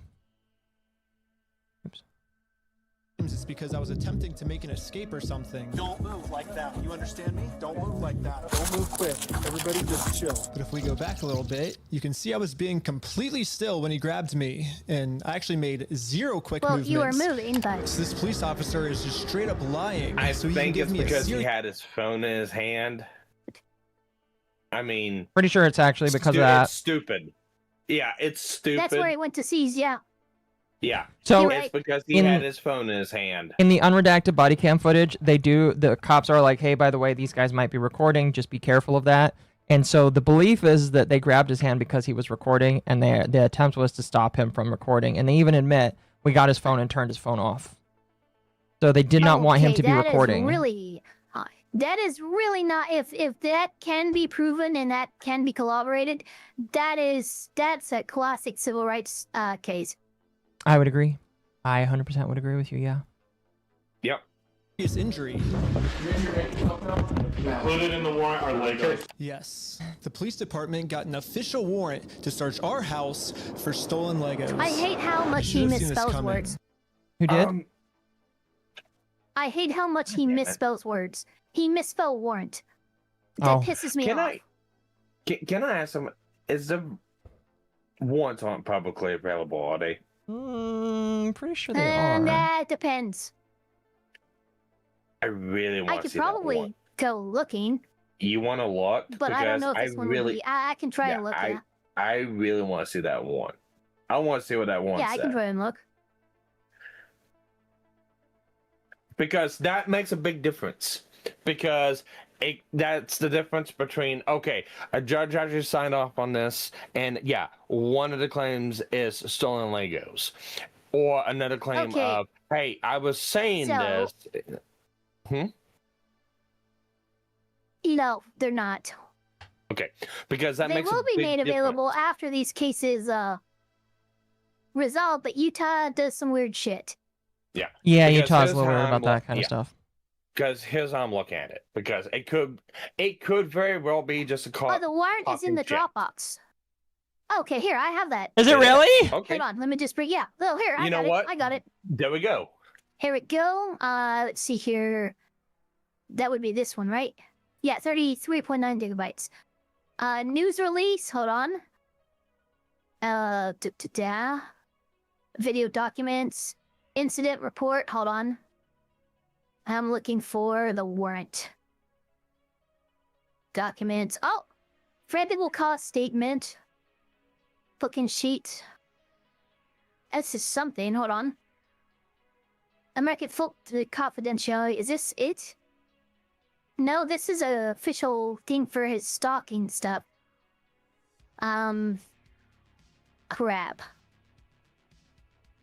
It's because I was attempting to make an escape or something. Don't move like that. You understand me? Don't move like that. Don't move quick. Everybody just chill. But if we go back a little bit, you can see I was being completely still when he grabbed me, and I actually made 0 quick movements. Well, you were moving, but... So this police officer is just straight up lying. I so think it's because he had his phone in his hand. I mean... Pretty sure it's actually because of that. It's stupid. Yeah, it's stupid. That's where he went to seize, yeah. Yeah. So it's because he had his phone in his hand. In the unredacted body cam footage, the cops are like, hey, by the way, these guys might be recording. Just be careful of that. And so the belief is that they grabbed his hand because he was recording, and the attempt was to stop him from recording. And they even admit, we got his phone and turned his phone off. So they did not want him to be recording. That is really not, if that can be proven and that can be corroborated, that's a classic civil rights case. I would agree. I 100% would agree with you, yeah. Yep. Injury. Included in the warrant are Legos. Yes. The police department got an official warrant to search our house for stolen Legos. I hate how much he misspells words. Who did? I hate how much he misspells words. He misspelled warrant. That pisses me off. Can I ask him, is the warrants aren't publicly available, are they? Pretty sure they are. That depends. I really want I to could see probably that one. go looking. You want to look? But I don't know if this one really, would be. I can try and look, yeah. I really want to see that one. I want to see what that one Yeah, said. I can try and look. Because that makes a big difference. Because that's the difference between, okay, a judge actually signed off on this, and yeah, one of the claims is stolen Legos. Or another claim of, hey, I was saying this. No, they're not. Okay, because that makes a big difference. They will be made available difference. after these cases resolve, but Utah does some weird shit. Yeah. Yeah, Because Utah's a here's little weird how about I'm that kind of stuff. Because here's how I'm looking at it. Because it could very well be just a call. Oh, the warrant is in the Dropbox. Okay, here, I have that. Is it really? Okay. Hold on, let me just bring, Oh, here, I got it. I got it. There we go. Here we go. Let's see here. That would be this one, right? Yeah, 33.9 gigabytes. News release, hold on. Video documents. Incident report, hold on. I'm looking for the warrant. Documents. Oh! Probable cause statement. Booking sheet. This is something, hold on. American Folk Confidentiality, is this it? No, this is a official thing for his stalking stuff. Crap.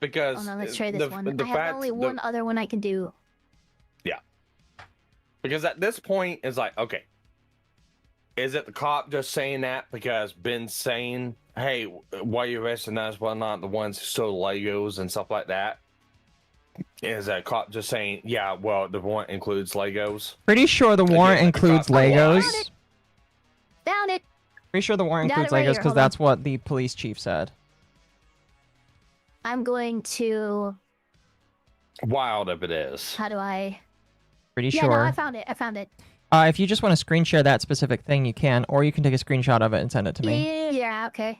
Because Oh no, let's try this one. I have only one other one I can do. Yeah. Because at this point, it's like, okay, is it the cop just saying that because Ben's saying, hey, why are you arresting us? Well, not the ones who stole Legos and stuff like that. Is that cop just saying, yeah, well, the warrant includes Legos? Pretty sure the warrant includes Legos. Found it. Pretty sure the warrant Got it includes right Legos here, because hold on. that's what the police chief said. I'm going to. Wild if it is. How do I? Pretty Yeah, sure. no, I found it. I found it. If you just want to screen share that specific thing, you can, or you can take a screenshot of it and send it to me. Yeah, okay.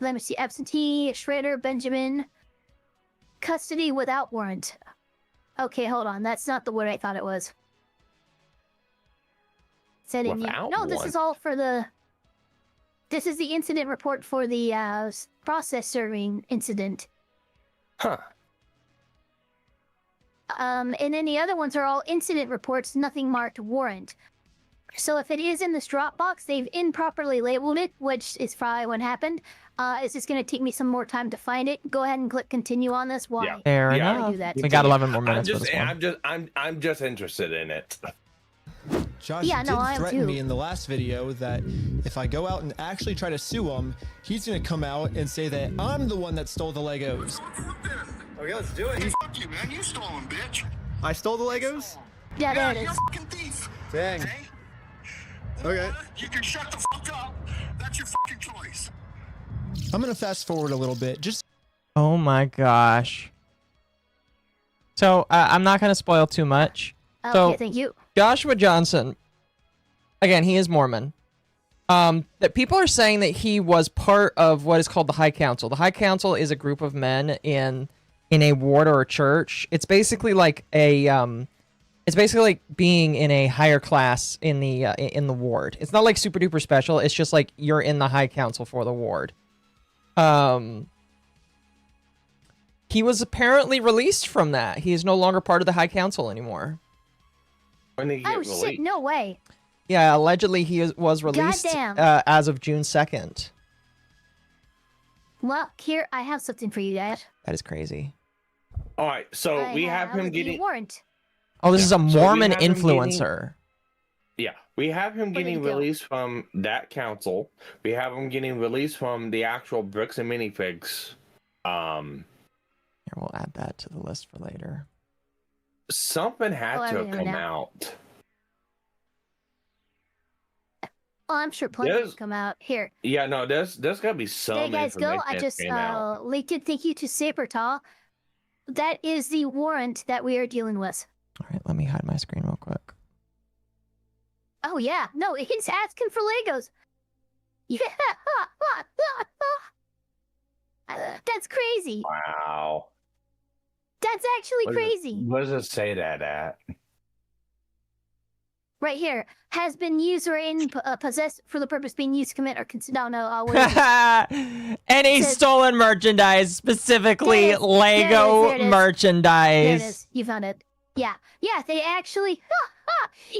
Let me see. Absentee, Schrader, Benjamin. Custody without warrant. Okay, hold on. That's not the word I thought it was. Said in Without no, this warrant? is all for the. This is the incident report for the process serving incident. Huh. And then the other ones are all incident reports, nothing marked warrant. So if it is in this Dropbox, they've improperly labeled it, which is probably what happened. It's just going to take me some more time to find it. Go ahead and click continue on this. Why? Yeah. Fair Yeah. enough. Do that. We got 11 more minutes for this one. I'm just interested in it. Josh Yeah, no, I did am threaten too. me in the last video that if I go out and actually try to sue him, he's gonna come out and say that I'm the one that stole the Legos. Okay, let's do it. Fuck you, man. You stole them, bitch. I stole the Legos? Yeah, there it You're a is. fucking thief. Dang. Okay. You can shut the fuck up. That's your fucking choice. I'm gonna fast forward a little bit. Just Oh my gosh. So, I'm not going to spoil too much. Okay, thank you. Joshua Johnson, again, he is Mormon. That people are saying that he was part of what is called the High Council. The High Council is a group of men in a ward or a church. It's basically like a it's basically like being in a higher class in the ward. It's not like super duper special. It's just like you're in the High Council for the ward. He was apparently released from that. He is no longer part of the High Council anymore. When did he get Oh released? shit! No way. Yeah, allegedly he was released Goddamn. as of June 2nd. Well, here I have something for you, Dad. That is crazy. All right, so I we have him the getting. warrant. Oh, this is a So we Mormon have him influencer. Yeah, we have him What did getting he do? released from that council. We have him getting released from the actual bricks and minifigs. Here, we'll add that to the list for later. Something had Oh, I to have remember come now. out. Oh, I'm sure plenty Yes. will come out. Here. Yeah, no, there's gotta be some. There you guys go. I information just that came out. leaked it. Thank you to Sabertall. That is the warrant that we are dealing with. All right, let me hide my screen real quick. Oh yeah, no, he's asking for Legos. Yeah, that's crazy. Wow. That's actually crazy. What does it say that at? Right here, has been used or in possessed for the purpose being used to commit or consider. No, what is it? Any says- stolen merchandise, specifically There it is. Lego There it is. There it merchandise. is. You found it. Yeah, they actually.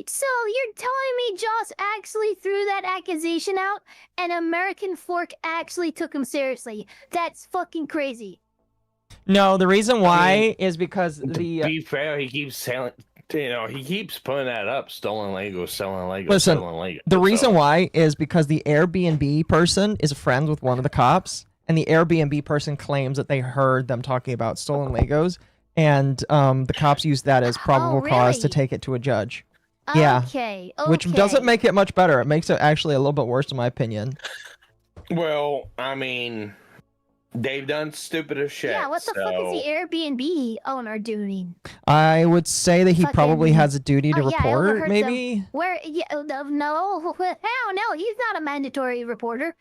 So you're telling me Joss actually threw that accusation out, and American Fork actually took him seriously? That's fucking crazy. No, the reason why is because To the be fair, he keeps selling. You know, he keeps putting that up. Stolen Legos, selling Legos, listen. selling Legos. The reason so- why is because the Airbnb person is friends with one of the cops, and the Airbnb person claims that they heard them talking about stolen Legos, and the cops used that as probable cause to really? take it to a judge. Yeah. Okay. Which doesn't make it much better. It makes it actually a little bit worse, in my opinion. Well, I mean, they've done stupider shit. Yeah, what the fuck is the so- Airbnb owner doing? I would say that he Fucking- probably has a duty to Oh, yeah, I report, overheard maybe? them. Where? Yeah, no, hell no, he's not a mandatory reporter.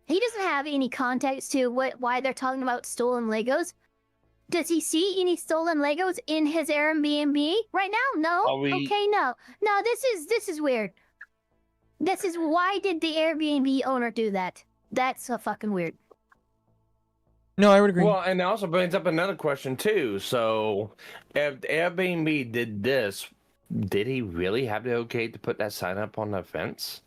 He doesn't have any context to why they're talking about stolen Legos. Does he see any stolen Legos in his Airbnb right now? No. Are we- Okay, no. This is weird. This is why did the Airbnb owner do that? That's so fucking weird. No, I would agree. Well, and it also brings up another question too. So, if Airbnb did this, did he really have the okay to put that sign up on the fence?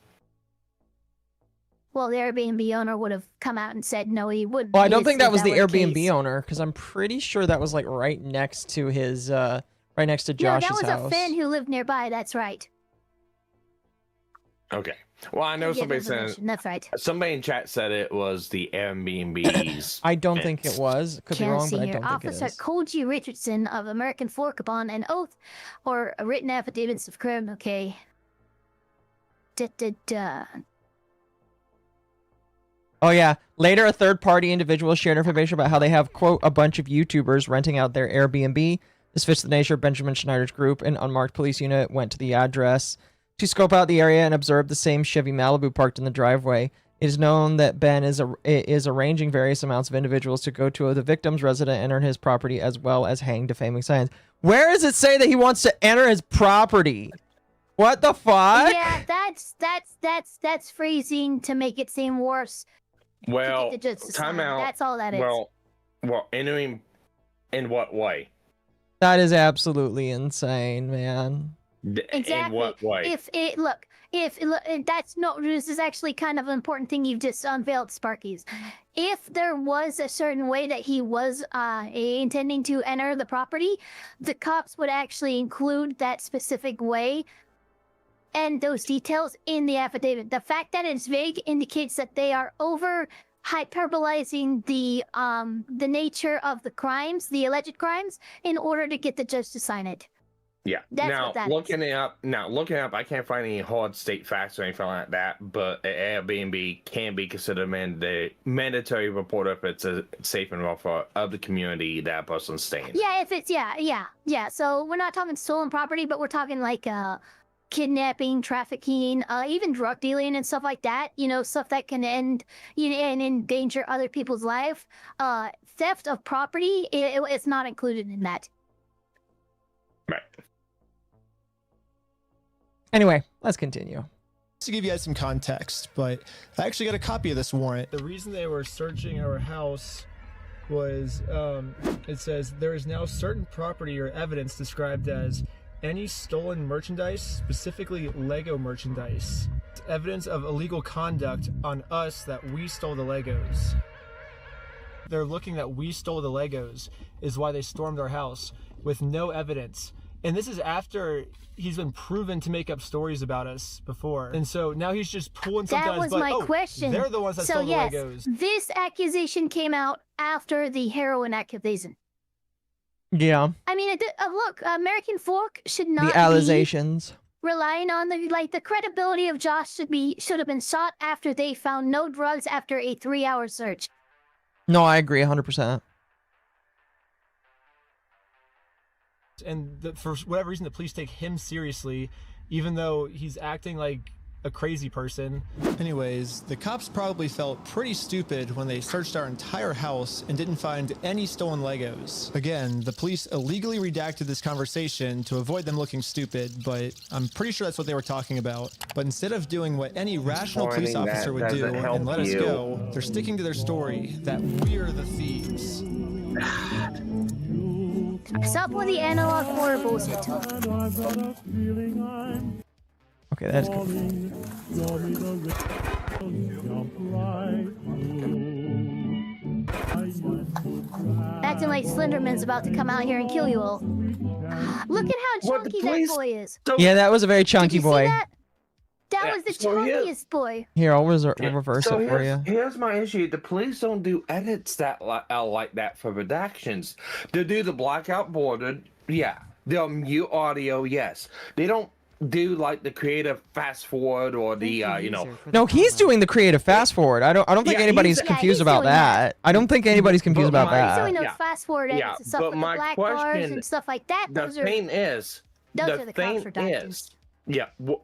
Well, the Airbnb owner would have come out and said no, he wouldn't. Well, I don't think that was the were Airbnb owner, because I'm pretty sure that was like right next to his, right next to Josh's house. No, that was a fan who lived nearby. That's right. Okay. Well, I know somebody said that's right. Somebody in chat said it was the Airbnb's. I don't think it was. Could be wrong, but I don't think it Officer is. Koji Richardson of American Fork upon an oath or a written affidavits of crime. Okay. Oh yeah. Later, a third-party individual shared information about how they have, quote, a bunch of YouTubers renting out their Airbnb. This fits the nature of Benjamin Schneider's group. An unmarked police unit went to the address to scope out the area and observe the same Chevy Malibu parked in the driveway. It is known that Ben is arranging various amounts of individuals to go to the victim's residence, enter his property, as well as hang defaming signs. Where does it say that he wants to enter his property? What the fuck? Yeah, that's freezing to make it seem worse. Well, time out. That's all that is. Well, entering in what way? That is absolutely insane, man. Exactly. In what way? That's not. This is actually kind of an important thing you've just unveiled, Sparkies. If there was a certain way that he was intending to enter the property, the cops would actually include that specific way and those details in the affidavit. The fact that it's vague indicates that they are over hyperbolizing the nature of the crimes, the alleged crimes, in order to get the judge to sign it. Yeah. That's looking up, I can't find any hard state facts or anything like that. But Airbnb can be considered mandatory report if it's a safe and welfare of the community that person's staying. Yeah, if it's yeah. So we're not talking stolen property, but we're talking like kidnapping, trafficking, even drug dealing and stuff like that. You know, stuff that can end, and endanger other people's life. Theft of property, it's not included in that. Right. Anyway, let's continue. To give you guys some context, but I actually got a copy of this warrant. The reason they were searching our house was, it says, there is now certain property or evidence described as any stolen merchandise, specifically Lego merchandise. Evidence of illegal conduct on us that we stole the Legos. They're looking that we stole the Legos is why they stormed our house with no evidence. And this is after he's been proven to make up stories about us before. And so now he's just pulling something out of his butt. That was my question. They're the ones that stole the Legos. This accusation came out after the heroin accusation. Yeah. I mean, look, American Fork should not the allegations. Be relying on the credibility of Josh should have been sought after they found no drugs after a 3-hour search. No, I agree 100%. And for whatever reason, the police take him seriously, even though he's acting like a crazy person. Anyways, the cops probably felt pretty stupid when they searched our entire house and didn't find any stolen Legos. Again, the police illegally redacted this conversation to avoid them looking stupid, but I'm pretty sure that's what they were talking about. But instead of doing what any rational police officer would do and let us go, they're sticking to their story that we're the thieves. Stop with the analog horror bullshit. Okay, that's good. Acting like Slenderman's about to come out here and kill you all. Look at how chunky that boy is. Yeah, that was a very chunky boy. That was the chunkiest boy. Here, I'll reverse it for you. Here's my issue. The police don't do edits that like that for redactions. They do the blackout border, yeah. They'll mute audio, yes. They don't do like the creative fast forward or the No, he's doing the creative fast forward. I don't think anybody's confused about that. I don't think anybody's confused about that. He's doing those fast forward edits and stuff with the black bars and stuff like that. The thing is, those are the cops redactions. Yeah, well,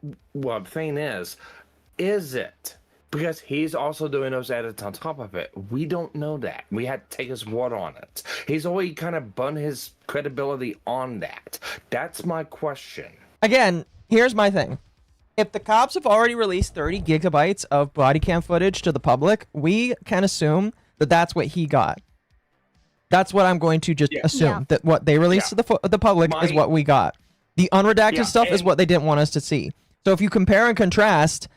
the thing is it? Because he's also doing those edits on top of it. We don't know that. We had to take his word on it. He's already kind of bun his credibility on that. That's my question. Again, here's my thing. If the cops have already released 30 gigabytes of body cam footage to the public, we can assume that that's what he got. That's what I'm going to just assume, that what they released to the public is what we got. The unredacted stuff is what they didn't want us to see. So if you compare and contrast,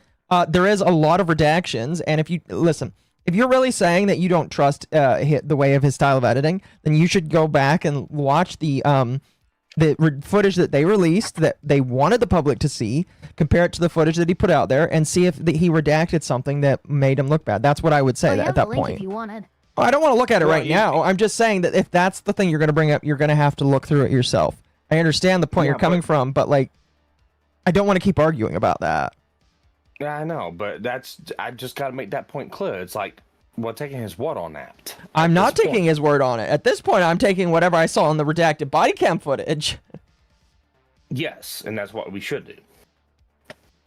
there is a lot of redactions. And if you listen, if you're really saying that you don't trust the way of his style of editing, then you should go back and watch the footage that they released that they wanted the public to see, compare it to the footage that he put out there, and see if he redacted something that made him look bad. That's what I would say at that point. If you wanted. Oh, I don't want to look at it right now. I'm just saying that if that's the thing you're going to bring up, you're going to have to look through it yourself. I understand the point you're coming from, but like, I don't want to keep arguing about that. Yeah, I know, but I just got to make that point clear. It's like, well, taking his word on that. I'm not taking his word on it. At this point, I'm taking whatever I saw in the redacted body cam footage. Yes, and that's what we should do.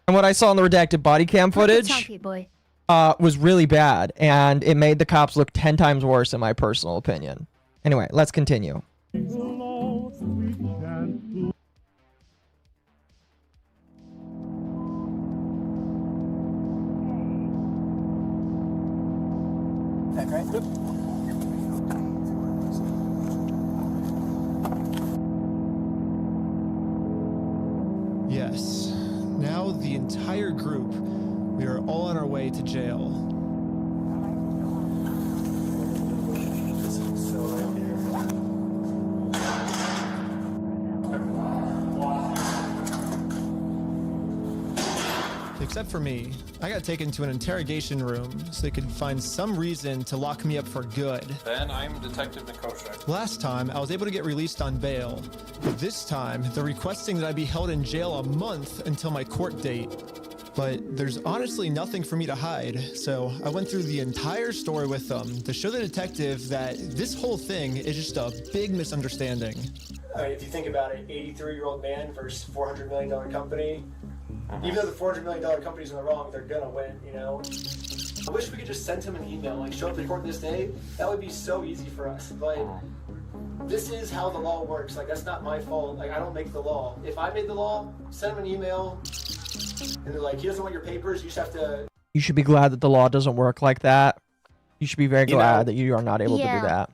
And what I saw in the redacted body cam footage was really bad, and it made the cops look 10 times worse, in my personal opinion. Anyway, let's continue. Yes. Now the entire group, we are all on our way to jail. Except for me. I got taken to an interrogation room so they could find some reason to lock me up for good. Then I'm Detective Nikosha. Last time, I was able to get released on bail. But this time, they're requesting that I be held in jail a month until my court date. But there's honestly nothing for me to hide, so I went through the entire story with them to show the detective that this whole thing is just a big misunderstanding. I mean, if you think about it, 83-year-old man versus $400 million company, even though the $400 million company's in the wrong, they're gonna win, you know? I wish we could just send him an email, like, show up to court this day. That would be so easy for us, but this is how the law works. Like, that's not my fault. Like, I don't make the law. If I made the law, send him an email, and they're like, he doesn't want your papers, you just have to... You should be glad that the law doesn't work like that. You should be very glad that you are not able to do that.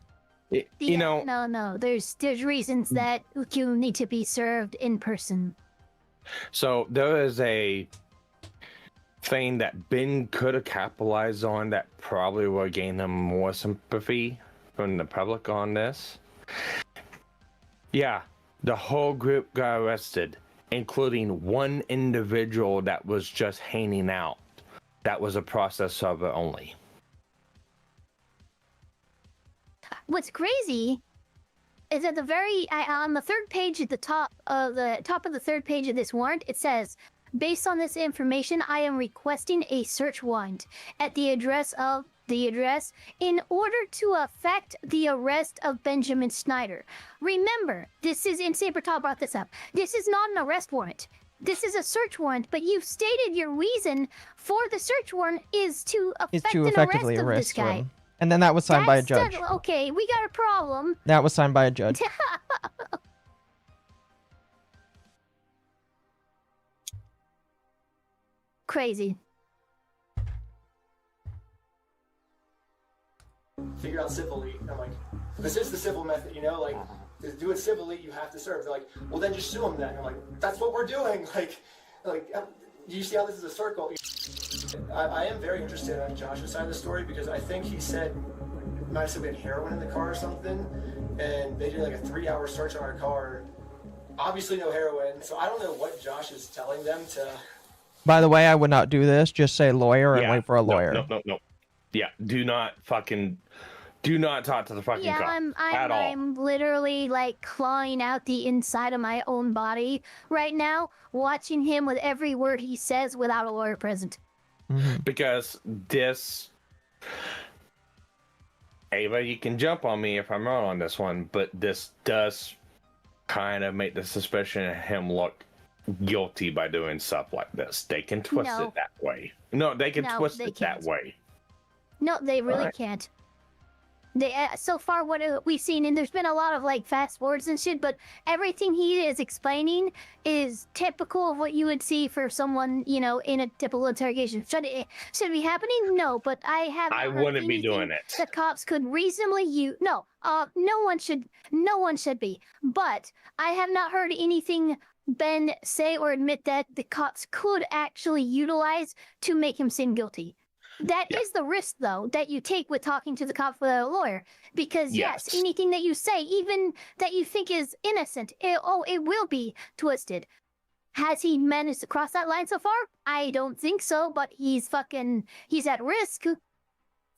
You know... No. There's reasons that you need to be served in person. So there is a thing that Ben could have capitalized on that probably would gain him more sympathy from the public on this. Yeah, the whole group got arrested, including one individual that was just hanging out. That was a process server only. What's crazy is at the on the third page at the top of the third page of this warrant, it says, based on this information, I am requesting a search warrant at the address in order to effect the arrest of Benjamin Snyder. Remember, this is, and Sabertop brought this up, this is not an arrest warrant. This is a search warrant, but you've stated your reason for the search warrant is to effectively arrest this guy. him. And then that was signed by a judge. Okay, we got a problem. That was signed by a judge. Crazy. Figure out civilly. I'm like, this is the civil method, you know? Like, to do it civilly, you have to serve. They're like, well, then just sue him then. I'm like, that's what we're doing. Like, do you see how this is a circle? I am very interested on Josh's side of the story because I think he said it might have been heroin in the car or something, and they did like a 3-hour search on our car. Obviously no heroin, so I don't know what Josh is telling them to... By the way, I would not do this. Just say lawyer and wait for a lawyer. No. Yeah, do not talk to the fucking cop at all. I'm literally like clawing out the inside of my own body right now, watching him with every word he says without a lawyer present. Because this... Ava, you can jump on me if I'm wrong on this one, but this does kind of make the suspicion of him look guilty by doing stuff like this. They can twist it that way. No, they can twist it that way. No, they really can't. They so far what we've seen, and there's been a lot of like fast forwards and shit, but everything he is explaining is typical of what you would see for someone, you know, in a typical interrogation. Should it be happening? No, but I wouldn't be doing it. The cops could reasonably use no one should be. But I have not heard anything Ben say or admit that the cops could actually utilize to make him seem guilty. That is the risk, though, that you take with talking to the cops without a lawyer. Because, yes, anything that you say, even that you think is innocent, it will be twisted. Has he managed to cross that line so far? I don't think so, but he's at risk.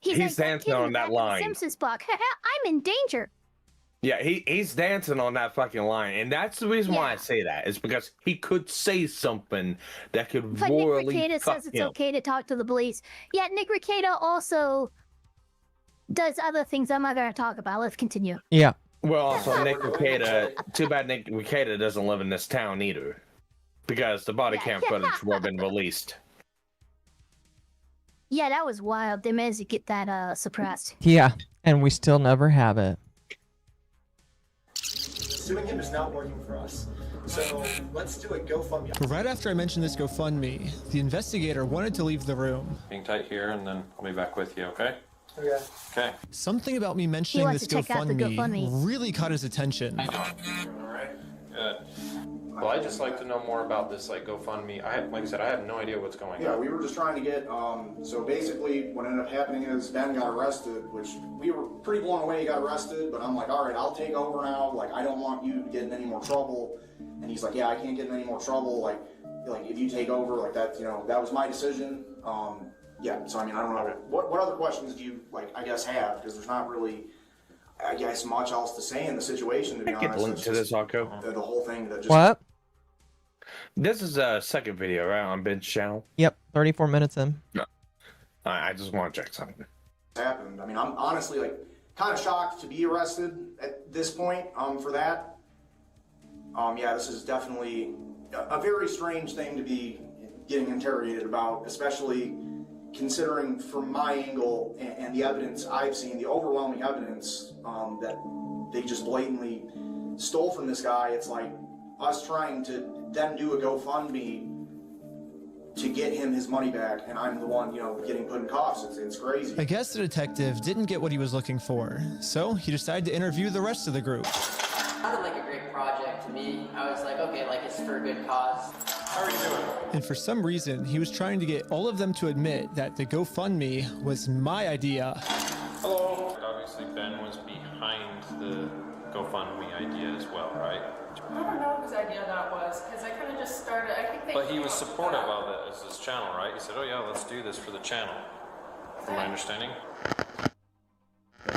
He's dancing on that line. Simpsons block. I'm in danger. Yeah, he's dancing on that fucking line, and that's the reason why I say that. Is because he could say something that could But royally Nick Rekieta says it's okay to talk to the police. Yeah, Nick Rekieta also does other things I'm not going to talk about. Let's continue. Yeah. Well, also Nick Rekieta. Too bad Nick Rekieta doesn't live in this town either, because the body cam footage would have been released. Yeah, that was wild. They managed to get that suppressed. Yeah, and we still never have it. Suing him is not working for us. So let's do a GoFundMe. Right after I mentioned this GoFundMe, the investigator wanted to leave the room. Being tight here, and then I'll be back with you, okay? Okay. Okay. Something about me mentioning this to check out the GoFundMe. really caught his attention. Alright. Good. Well, I'd just like to know more about this, like, GoFundMe. Like I said, I have no idea what's going on. Yeah, we were just trying to get, so basically what ended up happening is Ben got arrested, which we were pretty blown away he got arrested, but I'm like, all right, I'll take over now. Like, I don't want you to get in any more trouble. And he's like, yeah, I can't get in any more trouble. Like if you take over, like that, that was my decision. Yeah, so I mean, I don't know. What other questions do you, like, I guess have? Because there's not really, I guess, much else to say in the situation, to be honest. Get the link to this, Occo. The whole thing that just... What? This is a second video, right, on Ben's channel? Yep, 34 minutes in. No. I just want to check something. Happened. I mean, I'm honestly, like, kind of shocked to be arrested at this point, for that. Yeah, this is definitely a very strange thing to be getting interrogated about, especially considering from my angle and the evidence I've seen, the overwhelming evidence that they just blatantly stole from this guy. It's like us trying to then do a GoFundMe to get him his money back, and I'm the one, getting put in cuffs. It's crazy. I guess the detective didn't get what he was looking for, so he decided to interview the rest of the group. It sounded like a great project to me. I was like, okay, like it's for a good cause. How are you doing? And for some reason, he was trying to get all of them to admit that the GoFundMe was my idea. Hello. Obviously, Ben was behind the GoFundMe idea as well, right? I don't know whose idea that was, because I kind of just started, I think they... But he was supportive of it as his channel, right? He said, oh yeah, let's do this for the channel. From my understanding.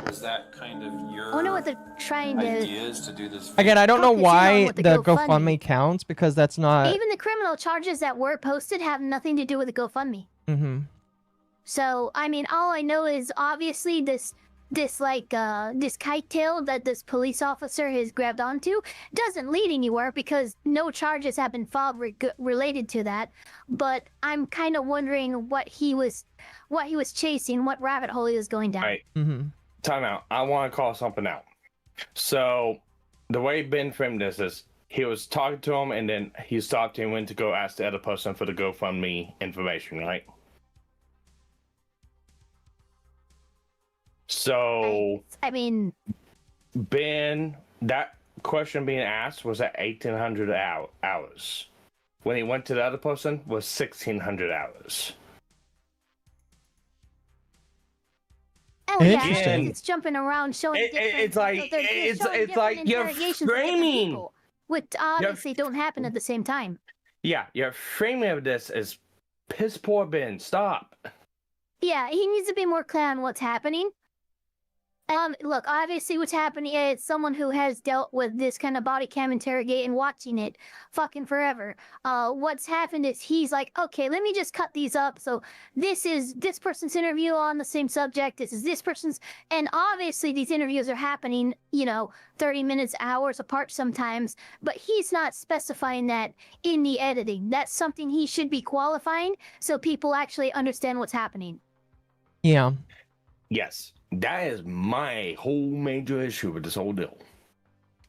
Was that kind of your I wonder what they're trying to... ideas to do this? Again, I don't know Focusing why on the what the GoFundMe GoFundMe counts, because that's not... Even the criminal charges that were posted have nothing to do with the GoFundMe. Mm-hmm. So, I mean, all I know is obviously this kite tail that this police officer has grabbed onto doesn't lead anywhere because no charges have been filed related to that. But I'm kind of wondering what he was chasing, what rabbit hole he was going down. All right. Mm-hmm. Time out. I want to call something out. So the way Ben framed this is he was talking to him, and then he stopped and went to go ask the other person for the GoFundMe information, right? So, I mean, Ben, that question being asked was at 1,800 hours. When he went to the other person, was 1,600 hours. oh yeah, it's jumping around, showing different. It's like it's like you're framing, which obviously don't happen at the same time. Yeah, your framing of this is piss poor, Ben. Stop. Yeah, he needs to be more clear on what's happening. Look, obviously what's happening is someone who has dealt with this kind of body cam interrogate and watching it fucking forever. What's happened is he's like, okay, let me just cut these up. So this is this person's interview on the same subject. This is this person's. And obviously these interviews are happening, 30 minutes, hours apart sometimes. But he's not specifying that in the editing. That's something he should be qualifying so people actually understand what's happening. Yeah. Yes. That is my whole major issue with this whole deal.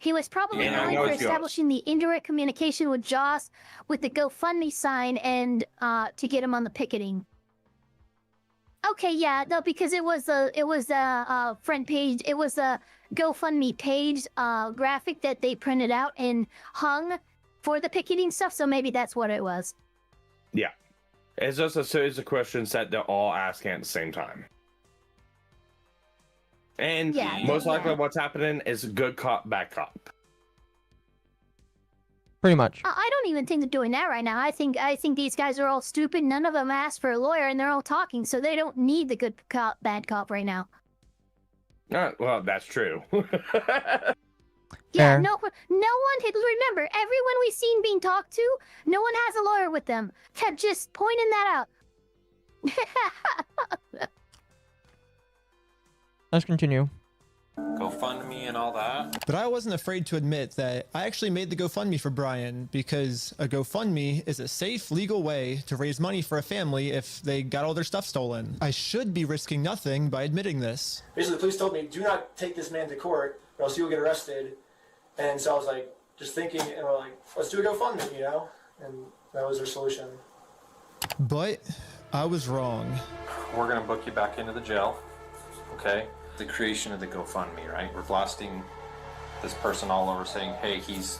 He was probably going for establishing the indirect communication with Joss with the GoFundMe sign and to get him on the picketing. Okay, yeah, no, because it was a friend page. It was a GoFundMe page graphic that they printed out and hung for the picketing stuff, so maybe that's what it was. Yeah. It's just a series of questions that they're all asking at the same time. And most likely what's happening is good cop, bad cop. Pretty much. I don't even think they're doing that right now. I think these guys are all stupid. None of them asked for a lawyer, and they're all talking, so they don't need the good cop, bad cop right now. Well, that's true. Yeah, no one. Remember, everyone we've seen being talked to, no one has a lawyer with them. Kept just pointing that out. Let's continue. GoFundMe and all that. But I wasn't afraid to admit that I actually made the GoFundMe for Brian because a GoFundMe is a safe, legal way to raise money for a family if they got all their stuff stolen. I should be risking nothing by admitting this. Basically, the police told me, do not take this man to court or else you'll get arrested. And so I was like, just thinking, and we're like, let's do a GoFundMe, you know? And that was our solution. But I was wrong. We're going to book you back into the jail. Okay? The creation of the GoFundMe, right? We're blasting this person all over saying, hey, he's...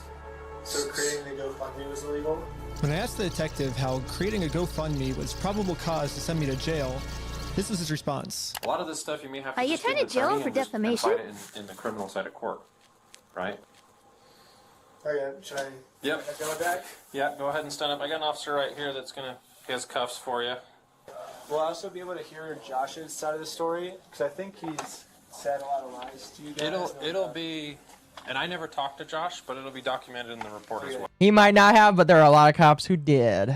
So creating the GoFundMe was illegal? When I asked the detective how creating a GoFundMe was probable cause to send me to jail, this was his response. A lot of this stuff you may have to Are you just trying get to jail an attorney for and just- and defamation? fight it in the criminal side of court, right? Okay, should I Yep. go back? Yeah, go ahead and stand up. I got an officer right here that's gonna, he has cuffs for you. Will I also be able to hear Josh's side of the story? Because I think he's said a lot of lies to you guys. It'll be, and I never talked to Josh, but it'll be documented in the report as well. He might not have, but there are a lot of cops who did.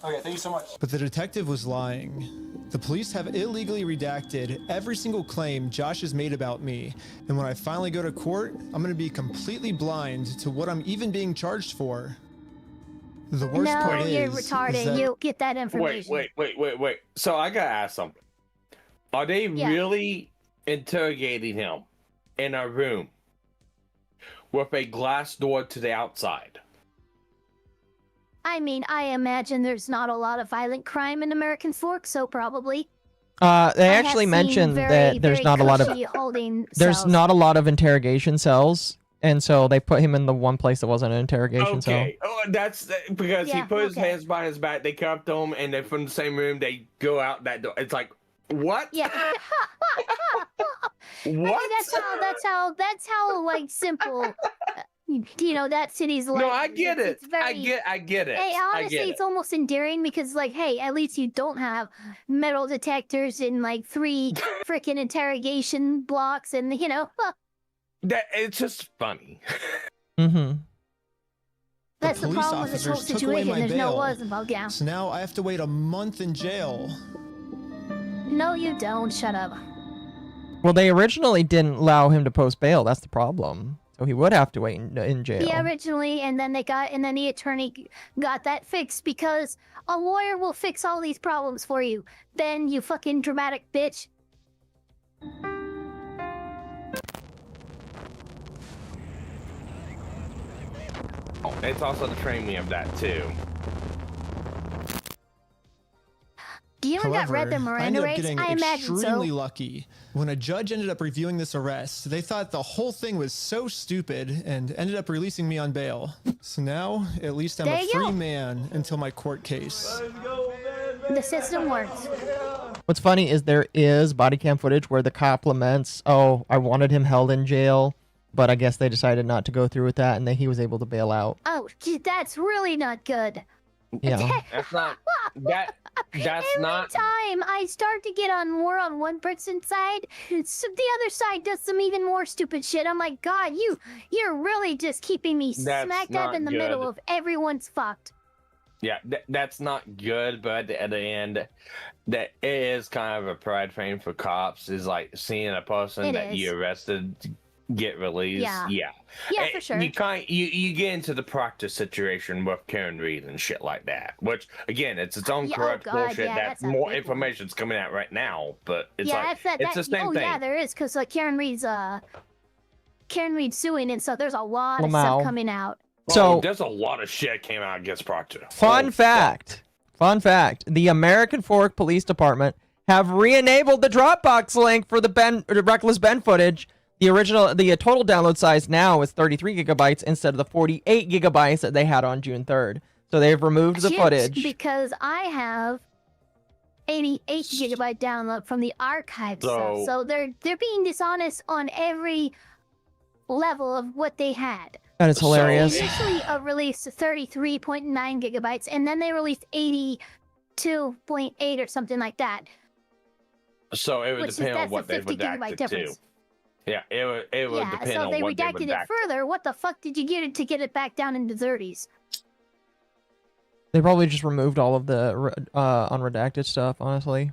Okay, thank you so much. But the detective was lying. The police have illegally redacted every single claim Josh has made about me. And when I finally go to court, I'm going to be completely blind to what I'm even being charged for. The worst part you're is retarded. that... You get that information. Wait. So I gotta ask something. Are they really interrogating him in a room with a glass door to the outside? I mean, I imagine there's not a lot of violent crime in American Fork, so probably. They I have actually seen mentioned that there's very not a lot of cushy holding there's cells. not a lot of interrogation cells, and so they put him in the one place that wasn't an interrogation cell. Okay, that's because he put his hands behind his back. They come up to him, and then from the same room, they go out that door. It's like, what? Yeah. What? I mean, that's how like simple. You know, that city's like. No, I get it. It's very, I get it. Hey, I honestly, get it's almost endearing because, like, hey, at least you don't have metal detectors in like 3 freaking interrogation blocks, and you know. That it's just funny. Mm-hmm. That's the problem with this whole situation. There's no laws involved. Yeah. So now I have to wait a month in jail. No, you don't. Shut up. Well, they originally didn't allow him to post bail. That's the problem. So he would have to wait in jail. Yeah, originally, and then the attorney got that fixed because a lawyer will fix all these problems for you. Ben, you fucking dramatic bitch. It's also the training of that too. Guillermo got read the I Miranda ended up rights? getting I imagine so. extremely lucky. When a judge ended up reviewing this arrest, they thought the whole thing was so stupid and ended up releasing me on bail. So now, at least I'm There a you free go. man until my court case. The system works. What's funny is there is body cam footage where the cop laments, "Oh, I wanted him held in jail, but I guess they decided not to go through with that, and then he was able to bail out." Oh, that's really not good. Yeah. That's not that's Every not time I start to get more on one person's side, so the other side does some even more stupid shit. I'm like, God, you're really just keeping me That's smack dab not in the middle good. of everyone's fucked. Yeah, that's not good, but at the end, that is kind of a pride thing for cops, is like seeing a person It that is. you arrested get released. Yeah. Yeah, Yeah, for sure. You get into the practice situation with Karen Reed and shit like that, which again, it's its own Yeah, oh corrupt God, bullshit. yeah, that that's a more big one. information's coming out right now, but it's yeah, like that's it's the same thing. yeah, there is, because like Karen Reed's suing and stuff. There's a lot of Lamau. stuff coming out. So- there's a lot of shit came out against Proctor. Fun fact. The American Fork Police Department have re-enabled the Dropbox link for the Reckless Ben footage. The total download size now is 33 gigabytes instead of the 48 gigabytes that they had on June 3rd. So they've removed the footage. Because I have 88 gigabyte download from the archive stuff. So they're being dishonest on every level of what they had. That is hilarious. They initially released 33.9 gigabytes, and then they released 82.8 or something like that. So it would depend on what they redacted too. Yeah, it would depend on what they redacted. So if they redacted it further, what the fuck did you get it to get it back down into 30s? They probably just removed all of the unredacted stuff, honestly.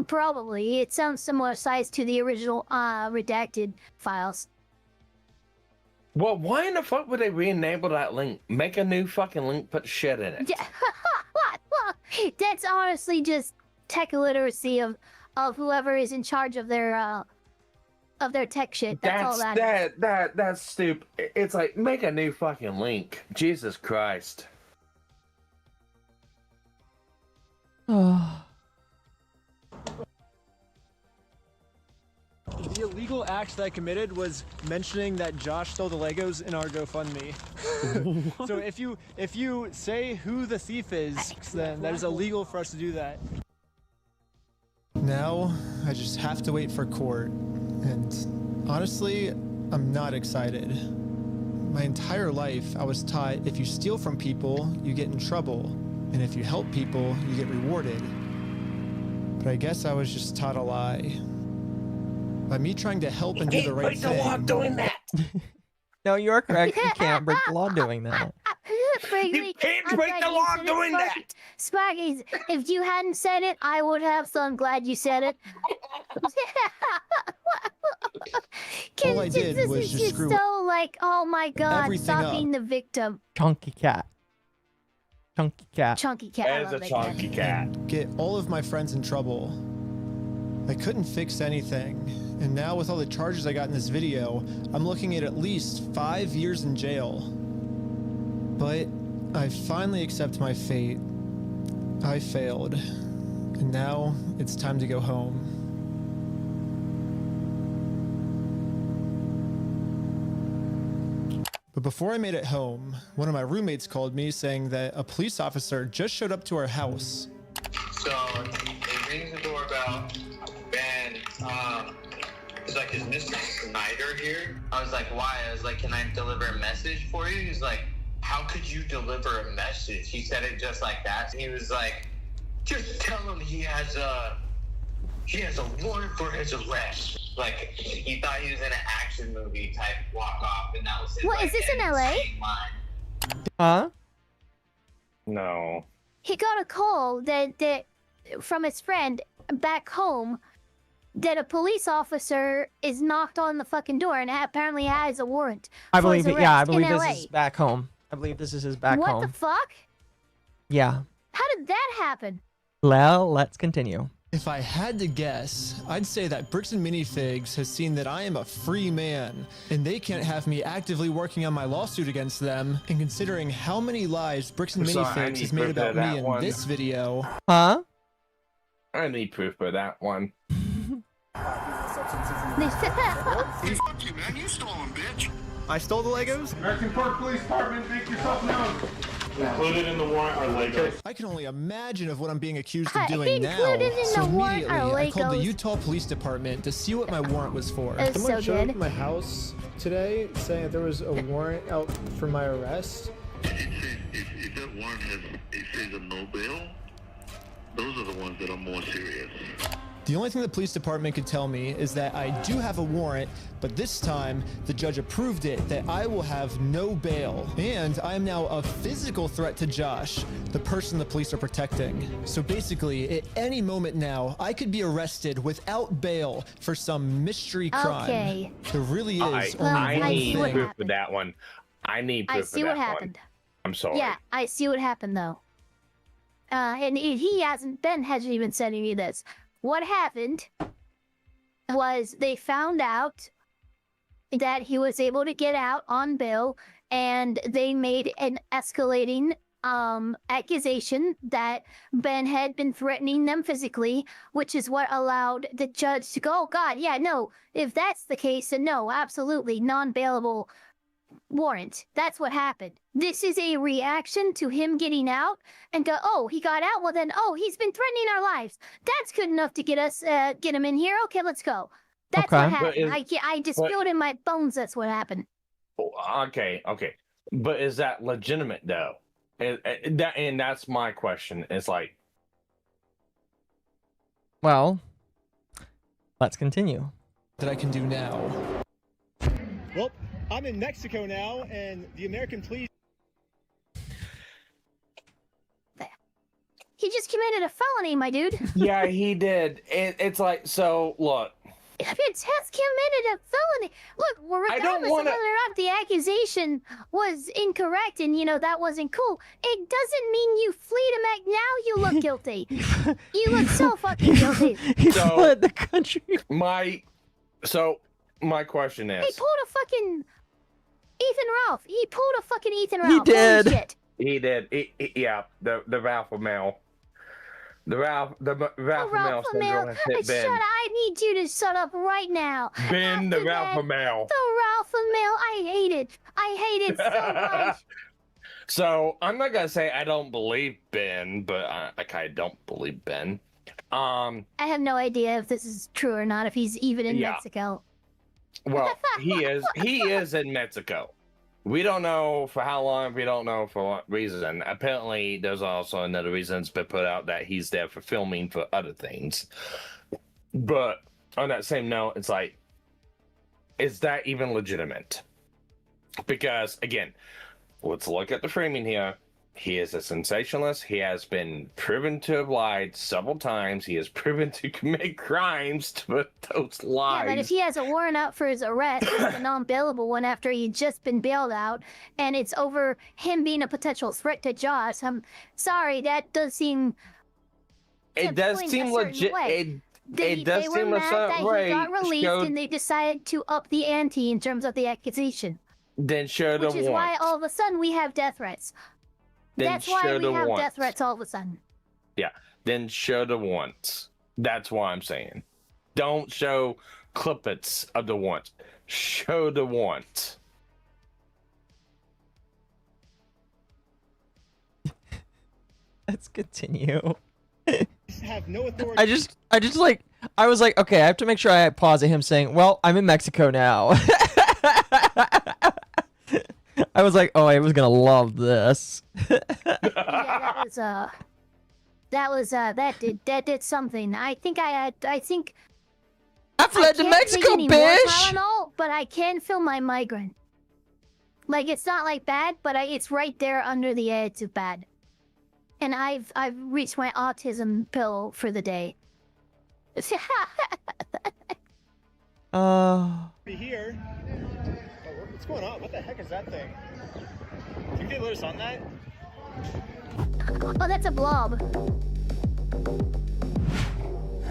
Probably. It sounds similar size to the original redacted files. Well, why in the fuck would they re-enable that link? Make a new fucking link, put shit in it. Yeah. That's honestly just tech illiteracy of whoever is in charge of their tech shit. That's all that is. That's stupid. It's like, make a new fucking link. Jesus Christ. The illegal act that I committed was mentioning that Josh stole the Legos in our GoFundMe. So if you say who the thief is, then that is illegal for us to do that. Now I just have to wait for court, and honestly, I'm not excited. My entire life I was taught if you steal from people, you get in trouble, and if you help people, you get rewarded. But I guess I was just taught a lie. By me trying to help and do the right thing. You can't break the law doing that. No, you are correct. You can't break the law doing that. You can't break the law doing that. Sparky, if you hadn't said it, I would have, so I'm glad you said it. All I did was just screw so like, oh my god, everything stop up. being the victim. Chunky cat. Chunky cat. Chunky cat. I As love a that chunky cat. Get all of my friends in trouble. I couldn't fix anything, and now with all the charges I got in this video, I'm looking at least 5 years in jail. But I finally accept my fate. I failed, and now it's time to go home. But before I made it home, one of my roommates called me saying that a police officer just showed up to our house. So he rings the doorbell, and he's like, "Is Mr. Snyder here?" I was like, "Why?" I was like, "Can I deliver a message for you?" He's like, "How could you deliver a message?" He said it just like that. He was like, "Just tell him he has a warrant for his arrest." Like, he thought he was in an action movie type walk off, and that was his. What, is this in LA? Line. Huh? No. He got a call that from his friend back home that a police officer is knocked on the fucking door and apparently has a warrant. I believe for his it. Yeah, I arrest believe in this LA. is back home. I believe this is his back home. What the fuck? Yeah. How did that happen? Well, let's continue. If I had to guess, I'd say that Bricks and Minifigs has seen that I am a free man, and they can't have me actively working on my lawsuit against them. And considering how many lies Bricks and Minifigs has made about me in this video. Huh? I need proof for that one. Fuck you, man. You stole him, bitch. I stole the Legos? American Park Police Department, make yourself known. Included in the warrant are Legos. I can only imagine of what I'm being accused of doing Included now. in So the warrant immediately, are I called the Legos. Utah Police Department to see what my warrant was for. That's Someone so showed up good. at my house today saying that there was a warrant out for my arrest. If that warrant says a no bail, those are the ones that are more serious. The only thing the police department could tell me is that I do have a warrant, but this time the judge approved it that I will have no bail. And I am now a physical threat to Josh, the person the police are protecting. So basically, at any moment now, I could be arrested without bail for some mystery crime. Okay. There really is I need what proof for happened. that one. I need proof I for see that what one. happened. I'm sorry. Yeah, I see what happened though. And Ben hasn't even said any of this. What happened was they found out that he was able to get out on bail, and they made an escalating accusation that Ben had been threatening them physically, which is what allowed the judge to go, oh God, yeah, no, if that's the case, then no, absolutely, non-bailable warrant. That's what happened. This is a reaction to him getting out and go, oh, he got out? Well then, oh, he's been threatening our lives. That's good enough to get us, get him in here. Okay, let's go. That's what happened. I just feel it in my bones that's what happened. Okay. But is that legitimate, though? And that's my question. It's like... Well, let's continue. That I can do now. Well, I'm in Mexico now, and the American police... He just committed a felony, my dude. Yeah, he did. It's like, so, look. It's has committed a felony. Look, regardless of whether or not the accusation was incorrect and, you know, that wasn't cool, it doesn't mean you fled him back. Now you look guilty. You look so fucking guilty. He fled the country. My question is... He pulled a fucking Ethan Ralph. He pulled a fucking Ethan Ralph. He did. Holy shit. He did. Yeah, the Ralph Male. The Ralph Male hit Ben. I need you to shut up right now. Ben, the Ralph Male. The Ralph Male. I hate it so much. So I'm not gonna say I don't believe Ben, but I kind of don't believe Ben. I have no idea if this is true or not. If he's even in Mexico. Well, he is. He is in Mexico. We don't know for how long. We don't know for what reason. Apparently, there's also another reason that's been put out that he's there for filming for other things. But on that same note, it's like, is that even legitimate? Because, again, let's look at the framing here. He is a sensationalist. He has been proven to have lied several times. He has proven to commit crimes with those lies. Yeah, but if he has a warrant out for his arrest, it's a non-bailable one after he'd just been bailed out, and it's over him being a potential threat to Josh. I'm sorry, that does seem... It does seem legit. It does seem a certain way. He got released, and they decided to up the ante in terms of the accusation. Then show the warrant. Which is why all of a sudden we have death threats. That's why we have death threats all of a sudden. Yeah, then show the warrants. That's what I'm saying. Don't show clippets of the warrants. Show the warrants. Let's continue. Have no authority. I was like, okay, I have to make sure I pause at him saying, well, I'm in Mexico now. I was like, oh, I was gonna love this. Yeah, that did something. I fled to Mexico, bitch. But I can feel my migraine. Like, it's not like bad, but it's right there under the edge of bad. And I've reached my autism pill for the day. Be here. What's going on? What the heck is that thing? Can you get loose on that? Oh, that's a blob.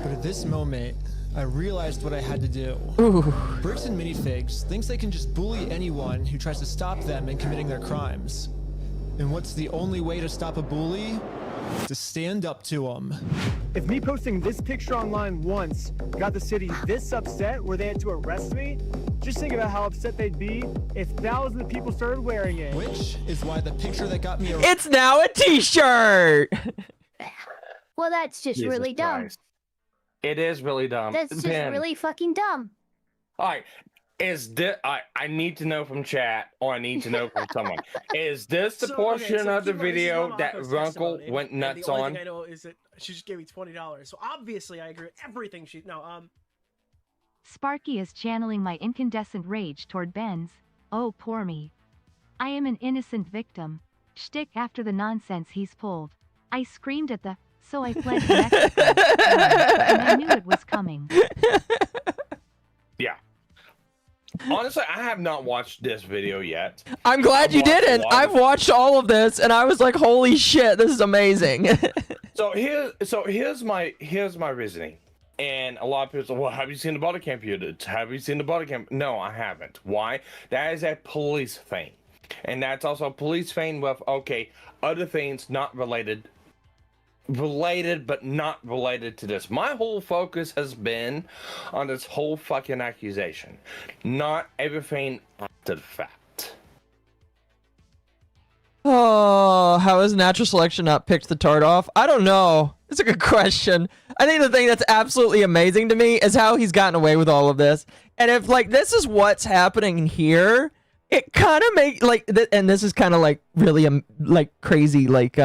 But at this moment, I realized what I had to do. Ooh. Bricks and minifigs thinks they can just bully anyone who tries to stop them in committing their crimes. And what's the only way to stop a bully? To stand up to them. If me posting this picture online once got the city this upset where they had to arrest me, just think about how upset they'd be if thousands of people started wearing it. Which is why the picture that got me It's now a t-shirt! Well, that's just really dumb. It is really dumb. That's just really fucking dumb. Alright, I need to know from chat, or I need to know from someone. Is this the portion of the video that Runkle went nuts on? The only thing I know is that she just gave me $20. So obviously I agree with everything she... No, Sparky is channeling my incandescent rage toward Ben's. Oh, poor me. I am an innocent victim. Shtick after the nonsense he's pulled. I screamed at the... So I fled to Mexico. And I knew it was coming. Yeah. Honestly, I have not watched this video yet. I'm glad you didn't. I've watched all of this, and I was like, "Holy shit, this is amazing." So here's my reasoning. And a lot of people say, "Well, have you seen the body cam footage? Have you seen the body cam?" No, I haven't. Why? That is a police thing. And that's also police fame with, okay, other things not related but not related to this. My whole focus has been on this whole fucking accusation, not everything after the fact. Oh, how has natural selection not picked the tart off? I don't know. It's a good question. I think the thing that's absolutely amazing to me is how he's gotten away with all of this. And if like this is what's happening here, it kind of makes like, and this is kind of like really like crazy like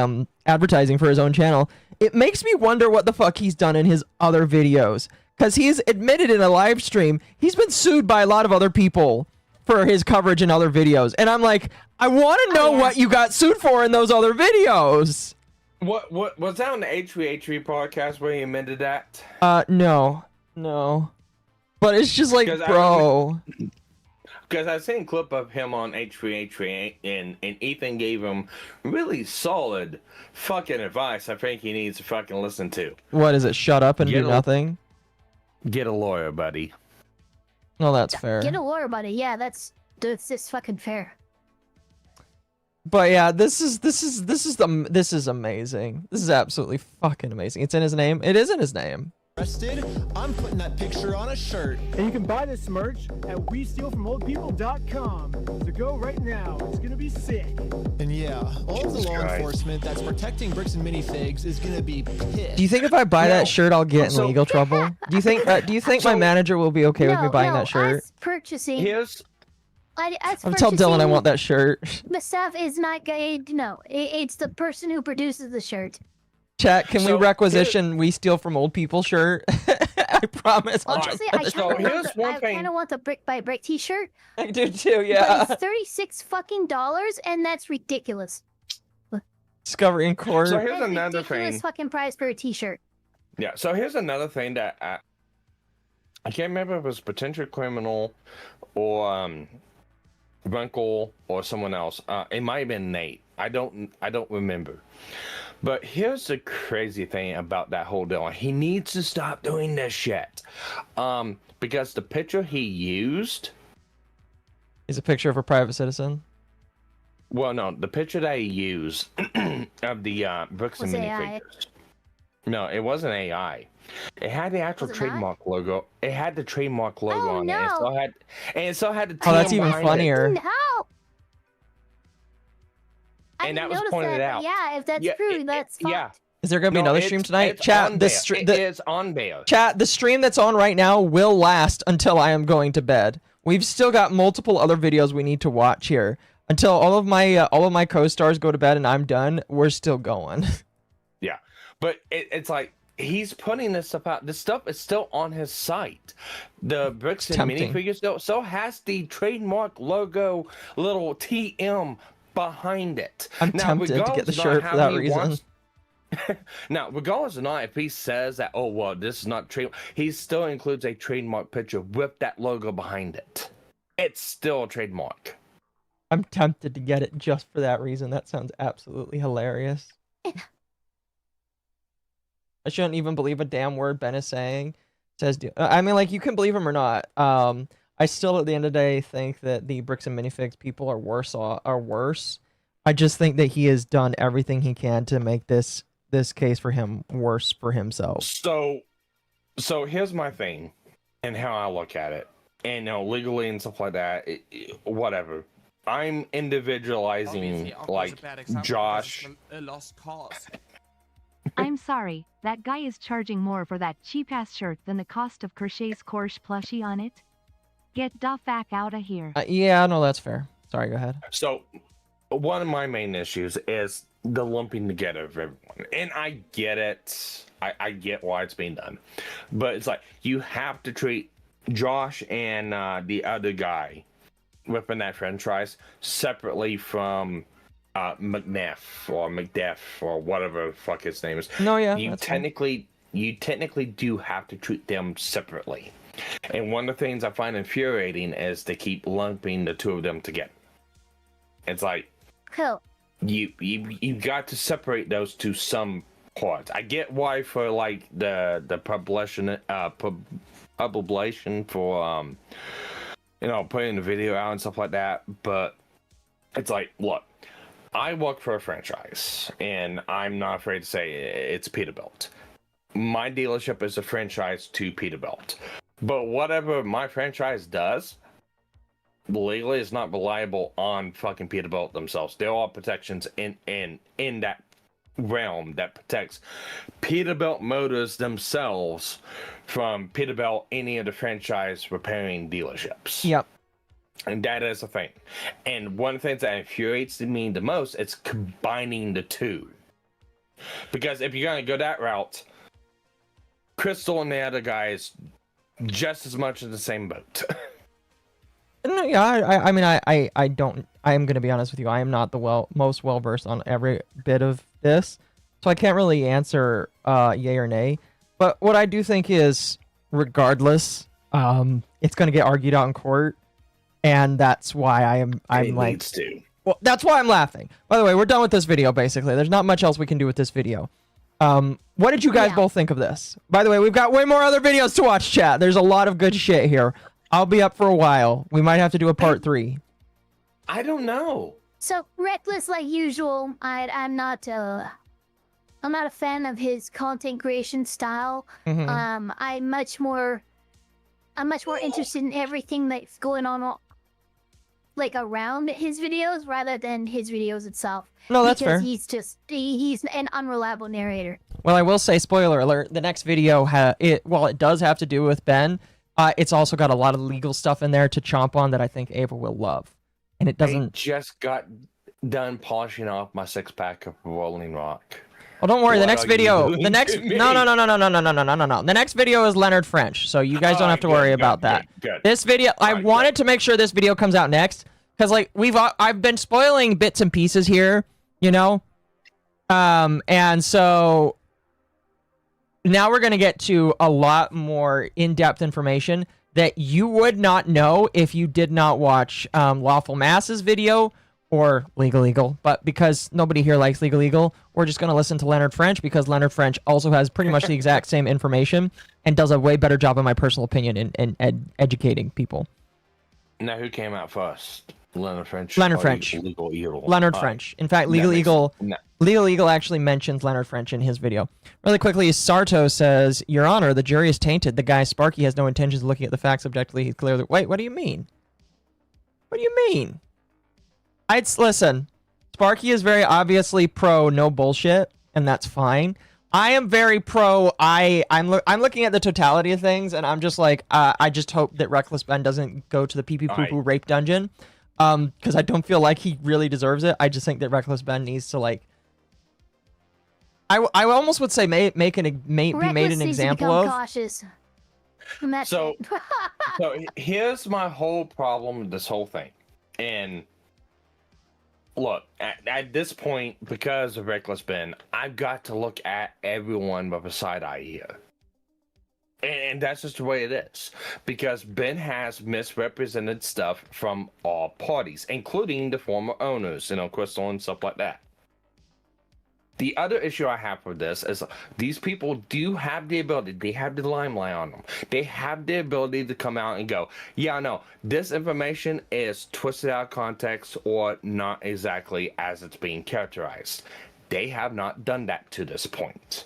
advertising for his own channel. It makes me wonder what the fuck he's done in his other videos, because he's admitted in a live stream he's been sued by a lot of other people for his coverage in other videos, and I'm like, I want to know what you got sued for in those other videos. What was that on the H3 podcast where he amended that? No, but it's just like, bro. Because I've seen a clip of him on H3 and Ethan gave him really solid fucking advice I think he needs to fucking listen to. What is it? Shut up and do nothing? Get a lawyer, buddy. No, that's fair. Get a lawyer, buddy. Yeah, that's just fucking fair. But yeah, this is amazing. This is absolutely fucking amazing. It's in his name. It is in his name. Arrested, I'm putting that picture on a shirt. And you can buy this merch at WeStealFromOldPeople.com. So go right now. It's gonna be sick. And yeah, all of the law enforcement that's protecting Bricks and Minifigs is gonna be pissed. Do you think if I buy that shirt, I'll get in legal trouble? Do you think my manager will be okay with me buying that shirt? Purchasing. I'm telling Dylan I want that shirt. The stuff is not good. No, it's the person who produces the shirt. Chat, can we requisition "We Steal from Old People" shirt? I promise. Honestly, I kind of want the brick by brick T-shirt. I do too. Yeah. But it's $36 fucking, and that's ridiculous. Discovery in court. So here's another thing. Ridiculous fucking price for a T-shirt. Yeah. So here's another thing that I can't remember if it was potential criminal or Runkle or someone else. It might have been Nate. I don't remember. But here's the crazy thing about that whole deal. He needs to stop doing this shit. Because the picture he used is a picture of a private citizen. Well, no, the picture that he used of the Bricks and Minifigures. No, it wasn't AI. It had the actual trademark logo. It had the trademark logo on it. It still had the TM that's even funnier. No. And that was pointed out. Yeah, if that's true, that's fucked. Yeah. Is there gonna be another stream tonight? Chat, it is on there. Chat, the stream that's on right now will last until I am going to bed. We've still got multiple other videos we need to watch here. Until all of my co-stars go to bed and I'm done, we're still going. Yeah, but it's like he's putting this stuff out. This stuff is still on his site. The Bricks and Minifigures still has the trademark logo, little TM behind it. I'm tempted to get the shirt for that reason. Now, regardless of not, if he says that, oh well, this is not trademark, he still includes a trademark picture with that logo behind it. It's still a trademark. I'm tempted to get it just for that reason. That sounds absolutely hilarious. I shouldn't even believe a damn word Ben is saying. I mean, like, you can believe him or not. I still, at the end of the day, think that the Bricks and Minifigs people are worse. I just think that he has done everything he can to make this case for him worse for himself. So here's my thing, and how I look at it, and legally and stuff like that. Whatever. I'm individualizing like Josh. I'm sorry, that guy is charging more for that cheap-ass shirt than the cost of Crochet's Korsh plushie on it. Get the fuck out of here. Yeah, no, that's fair. Sorry, go ahead. So, one of my main issues is the lumping together of everyone. And I get it. I get why it's being done. But it's like, you have to treat Josh and the other guy within that franchise separately from McNeff or whatever the fuck his name is. No, yeah. You technically do have to treat them separately. And one of the things I find infuriating is they keep lumping the two of them together. It's like, cool. You got to separate those to some parts. I get why for like the publication for putting the video out and stuff like that, but It's like, look, I work for a franchise, and I'm not afraid to say it's Peterbilt. My dealership is a franchise to Peterbilt. But whatever my franchise does, legally is not reliable on fucking Peterbilt themselves. There are protections in that realm that protects Peterbilt Motors themselves from Peterbilt, any of the franchise repairing dealerships. Yep. And that is a thing. And one of the things that infuriates me the most is combining the two. Because if you're going to go that route, Crystal and the other guys just as much in the same boat. No, yeah, I mean, I don't. I am going to be honest with you. I am not the most well versed on every bit of this, so I can't really answer yay or nay. But what I do think is, regardless, it's going to get argued out in court, and that's why I'm like, needs to. Well, that's why I'm laughing. By the way, we're done with this video. Basically, there's not much else we can do with this video. What did you guys both think of this? By the way, we've got way more other videos to watch, chat. There's a lot of good shit here. I'll be up for a while. We might have to do a part 3. I don't know. So reckless like usual. I'm not a fan of his content creation style. Mm-hmm. I'm much more interested in everything that's going on like around his videos rather than his videos itself. No, that's fair. Because he's an unreliable narrator. Well, I will say, spoiler alert, the next video, while it does have to do with Ben, it's also got a lot of legal stuff in there to chomp on that I think Ava will love. And it doesn't... I just got done polishing off my 6-pack of Rolling Rock. Well, don't worry, the next video... No. The next video is Leonard French, so you guys don't have to worry about that. Good. This video... I wanted to make sure this video comes out next, because, like, I've been spoiling bits and pieces here, you know? And so... Now we're going to get to a lot more in-depth information that you would not know if you did not watch Lawful Mass's video or Legal Eagle. But because nobody here likes Legal Eagle, we're just going to listen to Leonard French because Leonard French also has pretty much the exact same information and does a way better job, in my personal opinion, in educating people. Now, who came out first? Leonard French? Leonard French. Legal Eagle? Leonard French. In fact, Legal Eagle actually mentions Leonard French in his video. Really quickly, Sarto says, Your Honor, the jury is tainted. The guy Sparky has no intentions of looking at the facts objectively. He's clearly... Wait, what do you mean? What do you mean? Listen, Sparky is very obviously pro no bullshit, and that's fine. I am very pro... I'm looking at the totality of things, and I'm just like, I just hope that Reckless Ben doesn't go to the pee-pee-poo-poo rape dungeon. Because I don't feel like he really deserves it. I just think that Reckless Ben needs to, like... I almost would say be made an example of. Cautious. So here's my whole problem with this whole thing. And look, at this point, because of Reckless Ben, I've got to look at everyone with a side eye here. And that's just the way it is. Because Ben has misrepresented stuff from all parties, including the former owners, Crystal and stuff like that. The other issue I have with this is these people do have the ability, they have the limelight on them. They have the ability to come out and go, yeah, no, this information is twisted out of context or not exactly as it's being characterized. They have not done that to this point.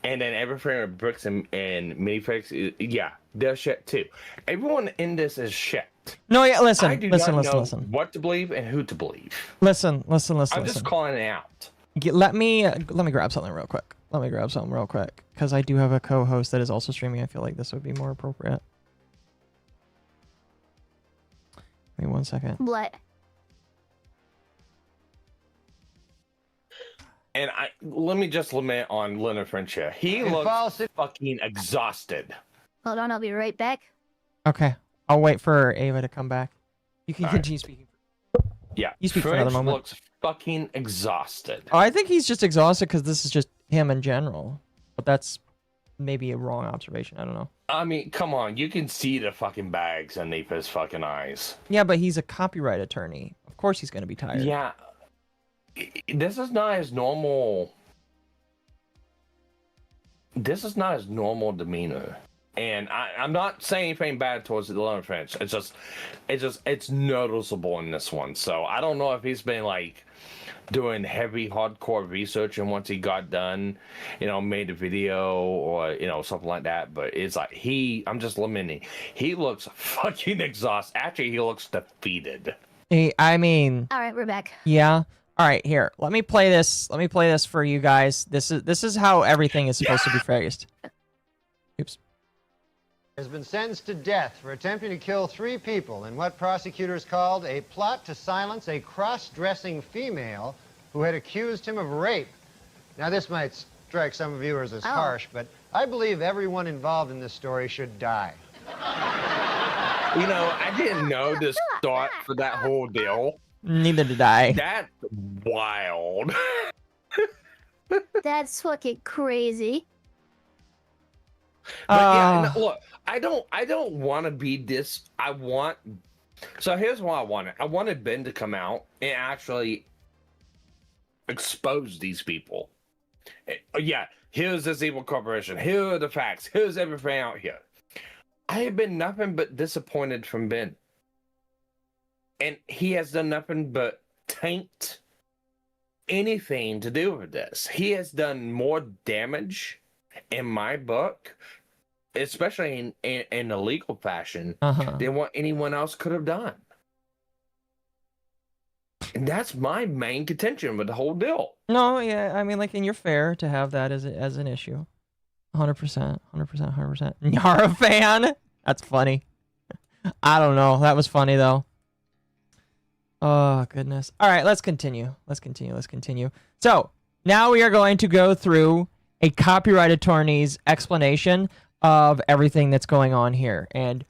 And then everything with bricks and minifix, yeah, they're shit too. Everyone in this is shit. No, yeah, listen. Listen. What to believe and who to believe. Listen. I'm just calling it out. Let me grab something real quick. Because I do have a co-host that is also streaming. I feel like this would be more appropriate. Wait 1 second. What? And let me just lament on Leonard French here. He looks fucking exhausted. Hold on, I'll be right back. Okay, I'll wait for Ava to come back. You can continue speaking. Yeah, you speak for another moment. Looks fucking exhausted. Oh, I think he's just exhausted because this is just him in general. But that's maybe a wrong observation. I don't know. I mean, come on, you can see the fucking bags underneath his fucking eyes. Yeah, but he's a copyright attorney. Of course, he's gonna be tired. Yeah. This is not his normal. This is not his normal demeanor. And I'm not saying anything bad towards the loan French. It's noticeable in this one. So I don't know if he's been like doing heavy hardcore research, and once he got done, made a video or something like that. But it's like I'm just lamenting. He looks fucking exhausted. Actually, he looks defeated. I mean, all right, we're back. Yeah. All right, here. Let me play this. Let me play this for you guys. This is how everything is supposed to be phrased. Oops. Has been sentenced to death for attempting to kill 3 people in what prosecutors called a plot to silence a cross-dressing female who had accused him of rape. Now, this might strike some viewers as harsh, but I believe everyone involved in this story should die. I didn't know the start for that whole deal. Neither did I. That's wild. That's fucking crazy. But yeah, look, I don't want to be this. So here's what I wanted. I wanted Ben to come out and actually expose these people. Yeah, here's this evil corporation. Here are the facts. Here's everything out here. I have been nothing but disappointed from Ben. And he has done nothing but taint anything to do with this. He has done more damage in my book, especially in a legal fashion, than what anyone else could have done. And that's my main contention with the whole deal. No, yeah, I mean, like, and you're fair to have that as an issue. 100%, 100%. Yara fan? That's funny. I don't know. That was funny, though. Oh, goodness. All right, let's continue. Let's continue. So, now we are going to go through a copyright attorney's explanation of everything that's going on here. And,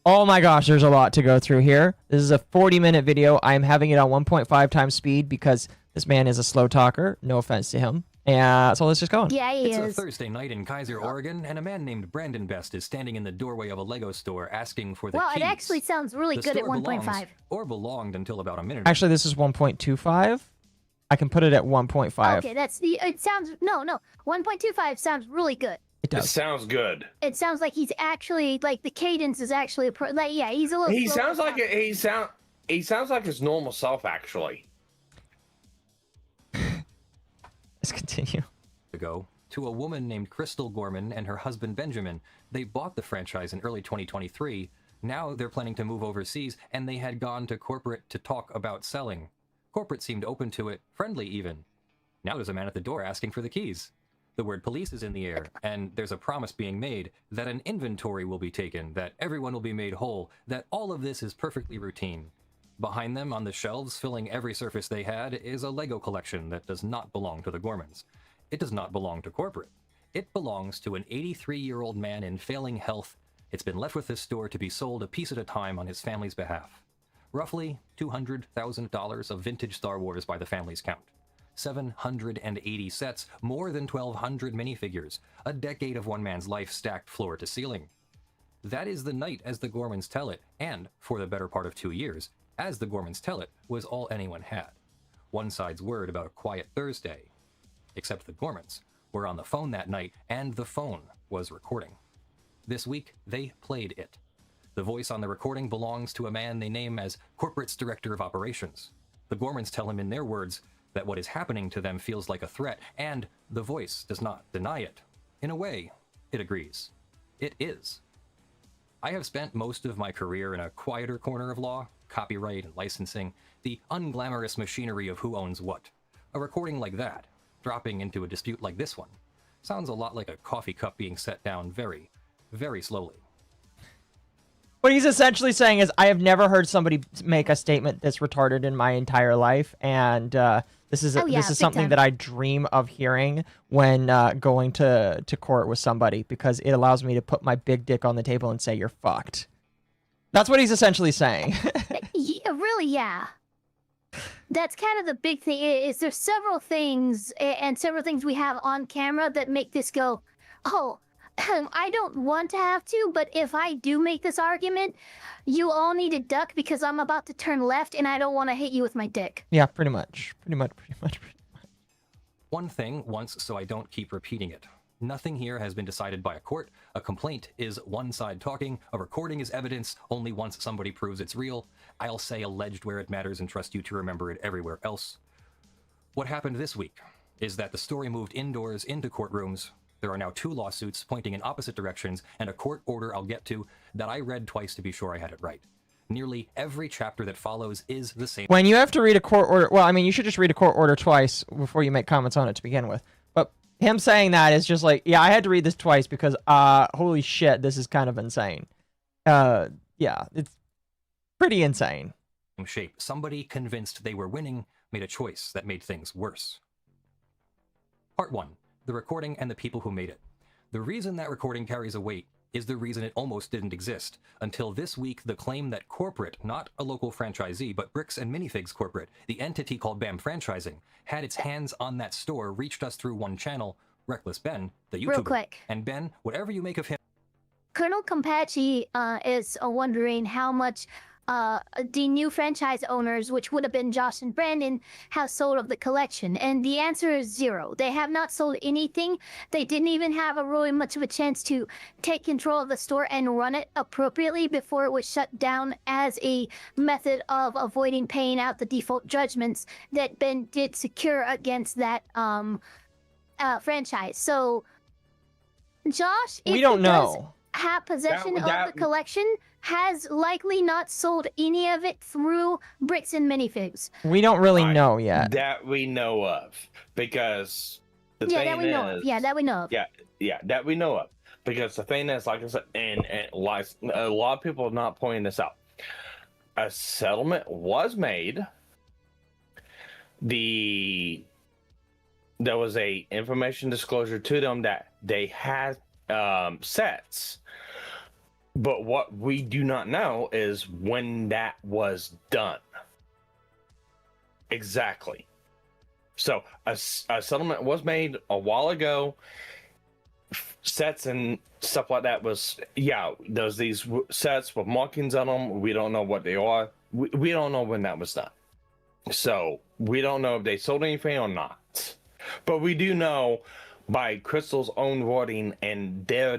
oh my gosh, there's a lot to go through here. This is a 40-minute video. I'm having it on 1.5 times speed because this man is a slow talker. No offense to him. And so let's just go on. Yeah, he is. It's a Thursday night in Kaiser, Oregon, and a man named Brandon Best is standing in the doorway of a Lego store asking for the keys. It actually sounds really good at 1.5. Or belonged until about a minute. Actually, this is 1.25. I can put it at 1.5. Okay, it sounds, no. 1.25 sounds really good. It does. It sounds good. It sounds like he's actually, like, the cadence is actually, he's a little. He sounds like he sounds like his normal self, actually. Let's continue. Ago to a woman named Crystal Gorman and her husband Benjamin. They bought the franchise in early 2023. Now they're planning to move overseas, and they had gone to corporate to talk about selling. Corporate seemed open to it, friendly even. Now there's a man at the door asking for the keys. The word police is in the air, and there's a promise being made that an inventory will be taken, that everyone will be made whole, that all of this is perfectly routine. Behind them, on the shelves, filling every surface they had, is a Lego collection that does not belong to the Gormans. It does not belong to corporate. It belongs to an 83-year-old man in failing health. It's been left with this store to be sold a piece at a time on his family's behalf. Roughly $200,000 of vintage Star Wars by the family's count. 780 sets, more than 1,200 minifigures, a decade of one man's life stacked floor to ceiling. That is the night as the Gormans tell it, and, for the better part of 2 years, as the Gormans tell it, was all anyone had. One side's word about a quiet Thursday. Except the Gormans were on the phone that night, and the phone was recording. This week, they played it. The voice on the recording belongs to a man they name as Corporate's Director of Operations. The Gormans tell him in their words that what is happening to them feels like a threat, and the voice does not deny it. In a way, it agrees. It is. I have spent most of my career in a quieter corner of law, copyright and licensing, the unglamorous machinery of who owns what. A recording like that, dropping into a dispute like this one, sounds a lot like a coffee cup being set down very, very slowly. What he's essentially saying is, I have never heard somebody make a statement this retarded in my entire life, and this is something that I dream of hearing when going to court with somebody, because it allows me to put my big dick on the table and say, you're fucked. That's what he's essentially saying. Yeah, really, yeah. That's kind of the big thing. Is there's several things and several things we have on camera that make this go, oh, I don't want to have to, but if I do make this argument, you all need to duck because I'm about to turn left and I don't want to hit you with my dick. Yeah, pretty much. One thing once, so I don't keep repeating it. Nothing here has been decided by a court. A complaint is one side talking. A recording is evidence only once somebody proves it's real. I'll say alleged where it matters and trust you to remember it everywhere else. What happened this week is that the story moved indoors into courtrooms. There are now 2 lawsuits pointing in opposite directions and a court order I'll get to that I read twice to be sure I had it right. Nearly every chapter that follows is the same. When you have to read a court order, well, I mean, you should just read a court order twice before you make comments on it to begin with. But him saying that is just like, yeah, I had to read this twice because, holy shit, this is kind of insane. Yeah, it's pretty insane. Shape. Somebody convinced they were winning made a choice that made things worse. Part 1. The recording and the people who made it. The reason that recording carries a weight is the reason it almost didn't exist. Until this week, the claim that corporate, not a local franchisee, but Bricks and Minifigs Corporate, the entity called BAM Franchising, had its hands on that store reached us through one channel, Reckless Ben, the YouTuber. Real quick. And Ben, whatever you make of him... Colonel Compachi is wondering how much the new franchise owners, which would have been Josh and Brandon, have sold of the collection. And the answer is 0. They have not sold anything. They didn't even have really much of a chance to take control of the store and run it appropriately before it was shut down as a method of avoiding paying out the default judgments that Ben did secure against that franchise. So, Josh, we don't know. Have possession of the collection, has likely not sold any of it through Bricks and Minifigs. We don't really know yet. That we know of, because the yeah, thing that we know is, of. Yeah, that we know of. Yeah, that we know of. Because the thing is, like I said, and like a lot of people are not pointing this out. A settlement was made. There was a information disclosure to them that they had sets. But what we do not know is when that was done. Exactly. So a settlement was made a while ago. Sets and stuff like that was, yeah, there's these sets with markings on them. We don't know what they are. We don't know when that was done. So we don't know if they sold anything or not. But we do know by Crystal's own wording and their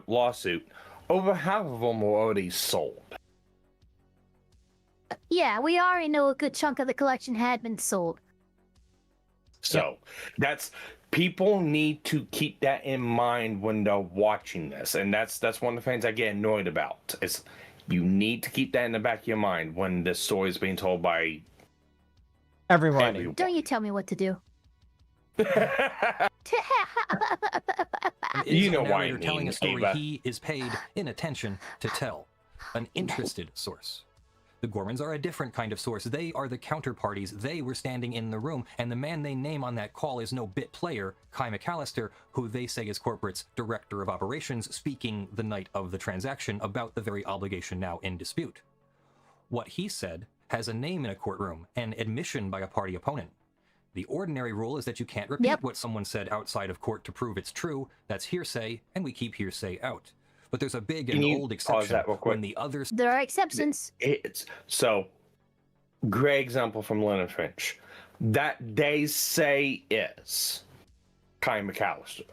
lawsuit, over half of them were already sold. Yeah, we already know a good chunk of the collection had been sold. So that's, people need to keep that in mind when they're watching this, and that's one of the things I get annoyed about. Is you need to keep that in the back of your mind when this story is being told by everyone. Don't you tell me what to do. You know why you're telling a story he is paid in attention to tell. An interested source. The Gormans are a different kind of source. They are the counterparties. They were standing in the room, and the man they name on that call is no bit player, Kai McAllister, who they say is corporate's director of operations, speaking the night of the transaction about the very obligation now in dispute. What he said has a name in a courtroom, an admission by a party opponent. The ordinary rule is that you can't repeat what someone said outside of court to prove it's true. That's hearsay, and we keep hearsay out. But there's a big and old exception when the others... There are exceptions. So, great example from Leonard Finch. That they say is Kai McAllister.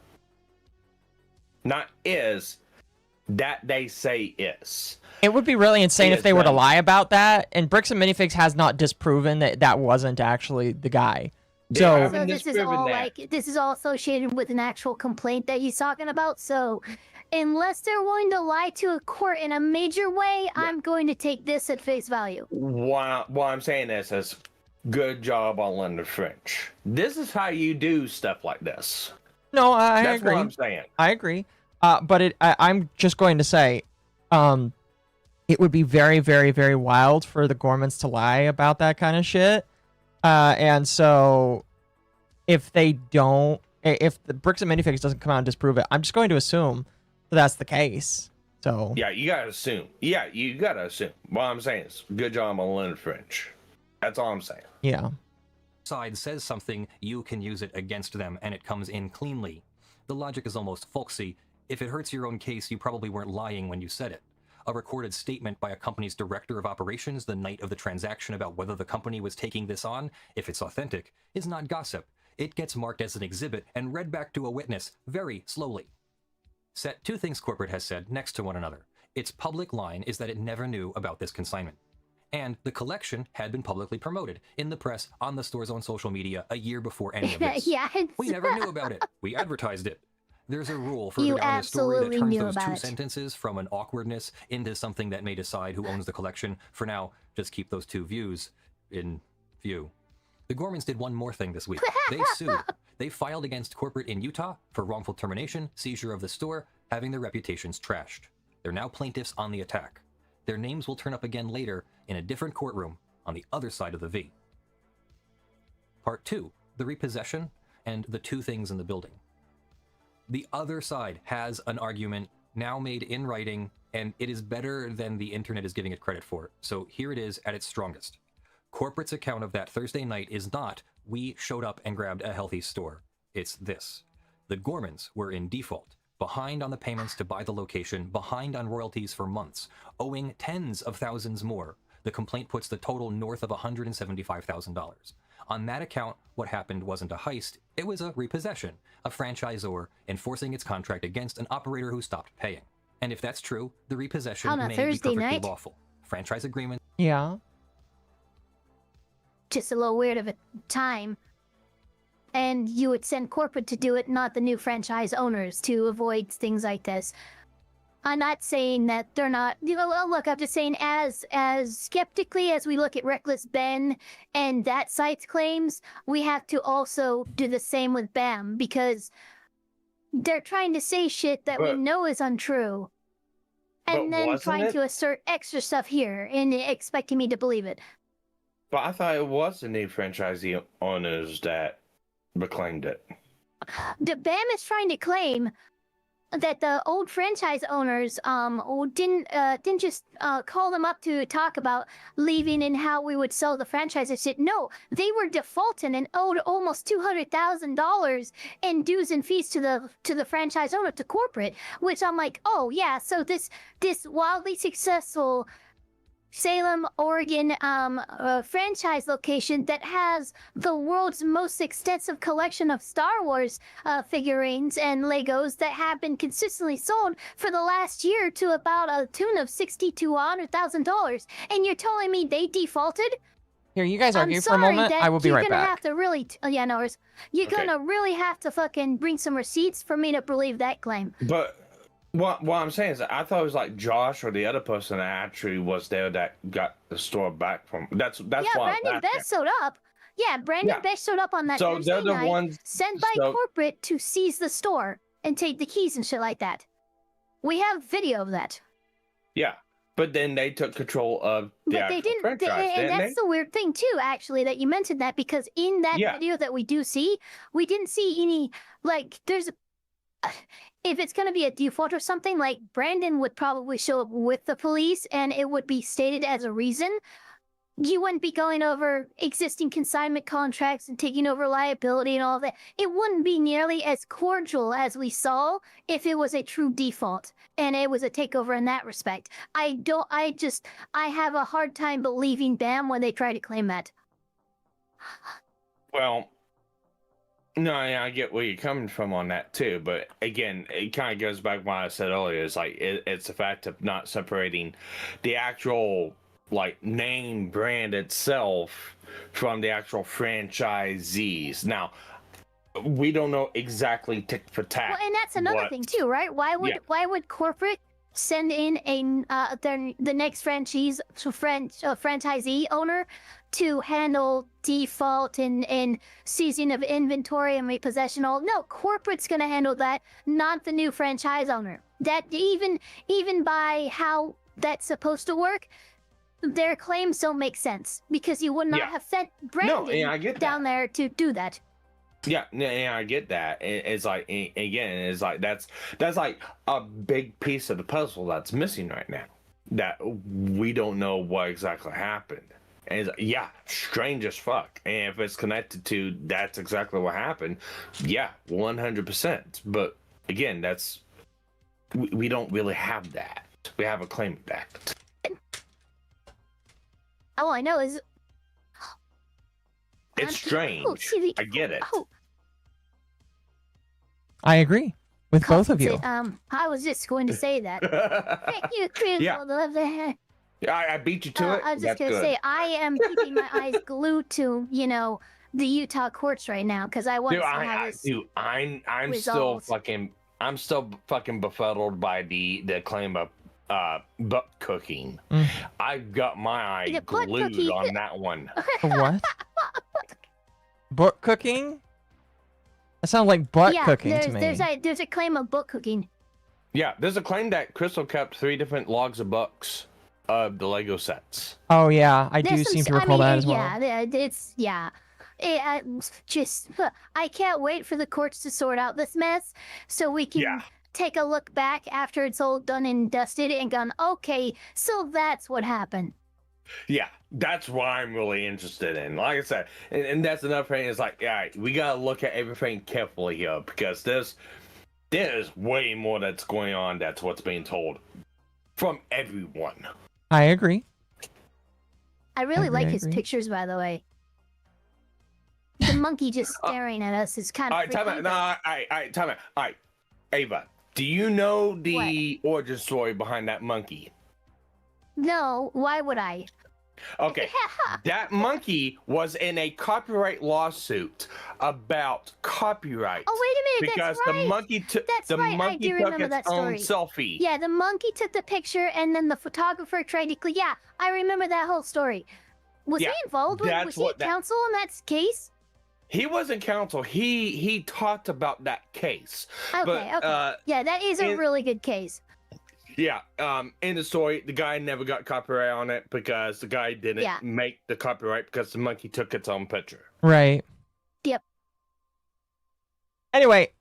Not is, that they say is. It would be really insane if they were to lie about that, and Bricks and Minifigs has not disproven that that wasn't actually the guy. So this is all this is all associated with an actual complaint that he's talking about. So unless they're willing to lie to a court in a major way, I'm going to take this at face value. What I'm saying is good job on Leonard Finch. This is how you do stuff like this. No, I agree. That's what I'm saying. I agree. But I'm just going to say, it would be very, very, very wild for the Gormans to lie about that kind of shit. And so if they don't, if the Bricks and Minifigs doesn't come out and disprove it, I'm just going to assume that that's the case. So yeah, you gotta assume. Yeah, you gotta assume. What I'm saying is, good job on Leonard Finch. That's all I'm saying. Yeah. Side says something, you can use it against them, and it comes in cleanly. The logic is almost folksy. If it hurts your own case, you probably weren't lying when you said it. A recorded statement by a company's director of operations the night of the transaction about whether the company was taking this on, if it's authentic, is not gossip. It gets marked as an exhibit and read back to a witness very slowly. Set two things corporate has said next to one another. Its public line is that it never knew about this consignment. And the collection had been publicly promoted in the press, on the store's own social media, a year before any of this. Yeah, we never knew about it. We advertised it. There's a rule further You down the story that absolutely turns knew those about two it. sentences from an awkwardness into something that may decide who owns the collection. For now, just keep those two views in view. The Gormans did one more thing this week. They sued. They filed against corporate in Utah for wrongful termination, seizure of the store, having their reputations trashed. They're now plaintiffs on the attack. Their names will turn up again later in a different courtroom on the other side of the V. Part 2, the repossession and the two things in the building. The other side has an argument now made in writing, and it is better than the internet is giving it credit for. So here it is at its strongest. Corporate's account of that Thursday night is not, we showed up and grabbed a healthy store. It's this. The Gormans were in default, behind on the payments to buy the location, behind on royalties for months, owing tens of thousands more. The complaint puts the total north of $175,000. On that account, what happened wasn't a heist, it was a repossession, a franchisor enforcing its contract against an operator who stopped paying. And if that's true, the repossession On a may Thursday be perfectly night? lawful. Franchise agreement. Yeah. Just a little weird of a time. And you would send corporate to do it, not the new franchise owners, to avoid things like this. I'm not saying that they're not, look, I'm just saying as skeptically as we look at Reckless Ben and that site's claims, we have to also do the same with BAM, because they're trying to say shit that we know is untrue. And then trying to assert extra stuff here and expecting me to believe it. But I thought it was the new franchisee owners that proclaimed it. The BAM is trying to claim that the old franchise owners didn't just call them up to talk about leaving and how we would sell the franchise and shit. No, they were defaulting and owed almost $200,000 in dues and fees to the franchise owner, to corporate. Which I'm like, oh yeah, so this wildly successful Salem, Oregon franchise location that has the world's most extensive collection of Star Wars figurines and Legos that have been consistently sold for the last year to about a tune of $60,000 to $100,000. And you're telling me they defaulted? Here, you guys argue I'm for a sorry, moment. that I will be right You're gonna back. have to really, yeah, no worries. You're Okay. gonna really have to fucking bring some receipts for me to believe that claim. But what I'm saying is, I thought it was like Josh or the other person that actually was there that got the store back from. That's Yeah, why. Brandon Best showed up. Yeah, Brandon Best showed up on that So Thursday they're the night, ones- sent by so- corporate to seize the store and take the keys and shit like that. We have video of that. Yeah, but then they took control of the But actual they didn't, franchise, and didn't that's they? the weird thing too, actually, that you mentioned that, because in that Yeah. video that we do see, we didn't see any, like, there's, if it's going to be a default or something, like, Brandon would probably show up with the police and it would be stated as a reason. You wouldn't be going over existing consignment contracts and taking over liability and all that. It wouldn't be nearly as cordial as we saw if it was a true default and it was a takeover in that respect. I have a hard time believing BAM when they try to claim that. Well, no, yeah, I get where you're coming from on that too, but again, it kind of goes back to what I said earlier. It's like it's the fact of not separating the actual like name brand itself from the actual franchisees. Now, we don't know exactly tick for tack. Well, and that's another thing too, right? Why would corporate send in the next franchisee owner to handle default and seizing of inventory and repossession? No, corporate's gonna handle that, not the new franchise owner. That even by how that's supposed to work, their claims don't make sense, because you would not have sent Brandon I get down there to do that. Yeah, I get that. It's like, again, it's like that's like a big piece of the puzzle that's missing right now, that we don't know what exactly happened. And it's, yeah, strange as fuck. And if it's connected to that's exactly what happened, yeah, 100%. But again, that's we don't really have that. We have a claim of that. All I know is It's strange. I get it. I agree with both of you. I was just going to say that. Thank you, Chris. Yeah. Yeah, I beat you to it. I was just That's going to good. say, I am keeping my eyes glued to, the Utah courts right now, because I want to see how this I'm resolves. I'm still fucking befuddled by the claim of butt cooking. I've got my eye glued on that one. What? Butt cooking? That sounds like butt cooking to me. There's a claim of butt cooking. Yeah, there's a claim that Crystal kept 3 different logs of books of the Lego sets. Oh yeah, I do seem to recall that as well. I can't wait for the courts to sort out this mess so we can take a look back after it's all done and dusted and gone, okay, so that's what happened. Yeah, that's what I'm really interested in. Like I said, and that's another thing. Is like, yeah, we gotta look at everything carefully here because there's way more that's going on. That's what's being told from everyone. I agree. I really like his pictures, by the way. The monkey just staring at us is kind of. All right, time out. No, time out. All right, Ava, do you know the origin story behind that monkey? No, why would I? Okay, that monkey was in a copyright lawsuit about copyright. Oh, wait a minute, because that's right. the monkey took the monkey I do took remember its that own story. selfie. Yeah, the monkey took the picture, and then the photographer tried to. Yeah, I remember that whole story. Was he involved? Was he counsel in that case? He wasn't counsel. He talked about that case. Okay, okay. Yeah, that is a really good case. Yeah, in the story, the guy never got copyright on it because the guy didn't make the copyright because the monkey took its own picture. Right. Yep. Anyway,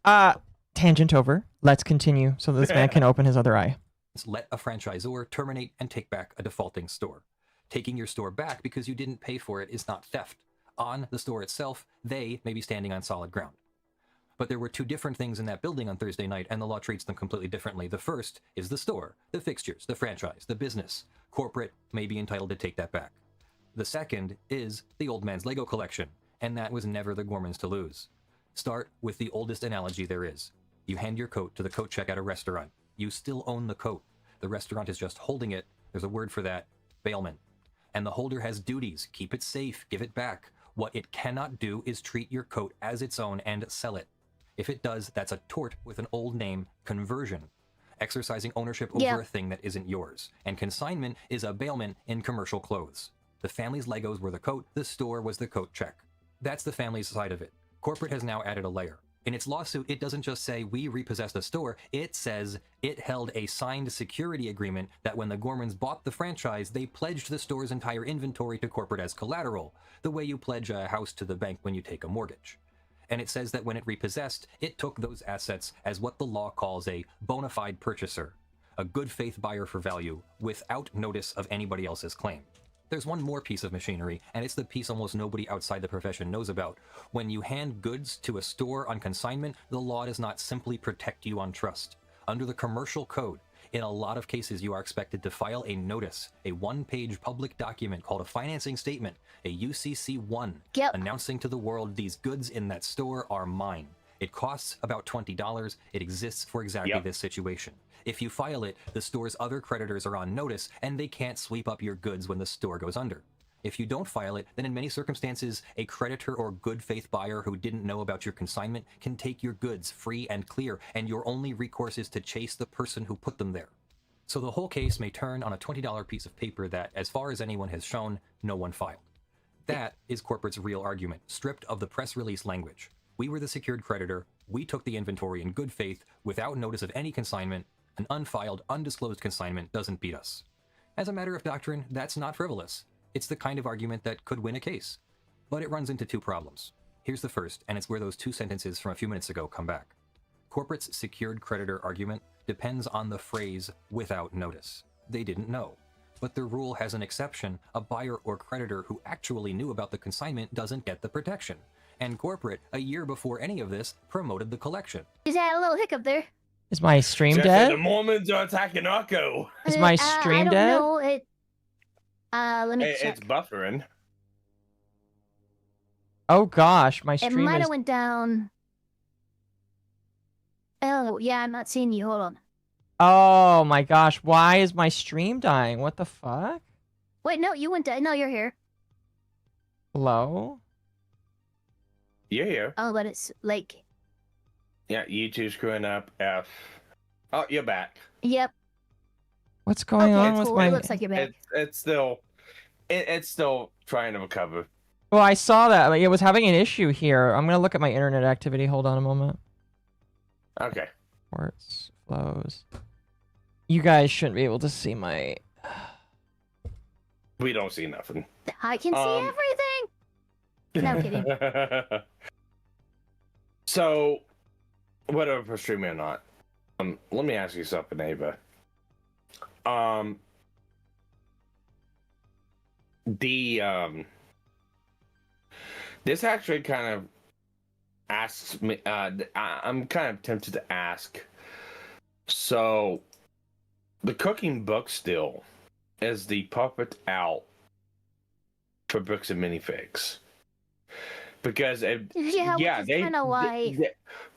tangent over. Let's continue so this man can open his other eye. Let a franchisor terminate and take back a defaulting store. Taking your store back because you didn't pay for it is not theft. On the store itself, they may be standing on solid ground. But there were 2 different things in that building on Thursday night, and the law treats them completely differently. The first is the store, the fixtures, the franchise, the business. Corporate may be entitled to take that back. The second is the old man's Lego collection, and that was never the Gormans to lose. Start with the oldest analogy there is. You hand your coat to the coat check at a restaurant. You still own the coat. The restaurant is just holding it. There's a word for that, bailment. And the holder has duties. Keep it safe, give it back. What it cannot do is treat your coat as its own and sell it. If it does, that's a tort with an old name, conversion. Exercising ownership over a thing that isn't yours. And consignment is a bailment in commercial clothes. The family's Legos were the coat, the store was the coat check. That's the family's side of it. Corporate has now added a layer. In its lawsuit, it doesn't just say we repossessed a store, it says it held a signed security agreement that when the Gormans bought the franchise, they pledged the store's entire inventory to corporate as collateral, the way you pledge a house to the bank when you take a mortgage. And it says that when it repossessed, it took those assets as what the law calls a bona fide purchaser, a good faith buyer for value, without notice of anybody else's claim. There's one more piece of machinery, and it's the piece almost nobody outside the profession knows about. When you hand goods to a store on consignment, the law does not simply protect you on trust. Under the commercial code, in a lot of cases, you are expected to file a notice, a 1-page public document called a financing statement, a UCC-1, announcing to the world these goods in that store are mine. It costs about $20. It exists for exactly this situation. If you file it, the store's other creditors are on notice, and they can't sweep up your goods when the store goes under. If you don't file it, then in many circumstances, a creditor or good faith buyer who didn't know about your consignment can take your goods free and clear, and your only recourse is to chase the person who put them there. So the whole case may turn on a $20 piece of paper that, as far as anyone has shown, no one filed. That is corporate's real argument, stripped of the press release language. We were the secured creditor, we took the inventory in good faith, without notice of any consignment. An unfiled, undisclosed consignment doesn't beat us. As a matter of doctrine, that's not frivolous. It's the kind of argument that could win a case. But it runs into 2 problems. Here's the first, and it's where those 2 sentences from a few minutes ago come back. Corporate's secured creditor argument depends on the phrase, without notice. They didn't know. But the rule has an exception. A buyer or creditor who actually knew about the consignment doesn't get the protection. And corporate, a year before any of this, promoted the collection. Just had a little hiccup there. Is my stream dead? The Mormons are attacking Occo. Is my stream dead? I don't know. Let me check. It's buffering. Oh gosh, my It stream might is... have went down. Oh, yeah, I'm not seeing you. Hold on. Oh my gosh, why is my stream dying? What the fuck? Wait, no, you went. No, you're here. Hello? You're here. Oh, but it's like. Yeah, YouTube screwing up. F. Oh, you're back. Yep. What's going on with my? It looks like you're back. It's still trying to recover. Well, I saw that. Like, it was having an issue here. I'm gonna look at my internet activity. Hold on a moment. Okay. Reports, flows. You guys shouldn't be able to see my. We don't see nothing. I can see everything. No kidding. So, whether for streaming or not, let me ask you something, Ava. This actually kind of asks me. I'm kind of tempted to ask. So, the cooking book still is the puppet out for Bricks and Minifigs. Because yeah, they kind of why.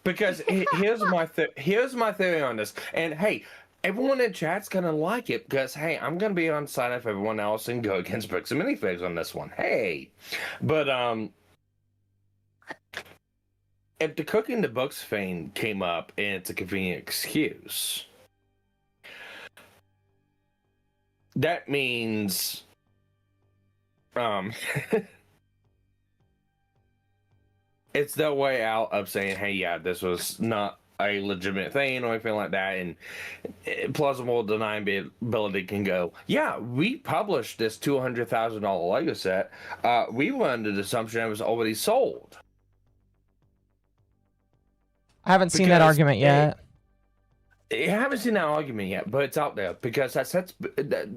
Because here's my theory on this. And hey, everyone in chat's gonna like it because hey, I'm gonna be on the side of everyone else and go against Bricks and Minifigs on this one. Hey, but if the cooking the books thing came up and it's a convenient excuse, that means it's their way out of saying, hey, yeah, this was not a legitimate thing or anything like that, and plausible deniability can go, yeah, we published this $200,000 Lego set. We were under the assumption it was already sold. I haven't seen that argument yet. I haven't seen that argument yet, but it's out there because that's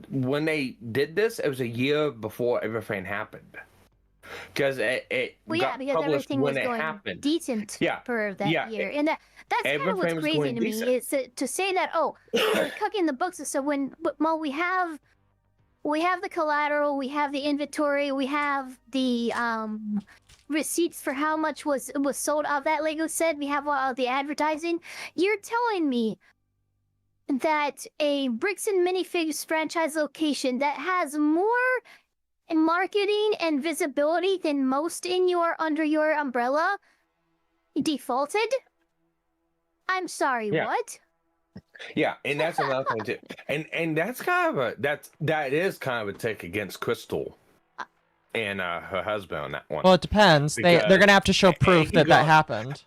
when they did this, it was a year before everything happened. Because it got because published everything when was it going happened. decent for that year, and that's kind of what's crazy to me is to say that we're cooking the books. So we have the collateral, we have the inventory, we have the receipts for how much was sold of that Lego set. We have the advertising. You're telling me that a Bricks and Minifigs franchise location that has more marketing and visibility than most under your umbrella defaulted? I'm sorry, what? Yeah, and that's another thing too. And that's kind of that is kind of a take against Crystal and her husband on that one. Well, it depends. They're gonna have to show proof that happened.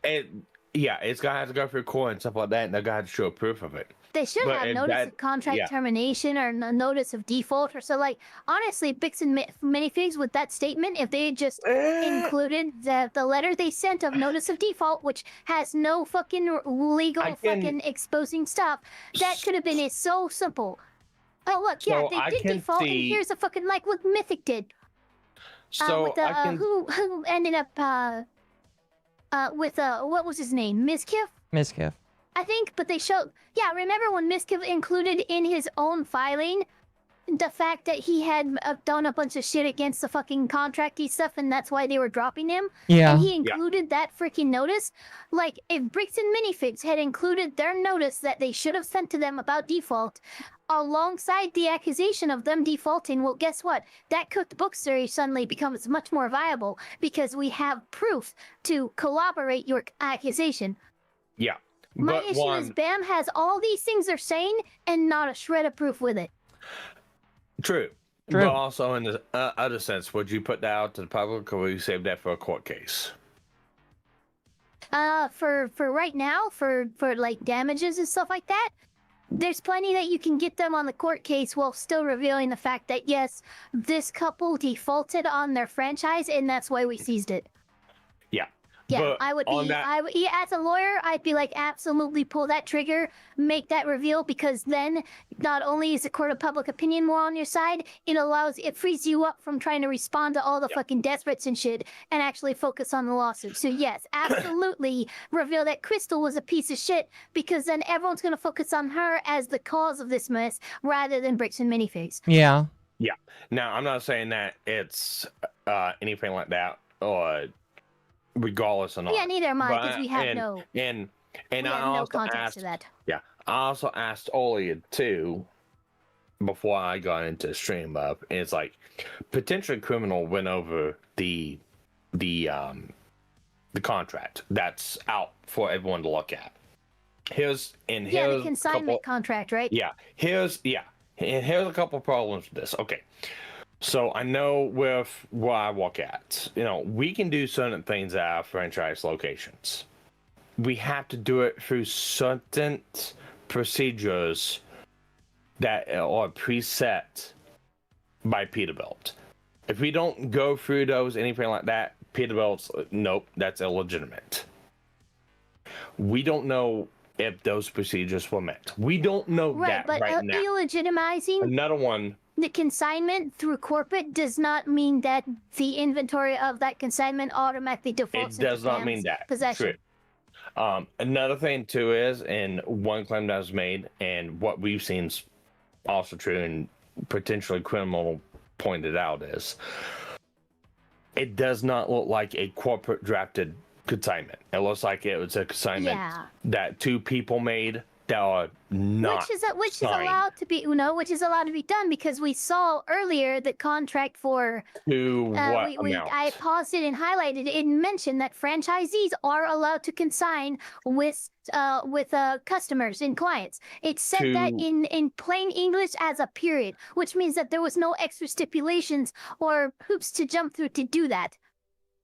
Yeah, it's gonna have to go through court and stuff like that, and they're gonna have to show proof of it. They should have notice of contract termination or notice of default or so. Like, honestly, Bricks and Minifigs with that statement, if they just included the letter they sent of notice of default, which has no fucking legal fucking exposing stuff, that could have been so simple. Oh, look, yeah, they did default, and here's a fucking, like what Mythic did. So with who ended up with what was his name? Mizkif? Mizkif. I think, but they showed... Yeah, remember when Mizkif included in his own filing the fact that he had done a bunch of shit against the fucking contracty stuff, and that's why they were dropping him? Yeah. And he included that freaking notice? Like, if Bricks and Minifigs had included their notice that they should have sent to them about default, alongside the accusation of them defaulting, well, guess what? That cooked book series suddenly becomes much more viable because we have proof to corroborate your accusation. Yeah. My issue is BAM has all these things they're saying and not a shred of proof with it. True. But also in the other sense, would you put that out to the public or would you save that for a court case? For right now, for like damages and stuff like that, there's plenty that you can get them on the court case while still revealing the fact that yes, this couple defaulted on their franchise and that's why we seized it. Yeah. Yeah, but I would be, as a lawyer, I'd be like, absolutely pull that trigger, make that reveal, because then not only is the court of public opinion more on your side, it frees you up from trying to respond to all the fucking desperates and shit and actually focus on the lawsuit. So yes, absolutely reveal that Crystal was a piece of shit, because then everyone's going to focus on her as the cause of this mess rather than Bricks and Minifigs. Yeah. Yeah. Now, I'm not saying that it's anything like that or regardless or not. Yeah, neither am I, because we have no... And And We I have no also context asked, to that. yeah, I also asked Olia too before I got into the stream up. And it's like potentially criminal went over the contract that's out for everyone to look at. Here's the consignment contract, right? Here's a couple problems with this. Okay. So I know with where I work at, we can do certain things at our franchise locations. We have to do it through certain procedures that are preset by Peterbilt. If we don't go through those, anything like that, Peterbilt's, nope, that's illegitimate. We don't know if those procedures were met. We don't know that but right now. Illegitimizing Another one. The consignment through corporate does not mean that the inventory of that consignment automatically defaults. It does into not mean Pam's that. possession. True. Another thing too is, and one claim that was made, and what we've seen is also true, and potentially criminal pointed out is, it does not look like a corporate drafted consignment. It looks like it was a consignment that two people made that are not which is allowed to be which is allowed to be done, because we saw earlier the contract for I paused it and highlighted it and mentioned that franchisees are allowed to consign with customers and clients. It said that in plain English as a period, which means that there was no extra stipulations or hoops to jump through to do that.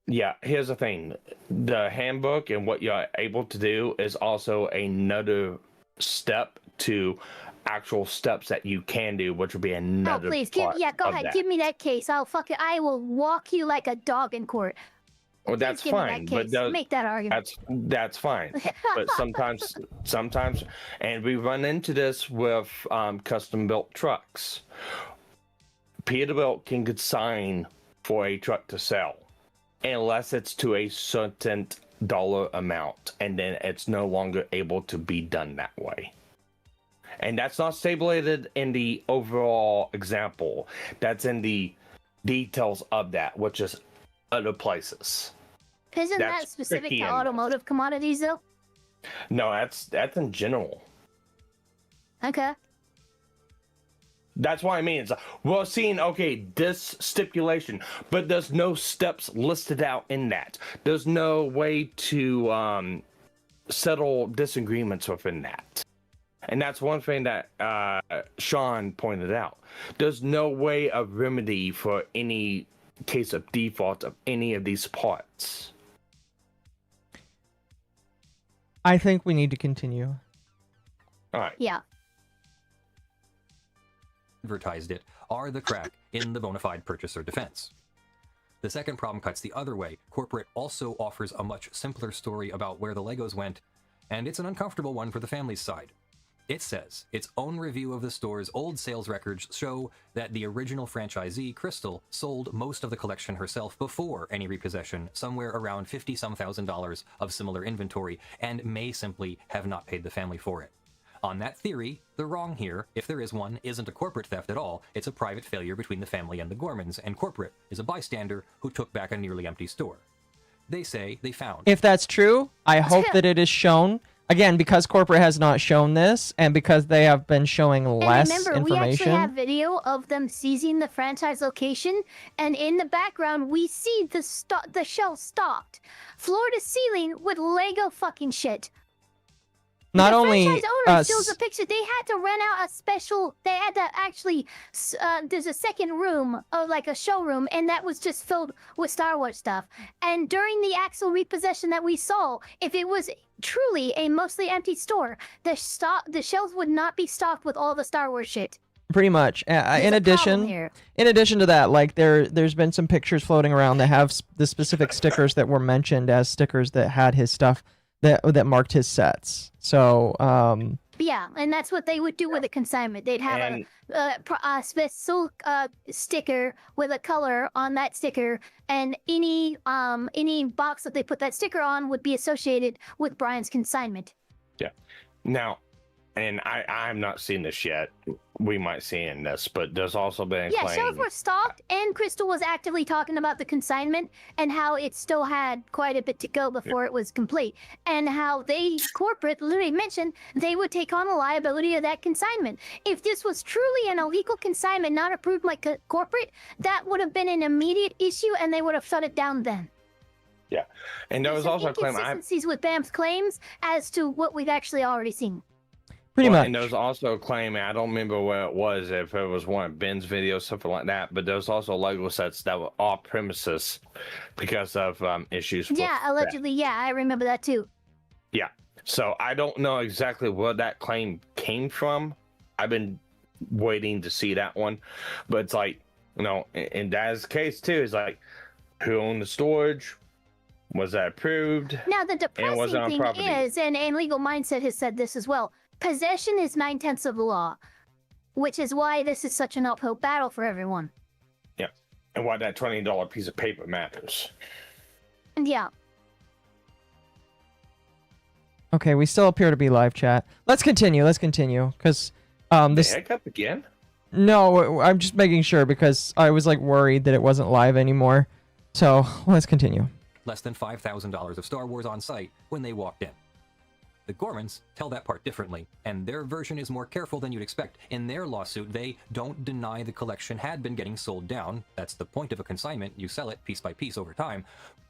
Yeah, here's the thing. The handbook and what you're able to do is also another step to actual steps that you can do, which would be another please, go ahead. Give me that case. I will walk you like a dog in court. Well, that's fine, but make that argument. That's fine. But sometimes, and we run into this with custom built trucks. Peterbilt can consign for a truck to sell, unless it's to a certain dollar amount, and then it's no longer able to be done that way. And that's not stipulated in the overall example. That's in the details of that, which is other places. Isn't that specific to automotive commodities, though? No, that's in general. Okay. That's what I mean. It's we're seeing, okay, this stipulation, but there's no steps listed out in that. There's no way to settle disagreements within that. And that's one thing that Sean pointed out. There's no way of remedy for any case of default of any of these parts. I think we need to continue. All right. Yeah. Advertised it are the crack in the bona fide purchaser defense. The second problem cuts the other way. Corporate also offers a much simpler story about where the Legos went, and it's an uncomfortable one for the family's side. It says its own review of the store's old sales records show that the original franchisee, Crystal, sold most of the collection herself before any repossession, somewhere around $50,000 of similar inventory, and may simply have not paid the family for it. On that theory, the wrong here, if there is one, isn't a corporate theft at all. It's a private failure between the family and the Gormans, and corporate is a bystander who took back a nearly empty store. They say they found. If that's true, I hope that it is shown. Again, because corporate has not shown this, and because they have been showing less information. We actually have video of them seizing the franchise location, and in the background, we see the shelf stocked, floor to ceiling with Lego fucking shit. Not the only franchise owner shows a picture. They had to rent out a special. They had to actually. There's a second room, like a showroom, and that was just filled with Star Wars stuff. And during the actual repossession that we saw, if it was truly a mostly empty store, the shelves would not be stocked with all the Star Wars shit. Pretty much. In addition to that, like there's been some pictures floating around that have the specific stickers that were mentioned as stickers that had his stuff that marked his sets. So yeah, and that's what they would do with a consignment. They'd have a special sticker with a color on that sticker, and any box that they put that sticker on would be associated with Brian's consignment. Yeah. Now, and I'm not seen this yet, we might see in this, but there's also been a Yeah, claim. shows were stalked, and Crystal was actively talking about the consignment and how it still had quite a bit to go before it was complete, and how corporate literally mentioned they would take on the liability of that consignment. If this was truly an illegal consignment not approved by corporate, that would have been an immediate issue, and they would have shut it down then. Yeah, and there was also a claim. Inconsistencies with BAM's claims as to what we've actually already seen. Pretty much. And there was also a claim, I don't remember where it was, if it was one of Ben's videos, something like that, but there was also Lego sets that were off premises because of issues with Allegedly, yeah, I remember that too. Yeah, so I don't know exactly where that claim came from. I've been waiting to see that one, but it's like, you know, in Dad's case too, is like, who owned the storage? Was that approved? Now, the depressing thing property? is, and Legal Mindset has said this as well, possession is 9/10 of the law, which is why this is such an uphill battle for everyone. Yeah, and why that $20 piece of paper matters. And yeah. Okay, we still appear to be live chat. Let's continue, because this... Hiccup again? No, I'm just making sure, because I was, like, worried that it wasn't live anymore. So, let's continue. Less than $5,000 of Star Wars on site when they walked in. The Gormans tell that part differently, and their version is more careful than you'd expect. In their lawsuit, they don't deny the collection had been getting sold down. That's the point of a consignment. You sell it piece by piece over time.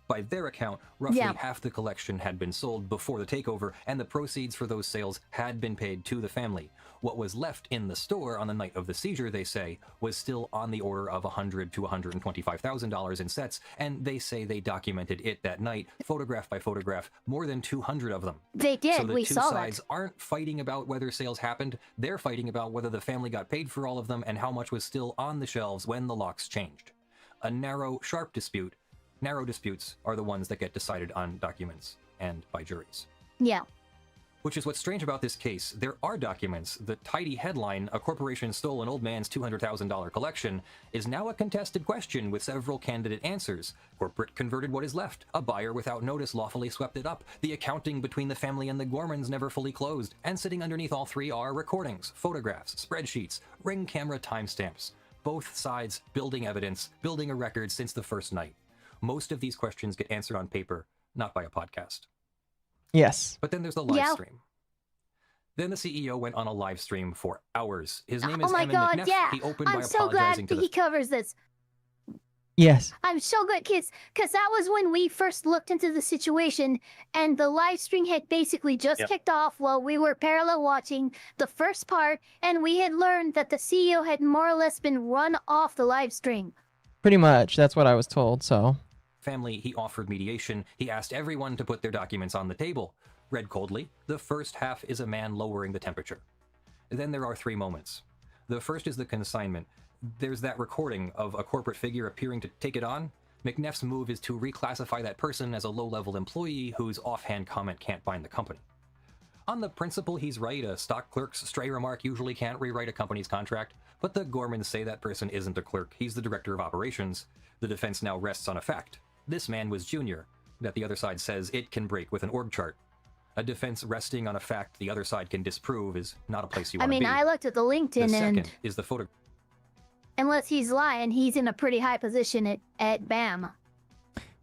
By their account, roughly half the collection had been sold before the takeover, and the proceeds for those sales had been paid to the family. What was left in the store on the night of the seizure, they say, was still on the order of $100,000 to $125,000 in sets, and they say they documented it that night, photograph by photograph, more than 200 of them. They did, so we saw that. the two sides aren't fighting about whether sales happened, they're fighting about whether the family got paid for all of them and how much was still on the shelves when the locks changed. A narrow, sharp dispute. Narrow disputes are the ones that get decided on documents and by juries. Yeah. Which is what's strange about this case. There are documents. The tidy headline, "A corporation stole an old man's $200,000 collection," is now a contested question with several candidate answers. Corporate converted what is left. A buyer without notice lawfully swept it up. The accounting between the family and the Gormans never fully closed. And sitting underneath all three are recordings, photographs, spreadsheets, ring camera timestamps. Both sides building evidence, building a record since the first night. Most of these questions get answered on paper, not by a podcast. Yes. But then there's the live stream. Then the CEO went on a live stream for hours. His name is Oh my Emin God, McNeff. yeah. He opened by I'm so glad apologizing to he covers this. Yes. I'm so good, kids, because that was when we first looked into the situation, and the live stream had basically just kicked off while we were parallel watching the first part, and we had learned that the CEO had more or less been run off the live stream. Pretty much. That's what I was told, so... family, he offered mediation. He asked everyone to put their documents on the table. Read coldly, the first half is a man lowering the temperature. Then there are three moments. The first is the consignment. There's that recording of a corporate figure appearing to take it on. McNeff's move is to reclassify that person as a low-level employee whose offhand comment can't bind the company. On the principle, he's right. A stock clerk's stray remark usually can't rewrite a company's contract, but the Gormans say that person isn't a clerk. He's the director of operations. The defense now rests on a fact. This man was junior, that the other side says it can break with an org chart. A defense resting on a fact the other side can disprove is not a place you want to be. I looked at the LinkedIn, the second and is the photo. Unless he's lying, he's in a pretty high position at BAM.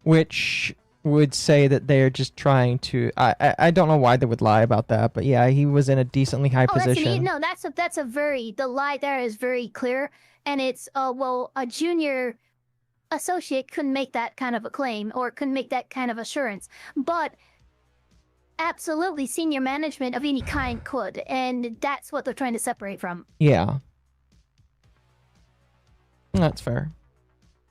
Which would say that they're just trying to... I don't know why they would lie about that, but yeah, he was in a decently high position. That's a very... The lie there is very clear, and it's, well, a junior associate couldn't make that kind of a claim, or couldn't make that kind of assurance, but absolutely senior management of any kind could, and that's what they're trying to separate from. Yeah. That's fair.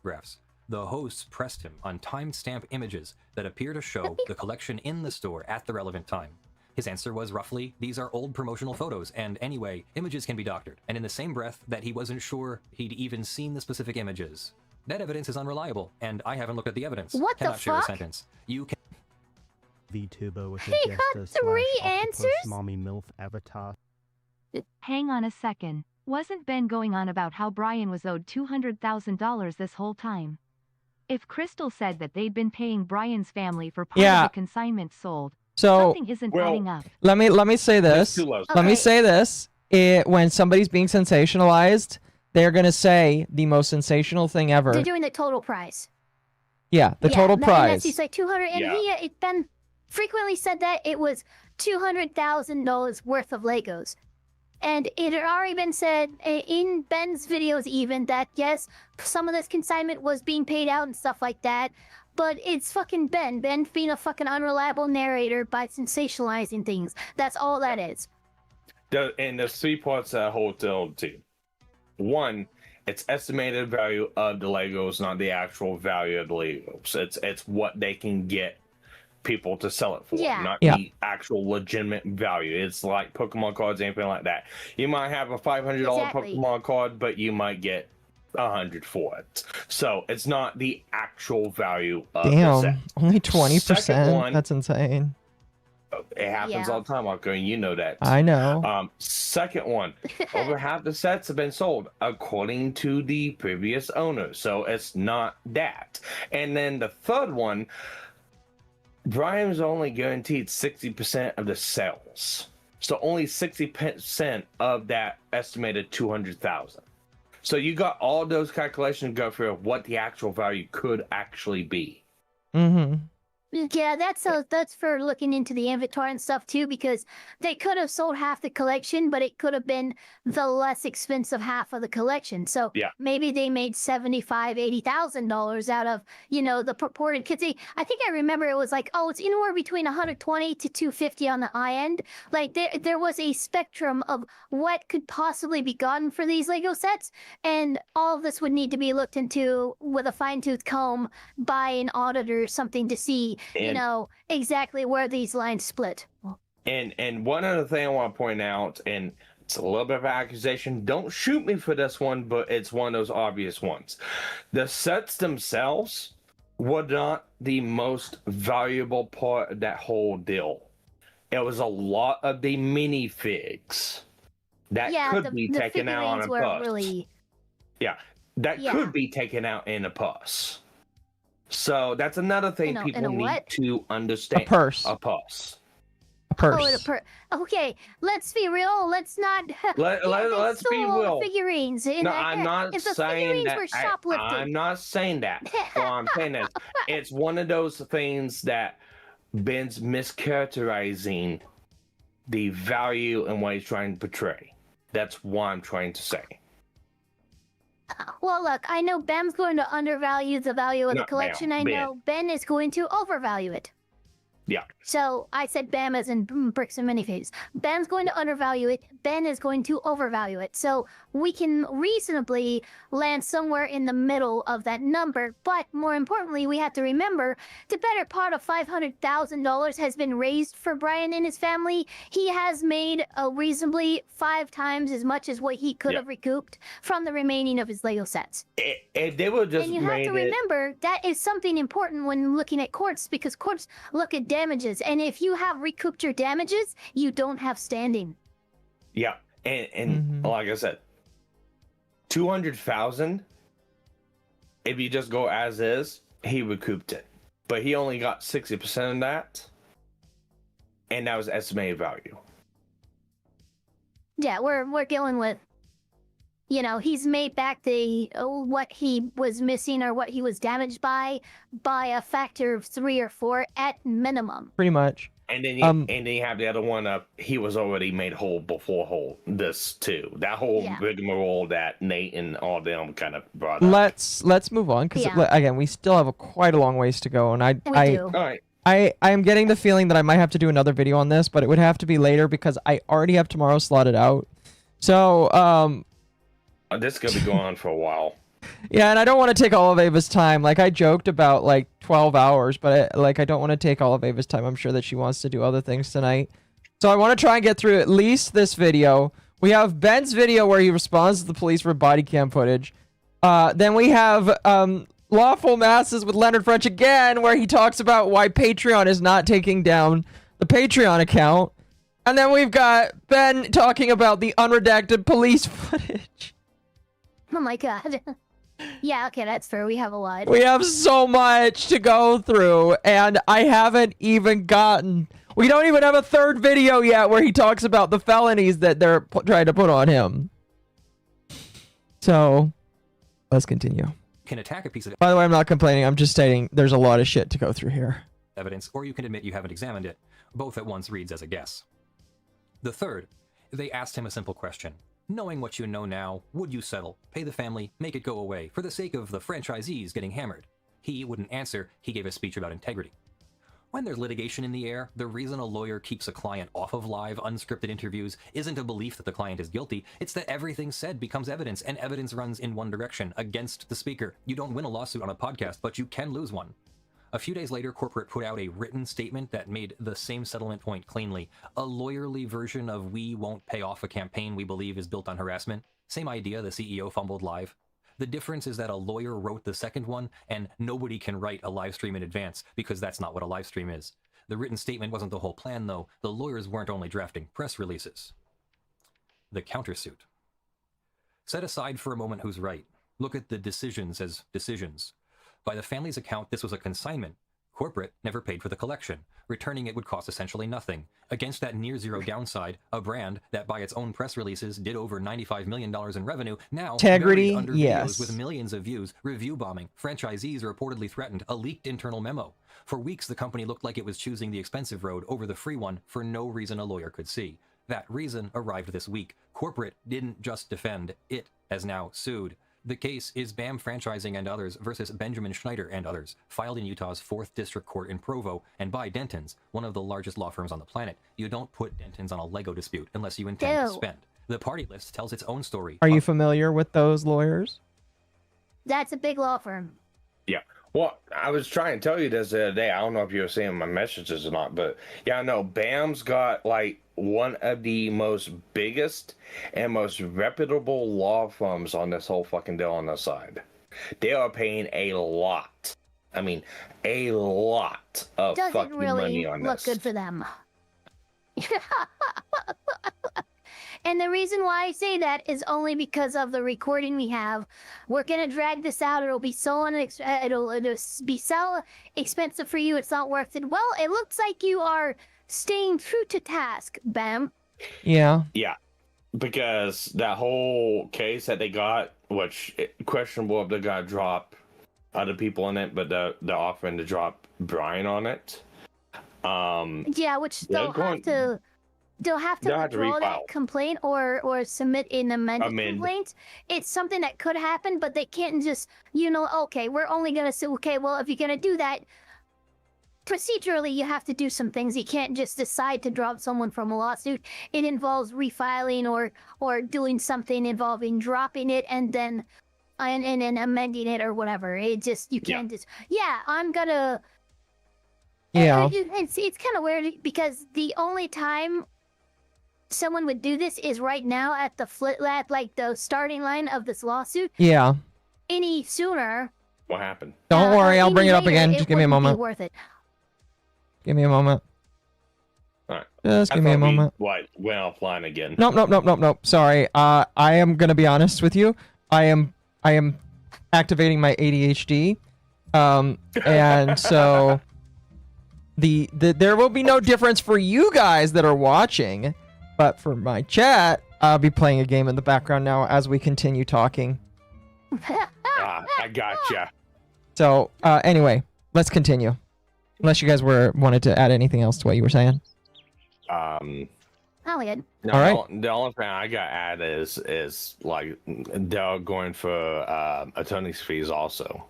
Graphs. The hosts pressed him on timestamp images that appear to show the collection in the store at the relevant time. His answer was roughly, these are old promotional photos, and anyway, images can be doctored. And in the same breath, that he wasn't sure he'd even seen the specific images. That evidence is unreliable, and I haven't looked at the evidence. What the Cannot share a fuck? sentence. You can... VTuber with a He got 3 answers? Mommy MILF avatar. Hang on a second. Wasn't Ben going on about how Brian was owed $200,000 this whole time? If Crystal said that they'd been paying Brian's family for part of the consignment sold, so something isn't adding up. Let me say this. Let me say this. when somebody's being sensationalized, they're gonna say the most sensational thing ever. They're doing the total price. Yeah, the total And price. that's he's like 200, and it Ben frequently said that it was $200,000 worth of Legos. And it had already been said in Ben's videos even that, yes, some of this consignment was being paid out and stuff like that. But it's fucking Ben. Ben being a fucking unreliable narrator by sensationalizing things. That's all that is. And there's 3 parts that hold to. 1, it's estimated value of the Legos, not the actual value of the Legos. It's what they can get people to sell it for, not the actual legitimate value. It's like Pokemon cards, anything like that. You might have a $500 Pokemon card, but you might get $100 for it. So it's not the actual value of the set. Only 20%. That's insane. It happens all the time, Marco, and you know that. I know. Second one, over half the sets have been sold according to the previous owner, so it's not that. And then the third one, Brian's only guaranteed 60% of the sales, so only 60% of that estimated 200,000. So you got all those calculations go through what the actual value could actually be. Mm-hmm. Yeah, that's for looking into the inventory and stuff too, because they could have sold half the collection, but it could have been the less expensive half of the collection. So maybe they made $75,000-$80,000 out of, you know, the purported. Because I think I remember it was like, oh, it's anywhere between 120 to 250 on the high end. Like there was a spectrum of what could possibly be gotten for these Lego sets, and all of this would need to be looked into with a fine-tooth comb by an auditor or something to see. You know exactly where these lines split. And one other thing I want to point out, and it's a little bit of an accusation, don't shoot me for this one, but it's one of those obvious ones. The sets themselves were not the most valuable part of that whole deal. It was a lot of the minifigs that could be taken out on a bus. Could be taken out in a bus. So that's another thing people need to understand. A purse. A purse. A purse. Oh, okay, let's be real. Let's not. Let's be real. Figurines. No, I'm not saying that. Were shoplifted. I'm not saying that. What I'm saying is, it's one of those things that Ben's mischaracterizing the value and what he's trying to portray. That's what I'm trying to say. Well, look, I know Ben's going to undervalue the value of the collection. I know Ben is going to overvalue it. Yeah. So I said Bam as in bricks and minifigs. Ben's going to undervalue it. Ben is going to overvalue it. So we can reasonably land somewhere in the middle of that number. But more importantly, we have to remember the better part of $500,000 has been raised for Brian and his family. He has made a reasonably 5 times as much as what he could have recouped from the remaining of his Lego sets. If they were just and you have to remember that is something important when looking at courts, because courts look at damages, and if you have recouped your damages, you don't have standing. Yeah, and like I said, 200,000. If you just go as is, he recouped it, but he only got 60% of that, and that was estimated value. Yeah, we're dealing with, you know, he's made back the what he was missing or what he was damaged by a factor of 3 or 4 at minimum. Pretty much. And then you have the other one of he was already made whole before this too. That whole rigmarole that Nate and all them kind of brought up. Let's move on, because again, we still have quite a long ways to go, and I am getting the feeling that I might have to do another video on this, but it would have to be later because I already have tomorrow slotted out. So this is gonna be going on for a while. Yeah, and I don't want to take all of Ava's time. Like, I joked about, like, 12 hours, but, I don't want to take all of Ava's time. I'm sure that she wants to do other things tonight. So I want to try and get through at least this video. We have Ben's video where he responds to the police for body cam footage. Then we have Lawful Masses with Leonard French again, where he talks about why Patreon is not taking down the Patreon account. And then we've got Ben talking about the unredacted police footage. Oh my god. Yeah, okay, that's fair. We have a lot. We have so much to go through, and I haven't even gotten... We don't even have a third video yet where he talks about the felonies that they're trying to put on him. So, let's continue. Can attack a piece of By the way, I'm not complaining. I'm just stating there's a lot of shit to go through here. evidence, or you can admit you haven't examined it. Both at once reads as a guess. The third, they asked him a simple question. Knowing what you know now, would you settle, pay the family, make it go away, for the sake of the franchisees getting hammered? He wouldn't answer. He gave a speech about integrity. When there's litigation in the air, the reason a lawyer keeps a client off of live, unscripted interviews isn't a belief that the client is guilty. It's that everything said becomes evidence, and evidence runs in one direction, against the speaker. You don't win a lawsuit on a podcast, but you can lose one. A few days later, corporate put out a written statement that made the same settlement point cleanly. A lawyerly version of "we won't pay off a campaign we believe is built on harassment." Same idea the CEO fumbled live. The difference is that a lawyer wrote the second one, and nobody can write a live stream in advance, because that's not what a live stream is. The written statement wasn't the whole plan, though. The lawyers weren't only drafting press releases. The countersuit. Set aside for a moment who's right. Look at the decisions as decisions. By the family's account, this was a consignment. Corporate never paid for the collection. Returning it would cost essentially nothing. Against that near-zero downside, a brand that by its own press releases did over $95 million in revenue, now integrity, under yes. videos with millions of views, review bombing, franchisees reportedly threatened, a leaked internal memo. For weeks, the company looked like it was choosing the expensive road over the free one for no reason a lawyer could see. That reason arrived this week. Corporate didn't just defend, it has now sued. The case is BAM Franchising and Others versus Benjamin Schneider and Others, filed in Utah's 4th District Court in Provo, and by Dentons, one of the largest law firms on the planet. You don't put Dentons on a Lego dispute unless you intend to spend. The party list tells its own story. Are you familiar with those lawyers? That's a big law firm. Yeah. Well, I was trying to tell you this the other day. I don't know if you were seeing my messages or not, but yeah, no, BAM's got like one of the most biggest and most reputable law firms on this whole fucking deal on this side. They are paying a lot. I mean, a lot of fucking money on this. Doesn't really look good for them. And the reason why I say that is only because of the recording we have. We're gonna drag this out. It'll be it'll be so expensive for you. It's not worth it. Well, it looks like you are staying true to task, BAM. Yeah. Yeah, because that whole case that they got, which questionable if they're gonna drop other people in it, but they're offering to drop Brian on it. Yeah, which they'll have to withdraw that complaint or submit an amended complaint. It's something that could happen, but they can't just, okay, we're only going to say, okay, well, if you're going to do that, procedurally, you have to do some things. You can't just decide to drop someone from a lawsuit. It involves refiling or doing something involving dropping it and then and amending it or whatever. It just, you can't just, I'm going to... Yeah. It's kind of weird because the only time someone would do this is right now at the starting line of this lawsuit. Yeah. Any sooner. What happened? Don't worry, I'll bring it up again. Just give me a wouldn't be moment. Worth it. Give me a moment. All right. Just give me a moment. Went offline again. Nope. Sorry. I am gonna be honest with you. I am activating my ADHD. And so there will be no difference for you guys that are watching. But for my chat, I'll be playing a game in the background now as we continue talking. I gotcha. So, anyway, let's continue. Unless you guys wanted to add anything else to what you were saying. Elliot. No, all right. The only thing I got add is like they're going for attorney's fees also.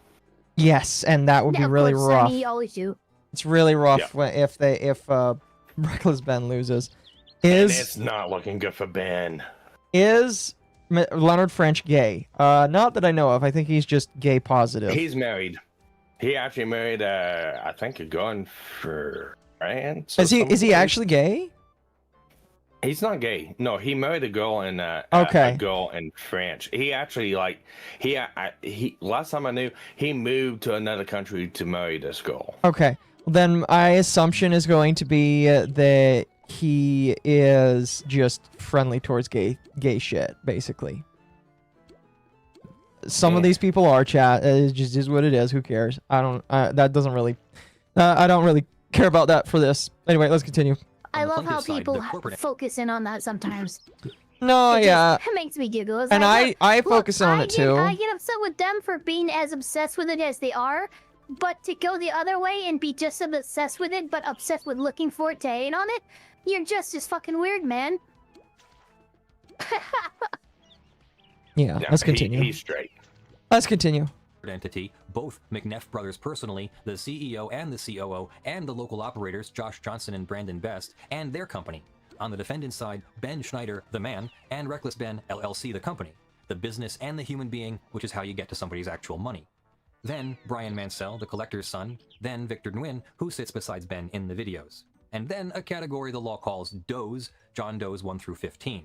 Yes, and that would be really rough. You always do. It's really rough if Reckless Ben loses. And it's not looking good for Ben. Is Leonard French gay? Not that I know of. I think he's just gay positive. He's married. He actually married, I think, a girl in France. Is he actually gay? He's not gay. No, he married a girl in a girl in France. He actually he last time I knew, he moved to another country to marry this girl. Okay. Well, then my assumption is going to be that he is just friendly towards gay shit, basically. Some of these people are, chat. It just is what it is. Who cares? I don't really care about that for this. Anyway, let's continue. I love how people focus in on that sometimes. No, yeah. It makes me giggle. It's And like, I focus on it too. I get upset with them for being as obsessed with it as they are, but to go the other way and be just as obsessed with it, but obsessed with looking for it to hate on it, you're just as fucking weird, man. Yeah, let's continue. He's straight. Let's continue. Entity, both McNeff brothers personally, the CEO and the COO, and the local operators, Josh Johnson and Brandon Best, and their company. On the defendant's side, Ben Schneider, the man, and Reckless Ben, LLC, the company. The business and the human being, which is how you get to somebody's actual money. Then Brian Mansell, the collector's son. Then Victor Nguyen, who sits beside Ben in the videos. And then a category the law calls Does, John Does 1 through 15.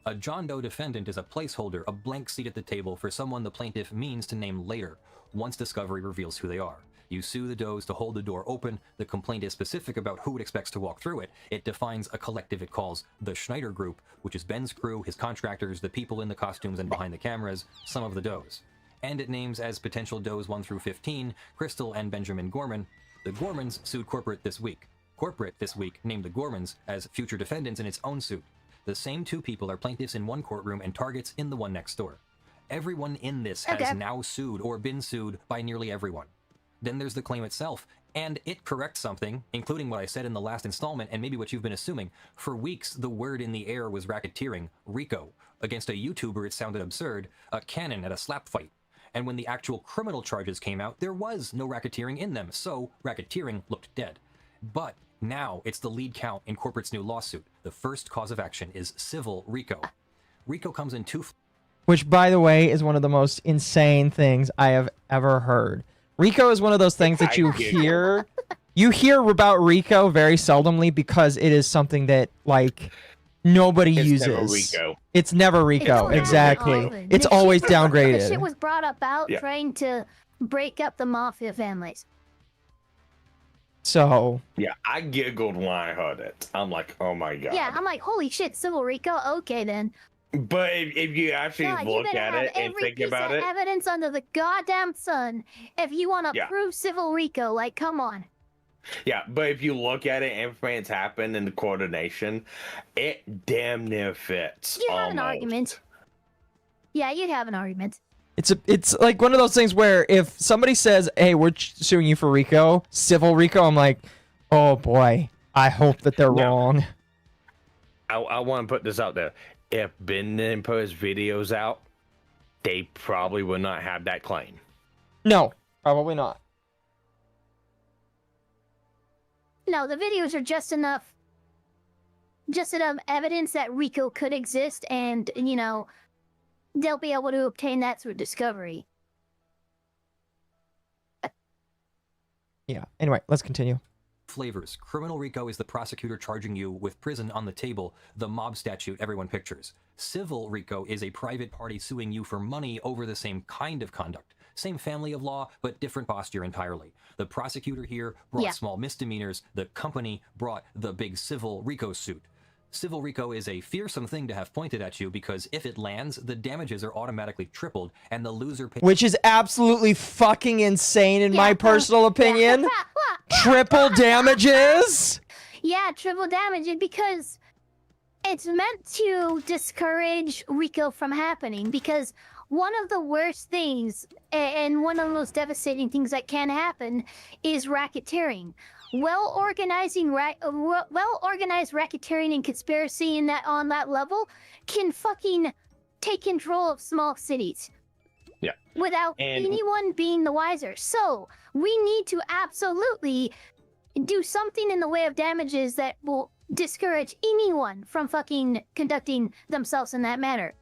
A John Doe defendant is a placeholder, a blank seat at the table for someone the plaintiff means to name later, once discovery reveals who they are. You sue the Does to hold the door open. The complaint is specific about who it expects to walk through it. It defines a collective it calls the Schneider Group, which is Ben's crew, his contractors, the people in the costumes and behind the cameras, some of the Does. And it names as potential Does 1 through 15, Crystal and Benjamin Gorman. The Gormans sued Corporate this week. Corporate this week named the Gormans as future defendants in its own suit. The same two people are plaintiffs in one courtroom and targets in the one next door. Everyone in this has now sued or been sued by nearly everyone. Then there's the claim itself, and it corrects something, including what I said in the last installment and maybe what you've been assuming. For weeks, the word in the air was racketeering, RICO. Against a YouTuber, it sounded absurd, a cannon at a slap fight. And when the actual criminal charges came out, there was no racketeering in them, so racketeering looked dead. But now it's the lead count in Corporate's new lawsuit. The first cause of action is civil RICO. RICO comes in two... Which, by the way, is one of the most insane things I have ever heard. RICO is one of those things that you hear. You hear about RICO very seldomly because it is something that, like, nobody uses. Never RICO. It's never RICO, exactly. It's always downgraded. The shit was brought about trying to break up the mafia families. So... Yeah, I giggled when I heard it. I'm like, oh my god. Yeah, I'm like, holy shit, civil RICO? Okay, then. But if you actually look at it and think about it... evidence under the goddamn sun if you want to prove civil RICO. Like, come on. Yeah, but if you look at it, everything's happened in the coordination, it damn near fits. You have an argument. Yeah, you'd have an argument. It's like one of those things where if somebody says, hey, we're suing you for RICO, civil RICO, I'm like, oh boy, I hope that they're wrong. I want to put this out there. If Ben didn't put his videos out, they probably would not have that claim. No, probably not. No, the videos are just enough evidence that RICO could exist, and, you know, they'll be able to obtain that through discovery. Yeah, anyway, let's continue. Flavors. Criminal RICO is the prosecutor charging you with prison on the table, the mob statute everyone pictures. Civil RICO is a private party suing you for money over the same kind of conduct. Same family of law, but different posture entirely. The prosecutor here brought small misdemeanors. The company brought the big civil RICO suit. Civil RICO is a fearsome thing to have pointed at you because if it lands, the damages are automatically tripled and the loser pays... Which is absolutely fucking insane in my personal opinion. Triple damages? Yeah, triple damages because it's meant to discourage RICO from happening, because one of the worst things and one of the most devastating things that can happen is racketeering. Well-organized racketeering and conspiracy on that level can fucking take control of small cities. Yeah. Without anyone being the wiser. So we need to absolutely do something in the way of damages that will discourage anyone from fucking conducting themselves in that manner.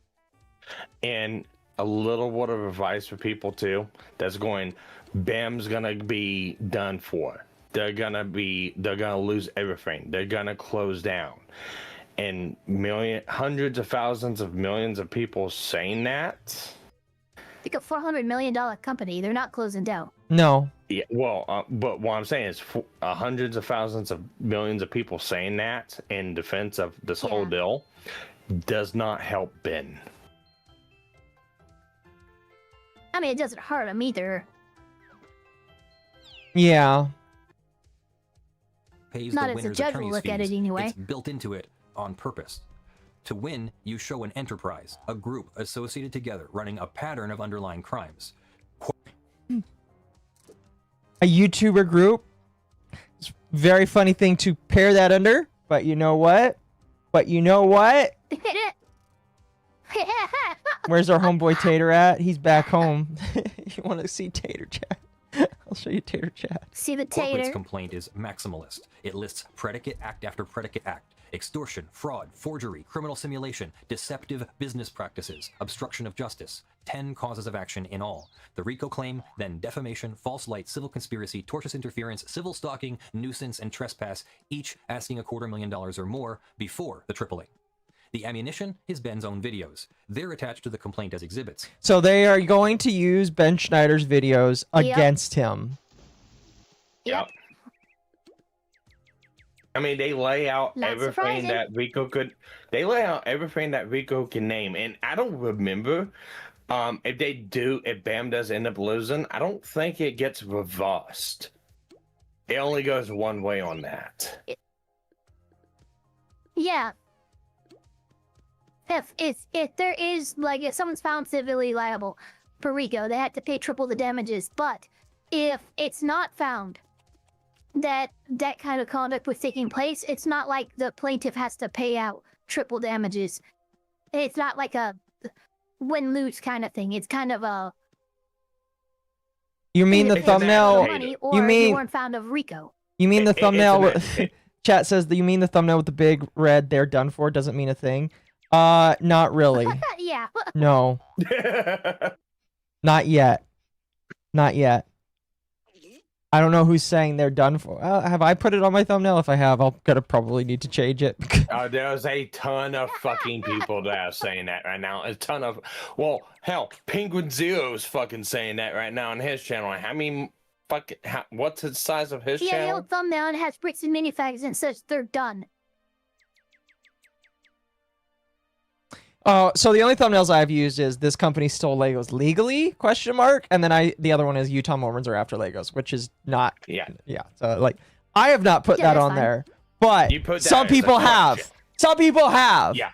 And a little word of advice for people too. That's going, BAM's gonna be done for. They're gonna lose everything. They're gonna close down. And hundreds of thousands of millions of people saying that. Like a $400 million company, they're not closing down. No. Yeah, well, but what I'm saying is hundreds of thousands of millions of people saying that in defense of this whole deal does not help Ben. I mean, it doesn't hurt him either. Yeah. pays Not the as a winner's judge will attorney's look fees. at it anyway. It's built into it on purpose. To win, you show an enterprise, a group associated together running a pattern of underlying crimes. A YouTuber group. It's a very funny thing to pair that under, but you know what? Where's our homeboy Tater at? He's back home. You want to see Tater Chat? I'll show you Tater Chat. See the Corporate's tater. complaint is maximalist. It lists predicate act after predicate act. Extortion, fraud, forgery, criminal simulation, deceptive business practices, obstruction of justice. 10 causes of action in all. The RICO claim, then defamation, false light, civil conspiracy, tortious interference, civil stalking, nuisance, and trespass, each asking $250,000 or more before the AAA. The ammunition is Ben's own videos. They're attached to the complaint as exhibits. So they are going to use Ben Schneider's videos against him. Yep. I mean, they lay out Not everything surprising. that Rico could. They lay out everything that Rico can name, and I don't remember if Bam does end up losing. I don't think it gets reversed. It only goes one way on that. Yeah. If there is, like, if someone's found civilly liable for RICO, they have to pay triple the damages. But if it's not found that that kind of conduct was taking place, it's not like the plaintiff has to pay out triple damages. It's not like a win-lose kind of thing. It's kind of a... You mean the thumbnail? Money, or You mean weren't found of RICO. You mean the thumbnail an with chat says that you mean the thumbnail with the big red "they're done for" doesn't mean a thing. Not really. Yeah. No. Not yet. Not yet. I don't know who's saying they're done for. Have I put it on my thumbnail? If I have, I'll probably need to change it. There's a ton of fucking people that are saying that right now. A ton of, well, hell, Penguin Zero is fucking saying that right now on his channel. I mean, what's the size of his Yeah, the channel? old thumbnail and has bricks and minifigures and says they're done. So the only thumbnails I've used is "this company stole Legos legally?" ? And then the other one is "Utah Mormons are after Legos," which is not. Yeah. So like, I have not put that that's on fine. there, but You put that some as a people question. have. Some people have. Yeah.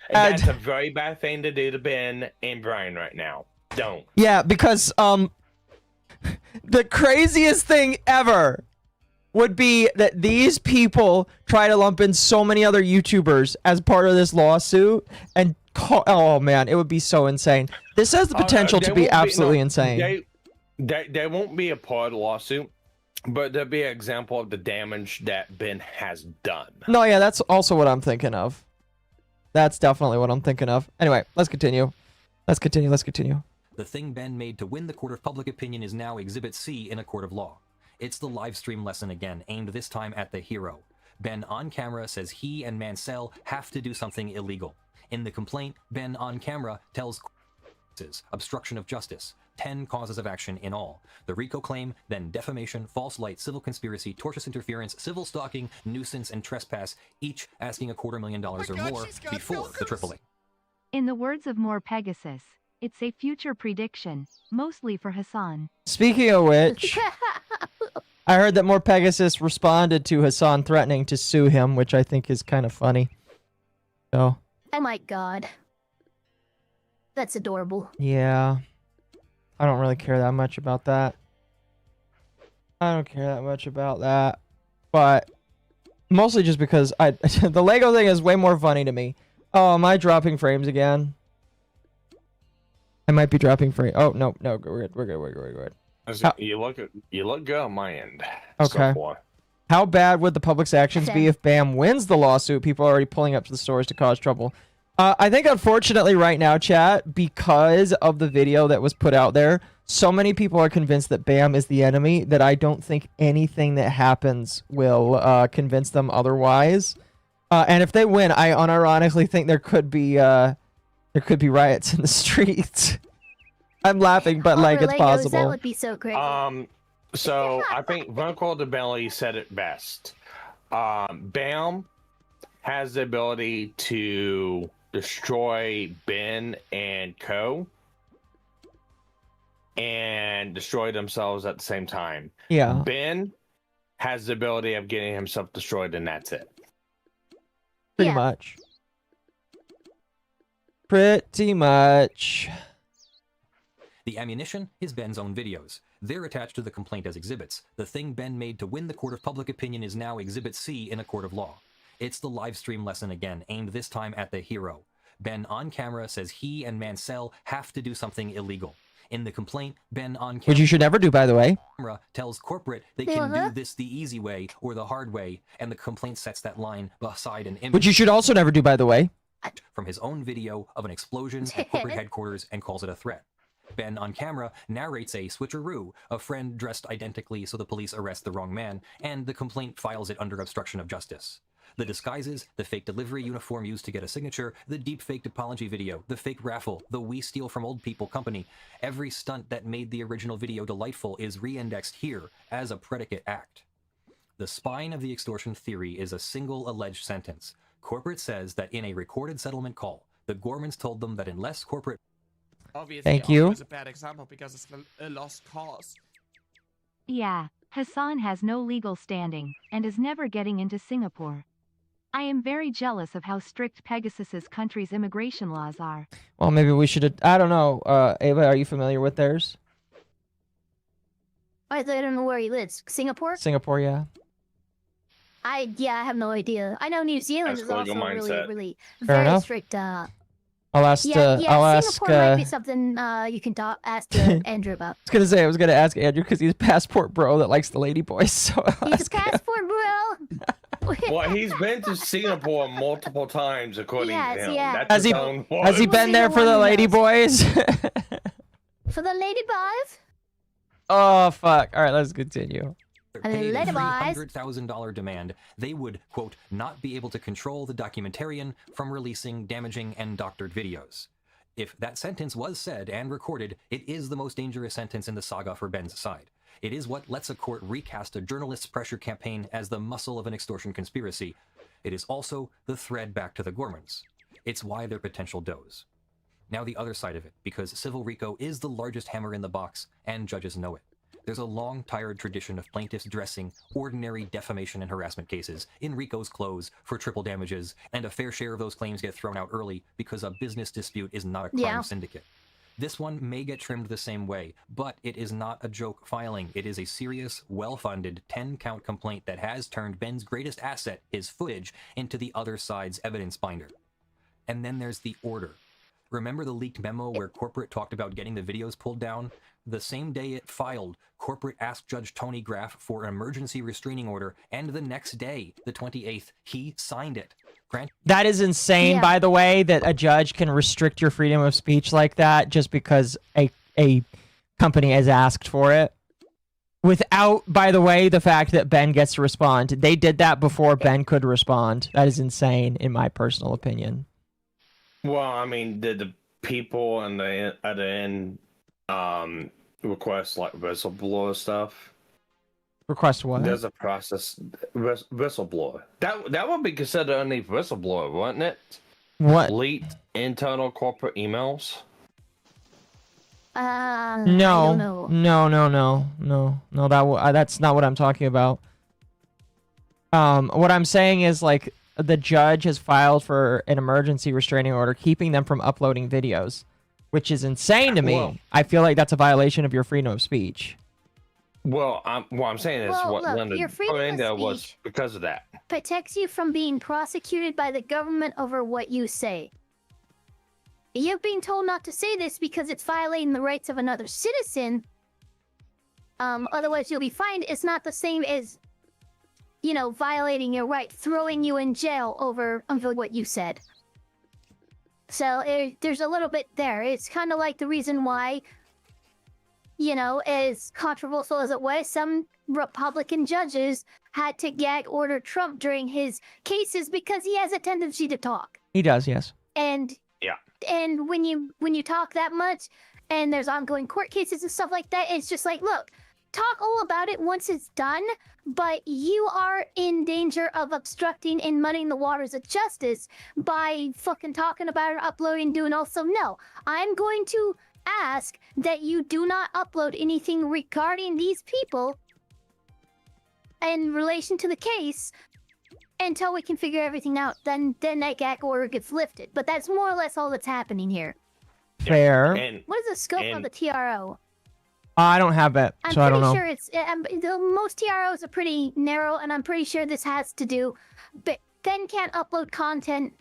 And that's a very bad thing to do to Ben and Brian right now. Don't. Yeah, because the craziest thing ever would be that these people try to lump in so many other YouTubers as part of this lawsuit, and oh man, it would be so insane. This has the potential to be absolutely insane. They won't be a part of the lawsuit, but there'll be an example of the damage that Ben has done. No, yeah, that's also what I'm thinking of. That's definitely what I'm thinking of. Anyway, let's continue. Let's continue. The thing Ben made to win the court of public opinion is now Exhibit C in a court of law. It's the live stream lesson again, aimed this time at the hero. Ben on camera says he and Mansell have to do something illegal. In the complaint, Ben on camera tells obstruction of justice, 10 causes of action in all. The RICO claim, then defamation, false light, civil conspiracy, tortious interference, civil stalking, nuisance, and trespass, each asking $250,000 or more before the AAA. In the words of More Pegasus, it's a future prediction, mostly for Hassan. Speaking of which, I heard that More Pegasus responded to Hassan threatening to sue him, which I think is kind of funny. So. Oh my god. That's adorable. Yeah. I don't really care that much about that. But mostly just because the Lego thing is way more funny to me. Oh, am I dropping frames again? I might be dropping frames. Oh, no, we're good. You look good on my end. Okay. So far. How bad would the public's actions be if Bam wins the lawsuit? People are already pulling up to the stores to cause trouble. I think unfortunately right now, chat, because of the video that was put out there, so many people are convinced that Bam is the enemy that I don't think anything that happens will convince them otherwise. And if they win, I unironically think there could be riots in the streets. I'm laughing, but like it's possible. That would be so crazy. So I think Uncle DeBelly said it best. Bam has the ability to destroy Ben and Co. and destroy themselves at the same time. Yeah. Ben has the ability of getting himself destroyed, and that's it. Pretty much. Pretty much. The ammunition is Ben's own videos. They're attached to the complaint as exhibits. The thing Ben made to win the court of public opinion is now Exhibit C in a court of law. It's the live stream lesson again, aimed this time at the hero. Ben on camera says he and Mansell have to do something illegal. In the complaint, Ben on camera, Which you should never do, by the way. tells corporate they can do this the easy way or the hard way, and the complaint sets that line beside an image. Which you should also never do, by the way. From his own video of an explosion at corporate headquarters and calls it a threat. Ben on camera narrates a switcheroo, a friend dressed identically so the police arrest the wrong man, and the complaint files it under obstruction of justice. The disguises, the fake delivery uniform used to get a signature, the deep faked apology video, the fake raffle, the we steal from old people company. Every stunt that made the original video delightful is re-indexed here as a predicate act. The spine of the extortion theory is a single alleged sentence. Corporate says that in a recorded settlement call, the Gormans told them that unless corporate... Obviously, Thank you. It's a bad example because it's a lost cause. Yeah, Hassan has no legal standing, and is never getting into Singapore. I am very jealous of how strict Pegasus's country's immigration laws are. Well, maybe we should... I don't know. Ava, are you familiar with theirs? I don't know where he lives. Singapore? Singapore, yeah. I have no idea. I know New Zealand is also really Fair very enough. strict. I'll ask. I'll Singapore ask. might be something you can ask Andrew about. I was gonna ask Andrew because he's a passport bro that likes the lady boys. So He's a passport bro. Well, he's been to Singapore multiple times, according to him. That's Has his he? own Has he voice. been there for the lady boys? For the lady boys? Oh fuck! All right, let's continue. Paid a $300,000 demand, they would, quote, not be able to control the documentarian from releasing damaging and doctored videos. If that sentence was said and recorded, it is the most dangerous sentence in the saga for Ben's side. It is what lets a court recast a journalist's pressure campaign as the muscle of an extortion conspiracy. It is also the thread back to the Gormans. It's why they're potential does. Now the other side of it, because Civil RICO is the largest hammer in the box, and judges know it. There's a long, tired tradition of plaintiffs dressing ordinary defamation and harassment cases in RICO's clothes for triple damages, and a fair share of those claims get thrown out early because a business dispute is not a crime syndicate. This one may get trimmed the same way, but it is not a joke filing. It is a serious, well-funded, 10-count complaint that has turned Ben's greatest asset, his footage, into the other side's evidence binder. And then there's the order. Remember the leaked memo where corporate talked about getting the videos pulled down? The same day it filed, corporate asked Judge Tony Graff for an emergency restraining order, and the next day, the 28th, he signed it. That is insane, by the way, that a judge can restrict your freedom of speech like that just because a company has asked for it. Without, by the way, the fact that Ben gets to respond. They did that before Ben could respond. That is insane, in my personal opinion. Well, I mean, did the people at the end request like whistleblower stuff? Request what? There's a process. Whistleblower. That would be considered underneath whistleblower, wouldn't it? What? Leaked internal corporate emails? No, I don't know. no. That's not what I'm talking about. What I'm saying is like the judge has filed for an emergency restraining order, keeping them from uploading videos, which is insane to me. Well, I feel like that's a violation of your freedom of speech. Well, what I'm saying is Well, look, Linda your freedom of was speech because of that. protects you from being prosecuted by the government over what you say. You're being told not to say this because it's violating the rights of another citizen. Otherwise you'll be fined. It's not the same as, you know, violating your right, throwing you in jail over what you said. So there's a little bit there. It's kind of like the reason why, you know, as controversial as it was, some Republican judges had to gag order Trump during his cases because he has a tendency to talk. He does, yes. And when you talk that much, and there's ongoing court cases and stuff like that, it's just like, look, talk all about it once it's done, but you are in danger of obstructing and muddying the waters of justice by fucking talking about it, uploading, doing also. No, I'm going to ask that you do not upload anything regarding these people in relation to the case until we can figure everything out. Then that gag order gets lifted. But that's more or less all that's happening here. Fair. What is the scope of the TRO? I don't have it, so I don't know. I'm pretty sure it's most TROs are pretty narrow, and I'm pretty sure this has to do. But Ben can't upload content,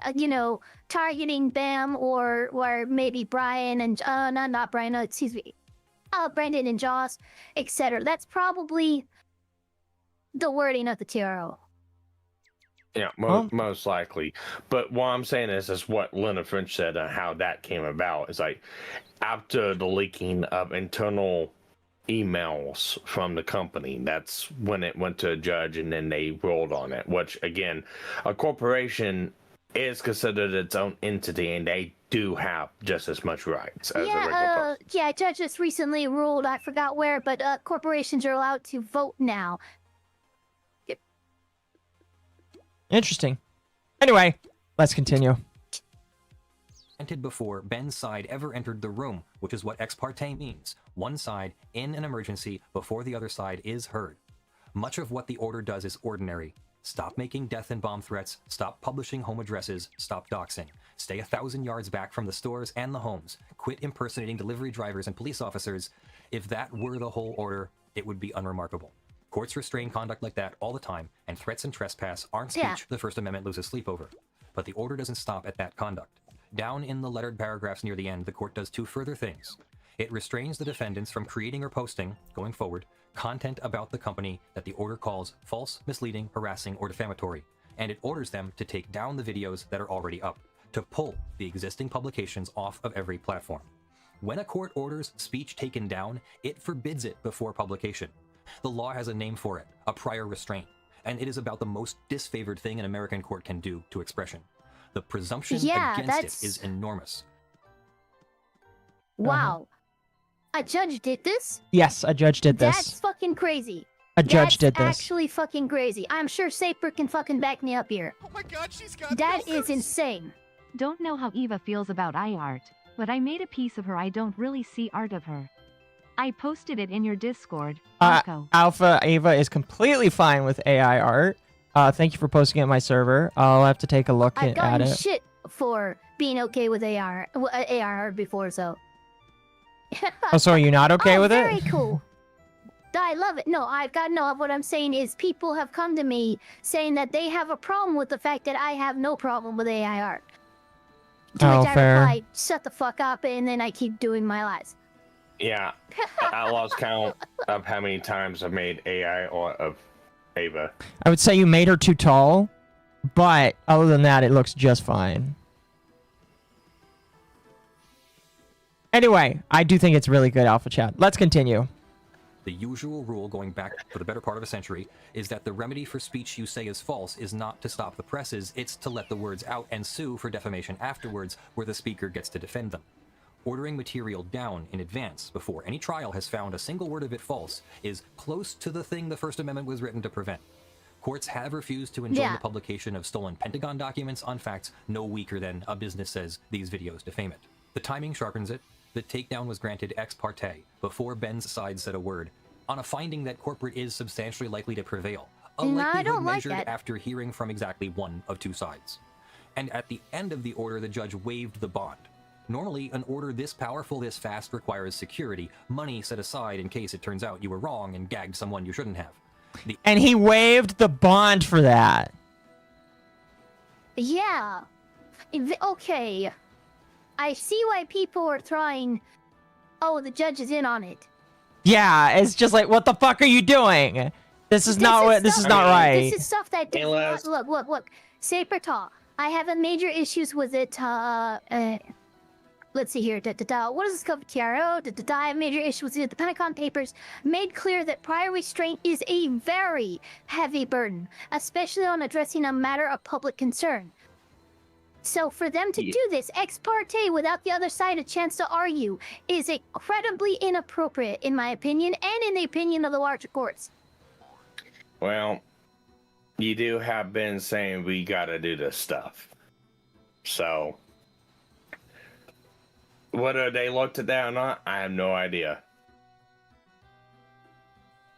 targeting Bam or maybe Brian and not Brian, no, excuse me, Brandon and Joss, etc. That's probably the wording of the TRO. Yeah, most likely. But what I'm saying is what Linda French said and how that came about. Is like after the leaking of internal emails from the company, that's when it went to a judge and then they ruled on it. Which, again, a corporation is considered its own entity and they do have just as much rights as a regular person. Yeah, a judge just recently ruled, I forgot where, but corporations are allowed to vote now. Interesting. Anyway, let's continue. Before Ben's side ever entered the room, which is what ex parte means. One side in an emergency before the other side is heard. Much of what the order does is ordinary. Stop making death and bomb threats, stop publishing home addresses, stop doxing. Stay 1,000 yards back from the stores and the homes. Quit impersonating delivery drivers and police officers. If that were the whole order, it would be unremarkable. Courts restrain conduct like that all the time, and threats and trespass aren't speech the First Amendment loses sleep over. But the order doesn't stop at that conduct. Down in the lettered paragraphs near the end, the court does two further things. It restrains the defendants from creating or posting, going forward, content about the company that the order calls false, misleading, harassing, or defamatory, and it orders them to take down the videos that are already up, to pull the existing publications off of every platform. When a court orders speech taken down, it forbids it before publication. The law has a name for it, a prior restraint, and it is about the most disfavored thing an American court can do to expression. The presumption against it is enormous. Wow. A judge did this? Yes, a judge did this. That's fucking crazy. A judge did this. That's actually fucking crazy. I'm sure Saper can fucking back me up here. Oh my god, she's got That is insane. Don't know how Eva feels about art, but I made a piece of her. I don't really see art of her. I posted it in your Discord. Alpha Ava is completely fine with AI art. Thank you for posting it on my server. I'll have to take a look I've at gotten it. shit for being okay with AR art before, so. Oh, so are you not okay with it? Very cool. I love it. No, what I'm saying is people have come to me saying that they have a problem with the fact that I have no problem with AI art. To which I reply, shut the fuck up, and then I keep doing my lies. Yeah, I lost count of how many times I've made AI art of Ava. I would say you made her too tall, but other than that, it looks just fine. Anyway, I do think it's really good, Alpha Chat. Let's continue. The usual rule going back for the better part of a century is that the remedy for speech you say is false is not to stop the presses, it's to let the words out and sue for defamation afterwards, where the speaker gets to defend them. Ordering material down in advance before any trial has found a single word of it false is close to the thing the First Amendment was written to prevent. Courts have refused to enjoin the publication of stolen Pentagon documents on facts no weaker than a business says these videos defame it. The timing sharpens it. The takedown was granted ex parte, before Ben's side said a word, on a finding that corporate is substantially likely to prevail, a likelihood measured after hearing from exactly one of two sides. And at the end of the order, the judge waived the bond. Normally, an order this powerful, this fast, requires security, money set aside in case it turns out you were wrong and gagged someone you shouldn't have. And he waived the bond for that. Yeah. Okay. I see why people are trying. Oh, the judge is in on it. Yeah, it's just like, what the fuck are you doing? This is not right. This is stuff that does not, look. Saper talk. I have major issues with it. Let's see here. What is this called? TRO? I have major issues with it. The Pentagon Papers made clear that prior restraint is a very heavy burden, especially on addressing a matter of public concern. So for them to do this ex parte without the other side a chance to argue is incredibly inappropriate, in my opinion, and in the opinion of the larger courts. Well, you do have been saying we gotta do this stuff. So, whether they looked at that or not, I have no idea.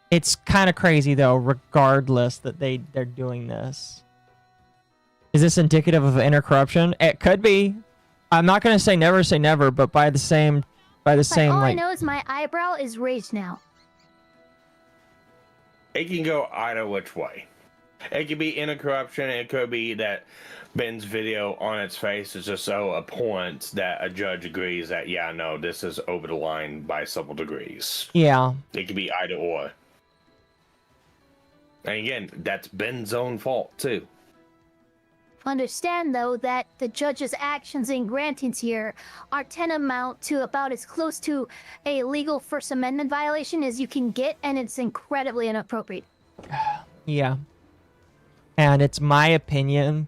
It's kind of crazy though, regardless that they're doing this. Is this indicative of inner corruption? It could be. I'm not gonna say never, but by the same all like. I know is my eyebrow is raised now. It can go either which way. It could be inner corruption. It could be that Ben's video on its face is just so abhorrent that a judge agrees that, yeah, no, this is over the line by several degrees. Yeah. It could be either or. And again, that's Ben's own fault, too. Understand, though, that the judge's actions and grantings here are tantamount to about as close to a legal First Amendment violation as you can get, and it's incredibly inappropriate. Yeah. And it's my opinion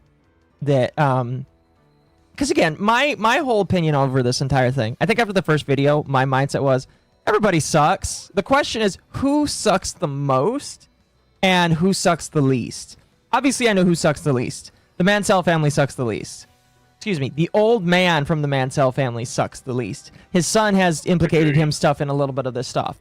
that, because again, my whole opinion over this entire thing, I think after the first video, my mindset was, everybody sucks. The question is, who sucks the most and who sucks the least? Obviously, I know who sucks the least. The Mansell family sucks the least. Excuse me, the old man from the Mansell family sucks the least. His son has implicated himself in a little bit of this stuff.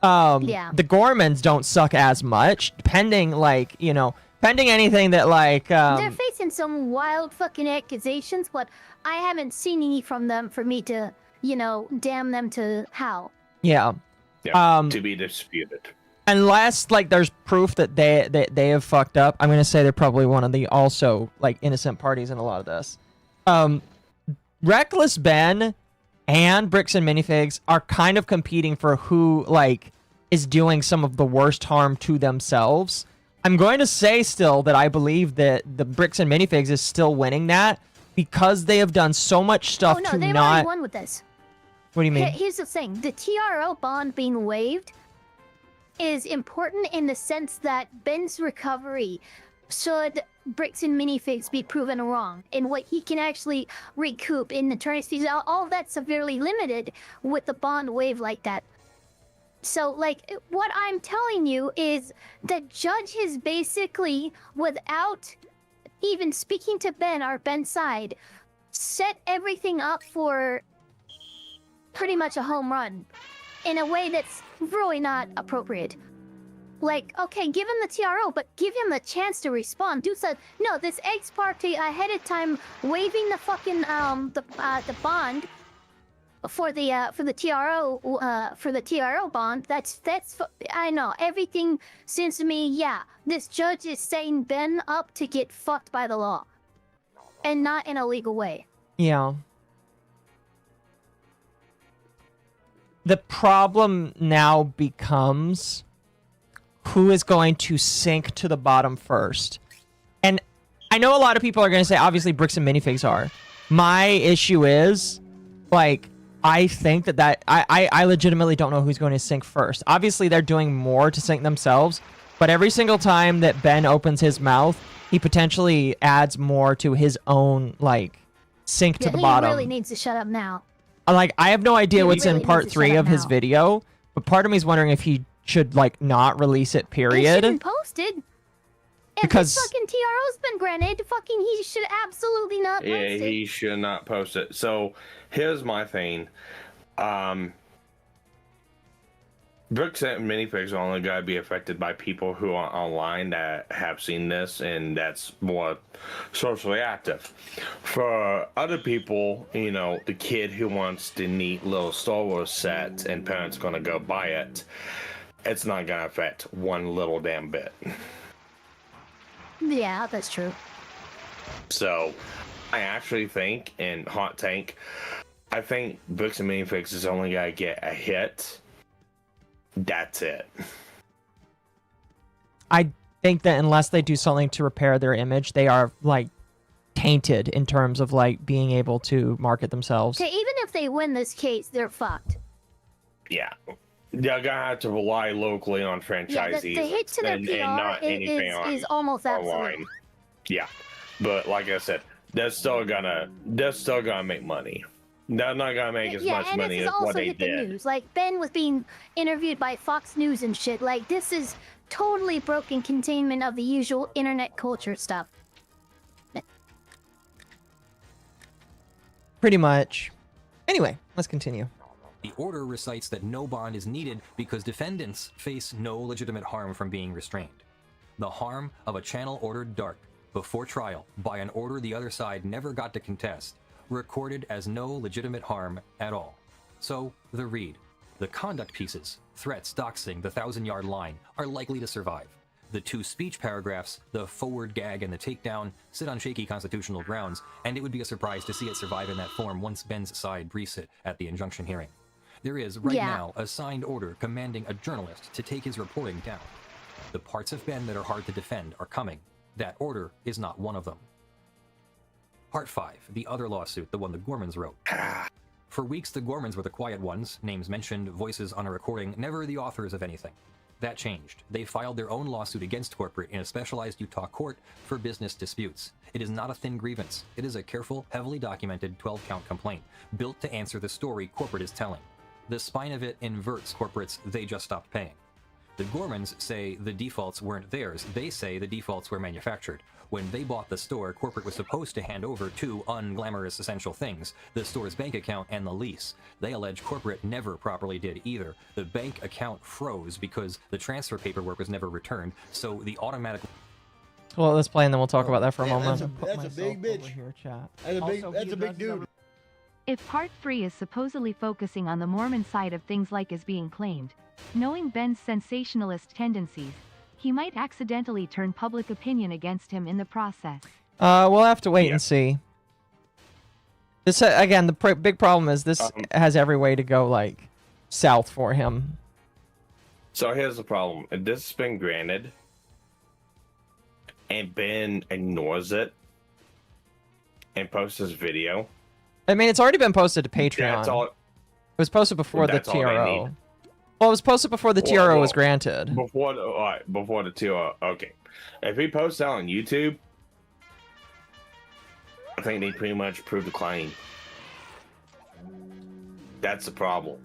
Yeah. The Gormans don't suck as much, pending, like, you know, pending anything that, like, They're facing some wild fucking accusations, but I haven't seen any from them for me to, you know, damn them to hell. Yeah. To be disputed. Unless, like, there's proof that they have fucked up, I'm gonna say they're probably one of the also, like, innocent parties in a lot of this. Reckless Ben and Bricks and Minifigs are kind of competing for who, like, is doing some of the worst harm to themselves. I'm going to say still that I believe that the Bricks and Minifigs is still winning that because they have done so much stuff to they've not... already won with this. What do you mean? Here's the thing. The TRO bond being waived is important in the sense that Ben's recovery, should Bricks and Minifigs be proven wrong, and what he can actually recoup in attorney's fees, all of that's severely limited with the bond waive like that. So, like, what I'm telling you is the judge is basically, without even speaking to Ben or Ben's side, set everything up for pretty much a home run in a way that's really not appropriate. Like, okay, give him the TRO, but give him the chance to respond. Dude said, no, this ex parte ahead of time waiving the fucking the bond for the TRO bond. That's I know everything seems to me. Yeah, this judge is setting Ben up to get fucked by the law, and not in a legal way. Yeah. The problem now becomes who is going to sink to the bottom first. And I know a lot of people are going to say, obviously, Bricks and Minifigs are. My issue is, like, I think that I legitimately don't know who's going to sink first. Obviously, they're doing more to sink themselves, but every single time that Ben opens his mouth, he potentially adds more to his own, like, sink to the bottom. He really needs to shut up now. Like, I have no idea what's really in part 3 of his video, but part of me is wondering if he should, like, not release it, period. It shouldn't posted. If Because- his fucking TRO's been granted, fucking he should absolutely not post Yeah, it. he should not post it. So here's my thing. Bricks and Minifigs are only going to be affected by people who are online that have seen this and that's more socially active. For other people, you know, the kid who wants the neat little Star Wars set and parents going to go buy it, it's not going to affect one little damn bit. Yeah, that's true. So I actually think, in Hot Tank, I think Bricks and Minifigs is only going to get a hit. That's it. I think that unless they do something to repair their image, they are, like, tainted in terms of, like, being able to market themselves. Okay, even if they win this case, they're fucked. Yeah. They're gonna have to rely locally on franchisees the hit to their and PR not anything is almost absolute. online. Yeah, but like I said, they're still gonna make money. They're not gonna make as much and money this as is also what they hit the did. news. Like, Ben was being interviewed by Fox News and shit. Like, this is totally broken containment of the usual internet culture stuff. Pretty much. Anyway, let's continue. The order recites that no bond is needed because defendants face no legitimate harm from being restrained. The harm of a channel ordered dark before trial by an order the other side never got to contest, recorded as no legitimate harm at all. So, the read. The conduct pieces, threats, doxing, the 1,000-yard line, are likely to survive. The 2 speech paragraphs, the forward gag and the takedown, sit on shaky constitutional grounds, and it would be a surprise to see it survive in that form once Ben's side briefs it at the injunction hearing. There is, right now, a signed order commanding a journalist to take his reporting down. The parts of Ben that are hard to defend are coming. That order is not one of them. Part 5, the other lawsuit, the one the Gormans wrote. For weeks, the Gormans were the quiet ones, names mentioned, voices on a recording, never the authors of anything. That changed. They filed their own lawsuit against corporate in a specialized Utah court for business disputes. It is not a thin grievance. It is a careful, heavily documented 12-count complaint, built to answer the story corporate is telling. The spine of it inverts corporate's "they just stopped paying." The Gormans say the defaults weren't theirs. They say the defaults were manufactured. When they bought the store, corporate was supposed to hand over 2 unglamorous essential things, the store's bank account and the lease. They allege corporate never properly did either. The bank account froze because the transfer paperwork was never returned, so the automatic... Well, let's play and then we'll talk about that for a moment. That's a big bitch. Here, chat. That's a big dude. If Part 3 is supposedly focusing on the Mormon side of things like is being claimed, knowing Ben's sensationalist tendencies, he might accidentally turn public opinion against him in the process. We'll have to wait and see. This again, the big problem is this has every way to go like south for him. So here's the problem. If this has been granted, and Ben ignores it, and posts his video. I mean, it's already been posted to Patreon. That's all. It was posted before the That's all they TRO. need. Well, it was posted before the TRO was granted. Before the TRO, okay. If he posts that on YouTube, I think they pretty much proved the claim. That's the problem.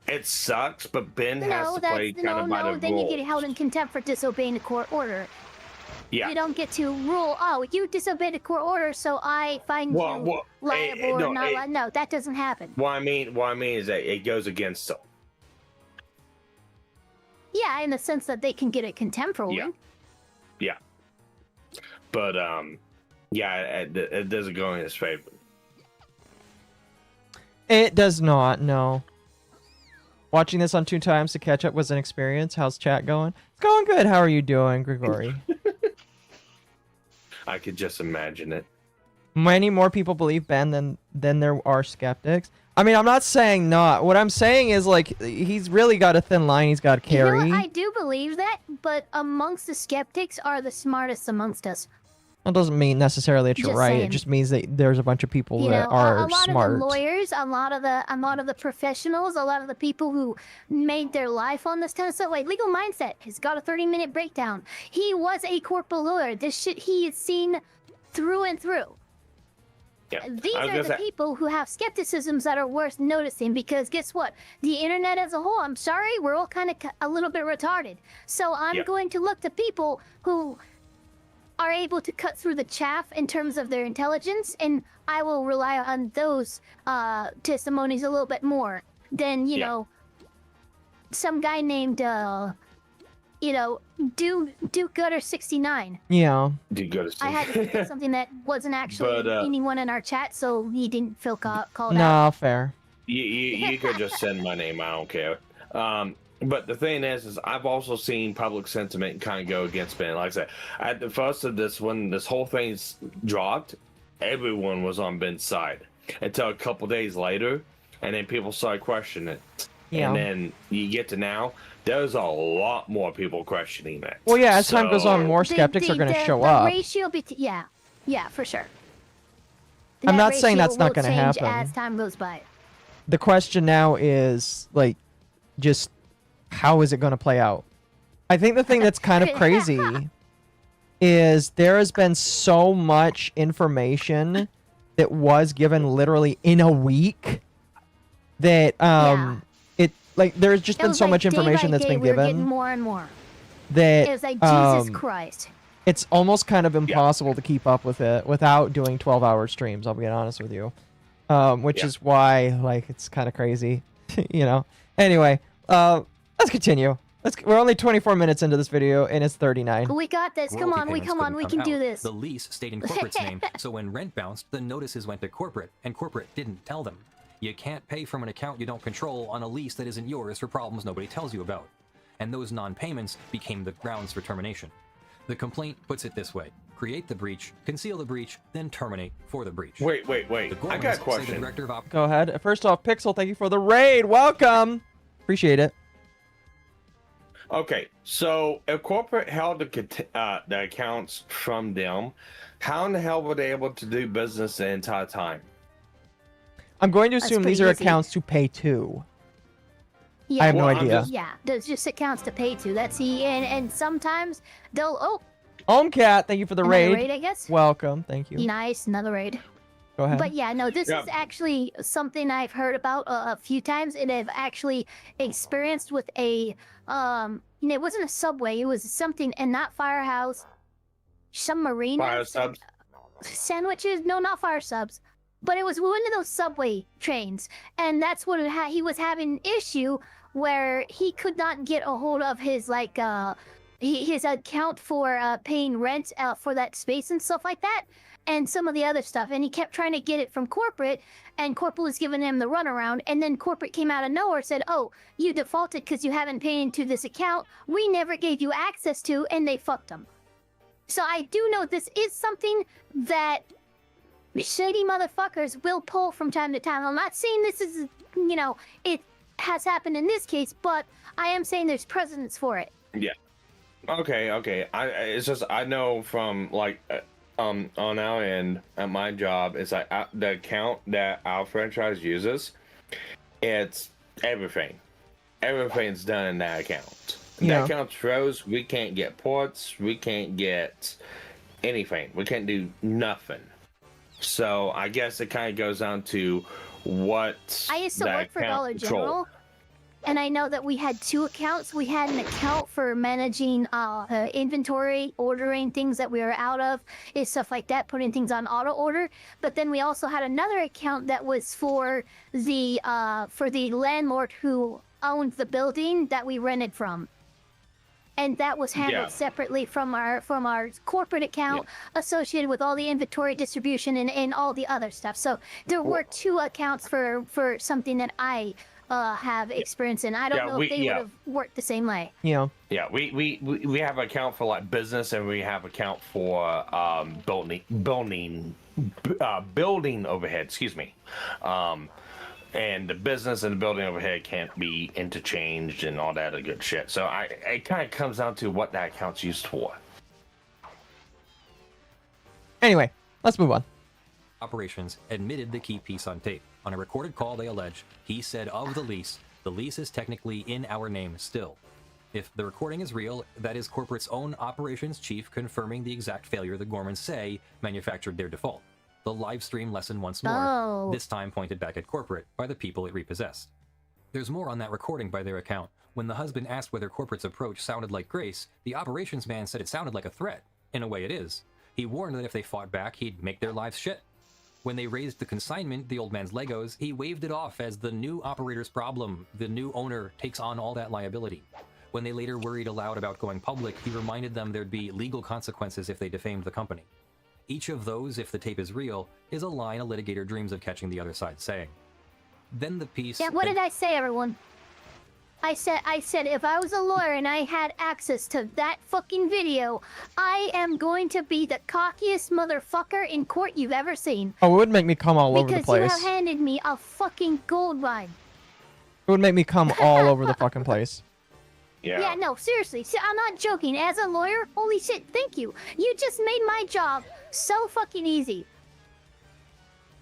It sucks, but Ben has to play kind of by the then rules. you get held in contempt for disobeying a court order. Yeah. You don't get to rule, oh, you disobeyed a court order, so I find you liable or not liable. No, that doesn't happen. What I mean is that it goes against them. Yeah, in the sense that they can get a contempt ruling. Yeah. But, it doesn't go in his favor. It does not, no. Watching this on 2 times to catch up was an experience. How's chat going? It's going good. How are you doing, Grigori? I could just imagine it. Many more people believe Ben than there are skeptics. I mean, I'm not saying not. What I'm saying is, like, he's really got a thin line he's got to carry. You know what? I do believe that, but amongst the skeptics are the smartest amongst us. That doesn't mean necessarily that you're right. It just means that there's a bunch of people that are a lot smart. of the lawyers, a lot of the professionals, a lot of the people who made their life on this kind of stuff, like Legal Mindset has got a 30-minute breakdown. He was a corporate lawyer. This shit he has seen through and through. Yeah. These are the people who have skepticisms that are worth noticing, because guess what? The internet as a whole, I'm sorry, we're all kind of a little bit retarded. So I'm going to look to people who are able to cut through the chaff in terms of their intelligence, and I will rely on those testimonies a little bit more than, you know, some guy named, Duke Gutter 69. Yeah. Duke Gutter 69. I had to say something that wasn't actually anyone in our chat, so he didn't feel called out. No, fair. You could just send my name. I don't care. But the thing is I've also seen public sentiment kind of go against Ben. Like I said, at the first of this, when this whole thing's dropped, everyone was on Ben's side until a couple days later, and then people started questioning it. Yeah. And then you get to now, there's a lot more people questioning it. Well, yeah, as time goes on, more skeptics are going to show up. The ratio yeah, for sure. I'm not saying that's not going to happen. As time goes by. The question now is, like, just how is it going to play out? I think the thing that's kind of crazy is there has been so much information that was given literally in a week that there's just been so much information that's been given. Getting more and more. That it was like Jesus Christ. It's almost kind of impossible to keep up with it without doing 12-hour streams. I'll be honest with you. which is why like it's kind of crazy, you know. Anyway, let's continue. We're only 24 minutes into this video, and it's 39. We got this. Come on, we can do this. The lease stayed in corporate's name, so when rent bounced, the notices went to corporate, and corporate didn't tell them. You can't pay from an account you don't control on a lease that isn't yours for problems nobody tells you about. And those non-payments became the grounds for termination. The complaint puts it this way: create the breach, conceal the breach, then terminate for the breach. Wait. I got a question. Go ahead. First off, Pixel, thank you for the raid. Welcome. Appreciate it. Okay, so if corporate held the accounts from them, how in the hell were they able to do business the entire time? I'm going to assume these are accounts to pay to. Yeah, I have no idea. Yeah, there's just accounts to pay to. That's and sometimes they'll Cat, thank you for the raid. raid, I guess. Welcome, thank you. Nice, another raid. Go ahead. But yeah, no, this is actually something I've heard about a few times, and I've actually experienced with a it wasn't a Subway, it was something, and not Firehouse, submarine. Fire subs. Sandwiches? No, not fire subs. But it was one of those subway trains, and that's what he was having an issue where he could not get a hold of his his account for paying rent for that space and stuff like that, and some of the other stuff. And he kept trying to get it from corporate, and corporate was giving him the runaround. And then corporate came out of nowhere, said, "Oh, you defaulted because you haven't paid into this account. We never gave you access to," and they fucked him. So I do know this is something that shady motherfuckers will pull from time to time. I'm not saying this is, it has happened in this case, but I am saying there's precedence for it. Yeah. Okay. It's just I know from like on our end at my job, it's like the account that our franchise uses, it's everything. Everything's done in that account. Yeah. That account's froze. We can't get ports. We can't get anything. We can't do nothing. So I guess it kind of goes down to what I used to work for Dollar General, and I know that we had two accounts. We had an account for managing inventory, ordering things that we were out of, stuff like that, putting things on auto order. But then we also had another account that was for the landlord who owned the building that we rented from. And that was handled separately from our corporate account, associated with all the inventory distribution and all the other stuff. So there were two accounts for something that I have experience in. I don't know if they would have worked the same way. Yeah, we have an account for like business, and we have account for building overhead. Excuse me. And the business and the building overhead can't be interchanged and all that good shit. So it kind of comes down to what that account's used for. Anyway, let's move on. Operations admitted the key piece on tape. On a recorded call, they allege he said of the lease is technically in our name still. If the recording is real, that is corporate's own operations chief confirming the exact failure the Gormans say manufactured their default. The live stream lesson once more, this time pointed back at corporate by the people it repossessed. There's more on that recording by their account. When the husband asked whether corporate's approach sounded like grace, the operations man said it sounded like a threat. In a way it is. He warned that if they fought back, he'd make their lives shit. When they raised the consignment, the old man's Legos, he waved it off as the new operator's problem. The new owner takes on all that liability. When they later worried aloud about going public, he reminded them there'd be legal consequences if they defamed the company. Each of those, if the tape is real, is a line a litigator dreams of catching the other side saying. Then the piece... Yeah, what did I say, everyone? I said if I was a lawyer and I had access to that fucking video, I am going to be the cockiest motherfucker in court you've ever seen. Oh, it would make me come all over the place. Because you have handed me a fucking gold mine. It would make me come all over the fucking place. Yeah, no, seriously. See, I'm not joking. As a lawyer, holy shit, thank you. You just made my job so fucking easy.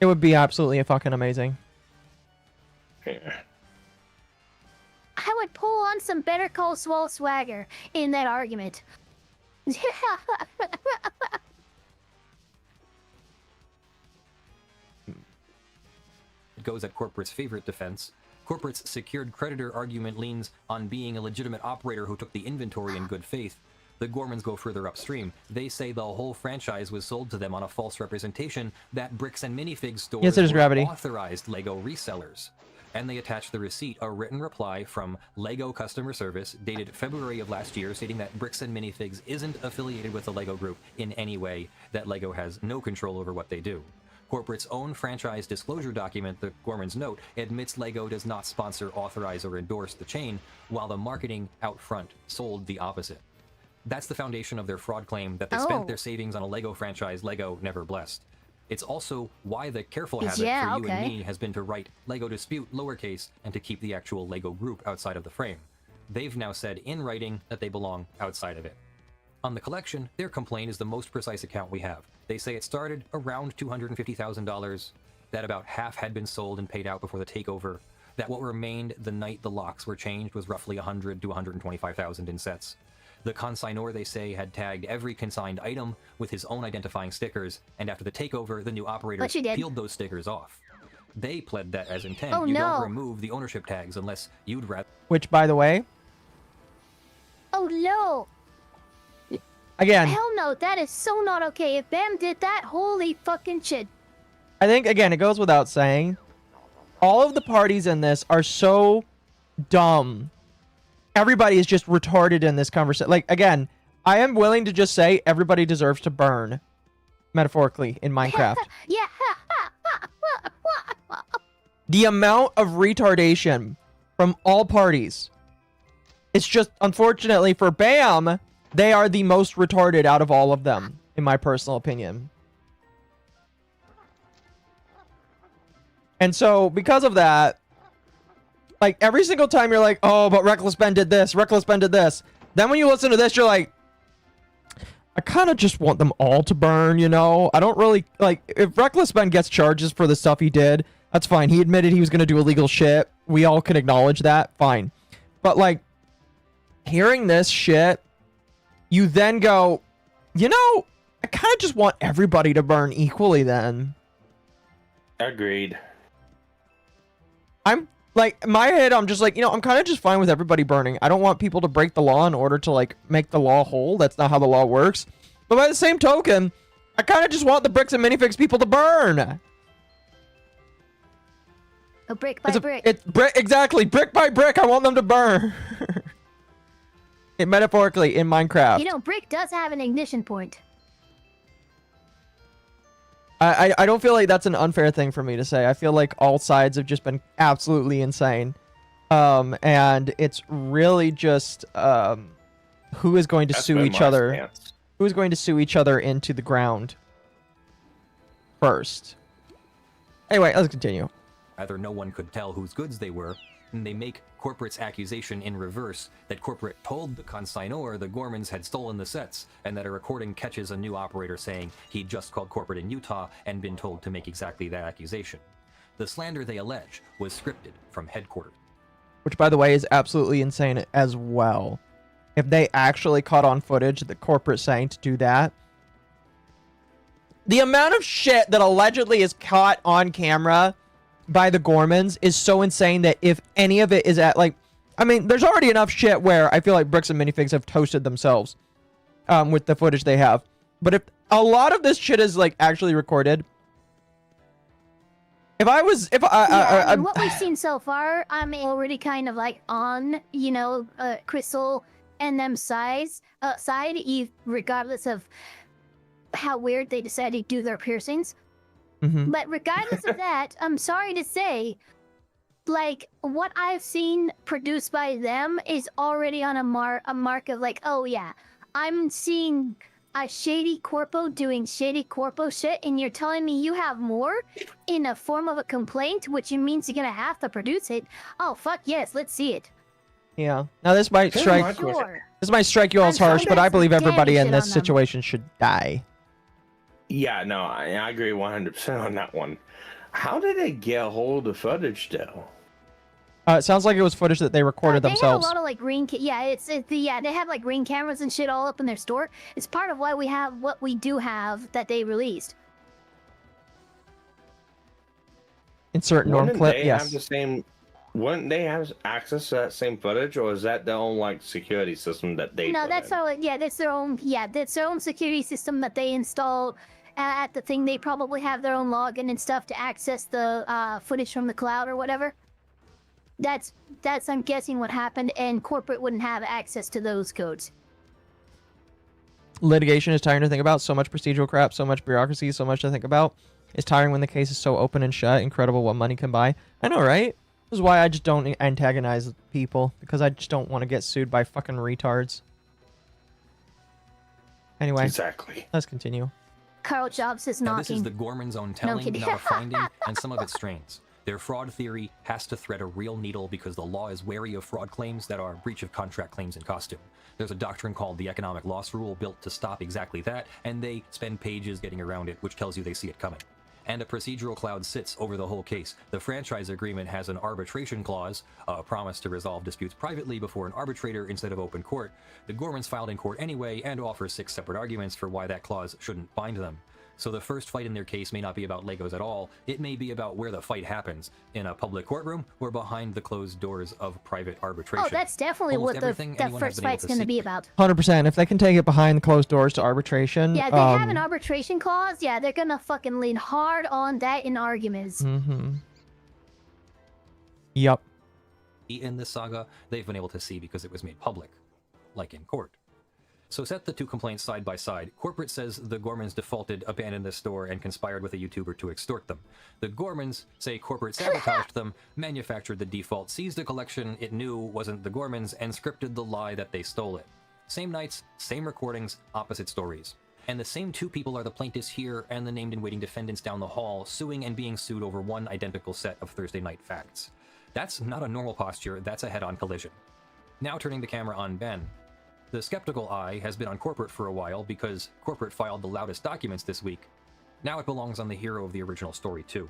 It would be absolutely fucking amazing. Yeah. I would pull on some Better Call Saul swagger in that argument. It goes at corporate's favorite defense. Corporate's secured creditor argument leans on being a legitimate operator who took the inventory in good faith. The Gormans go further upstream. They say the whole franchise was sold to them on a false representation that Bricks and Minifigs stores Yes, there's were gravity. authorized LEGO resellers. And they attach the receipt, a written reply from LEGO customer service dated February of last year, stating that Bricks and Minifigs isn't affiliated with the LEGO group in any way, that LEGO has no control over what they do. Corporate's own franchise disclosure document, the Gormans note, admits LEGO does not sponsor, authorize, or endorse the chain, while the marketing out front sold the opposite. That's the foundation of their fraud claim that they spent their savings on a LEGO franchise LEGO never blessed. It's also why the careful habit for you and me has been to write LEGO dispute lowercase and to keep the actual LEGO group outside of the frame. They've now said in writing that they belong outside of it. On the collection, their complaint is the most precise account we have. They say it started around $250,000, that about half had been sold and paid out before the takeover, that what remained the night the locks were changed was roughly $100,000 to $125,000 in sets. The consignor, they say, had tagged every consigned item with his own identifying stickers, and after the takeover, the new operators peeled those stickers off. They pled that as intent. You don't remove the ownership tags unless you'd rather... Which, by the way... Oh, no! Again... Hell no, that is so not okay. If Bam did that, holy fucking shit. I think, again, it goes without saying, all of the parties in this are so dumb. Everybody is just retarded in this conversation. Like, again, I am willing to just say everybody deserves to burn, metaphorically, in Minecraft. Yeah. The amount of retardation from all parties. It's just, unfortunately, for Bam, they are the most retarded out of all of them, in my personal opinion. And so, because of that, like, every single time you're like, oh, but Reckless Ben did this, Reckless Ben did this. Then when you listen to this, you're like, I kind of just want them all to burn, you know? I don't really, like, if Reckless Ben gets charges for the stuff he did, that's fine. He admitted he was going to do illegal shit. We all can acknowledge that. Fine. But, like, hearing this shit, you then go, you know, I kind of just want everybody to burn equally then. Agreed. I'm, like, in my head, I'm just like, you know, I'm kind of just fine with everybody burning. I don't want people to break the law in order to, like, make the law whole. That's not how the law works. But by the same token, I kind of just want the Bricks and Minifigs people to burn. A brick by brick. Exactly. Brick by brick, I want them to burn. Metaphorically, in Minecraft. You know, brick does have an ignition point. I don't feel like that's an unfair thing for me to say. I feel like all sides have just been absolutely insane. And it's really just who is going to sue each other. Stance. Who is going to sue each other into the ground first. Anyway, let's continue. Either no one could tell whose goods they were, and they make Corporate's accusation in reverse that Corporate told the consignor the Gormans had stolen the sets, and that a recording catches a new operator saying he'd just called Corporate in Utah and been told to make exactly that accusation. The slander they allege was scripted from headquarters. Which, by the way, is absolutely insane as well. If they actually caught on footage the Corporate saying to do that, the amount of shit that allegedly is caught on camera by the Gormans is so insane that if any of it is at, like, I mean, there's already enough shit where I feel like Bricks and Minifigs have toasted themselves with the footage they have. But if a lot of this shit is, like, actually recorded, I mean, what we've seen so far, I'm already kind of like on, you know, Crystal and them side, regardless of how weird they decided to do their piercings. Mm-hmm. But regardless of that, I'm sorry to say, like, what I've seen produced by them is already on a mark of like, oh yeah, I'm seeing a shady corpo doing shady corpo shit, and you're telling me you have more in a form of a complaint, which means you're gonna have to produce it. Oh fuck yes, let's see it. Yeah. Now this might strike. This might strike you all as harsh, but I believe everybody in this situation should die. Yeah, no, I agree 100% on that one. How did they get a hold of footage, though? It sounds like it was footage that they recorded themselves. They have a lot of like green, they have like green cameras and shit all up in their store. It's part of why we have what we do have that they released. Insert norm clip. They Yes. have the same. Wouldn't they have access to that same footage, or is that their own like security system that they? No, put that's in? all. Yeah, that's their own. Yeah, that's their own security system that they installed at the thing. They probably have their own login and stuff to access the footage from the cloud or whatever. That's I'm guessing what happened, and corporate wouldn't have access to those codes. Litigation is tiring to think about. So much procedural crap, so much bureaucracy, so much to think about. It's tiring when the case is so open and shut. Incredible what money can buy. I know, right? This is why I just don't antagonize people, because I just don't want to get sued by fucking retards. Anyway, exactly. Let's continue. Carl Jobs is Now, knocking. this is the Gorman's own No, I'm telling, kidding. not a finding, and some of its strains. Their fraud theory has to thread a real needle because the law is wary of fraud claims that are breach of contract claims in costume. There's a doctrine called the economic loss rule built to stop exactly that, and they spend pages getting around it, which tells you they see it coming. And a procedural cloud sits over the whole case. The franchise agreement has an arbitration clause, a promise to resolve disputes privately before an arbitrator instead of open court. The Gormans filed in court anyway and offer 6 separate arguments for why that clause shouldn't bind them. So the first fight in their case may not be about Legos at all. It may be about where the fight happens, in a public courtroom or behind the closed doors of private arbitration. Oh, that's definitely Almost what the everything anyone has first been able fight's to going to see. be about. 100%. If they can take it behind closed doors to arbitration. Yeah, they have an arbitration clause. Yeah, they're gonna fucking lean hard on that in arguments. Yup. In this saga, they've been able to see because it was made public, like in court. So set the two complaints side by side. Corporate says the Gormans defaulted, abandoned the store, and conspired with a YouTuber to extort them. The Gormans say corporate sabotaged them, manufactured the default, seized a collection it knew wasn't the Gormans, and scripted the lie that they stole it. Same nights, same recordings, opposite stories. And the same two people are the plaintiffs here and the named and waiting defendants down the hall, suing and being sued over one identical set of Thursday night facts. That's not a normal posture, that's a head-on collision. Now turning the camera on Ben. The skeptical eye has been on corporate for a while because corporate filed the loudest documents this week. Now it belongs on the hero of the original story too.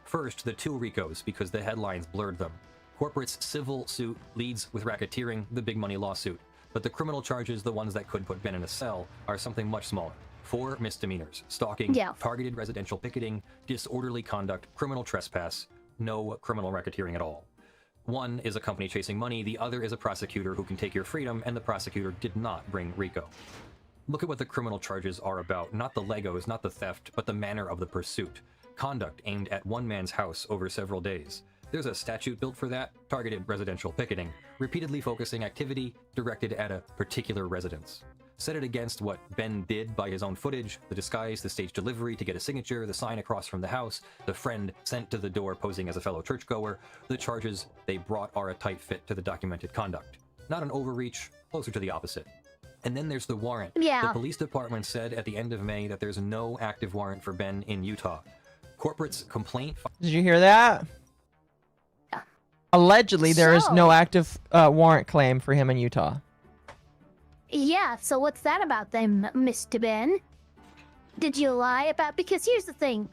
First, the 2 RICOs because the headlines blurred them. Corporate's civil suit leads with racketeering, the big money lawsuit. But the criminal charges, the ones that could put Ben in a cell, are something much smaller. 4 misdemeanors: stalking, targeted residential picketing, disorderly conduct, criminal trespass, no criminal racketeering at all. One is a company chasing money, the other is a prosecutor who can take your freedom, and the prosecutor did not bring RICO. Look at what the criminal charges are about, not the Legos, not the theft, but the manner of the pursuit. Conduct aimed at one man's house over several days. There's a statute built for that, targeted residential picketing, repeatedly focusing activity directed at a particular residence. Set it against what Ben did by his own footage, the disguise, the staged delivery to get a signature, the sign across from the house, the friend sent to the door posing as a fellow churchgoer. The charges they brought are a tight fit to the documented conduct. Not an overreach, closer to the opposite. And then there's the warrant. Yeah. The police department said at the end of May that there's no active warrant for Ben in Utah. Corporate's complaint... Did you hear that? Allegedly, there is no active warrant claim for him in Utah. Yeah, so what's that about then, Mr. Ben? Did you lie about... Because here's the thing.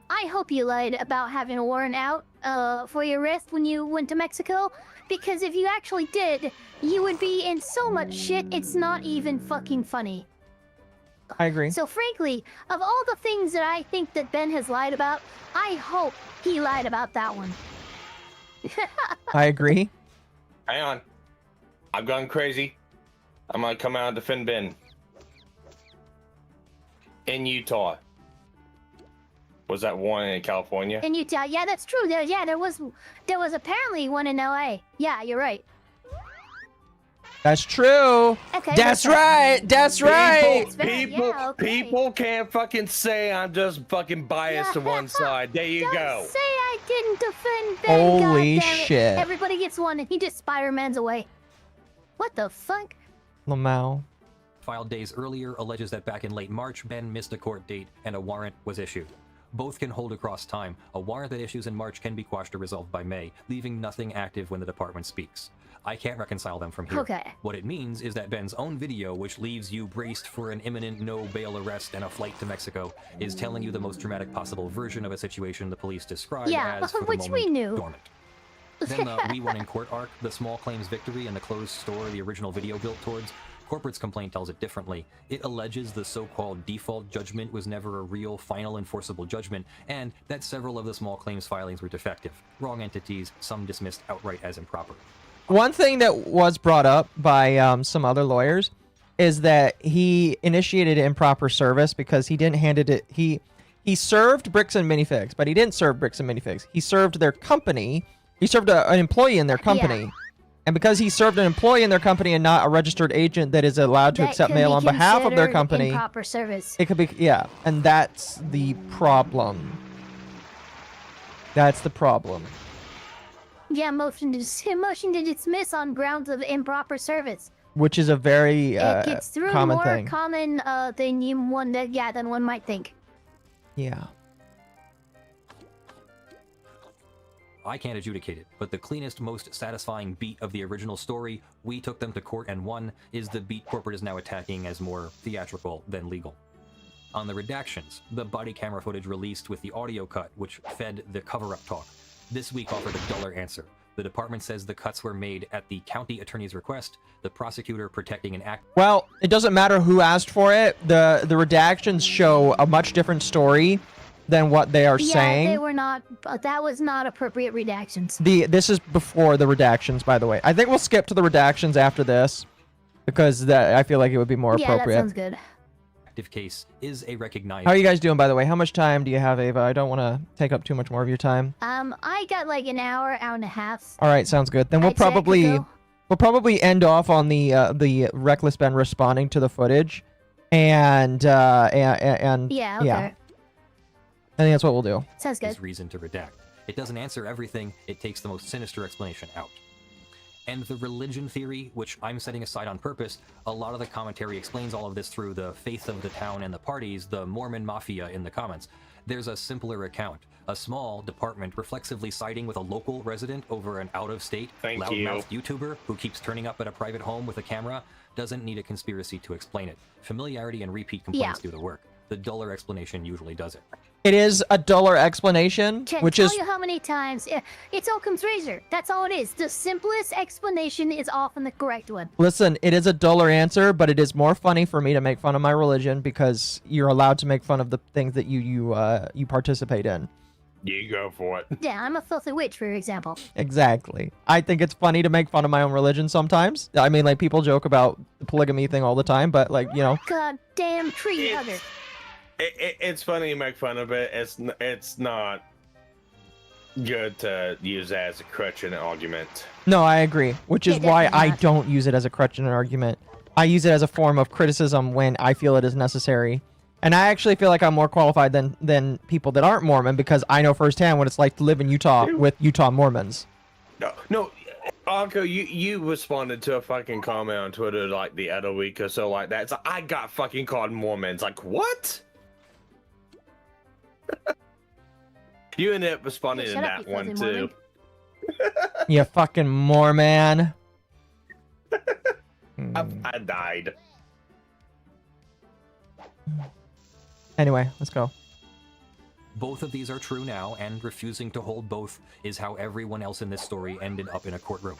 I hope you lied about having a warrant out for your arrest when you went to Mexico. Because if you actually did, you would be in so much shit, it's not even fucking funny. I agree. So frankly, of all the things that I think that Ben has lied about, I hope he lied about that one. I agree. Hang on. I've gone crazy. I'm gonna come out and defend Ben. In Utah. Was that one in California? In Utah, yeah, that's true. There was apparently one in LA. Yeah, you're right. That's true. Okay, that's right. That's right. People can't fucking say I'm just fucking biased to one side. There you go. Say I didn't defend Ben. Holy goddammit. shit. Everybody gets one, and he just Spider-Man's away. What the fuck? Lamau. Filed days earlier alleges that back in late March, Ben missed a court date and a warrant was issued. Both can hold across time. A warrant that issues in March can be quashed or resolved by May, leaving nothing active when the department speaks. I can't reconcile them from here. Okay. What it means is that Ben's own video, which leaves you braced for an imminent no-bail arrest and a flight to Mexico, is telling you the most dramatic possible version of a situation the police describe as, for the which moment, we knew. dormant. Then the We Won in Court arc, the small claims victory and the closed store the original video built towards, Corporate's complaint tells it differently. It alleges the so-called default judgment was never a real, final, enforceable judgment, and that several of the small claims filings were defective. Wrong entities, some dismissed outright as improper. One thing that was brought up by some other lawyers is that he initiated improper service because he didn't hand it. He served Bricks and Minifigs, but he didn't serve Bricks and Minifigs. He served their company. He served an employee in their company. Yeah. And because he served an employee in their company and not a registered agent that is allowed to accept mail on behalf of their company, improper service. It could be, yeah, and that's the problem. That's the problem. Yeah, motion to dismiss on grounds of improper service. Which is a very it gets through common more thing. Common than one might think. Yeah. I can't adjudicate it, but the cleanest, most satisfying beat of the original story, we took them to court and won, is the beat corporate is now attacking as more theatrical than legal. On the redactions, the body camera footage released with the audio cut, which fed the cover-up talk, this week offered a duller answer. The department says the cuts were made at the county attorney's request, the prosecutor protecting an act. Well, it doesn't matter who asked for it. The redactions show a much different story than what they are saying. Yeah, they were not. That was not appropriate redactions. This is before the redactions, by the way. I think we'll skip to the redactions after this because I feel like it would be more appropriate. Yeah, that sounds good. Active case is a recognized. How are you guys doing, by the way? How much time do you have, Ava? I don't want to take up too much more of your time. I got like an hour and a half. All right, sounds good. Then we'll probably end off on the reckless Ben responding to the footage, and yeah, okay. Yeah. I think that's what we'll do. Sounds good. Is reason to redact. It doesn't answer everything. It takes the most sinister explanation out. And the religion theory, which I'm setting aside on purpose, a lot of the commentary explains all of this through the faith of the town and the parties, the Mormon mafia in the comments. There's a simpler account. A small department reflexively siding with a local resident over an out-of-state, loudmouthed YouTuber who keeps turning up at a private home with a camera doesn't need a conspiracy to explain it. Familiarity and repeat complaints do the work. The duller explanation usually does it. It is a duller explanation, which is... tell you how many times. It's Occam's razor. That's all it is. The simplest explanation is often the correct one. Listen, it is a duller answer, but it is more funny for me to make fun of my religion because you're allowed to make fun of the things that you participate in. You go for it. Yeah, I'm a filthy witch, for example. Exactly. I think it's funny to make fun of my own religion sometimes. I mean, like, people joke about the polygamy thing all the time, but, like, you know... Goddamn tree hugger. It's funny you make fun of it. It's not good to use that as a crutch in an argument. No, I agree, which is why I don't use it as a crutch in an argument. I use it as a form of criticism when I feel it is necessary. And I actually feel like I'm more qualified than people that aren't Mormon because I know firsthand what it's like to live in Utah with Utah Mormons. No, Occo, you responded to a fucking comment on Twitter like the other week or so like that. It's like, I got fucking called Mormons. Like, what? You ended up responding to that one too. You fucking Mormon. I died. Anyway, let's go. Both of these are true now, and refusing to hold both is how everyone else in this story ended up in a courtroom.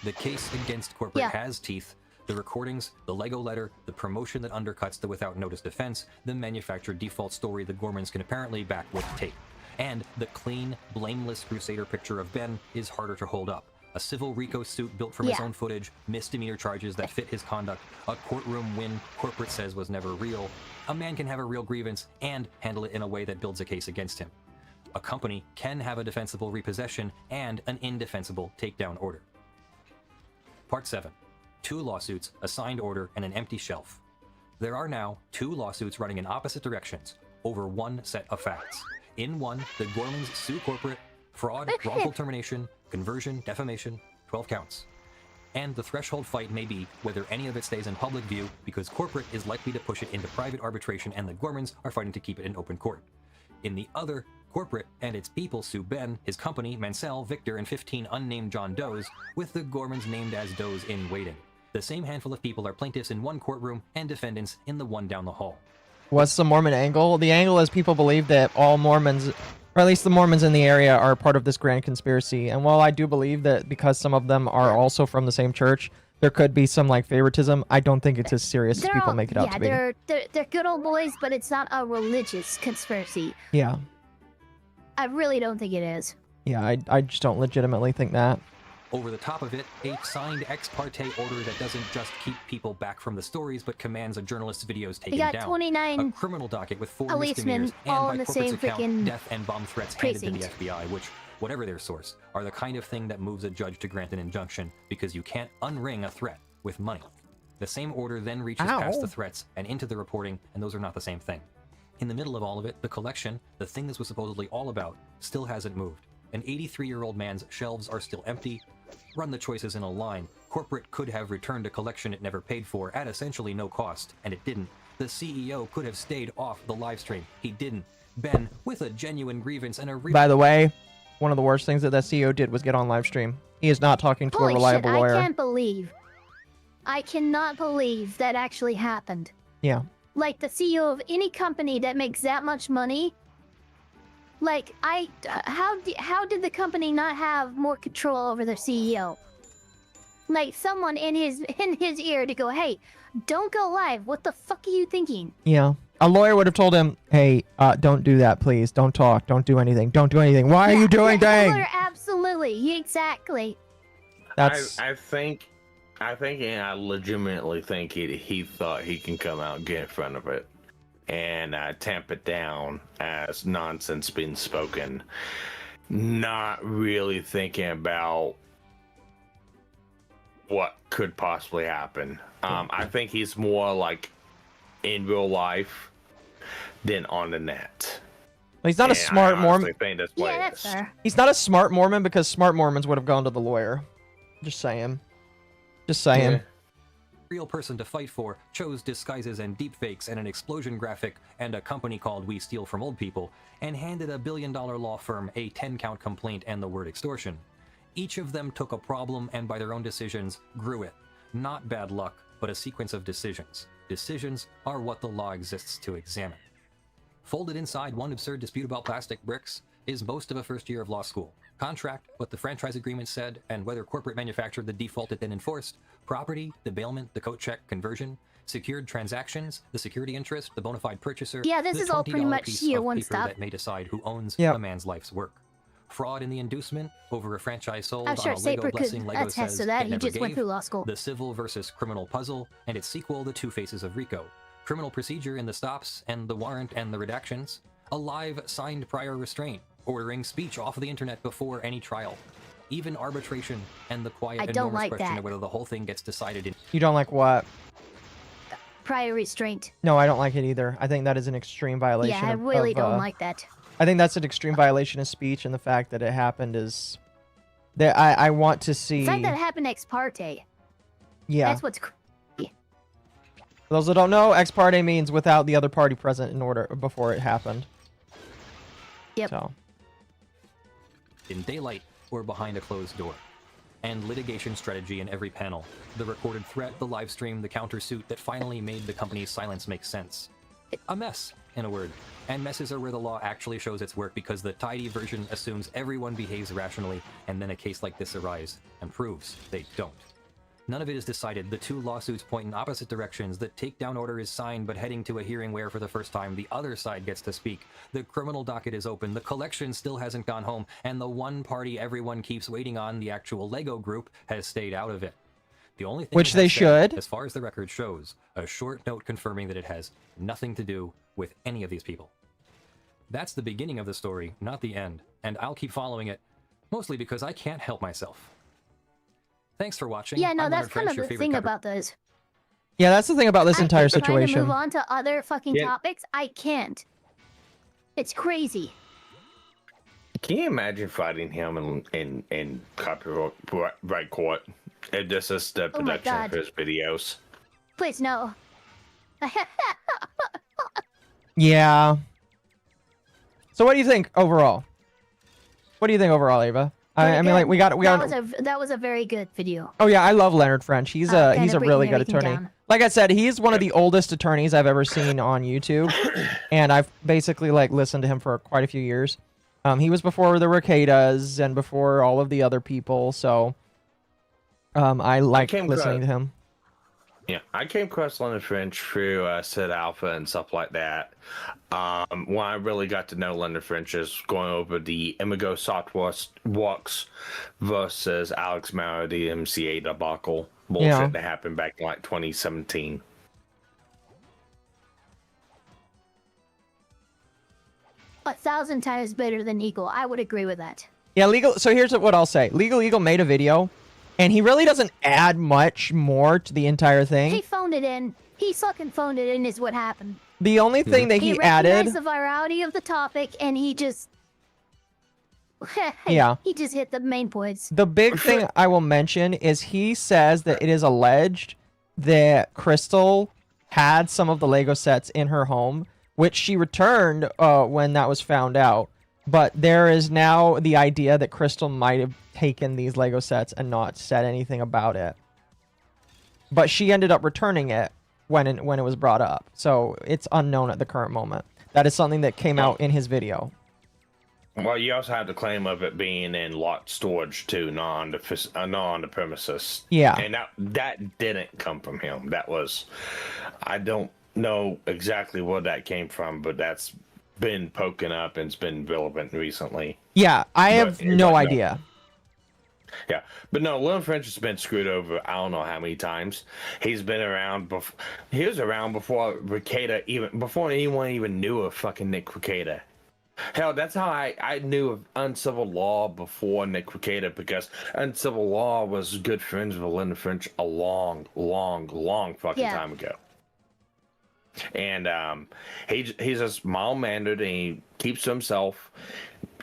The case against corporate has teeth. The recordings, the Lego letter, the promotion that undercuts the without notice defense, the manufactured default story the Gormans can apparently back with tape. And the clean, blameless Crusader picture of Ben is harder to hold up. A civil RICO suit built from his own footage, misdemeanor charges that fit his conduct, a courtroom win corporate says was never real. A man can have a real grievance and handle it in a way that builds a case against him. A company can have a defensible repossession and an indefensible takedown order. Part 7. 2 lawsuits, a signed order, and an empty shelf. There are now 2 lawsuits running in opposite directions over one set of facts. In one, the Gormans sue corporate, fraud, wrongful termination, conversion, defamation, 12 counts. And the threshold fight may be whether any of it stays in public view because corporate is likely to push it into private arbitration and the Gormans are fighting to keep it in open court. In the other, corporate and its people sue Ben, his company, Mansell, Victor, and 15 unnamed John Does, with the Gormans named as Does in waiting. The same handful of people are plaintiffs in one courtroom and defendants in the one down the hall. What's the Mormon angle? The angle is people believe that all Mormons, or at least the Mormons in the area, are part of this grand conspiracy. And while I do believe that because some of them are also from the same church, there could be some like favoritism. I don't think it's as serious as people make it out to be. Yeah, they're good old boys, but it's not a religious conspiracy. Yeah. I really don't think it is. Yeah, I just don't legitimately think that. Over the top of it, a signed ex parte order that doesn't just keep people back from the stories, but commands a journalist's videos taken got down. 29 a criminal docket with 4 policemen misdemeanors, all and in by the same corporate's account, freaking death and bomb threats handed to the FBI, which, whatever their source, are the kind of thing that moves a judge to grant an injunction, because you can't unring a threat with money. The same order then reaches past the threats and into the reporting, and those are not the same thing. In the middle of all of it, the collection, the thing this was supposedly all about, still hasn't moved. An 83-year-old man's shelves are still empty. Run the choices in a line. Corporate could have returned a collection it never paid for at essentially no cost, and it didn't. The CEO could have stayed off the live stream. He didn't. Ben, with a genuine grievance and a By the way, one of the worst things that CEO did was get on live stream. He is not talking to a reliable lawyer. I cannot believe that actually happened. Yeah. Like, the CEO of any company that makes that much money, like, how did the company not have more control over their CEO? Like, someone in his ear to go, hey, don't go live. What the fuck are you thinking? Yeah. A lawyer would have told him, hey, don't do that, please. Don't talk. Don't do anything. Don't do anything. Why are you doing things? Absolutely. Exactly. That's... I think, and I legitimately think he thought he can come out and get in front of it and tamp it down as nonsense being spoken, not really thinking about what could possibly happen. I think he's more like in real life than on the net. He's not a smart Mormon. Yeah, that's fair. He's not a smart Mormon because smart Mormons would have gone to the lawyer. Just saying. Just saying. Yeah. Real person to fight for chose disguises and deepfakes and an explosion graphic and a company called We Steal From Old People, and handed a billion-dollar law firm a 10-count complaint and the word extortion. Each of them took a problem and by their own decisions grew it. Not bad luck, but a sequence of decisions. Decisions are what the law exists to examine. Folded inside one absurd dispute about plastic bricks is most of a first year of law school. Contract, what the franchise agreement said, and whether corporate manufactured the default it then enforced, property, the bailment, the coat check conversion, secured transactions, the security interest, the bona fide purchaser. Yeah, this is all pretty much year one stuff. That may decide who owns a man's life's work. Fraud in the inducement over a franchise sold I'm sure on a Lego Saper blessing could Lego attest says to that. it He never just went gave, through law school. the civil versus criminal puzzle, and its sequel, The Two Faces of Rico. Criminal procedure in the stops and the warrant and the redactions. A live signed prior restraint, ordering speech off of the internet before any trial. Even arbitration and the quiet enormous question of whether the whole thing gets decided in... You don't like what? Prior restraint. No, I don't like it either. I think that is an extreme violation. Yeah, I really don't like that. I think that's an extreme violation of speech, and the fact that it happened is... that I want to see... The fact that it happened ex parte. Yeah. That's what's crazy. For those that don't know, ex parte means without the other party present in order before it happened. Yep. So. In daylight or behind a closed door. And litigation strategy in every panel. The recorded threat, the live stream, the countersuit that finally made the company's silence make sense. A mess, in a word. And messes are where the law actually shows its work because the tidy version assumes everyone behaves rationally, and then a case like this arises and proves they don't. None of it is decided. The two lawsuits point in opposite directions. The takedown order is signed but heading to a hearing where for the first time the other side gets to speak. The criminal docket is open. The collection still hasn't gone home. And the one party everyone keeps waiting on, the actual Lego group, has stayed out of it. The only thing which they should, as far as the record shows, a short note confirming that it has nothing to do with any of these people. That's the beginning of the story, not the end. And I'll keep following it, mostly because I can't help myself. Thanks for watching. Yeah, no, I'm that's Leonard kind French, of the thing about this. Yeah, that's the thing about this entire situation. Trying to move on to other fucking topics, I can't. It's crazy. Can you imagine fighting him in copyright court? If this is the production of his videos. Please, no. Yeah. So what do you think overall? What do you think overall, Ava? I mean, like we got. That was a very good video. Oh yeah, I love Leonard French. He's a really good attorney. Down. Like I said, he's one of the oldest attorneys I've ever seen on YouTube, and I've basically like listened to him for quite a few years. He was before the Ricadas and before all of the other people. So I like listening to him. Yeah, I came across London French through Sid Alpha and stuff like that. When I really got to know London French is going over the Emigo Softworks versus Alex Maurer, the MCA debacle bullshit that happened back in like 2017. A 1,000 times better than Eagle. I would agree with that. Yeah, So here's what I'll say. Legal Eagle made a video, and he really doesn't add much more to the entire thing. He phoned it in. He fucking phoned it in is what happened. The only thing that he added... He recognized the virality of the topic, and he just... Yeah. He just hit the main points. The big thing I will mention is he says that it is alleged that Crystal had some of the Lego sets in her home, which she returned when that was found out. But there is now the idea that Crystal might have taken these Lego sets and not said anything about it. But she ended up returning it when it was brought up. So it's unknown at the current moment. That is something that came out in his video. Well, you also have the claim of it being in locked storage too, not on the premises. Yeah. And that didn't come from him. That was, I don't know exactly where that came from, but that's been poking up and it's been relevant recently. Yeah, I have no idea. Yeah, but no, Lil French has been screwed over I don't know how many times. He's been around before. He was around before Rekieta, before anyone even knew of fucking Nick Rekieta. Hell, that's how I knew of Uncivil Law before Nick Rekieta, because Uncivil Law was good friends with Lil French a long fucking time ago. And he's just mild-mannered and he keeps to himself.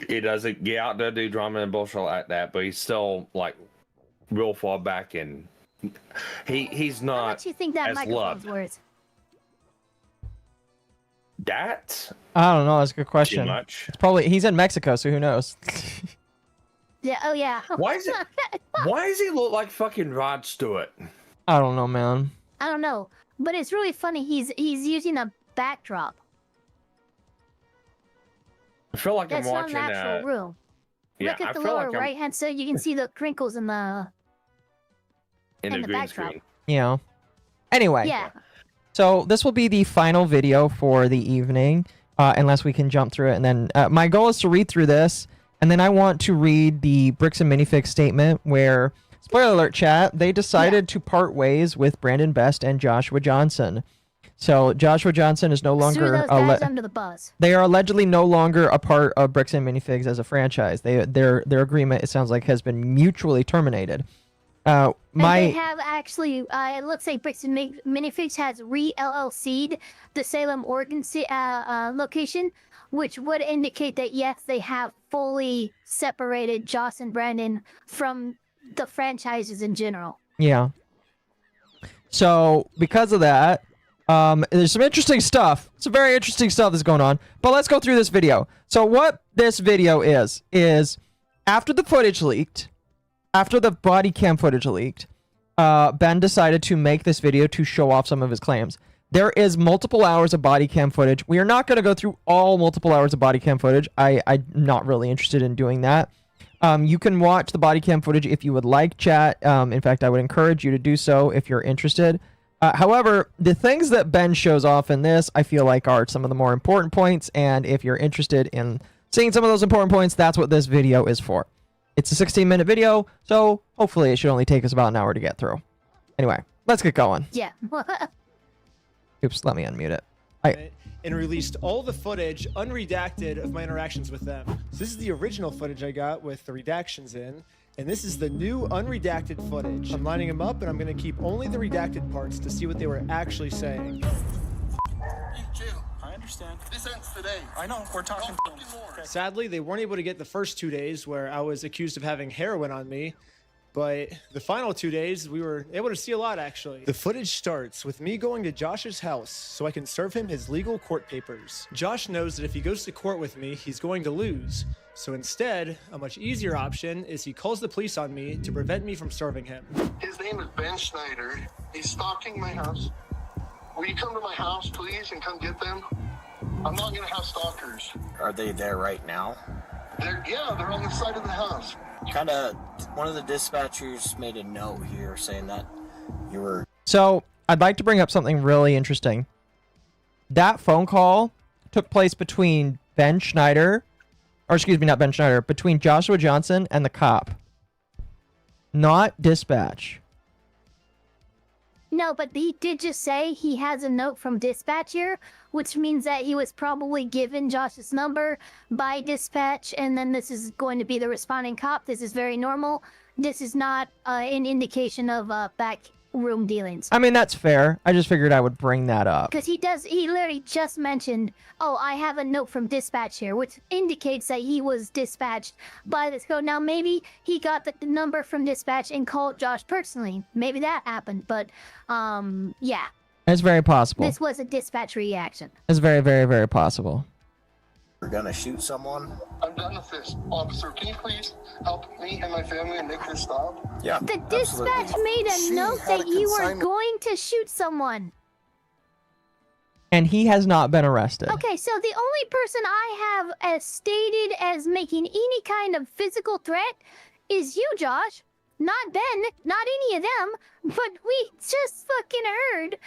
He doesn't get out there do drama and bullshit like that, but he's still like real far back, and he's not. How much do you think that as microphone's loved. worth? That? I don't know. That's a good question. Too much. It's probably he's in Mexico, so who knows? Yeah. Oh yeah. Why does he look like fucking Rod Stewart? I don't know, man. I don't know, but it's really funny. He's using a backdrop. I feel like That's I'm not watching an actual room. Yeah, Look at I the feel lower like I'm right hand side. You can see the crinkles in the in the green backdrop. screen. Yeah. Anyway. Yeah. So this will be the final video for the evening, unless we can jump through it. And then my goal is to read through this, and then I want to read the Bricks and Minifix statement where, spoiler alert, chat, they decided to part ways with Brandon Best and Joshua Johnson. So Joshua Johnson is no longer Threw those guys under the bus. They are allegedly no longer a part of Bricks and Minifigs as a franchise. Their agreement, it sounds like, has been mutually terminated. And they have actually, it looks like Bricks and Minifigs has re-LLC'd the Salem, Oregon location, which would indicate that, yes, they have fully separated Joss and Brandon from the franchises in general. Yeah. So, because of that, there's some interesting stuff. Some very interesting stuff that's going on. But let's go through this video. So what this video is after the footage leaked, after the body cam footage leaked, Ben decided to make this video to show off some of his claims. There is multiple hours of body cam footage. We are not going to go through all multiple hours of body cam footage. I'm not really interested in doing that. You can watch the body cam footage if you would like, chat. In fact, I would encourage you to do so if you're interested. However, the things that Ben shows off in this, I feel like are some of the more important points, and if you're interested in seeing some of those important points, that's what this video is for. It's a 16-minute video, so hopefully it should only take us about an hour to get through. Anyway, let's get going. Yeah. Oops, let me unmute it. And released all the footage unredacted of my interactions with them. So this is the original footage I got with the redactions in, and this is the new unredacted footage. I'm lining them up, and I'm going to keep only the redacted parts to see what they were actually saying. Chill. I understand. This ends today. I know. We're talking. Okay. Sadly, they weren't able to get the first 2 days where I was accused of having heroin on me, but the final 2 days, we were able to see a lot, actually. The footage starts with me going to Josh's house so I can serve him his legal court papers. Josh knows that if he goes to court with me, he's going to lose. So instead, a much easier option is he calls the police on me to prevent me from serving him. His name is Ben Schneider. He's stalking my house. Will you come to my house, please, and come get them? I'm not going to have stalkers. Are they there right now? They're on the side of the house. One of the dispatchers made a note here saying that you were. So I'd like to bring up something really interesting. That phone call took place between Ben Schneider, or excuse me, not Ben Schneider, between Joshua Johnson and the cop. Not dispatch. No, but he did just say he has a note from dispatch here, which means that he was probably given Josh's number by dispatch, and then this is going to be the responding cop. This is very normal. This is not an indication of backroom dealings. I mean, that's fair. I just figured I would bring that up. Because he literally just mentioned, oh, I have a note from dispatch here, which indicates that he was dispatched by this code. Now, maybe he got the number from dispatch and called Josh personally. Maybe that happened, but, yeah. It's very possible. This was a dispatch reaction. It's very, very, very possible. We're gonna shoot someone. I'm done with this. Officer, can you please help me and my family and make this stop? Yeah. The dispatch made a note that you were going to shoot someone. And he has not been arrested. Okay, so the only person I have as stated as making any kind of physical threat is you, Josh. Not Ben, not any of them, but we just fucking heard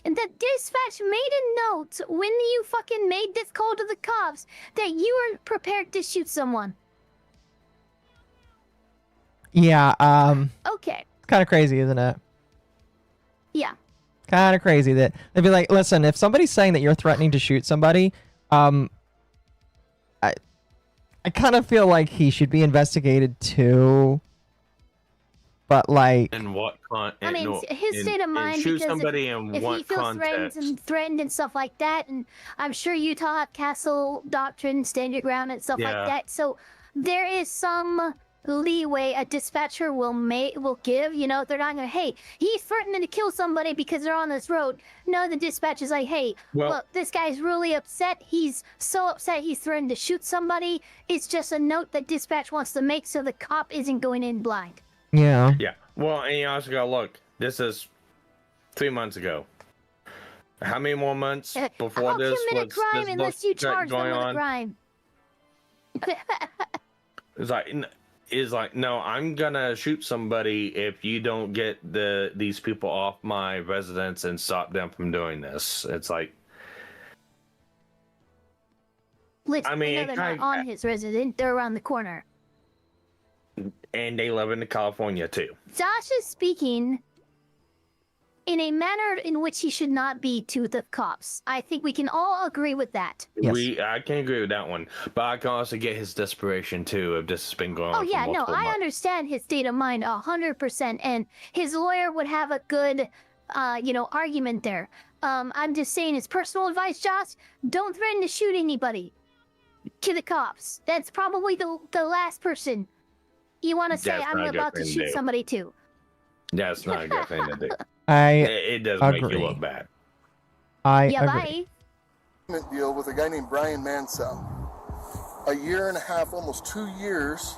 the dispatch made a note when you fucking made this call to the cops that you were prepared to shoot someone. Yeah, Okay. It's kind of crazy, isn't it? Yeah. Kind of crazy that they'd be like, listen, if somebody's saying that you're threatening to shoot somebody, I kind of feel like he should be investigated too. But like, in what I mean, his state of mind, shoot because somebody if he feels threatened and stuff like that, and I'm sure Utah have castle doctrine, stand your ground and stuff like that. So there is some leeway a dispatcher will give. You know, they're not gonna, hey, he's threatening to kill somebody because they're on this road. No, the dispatch is like, hey, look, this guy's really upset. He's so upset he's threatened to shoot somebody. It's just a note that dispatch wants to make so the cop isn't going in blind. Yeah. Yeah. Well, and you also gotta look. This is 3 months ago. How many more months before this commit a crime unless you charge them with a crime. It's like, no, I'm gonna shoot somebody if you don't get these people off my residence and stop them from doing this. It's like, I mean, they're not on his residence. They're around the corner. and they live in California too. Josh is speaking in a manner in which he should not be to the cops. I think we can all agree with that. Yes. I can agree with that one, but I can also get his desperation too if this has been going on. Oh yeah, for no, multiple I months. understand his state of mind 100%, and his lawyer would have a good, argument there. I'm just saying, his personal advice, Josh, don't threaten to shoot anybody to the cops. That's probably the last person you want to say, That's I'm not a good about to thing to shoot do. somebody to. That's not a good thing to do. It does agree. make you look bad. I Bye. Deal with a guy named Brian Mansell. A year and a half, almost 2 years,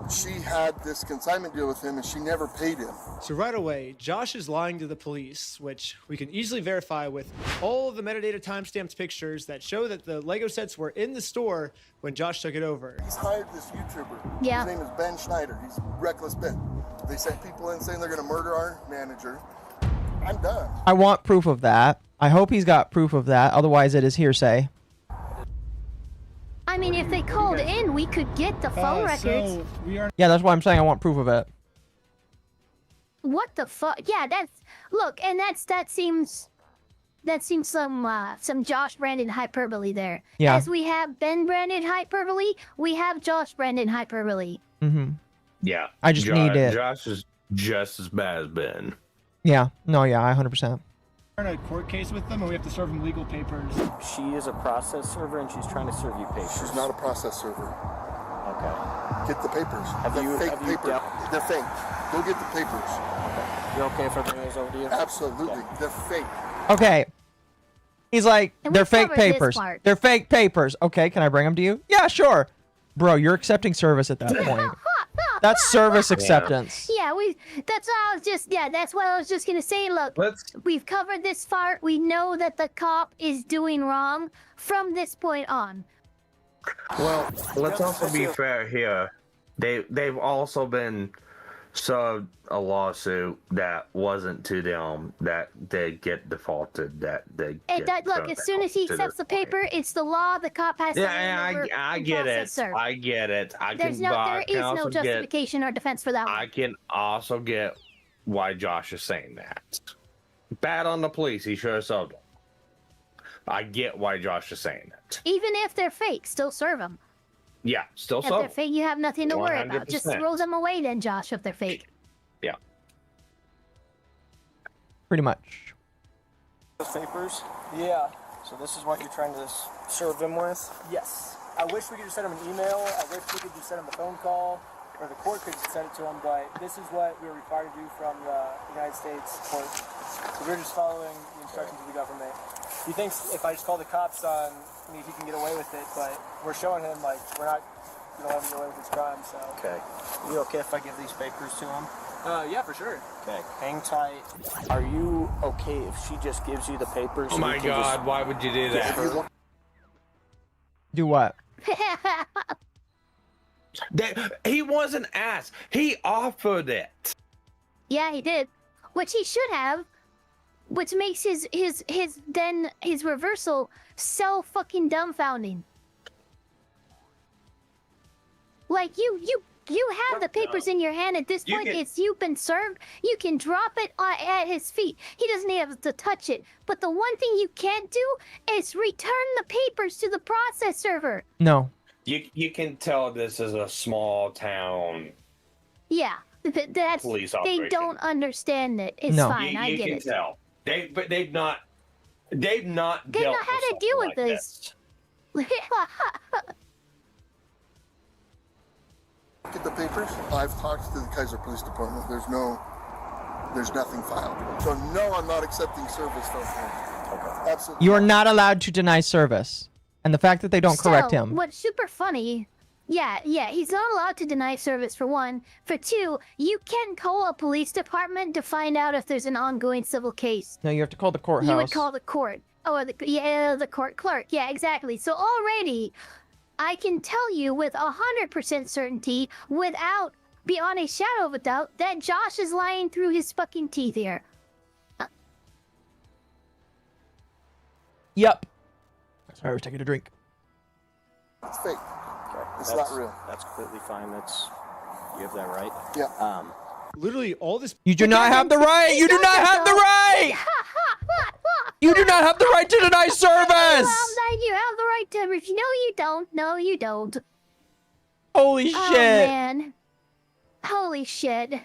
she had this consignment deal with him and she never paid him. So right away, Josh is lying to the police, which we can easily verify with all of the metadata timestamped pictures that show that the Lego sets were in the store when Josh took it over. He's hired this YouTuber. Yeah. His name is Ben Schneider. He's Reckless Ben. They sent people in saying they're going to murder our manager. I'm done. I want proof of that. I hope he's got proof of that. Otherwise, it is hearsay. I mean, if they called in, we could get the phone records. Yeah, that's why I'm saying I want proof of it. What the fuck? Yeah, that seems some Josh Brandon hyperbole there. Yeah. As we have Ben Brandon hyperbole, we have Josh Brandon hyperbole. Mm-hmm. Yeah. I just need it. Josh is just as bad as Ben. Yeah. No, yeah, 100%. We're in a court case with them, and we have to serve them legal papers. She is a process server, and she's trying to serve you papers. She's not a process server. Okay. Get the papers. Have They're you- fake have you papers. dealt- They're fake. Go get the papers. Okay. You okay if I bring those over to you? Absolutely. They're fake. Okay. He's like, And they're we fake covered this papers. part. They're fake papers. Okay, can I bring them to you? Yeah, sure. Bro, you're accepting service at that point. That's service acceptance. Yeah, that's what I was just gonna say. Look, we've covered this far. We know that the cop is doing wrong from this point on. Well, let's also be fair here. They've also been served a lawsuit that wasn't to them, that they get defaulted, that they Look, as soon as he accepts the paper, it's the law. The cop has to hand over I and get process it. served. I get it. There is no justification or defense for that one. I can also get why Josh is saying that. Bad on the police. He should have served them. I get why Josh is saying that. Even if they're fake, still serve them. Yeah, still If serve they're fake, you have nothing to worry about. Just 100%. throw them away then, Josh, if they're fake. Yeah. Pretty much. Those papers? Yeah. So this is what you're trying to serve them with? Yes. I wish we could just send him an email. I wish we could just send him a phone call, or the court could send it to him. But this is what we're required to do from the United States court. So we're just following the instructions of the government. He thinks if I just call the cops on me, he can get away with it. But we're showing him like we don't let him get away with his crime. So. Okay. You okay if I give these papers to him? Yeah, for sure. Okay. Hang tight. Are you okay if she just gives you the papers? Oh my God! Why would you do that? Do what? He wasn't asked. He offered it. Yeah, he did. Which he should have. Which makes his reversal so fucking dumbfounding. Like you have the papers in your hand at this point. You've been served. You can drop it at his feet. He doesn't have to touch it. But the one thing you can't do is return the papers to the process server. No. You can tell this is a small town. Yeah, that's Police they operation. don't understand it. It's fine. I get You it. can tell. They've not They know how to deal with this. Get the papers. I've talked to the Kaiser Police Department. There's nothing filed. So no, I'm not accepting service from him. Okay. Absolutely. You are not allowed to deny service. And the fact that they don't correct him. What's super funny, yeah, he's not allowed to deny service for one. For two, you can call a police department to find out if there's an ongoing civil case. No, you have to call the courthouse. You would call the court. Oh, the court clerk. Yeah, exactly. So already, I can tell you with 100% certainty, without beyond a shadow of a doubt, that Josh is lying through his fucking teeth here. Yep. Sorry, I was taking a drink. It's fake. Okay. It's not real. That's completely fine. You have that right? Yeah. Literally, all this. You do not have the right. You do not have the right. You do not have the right to deny service. You have the right to. No, you don't. No, you don't. Holy shit. Oh man. Holy shit.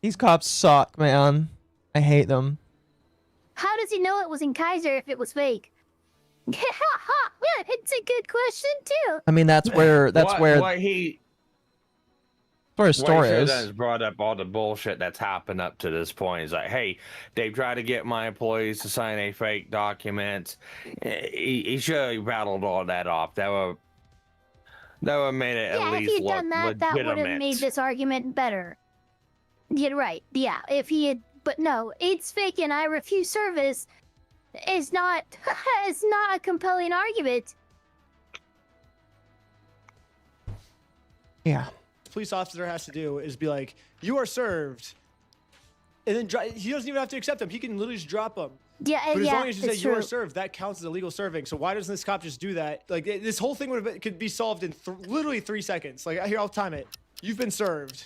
These cops suck, man. I hate them. How does he know it was in Kaiser if it was fake? Yeah, it's a good question too. I mean, that's where what his story is. Has brought up all the bullshit that's happened up to this point. He's like, hey, they tried to get my employees to sign a fake document. He should have rattled all that off. That would made it at least if he'd done that, that would have made this argument better. You're right. Yeah, if he had, but no, it's fake and I refuse service. Is not a compelling argument. Yeah. Police officer has to do is be like, you are served, and then he doesn't even have to accept them. He can literally just drop them. Yeah, but as long as you say you are served, that counts as illegal serving. So why doesn't this cop just do that? Like this whole thing could be solved in literally 3 seconds. Like here, I'll time it. You've been served.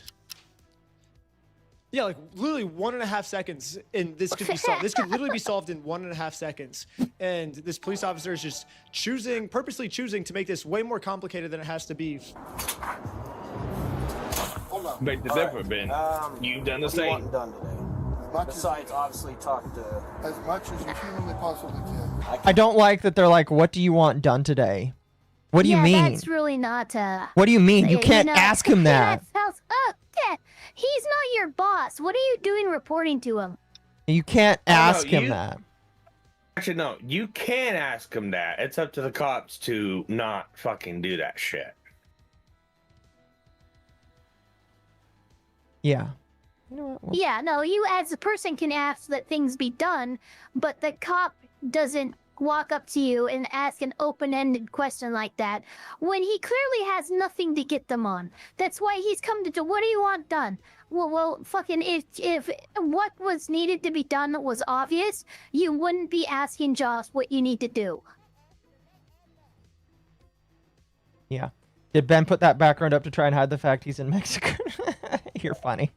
Yeah, like literally 1.5 seconds, and this could be solved. This could literally be solved in 1.5 seconds. And this police officer is just purposely choosing to make this way more complicated than it has to be. Make the difference, Ben. You've done the same. Done today. Besides, obviously, talk to as much as you humanly possibly can. I don't like that they're like, what do you want done today? What do you mean? That's really not. What do you mean? You can't ask him that. He's not your boss. What are you doing reporting to him? You can't ask him that. Actually, no. You can ask him that. It's up to the cops to not fucking do that shit. Yeah. Yeah, no, you as a person can ask that things be done, but the cop doesn't walk up to you and ask an open-ended question like that when he clearly has nothing to get them on. That's why he's come to do. What do you want done? Well, fucking if what was needed to be done was obvious, you wouldn't be asking Josh what you need to do. Yeah. Did Ben put that background up to try and hide the fact he's in Mexico? You're funny.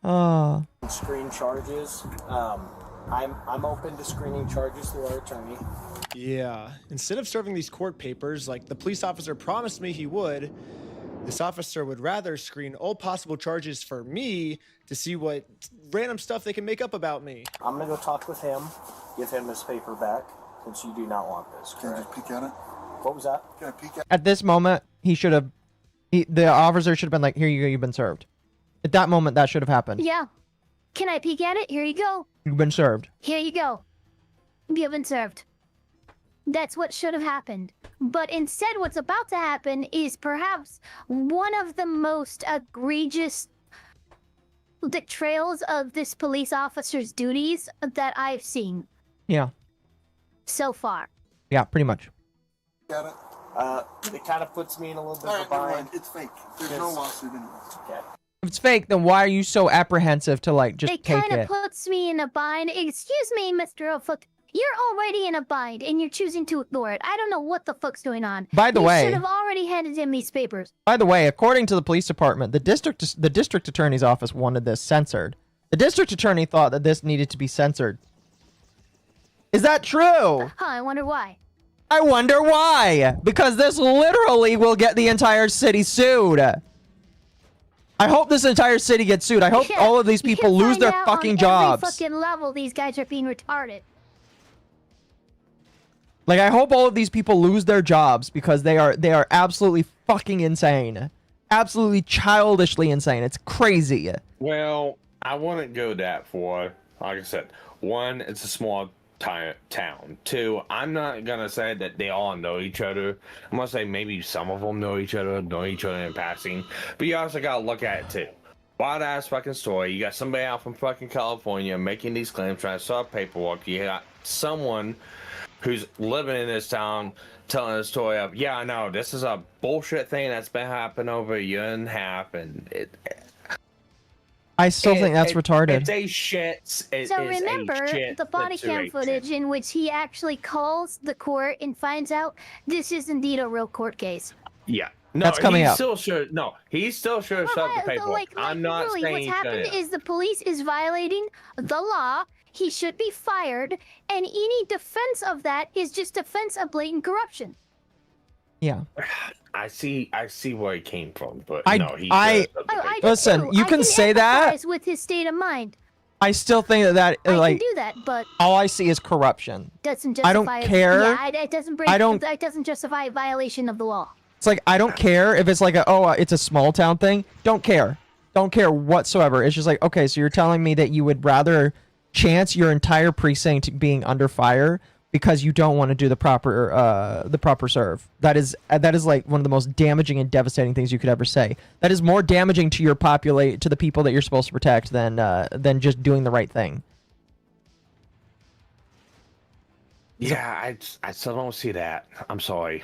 Oh. Screen charges. I'm open to screening charges through our attorney. Yeah. Instead of serving these court papers like the police officer promised me he would, this officer would rather screen all possible charges for me to see what random stuff they can make up about me. I'm gonna go talk with him, give him his paper back, since you do not want this. Can I just peek at it? What was that? Can I peek at At this moment, he should have. The officer should have been like, "Here you go. You've been served." At that moment, that should have happened. Yeah. Can I peek at it? Here you go. You've been served. Here you go. You've been served. That's what should have happened. But instead, what's about to happen is perhaps one of the most egregious betrayals of this police officer's duties that I've seen Yeah. so far. Yeah, pretty much. it? It kind of puts me in a little bit All of a right, never bind. mind. It's fake. There's no lawsuit anyway. Okay. If it's fake, then why are you so apprehensive to like just It take kind of it? puts me in a bind. Excuse me, Mr. O'Fuck. You're already in a bind, and you're choosing to ignore it. I don't know what the fuck's going on. By the you way- should have already handed him these papers. By the way, according to the police department, the district attorney's office wanted this censored. The district attorney thought that this needed to be censored. Is that true? Huh, I wonder why. I wonder why. Because this literally will get the entire city sued. I hope this entire city gets sued. I hope Yeah, all of these you people can lose find their out fucking on jobs. Every fucking level, these guys are being retarded. Like, I hope all of these people lose their jobs because they are absolutely fucking insane. Absolutely childishly insane. It's crazy. Well, I wouldn't go that far. Like I said, one, it's a small town. Two, I'm not gonna say that they all know each other. I'm gonna say maybe some of them know each other in passing. But you also gotta look at it too. Wild ass fucking story. You got somebody out from fucking California making these claims, trying to sell paperwork. You got someone who's living in this town telling a story of, yeah, I know, this is a bullshit thing that's been happening over a year and a half, and I still think that's retarded. It's a shit. So remember the body cam footage in which he actually calls the court and finds out this is indeed a real court case. Yeah. No, That's coming up. He's still sure to the paperwork. I'm not really, saying what's he happened shouldn't. is the police is violating the law. He should be fired, and any defense of that is just defense of blatant corruption. Yeah. I see where he came from, but I- no, he I do Listen, too. you I can say that. empathize with his state of mind. I still think that I like can do that, but all I see is corruption. doesn't justify. I don't care. Yeah, it doesn't break. I don't- It doesn't justify a violation of the law. It's like I don't care if it's like it's a small town thing. Don't care whatsoever. It's just like, okay, so you're telling me that you would rather chance your entire precinct being under fire because you don't want to do the proper serve. That is like one of the most damaging and devastating things you could ever say. That is more damaging to your to the people that you're supposed to protect than just doing the right thing. Yeah, I still don't see that. I'm sorry.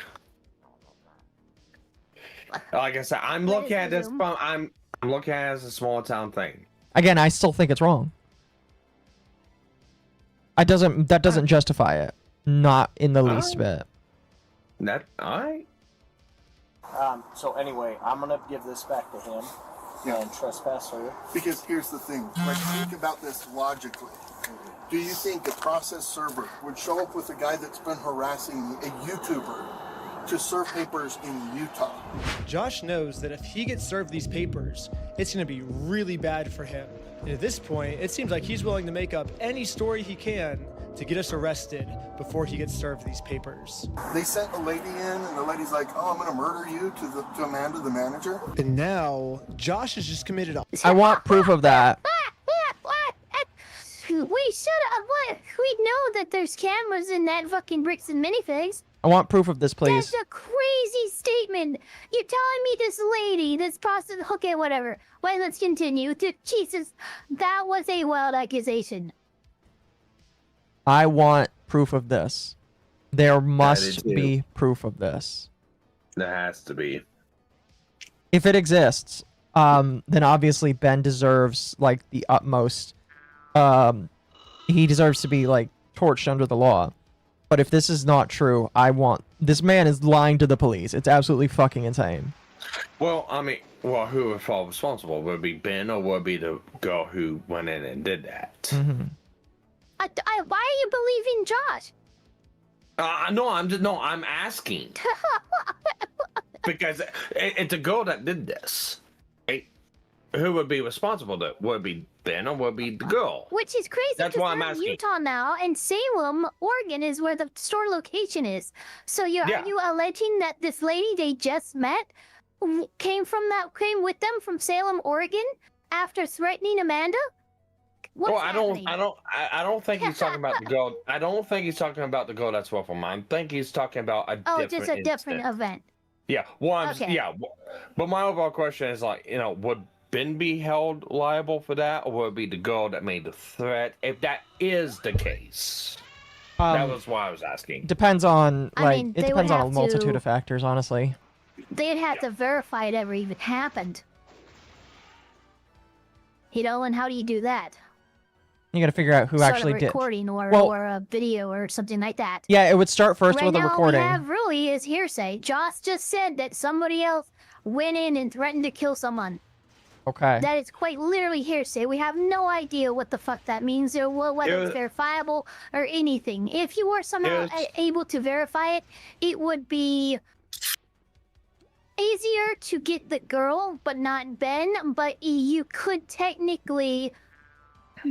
Like I said, I'm looking at this from I'm looking at it as a small town thing. Again, I still think it's wrong. That doesn't justify it. Not in the least bit. That alright. So anyway, I'm gonna give this back to him and trespass her. Because here's the thing, like, think about this logically. Do you think a process server would show up with a guy that's been harassing a YouTuber to serve papers in Utah? Josh knows that if he gets served these papers, it's going to be really bad for him. And at this point, it seems like he's willing to make up any story he can to get us arrested before he gets served these papers. They sent a lady in, and the lady's like, "Oh, I'm going to murder you," to Amanda, the manager. And now, Josh has just committed. I want proof of that. We should have. What? We know that there's cameras in that fucking bricks and minifigs. I want proof of this, please. That's a crazy statement. You're telling me this lady, this prostitute. Okay, whatever. Well, let's continue. Jesus, that was a wild accusation. I want proof of this. There must too. be proof of this. There has to be. If it exists, then obviously Ben deserves like the utmost. He deserves to be like torched under the law. But if this is not true, this man is lying to the police. It's absolutely fucking insane. Well, I mean, who would fall responsible? Would it be Ben or would it be the girl who went in and did that? Mm-hmm. Why are you believing Josh? I'm asking. Because it's a girl that did this. Who would be responsible? Would it be Ben or would it be the girl? Which is crazy. That's why I'm asking. Utah now, and Salem, Oregon is where the store location is. So are you alleging that this lady they just met came with them from Salem, Oregon, after threatening Amanda? I don't think he's talking about the girl. I don't think he's talking about the girl that's with him. I think he's talking about a different just a different event. Yeah. But my overall question is like, would Ben be held liable for that, or would it be the girl that made the threat? If that is the case, that was why I was asking. Depends on it depends on a multitude of factors, honestly. They'd have to verify it ever even happened. And how do you do that? You got to figure out who actually did. Recording or a video or something like that. Yeah, it would start first with a recording. Right now, all we have really is hearsay. Josh just said that somebody else went in and threatened to kill someone. Okay. That is quite literally hearsay. We have no idea what the fuck that means or whether it's verifiable or anything. If you were somehow able to verify it, it would be easier to get the girl, but not Ben. But you could technically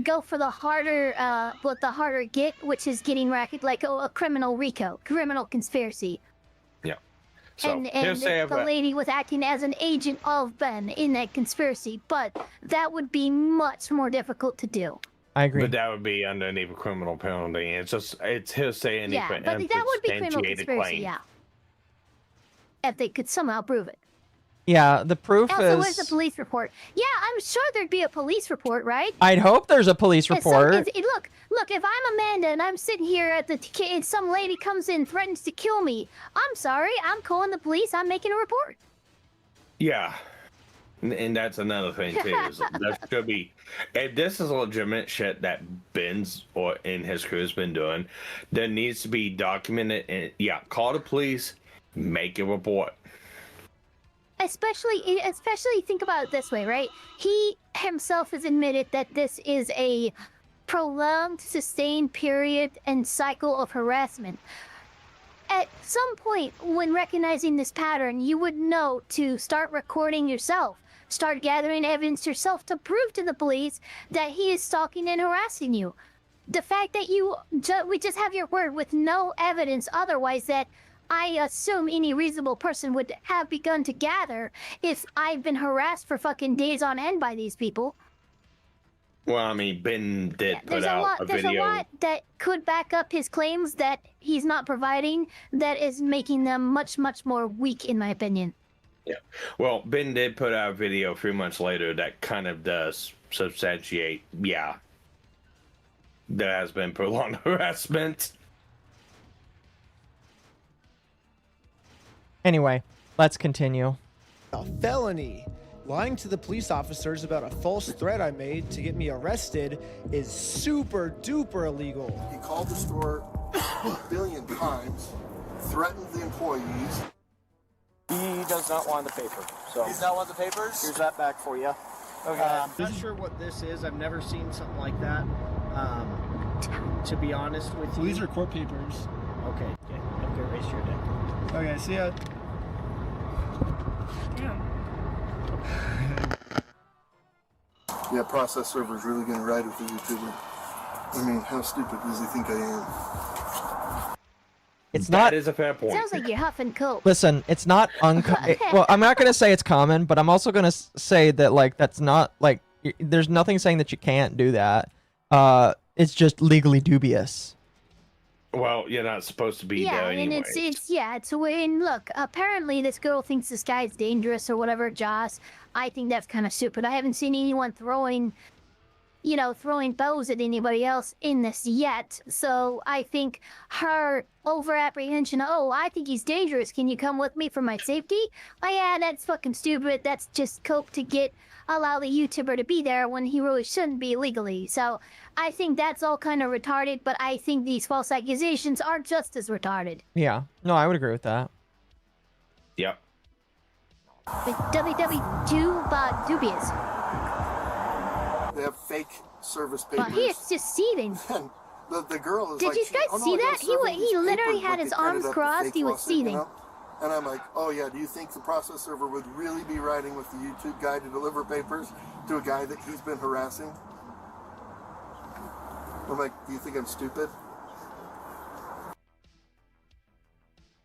go for the harder get, which is getting racket, like a criminal RICO, criminal conspiracy. Yeah. So, and the lady was acting as an agent of Ben in that conspiracy, but that would be much more difficult to do. I agree. But that would be underneath a criminal penalty. It's hearsay and but that would be criminal conspiracy, yeah. If they could somehow prove it. Yeah, the proof is... Also, where's the police report? Yeah, I'm sure there'd be a police report, right? I'd hope there's a police report. Look, if I'm Amanda and I'm sitting here at and some lady comes in and threatens to kill me, I'm sorry, I'm calling the police, I'm making a report. Yeah. And that's another thing, too. There should be... If this is legitimate shit that Ben's and his crew's been doing, there needs to be documented and, call the police, make a report. Especially think about it this way, right? He himself has admitted that this is a prolonged, sustained period and cycle of harassment. At some point, when recognizing this pattern, you would know to start recording yourself, start gathering evidence yourself to prove to the police that he is stalking and harassing you. The fact that we just have your word with no evidence otherwise that I assume any reasonable person would have begun to gather if I've been harassed for fucking days on end by these people. Well, I mean, Ben did put out a video. There's a lot that could back up his claims that he's not providing that is making them much, much more weak, in my opinion. Yeah. Well, Ben did put out a video a few months later that kind of does substantiate, there has been prolonged harassment. Anyway, let's continue. A felony. Lying to the police officers about a false threat I made to get me arrested is super duper illegal. He called the store a billion times, threatened the employees. He does not want the paper. So He's not want the papers? Here's that back for you. Okay. I'm not sure what this is. I've never seen something like that. To be honest with you. These are court papers. Okay. Have a good race your day. Okay, see ya. Yeah, process server's really gonna ride with the YouTuber. I mean, how stupid does he think I am? It's not. That is a fair point. Sounds like you're huffing coke. Listen, it's not well, I'm not gonna say it's common, but I'm also gonna say that that's not there's nothing saying that you can't do that. It's just legally dubious. Well, you're not supposed to be there anyway. It's a way. And look, apparently this girl thinks this guy's dangerous or whatever, Joss. I think that's kind of stupid. I haven't seen anyone throwing, you know, throwing bows at anybody else in this yet. So I think her over apprehension, oh, I think he's dangerous. Can you come with me for my safety? Oh yeah, that's fucking stupid. That's just cope to allow the YouTuber to be there when he really shouldn't be legally. So I think that's all kind of retarded, but I think these false accusations are just as retarded. Yeah. No, I would agree with that. Yep. But WW2 dubious. They have fake service papers. But he is just seething. The girl is Did like, you guys "Oh, no, see I gotta that? serve them these He literally papers," had but his they printed arms up the crossed. fake He was lawsuit, you seething. know? And I'm like, oh yeah, do you think the process server would really be riding with the YouTube guy to deliver papers to a guy that he's been harassing? I'm like, do you think I'm stupid?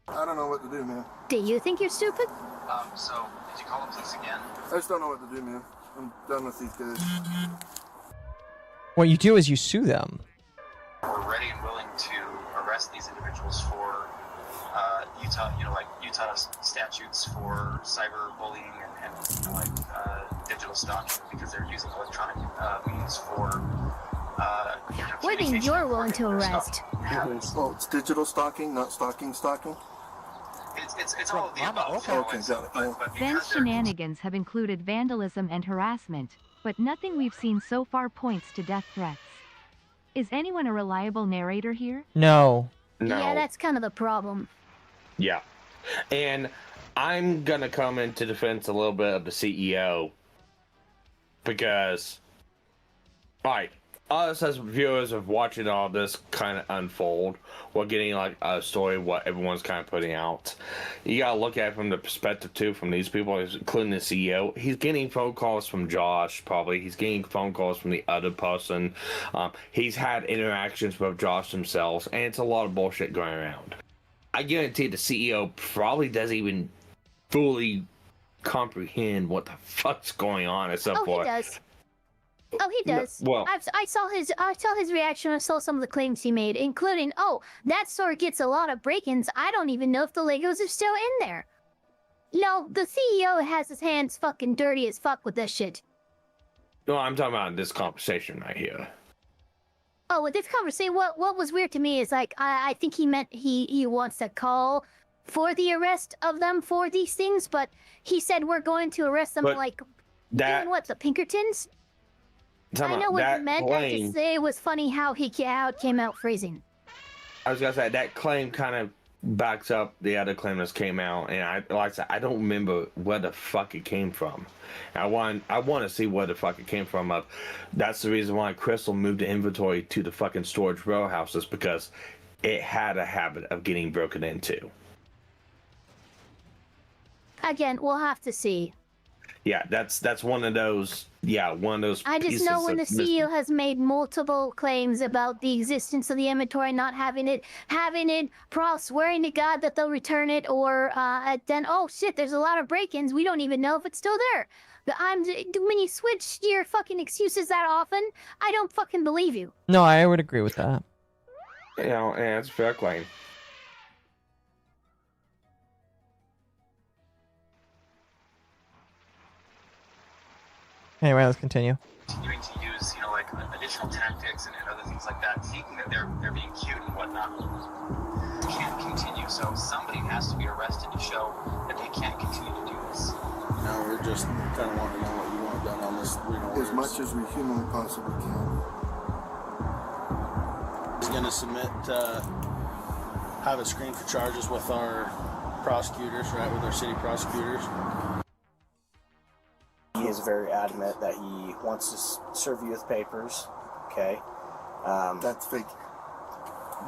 I don't know what to do, man. Do you think you're stupid? So, did you call the police again? I just don't know what to do, man. I'm done with these guys. What you do is you sue them. We're ready and willing to arrest these individuals for Utah statutes for cyberbullying and digital stalking because they're using electronic means for. What do you're willing to arrest? Oh, it's digital stalking, not stalking. It's all of the above. Okay, got it. But Ben's shenanigans have included vandalism and harassment, but nothing we've seen so far points to death threats. Is anyone a reliable narrator here? No. Yeah, that's kind of the problem. Yeah. And I'm going to come into defense a little bit of the CEO because, alright, us as viewers of watching all this kind of unfold, we're getting like a story of what everyone's kind of putting out. You gotta look at it from the perspective too, from these people, including the CEO. He's getting phone calls from Josh, probably. He's getting phone calls from the other person. He's had interactions with Josh themselves, and it's a lot of bullshit going around. I guarantee the CEO probably doesn't even fully comprehend what the fuck's going on at some point. He does. Oh, he does. Well, I saw his reaction. I saw some of the claims he made, including, "Oh, that store gets a lot of break-ins. I don't even know if the Legos are still in there." No, the CEO has his hands fucking dirty as fuck with this shit. No, I'm talking about this conversation right here. Oh, with this conversation, what was weird to me is like I think he meant he wants to call for the arrest of them for these things, but he said we're going to arrest them doing what, the Pinkertons? I know what he meant. I just say it was funny how it came out phrasing. I was gonna say that claim kind of backs up the other claim that came out, and I don't remember where the fuck it came from. I want to see where the fuck it came from. That's the reason why Crystal moved the inventory to the fucking storage warehouses, because it had a habit of getting broken into. Again, we'll have to see. Yeah, that's one of those. Yeah, one of those. I just know when the CEO has made multiple claims about the existence of the inventory, not having it, swearing to God that they'll return it, or then, oh shit, there's a lot of break-ins. We don't even know if it's still there. When you switch your fucking excuses that often, I don't fucking believe you. No, I would agree with that. You know, and it's a fair claim. Anyway, let's continue. Continuing to use, additional tactics and other things like that, thinking that they're being cute and whatnot, can't continue. So somebody has to be arrested to show that they can't continue to do this. Now we're just kind of wanting to know what you want done on this. As much as we humanly possibly can. He's going to submit, have it screened for charges with our prosecutors, right, with our city prosecutors. He is very adamant that he wants to serve you with papers. Okay. That's fake.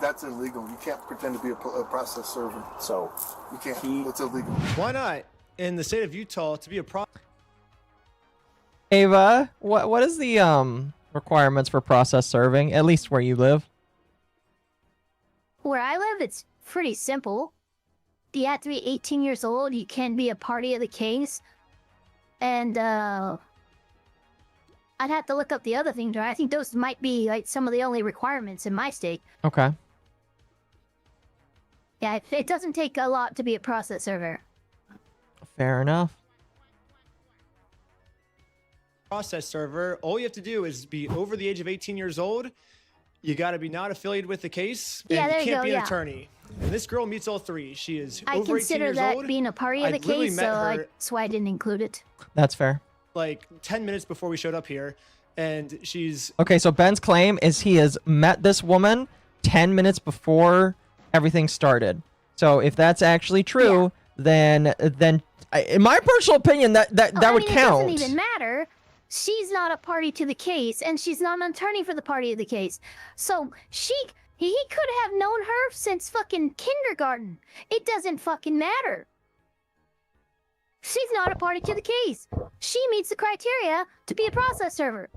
That's illegal. You can't pretend to be a process server. So you can't. It's illegal. Why not? In the state of Utah, to be a Ava, what is the requirements for process serving, at least where you live? Where I live, it's pretty simple. You have to be 18 years old. You can't be a party of the case. And I'd have to look up the other things. I think those might be like some of the only requirements in my state. Okay. Yeah, it doesn't take a lot to be a process server. Fair enough. process server, all you have to do is be over the age of 18 years old. You got to be not affiliated with the case, and you can't be an attorney. And this girl meets all three. She is I over 18 consider years that old. being a party of the case, so that's why I didn't include it. That's fair. Like 10 minutes before we showed up here, and she's Okay, so Ben's claim is he has met this woman 10 minutes before everything started. So if that's actually true, then in my personal opinion, that would count. It doesn't even matter. She's not a party to the case, and she's not an attorney for the party of the case. So he could have known her since fucking kindergarten. It doesn't fucking matter. She's not a party to the case. She meets the criteria to be a process server.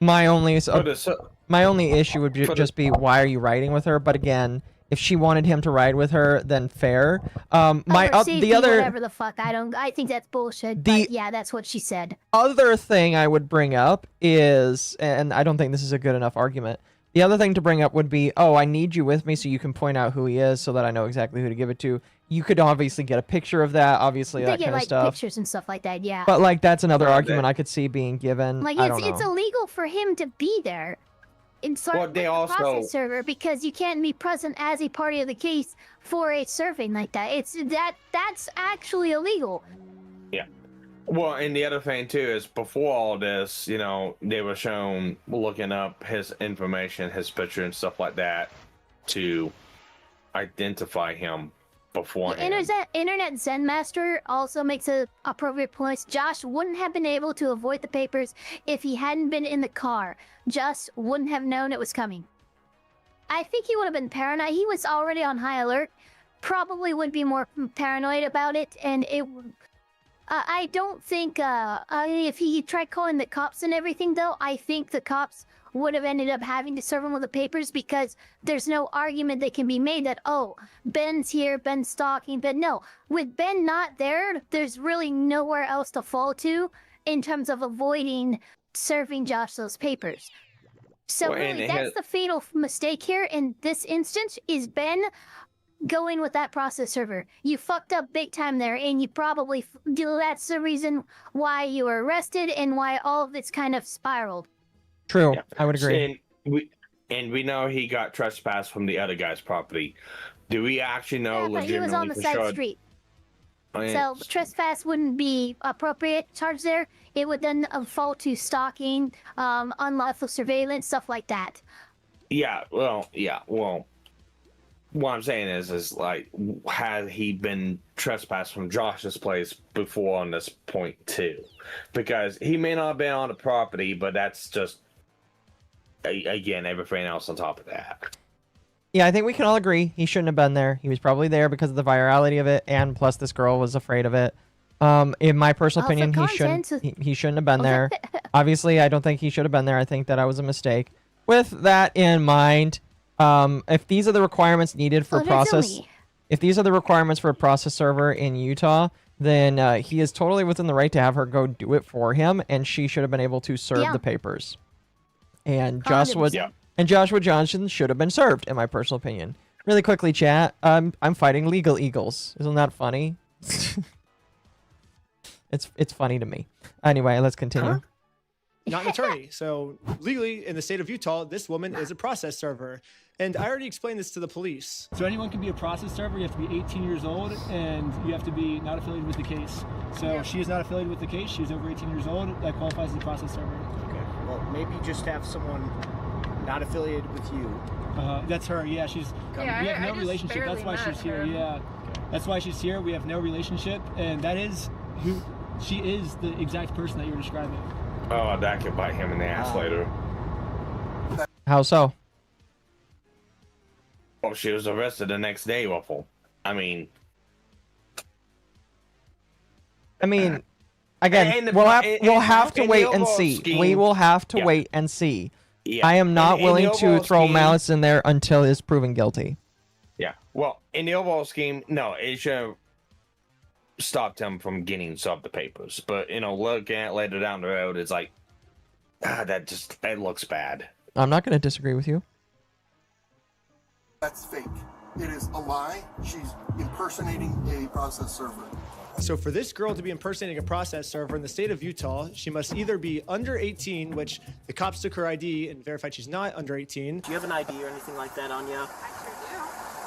My only issue would just be, why are you riding with her? But again, if she wanted him to ride with her, then fair. Whatever the fuck, I think that's bullshit. But yeah, that's what she said. Other thing I would bring up is, and I don't think this is a good enough argument. The other thing to bring up would be, oh, I need you with me so you can point out who he is so that I know exactly who to give it to. You could obviously get a picture of that, obviously, that kind of stuff. Pictures and stuff like that, yeah. But like, that's another argument I could see being given. Like, it's illegal for him to be there in the process server, because you can't be present as a party of the case for a survey like that. That's actually illegal. Yeah. Well, and the other thing too is, before all this, you know, they were shown looking up his information, his picture and stuff like that to identify him beforehand. Internet Zen Master also makes an appropriate point. Josh wouldn't have been able to avoid the papers if he hadn't been in the car. Josh wouldn't have known it was coming. I think he would have been paranoid. He was already on high alert. Probably would be more paranoid about it, and it. I don't think if he tried calling the cops and everything, though, I think the cops would have ended up having to serve him with the papers, because there's no argument that can be made that, oh, Ben's here, Ben's stalking. But no, with Ben not there, there's really nowhere else to fall to in terms of avoiding serving Josh those papers. So really, that's the fatal mistake here in this instance, is Ben going with that process server. You fucked up big time there, and you probably, that's the reason why you were arrested and why all of this kind of spiraled. True, yeah. I would agree. And we know he got trespassed from the other guy's property. Do we actually know legitimately? But he was on the side street. So trespass wouldn't be appropriate charge there. It would then fall to stalking, unlawful surveillance, stuff like that. Yeah, well, what I'm saying is like, has he been trespassed from Josh's place before on this point too? Because he may not have been on the property, but that's just, again, everything else on top of that. Yeah, I think we can all agree he shouldn't have been there. He was probably there because of the virality of it, and plus this girl was afraid of it. In my personal opinion, he shouldn't have been there. Obviously, I don't think he should have been there. I think that was a mistake. With that in mind, if these are the requirements needed for if these are the requirements for a process server in Utah, then he is totally within the right to have her go do it for him, and she should have been able to serve the papers. And Joshua Johnson should have been served, in my personal opinion. Really quickly, chat. I'm fighting legal eagles. Isn't that funny? It's funny to me. Anyway, let's continue. Not an attorney. So legally, in the state of Utah, this woman is a process server. And I already explained this to the police. So anyone can be a process server. You have to be 18 years old, and you have to be not affiliated with the case. So she is not affiliated with the case. She's over 18 years old. That qualifies as a process server. Okay. Well, maybe just have someone not affiliated with you. That's her. Yeah, she's. we have no relationship. That's why she's here. Yeah, that's why she's here. We have no relationship, and that is who she is. The exact person that you were describing. Oh, that could bite him in the ass later. How so? Well, she was arrested the next day, Waffle. I mean, again, we'll have to wait and see. We will have to wait and see. Yeah. I am not willing to throw malice in there until he's proven guilty. Yeah. Well, in the overall scheme, no, it should have stopped him from getting some of the papers. But, looking at later down the road, it's like, that looks bad. I'm not going to disagree with you. That's fake. It is a lie. She's impersonating a process server. So for this girl to be impersonating a process server in the state of Utah, she must either be under 18, which the cops took her ID and verified she's not under 18. Do you have an ID or anything like that on you?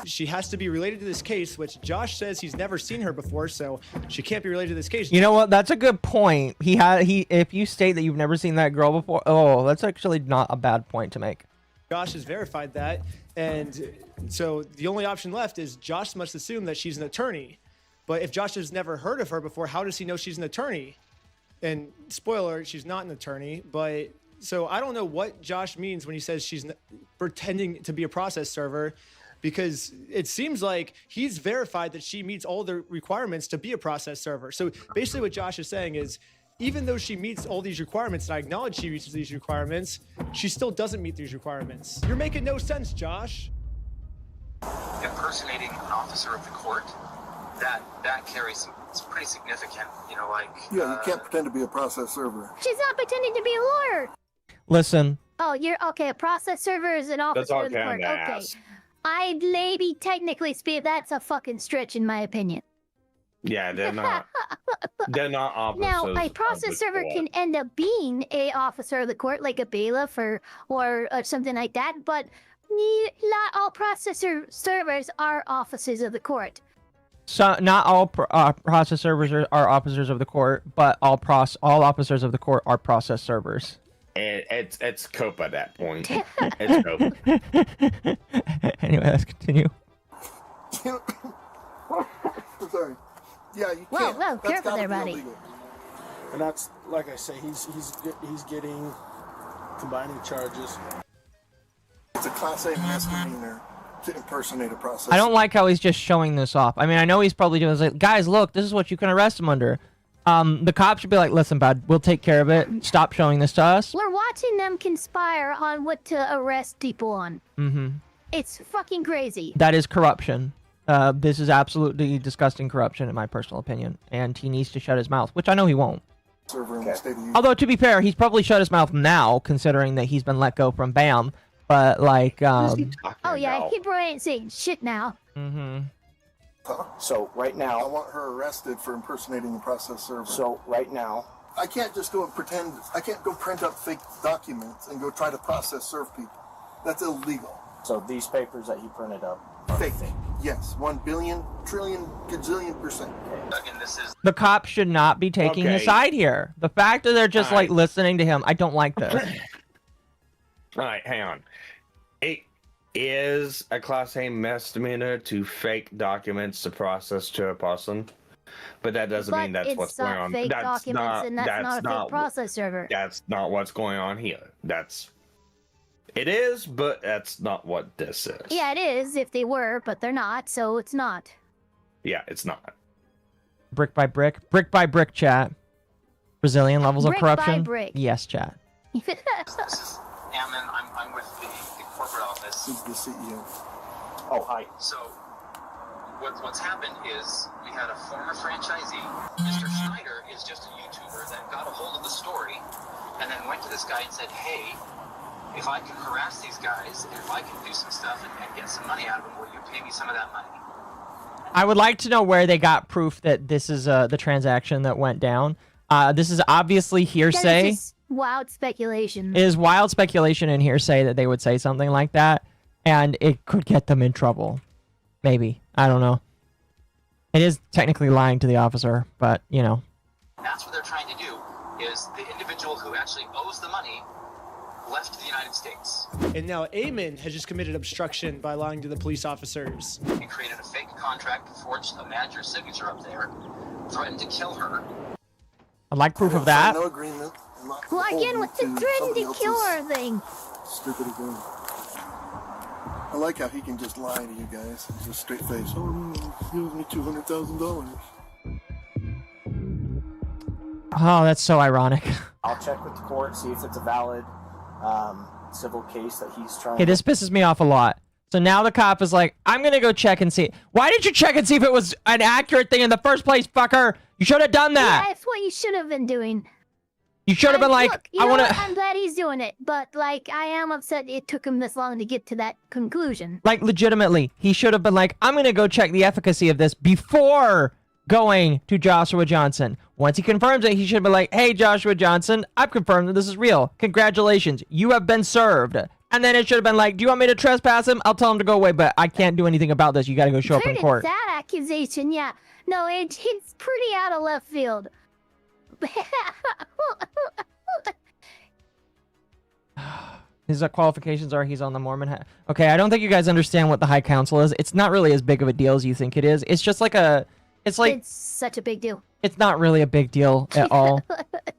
She has to be related to this case, which Josh says he's never seen her before, so she can't be related to this case. You know what? That's a good point. If you state that you've never seen that girl before, oh, that's actually not a bad point to make. Josh has verified that, and so the only option left is Josh must assume that she's an attorney. But if Josh has never heard of her before, how does he know she's an attorney? And spoiler, she's not an attorney, but so I don't know what Josh means when he says she's pretending to be a process server, because it seems like he's verified that she meets all the requirements to be a process server. So basically what Josh is saying is, even though she meets all these requirements, and I acknowledge she meets these requirements, she still doesn't meet these requirements. You're making no sense, Josh. Impersonating an officer of the court, that carries it's pretty significant, you know, like... Yeah, you can't pretend to be a process server. She's not pretending to be a lawyer. Listen. Oh, you're okay. A process server is an officer of the court. Okay. Lady, technically speaking, that's a fucking stretch in my opinion. Yeah, they're not. They're not officers. Now, a process server can end up being a officer of the court, like a bailiff or something like that. But not all processor servers are officers of the court. So not all process servers are officers of the court, but all officers of the court are process servers. It's cope at that point. It's cope. Anyway, let's continue. Sorry. Yeah, you Whoa, can't. whoa, That's careful gotta there, be buddy. illegal. And that's, like I say, he's getting combining charges. It's a Class A misdemeanor to impersonate a process. I don't like how he's just showing this off. I mean, I know he's probably doing this, like, guys, look, this is what you can arrest him under. The cops should be like, listen, bud, we'll take care of it. Stop showing this to us. We're watching them conspire on what to arrest people on. Mm-hmm. It's fucking crazy. That is corruption. This is absolutely disgusting corruption, in my personal opinion. And he needs to shut his mouth, which I know he won't. Although, to be fair, he's probably shut his mouth now, considering that he's been let go from BAM. But, like, oh, yeah, he probably ain't saying shit now. Mm-hmm. So, right now... I want her arrested for impersonating a process server. So, right now... I can't just go and pretend... I can't go print up fake documents and go try to process serve people. That's illegal. So, these papers that he printed up... Fake. Yes. 1 billion, trillion, gazillion %. And this is... The cops should not be taking his side here. The fact that they're just, like, listening to him, I don't like this. All right, hang on. It is a Class A misdemeanor to fake documents to process to a person, but that doesn't mean that's what's going on. Fake documents, and that's not a fake process server. That's not what's going on here. It is, but that's not what this is. Yeah, it is if they were, but they're not, so it's not. Yeah, it's not. Brick by brick, chat. Brazilian levels Brick of by corruption. brick. Yes, chat. This is Ammon. I'm with the corporate office. He's the CEO. Oh, hi. So, what's happened is we had a former franchisee. Mr. Schneider is just a YouTuber that got a hold of the story and then went to this guy and said, hey, if I can harass these guys and if I can do some stuff and get some money out of them, will you pay me some of that money? I would like to know where they got proof that this is the transaction that went down. This is obviously hearsay. It's just wild speculation. It is wild speculation and hearsay that they would say something like that, and it could get them in trouble. Maybe. I don't know. It is technically lying to the officer, but, you know. That's what they're trying to do, is the individual who actually owes the money left the United States. And now Eamon has just committed obstruction by lying to the police officers. He created a fake contract, forged a manager's signature up there, threatened to kill her. I'd like proof of that. No agreement. Well, again, with the threatened to kill her thing. Stupid agreement. I like how he can just lie to you guys. He's a straight face. Oh, he owes me $200,000. Oh, that's so ironic. I'll check with the court, see if it's a valid civil case that he's trying. Okay, this pisses me off a lot. So now the cop is like, I'm going to go check and see. Why did you check and see if it was an accurate thing in the first place, fucker? You should have done that. Yeah, that's what you should have been doing. You should have been like, look, I want to... I'm glad he's doing it, but, like, I am upset it took him this long to get to that conclusion. Like, legitimately, he should have been like, I'm going to go check the efficacy of this before going to Joshua Johnson. Once he confirms it, he should be like, hey, Joshua Johnson, I've confirmed that this is real. Congratulations. You have been served. And then it should have been like, do you want me to trespass him? I'll tell him to go away, but I can't do anything about this. You got to go show up in court. That accusation, yeah. No, it's pretty out of left field. His qualifications are he's on the Mormon. Okay, I don't think you guys understand what the High Council is. It's not really as big of a deal as you think it is. It's just like a... It's such a big deal. It's not really a big deal at all.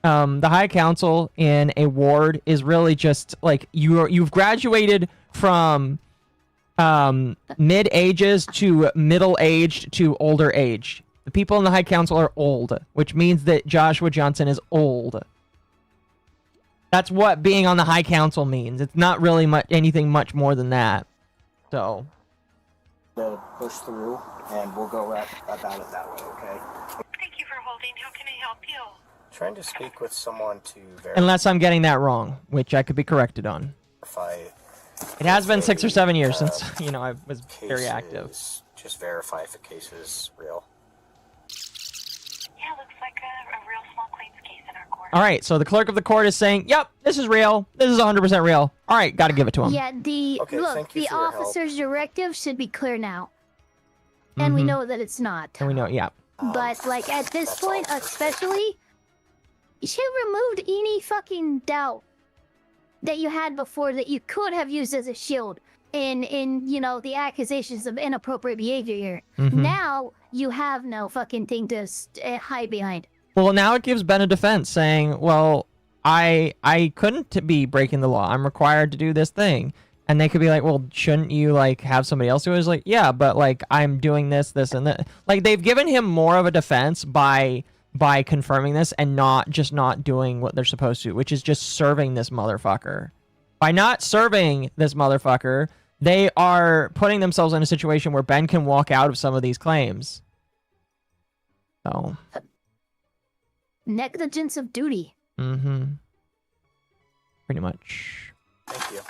The High Council in a ward is really just like you've graduated from mid-ages to middle-aged to older age. The people in the High Council are old, which means that Joshua Johnson is old. That's what being on the High Council means. It's not really anything much more than that. So. To push through, and we'll go about it that way, okay? Thank you for holding. How can I help you? Trying to speak with someone to verify. Unless I'm getting that wrong, which I could be corrected on. It has been 6 or 7 years since, I was very active. Just verify if a case is real. Yeah, looks like a real small claims case in our court. All right, so the clerk of the court is saying, yep, this is real. This is 100% real. All right, got to give it to him. Yeah, the officer's directive should be clear now. And we know that it's not. And we know, yeah. But, like, at this point, especially, you should have removed any fucking doubt that you had before that you could have used as a shield in the accusations of inappropriate behavior here. Now, you have no fucking thing to hide behind. Well, now it gives Ben a defense saying, well, I couldn't be breaking the law. I'm required to do this thing. And they could be like, well, shouldn't you, like, have somebody else do it? It's like, yeah, but, like, I'm doing this, and that. Like, they've given him more of a defense by confirming this and not doing what they're supposed to, which is just serving this motherfucker. By not serving this motherfucker, they are putting themselves in a situation where Ben can walk out of some of these claims. So. Negligence of duty. Pretty much. Thank you.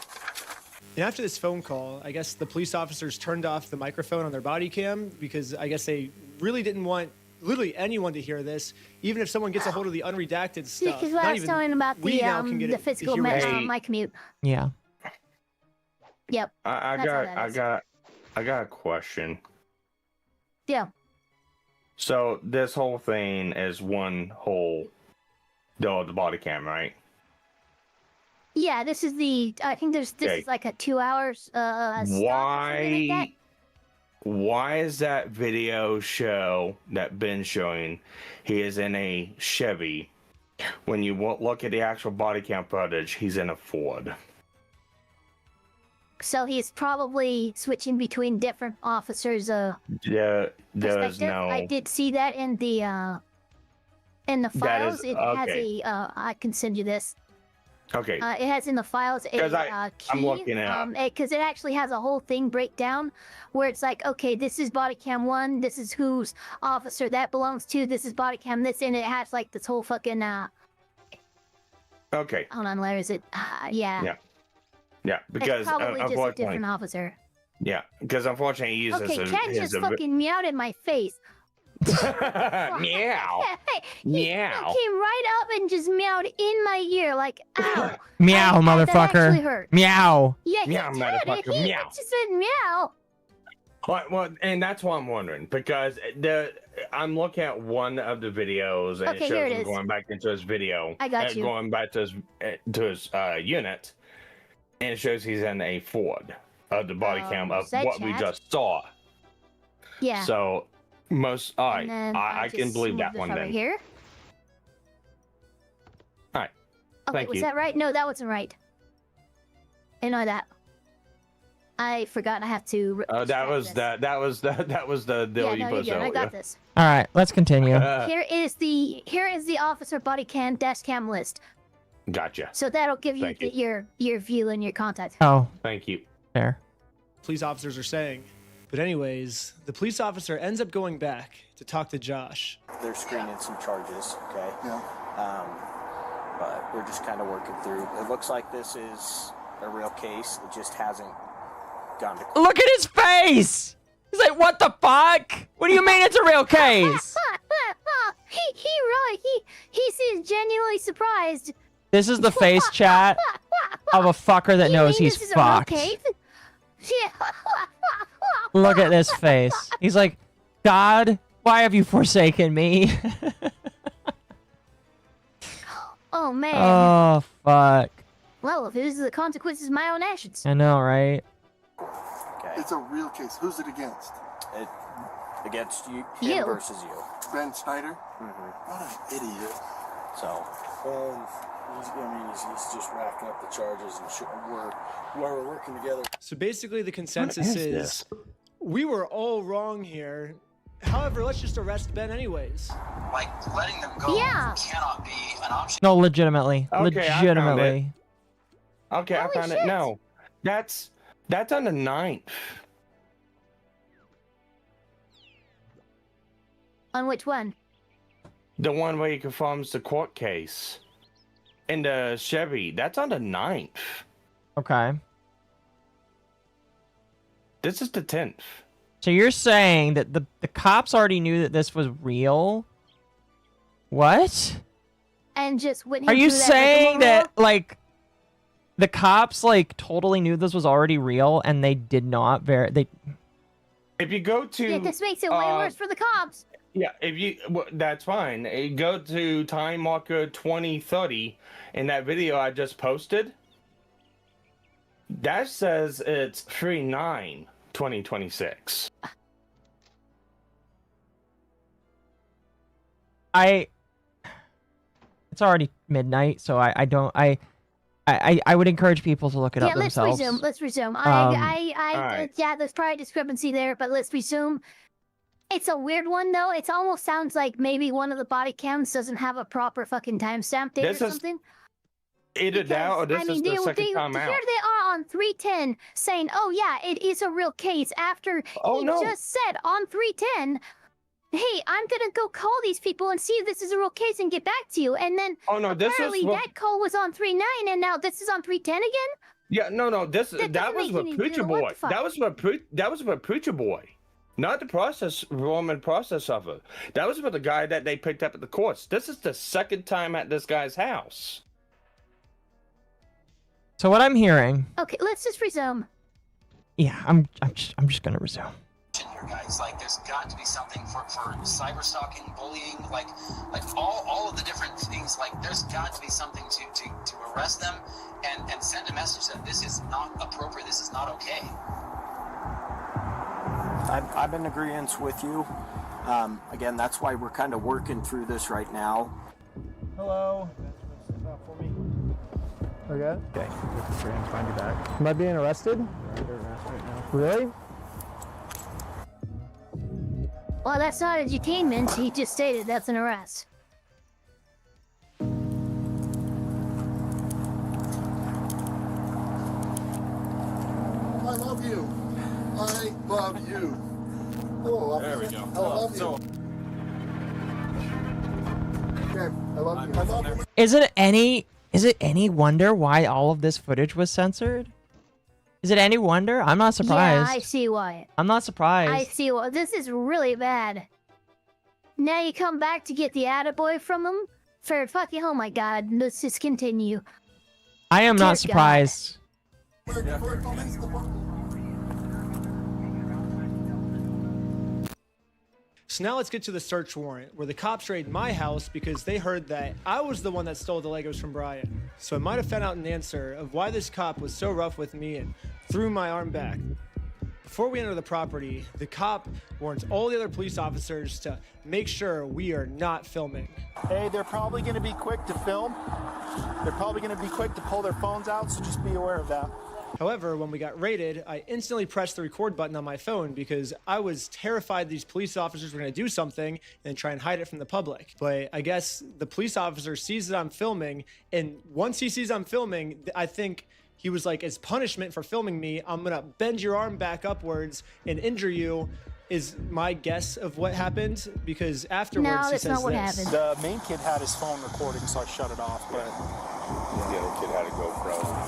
And after this phone call, I guess the police officers turned off the microphone on their body cam because I guess they really didn't want literally anyone to hear this, even if someone gets a hold of the unredacted stuff. Because what I was talking about the physical mic mute. Yeah. Yep. I got a question. Yeah. So this whole thing is one whole the body cam, right? Yeah, this is I think this is like a 2 hours Why is that video show that Ben's showing, he is in a Chevy, when you look at the actual body cam footage, he's in a Ford? So he's probably switching between different officers Yeah, there's no. I did see that in the files. It has a I can send you this. Okay. It has in the files a key. I'm looking at because it actually has a whole thing breakdown where it's like, okay, this is body cam 1, this is whose officer that belongs to, this is body cam this, and it has like this whole fucking Okay. Hold on, where is it? Yeah. Yeah, because it's probably just a different unfortunately, officer. yeah, because unfortunately he uses Okay, Ken just fucking meowed in my face. Meow. Hey, he Meow. came right up and just meowed in my ear, like, ow. Meow, That motherfucker. actually hurt. Meow. Yeah, Meow, he did. motherfucker, He meow. just said meow. Well, and that's what I'm wondering, because I'm looking at one of the videos and Okay, it here shows it him is. going back into his video. I got you. Going back to his unit, and it shows he's in a Ford of the body cam of that what we chat? just saw. Yeah. So all right, And then I I'll can just believe move that this one over then. Here. All right. Okay, Thank was you. that right? No, that wasn't right. I know that. I forgot I have to. That was the deal Yeah, you no, put you're good. I earlier. got this. All right, let's continue. Here is the officer body cam dash cam list. Gotcha. So that'll give you, Thank you. your view and your contact. Oh. Thank you. Fair. Police officers are saying. But anyways, the police officer ends up going back to talk to Josh. They're screening some charges, okay? Yeah. But we're just kind of working through. It looks like this is a real case. It just hasn't Look at his face! He's like, what the fuck? What do you mean it's a real case? he seems genuinely surprised. This is the face chat of a fucker that knows he's this is a real fucked. case? Look at this face. He's like, God, why have you forsaken me? Oh man. Oh, fuck. Well, if this is the consequences of my own actions. I know, right? Okay. It's a real case. Who's it against? Against you, You. him versus you. Ben Schneider? Mm-hmm. What an idiot. So, he's just racking up the charges, and we're working together. So basically, the consensus What is is this? we were all wrong here. However, let's just arrest Ben anyways. Like, letting them go Yeah. cannot be an option. No, legitimately. Okay, I found legitimately. Okay, I found it. No, that's on the 9th. On which one? The one where he confirms the court case. In the Chevy, that's on the 9th. Okay. This is the 10th. So you're saying that the cops already knew that this was real? What? And just went Are him you through saying rigmarole? that, like, the cops, like, totally knew this was already real and they did not If you go to... Yeah, this makes it way worse for the cops. Yeah, that's fine. Go to time marker 2030 in that video I just posted. That says it's 3/9/2026. It's already midnight, so I would encourage people to look it up themselves. Let's resume. Alright. Yeah, there's probably a discrepancy there, but let's resume. It's a weird one though. It almost sounds like maybe one of the body cams doesn't have a proper fucking timestamp date or something. Either that or this is the second time out. Here they are on 310 saying, "Oh yeah, it is a real case." After he just said on 310, "Hey, I'm gonna go call these people and see if this is a real case and get back to you." And then apparently that call was on 39, and now this is on 310 again. Yeah, no, that was with any- Preacher what Boy. the fuck? That was with Preacher Boy, not the Roman process officer. That was with the guy that they picked up at the courts. This is the second time at this guy's house. So what I'm hearing, Okay, let's just resume. yeah, I'm just gonna resume. Here, guys, like, there's got to be something for cyber stalking, bullying, like all of the different things. Like, there's got to be something to arrest them and send a message that this is not appropriate. This is not okay. I'm in agreement with you. Again, that's why we're kind of working through this right now. Hello. Okay. Okay. Find you back. Am I being arrested? You're under arrest right now. Really? Well, that's not a detainment. He just stated that's an arrest. I love you. I love you. Hello, There we go. I love you. Okay, I love you. I love you. Is it any wonder why all of this footage was censored? Is it any wonder? I'm not surprised. Yeah, I see why. I'm not surprised. I see why. This is really bad. Now you come back to get the attaboy from him? For fucking, oh my god, let's just continue. I am Dear not surprised. So now let's get to the search warrant, where the cops raided my house because they heard that I was the one that stole the Legos from Brian. So I might have found out an answer of why this cop was so rough with me and threw my arm back. Before we enter the property, the cop warns all the other police officers to make sure we are not filming. Hey, they're probably going to be quick to film. They're probably going to be quick to pull their phones out, so just be aware of that. However, when we got raided, I instantly pressed the record button on my phone because I was terrified these police officers were going to do something and try and hide it from the public. But I guess the police officer sees that I'm filming, and once he sees I'm filming, I think he was like, as punishment for filming me, I'm going to bend your arm back upwards and injure you, is my guess of what happened, because afterwards he says not what this. happened. The main kid had his phone recording, so I shut it off, but... The other kid had a GoPro.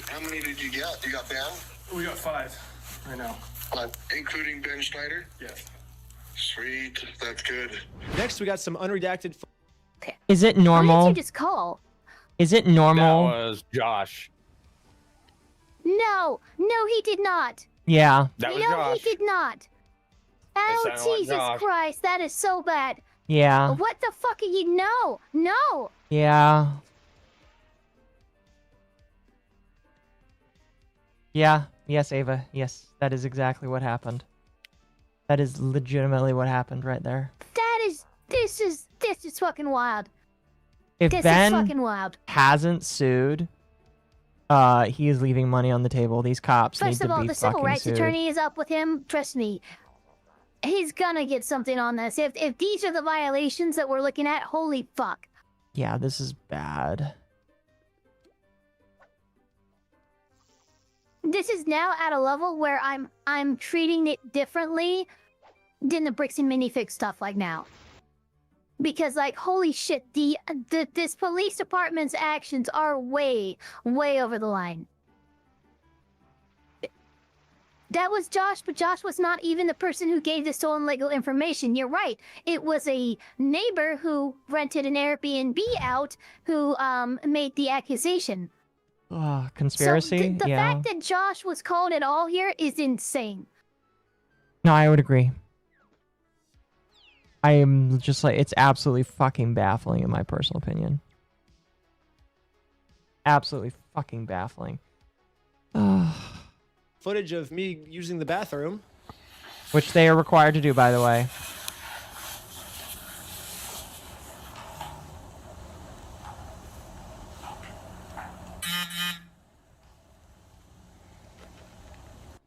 How many did you get? You got Ben? We got 5 right now. Including Ben Schneider? Yes. Sweet, that's good. Next, we got some unredacted. Is it Why normal? did you just call? Is it normal? That was Josh. No, he did not. Yeah. That was no, Josh. he did not. Oh, sounded like Jesus Josh. Christ, that is so bad. Yeah. What the fuck are you? No. Yeah. Yeah. Yes, Ava. Yes, that is exactly what happened. That is legitimately what happened right there. This is fucking wild. If This Ben is fucking wild. hasn't sued, he is leaving money on the table. These cops need First to of all, be the civil fucking rights sued. attorney is up with him. Trust me. He's gonna get something on this. If these are the violations that we're looking at, holy fuck. Yeah, this is bad. This is now at a level where I'm treating it differently than the bricks and minifig stuff like now. Because like holy shit, this police department's actions are way over the line. That was Josh, but Josh was not even the person who gave the stolen legal information. You're right. It was a neighbor who rented an Airbnb out who made the accusation. Conspiracy? So the Yeah. fact that Josh was called at all here is insane. No, I would agree. I am just like, it's absolutely fucking baffling in my personal opinion. Absolutely fucking baffling. Footage of me using the bathroom. Which they are required to do, by the way.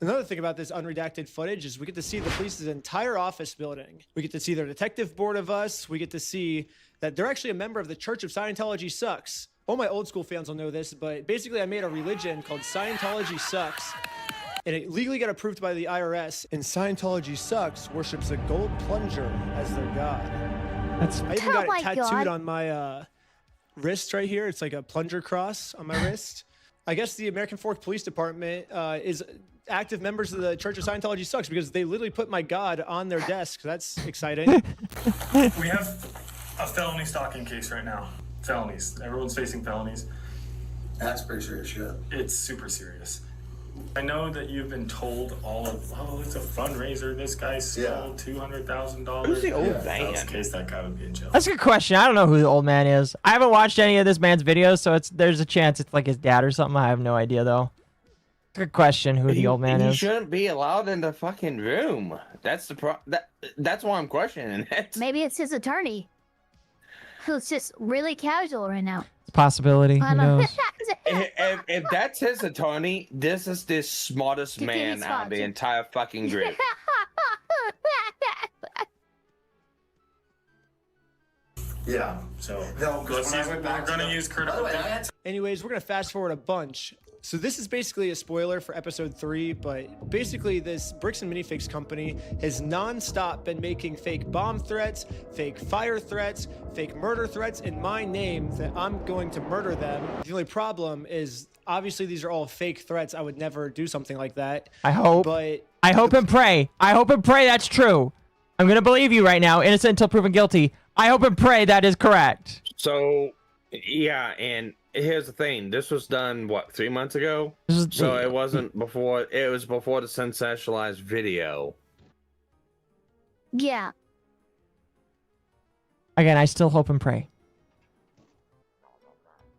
Another thing about this unredacted footage is we get to see the police's entire office building. We get to see their detective board of us. We get to see that they're actually a member of the Church of Scientology Sucks. All my old school fans will know this, but basically I made a religion called Scientology Sucks. And it legally got approved by the IRS. And Scientology Sucks worships a gold plunger as their god. I even got it tattooed on my wrist right here. It's like a plunger cross on my wrist. I guess the American Fork Police Department is active members of the Church of Scientology Sucks because they literally put my god on their desk. That's exciting. We have a felony stalking case right now. Felonies. Everyone's facing felonies. That's pretty serious shit. It's super serious. I know that you've been told all of, oh, it's a fundraiser. This guy stole $200,000. Who's the old If man? that's the case, that guy would be in jail. That's a good question. I don't know who the old man is. I haven't watched any of this man's videos, so there's a chance it's like his dad or something. I have no idea though. It's a good question who the old man He is. shouldn't be allowed in the fucking room. That's the that's why I'm questioning it. Maybe it's his attorney, who's just really casual right now. It's a possibility. Who knows? if that's his attorney, this is the smartest man out of the entire fucking group. Yeah. So we're gonna use critical. Anyways, we're gonna fast forward a bunch. So this is basically a spoiler for episode 3, but basically this Bricks and Minifigs company has non-stop been making fake bomb threats, fake fire threats, fake murder threats in my name that I'm going to murder them. The only problem is obviously these are all fake threats. I would never do something like that. I hope. But I hope and pray. I hope and pray that's true. I'm gonna believe you right now, innocent until proven guilty. I hope and pray that is correct. So, yeah, and here's the thing. This was done, what, 3 months ago? So it wasn't before, it was before the sensationalized video. Yeah. Again, I still hope and pray.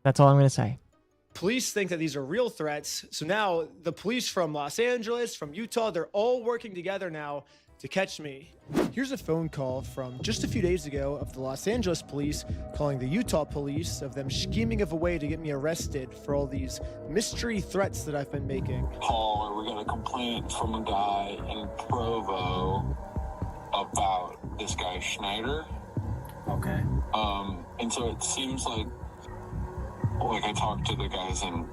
That's all I'm gonna say. police think that these are real threats. So now the police from Los Angeles, from Utah, they're all working together now to catch me. Here's a phone call from just a few days ago of the Los Angeles police calling the Utah police of them scheming of a way to get me arrested for all these mystery threats that I've been making. Paul, we got a complaint from a guy in Provo about this guy Schneider. Okay. And so it seems like I talked to the guys in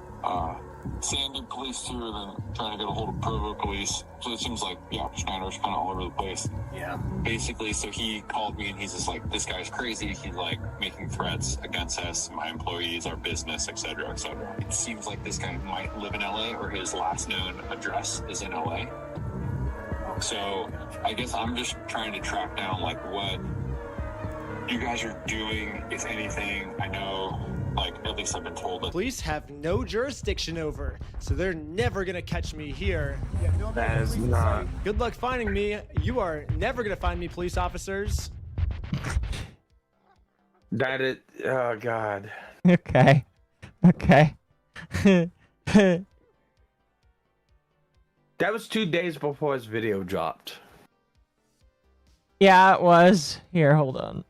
Sandy police too, and then trying to get a hold of Provo police. So it seems like, yeah, Schneider's kind of all over the place. Yeah. Basically, so he called me and he's just like, this guy's crazy. He's like making threats against us, my employees, our business, etc., etc. It seems like this guy might live in LA, or his last known address is in LA. So I guess I'm just trying to track down like what you guys are doing, if anything. I know, like, at least I've been told that Police have no jurisdiction over, so they're never gonna catch me here. That is not. Good luck finding me. You are never gonna find me, police officers. That is. Oh God. Okay. Okay. That was 2 days before his video dropped. Yeah, it was. Here, hold on.